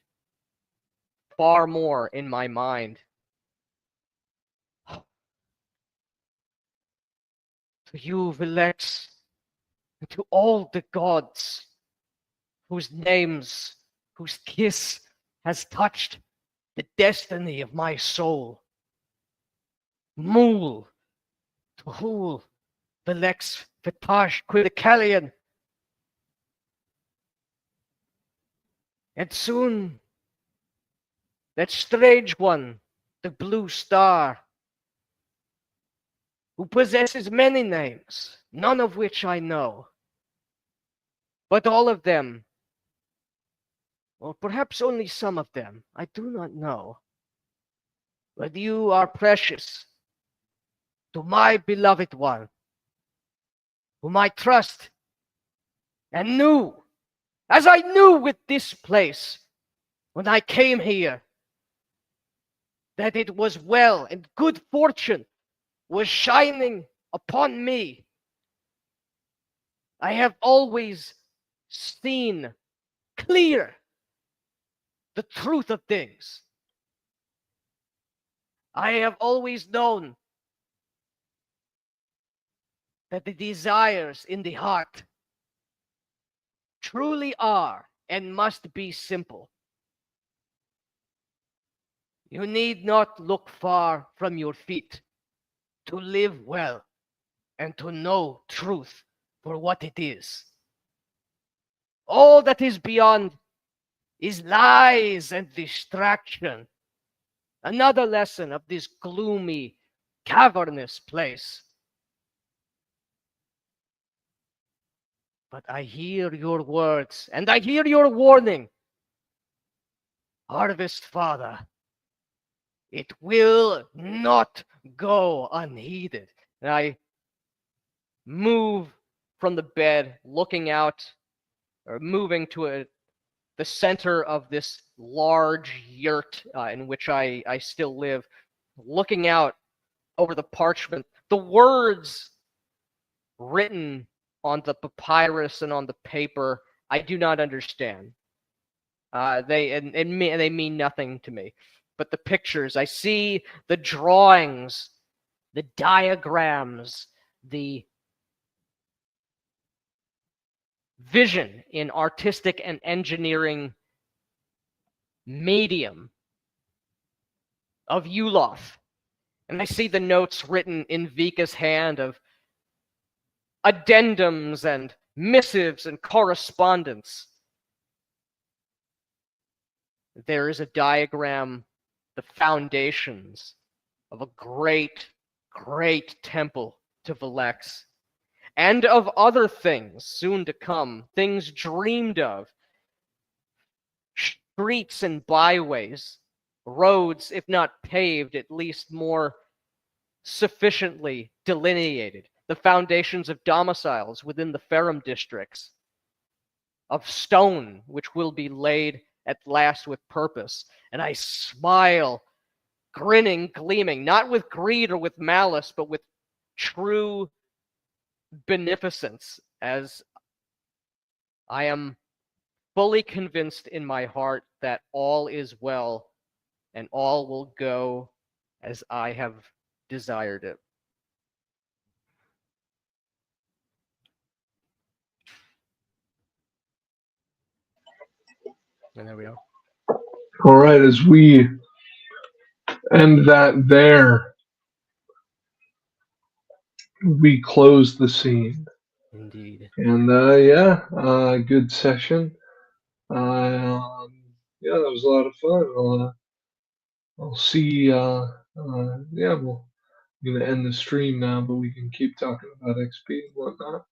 far more in my mind. To you, Villex, and to all the gods whose names, whose kiss has touched the destiny of my soul. Mul, Tehul, Villex, Vitash, Quidicalion. And soon, that strange one, the blue star, who possesses many names, none of which I know, but all of them, or perhaps only some of them, I do not know. But you are precious to my beloved one, whom I trust and knew, as I knew with this place when I came here, that it was well and good fortune was shining upon me. I have always seen clear the truth of things. I have always known that the desires in the heart truly are and must be simple. You need not look far from your feet to live well and to know truth for what it is. All that is beyond is lies and distraction. Another lesson of this gloomy, cavernous place. But I hear your words and I hear your warning. Harvest Father, it will not go unheeded. And I move from the bed, looking out, or moving to the center of this large yurt in which I still live, looking out over the parchment. The words written on the papyrus and on the paper, I do not understand. They mean nothing to me. But the pictures, I see the drawings, the diagrams, the vision in artistic and engineering medium of Yuloth. And I see the notes written in Vika's hand of addendums and missives and correspondence. There is a diagram, the foundations of a great, great temple to Villex, and of other things soon to come, things dreamed of, streets and byways, roads, if not paved, at least more sufficiently delineated, the foundations of domiciles within the Ferrum districts, of stone which will be laid at last with purpose. And I smile, grinning, gleaming, not with greed or with malice, but with true beneficence, as I am fully convinced in my heart that all is well and all will go as I have desired it. And there we are.
All right, as we end that there, we close the scene.
Indeed.
And good session. yeah, that was a lot of fun. I'll see. Yeah, I'm gonna end the stream now, but we can keep talking about XP and whatnot.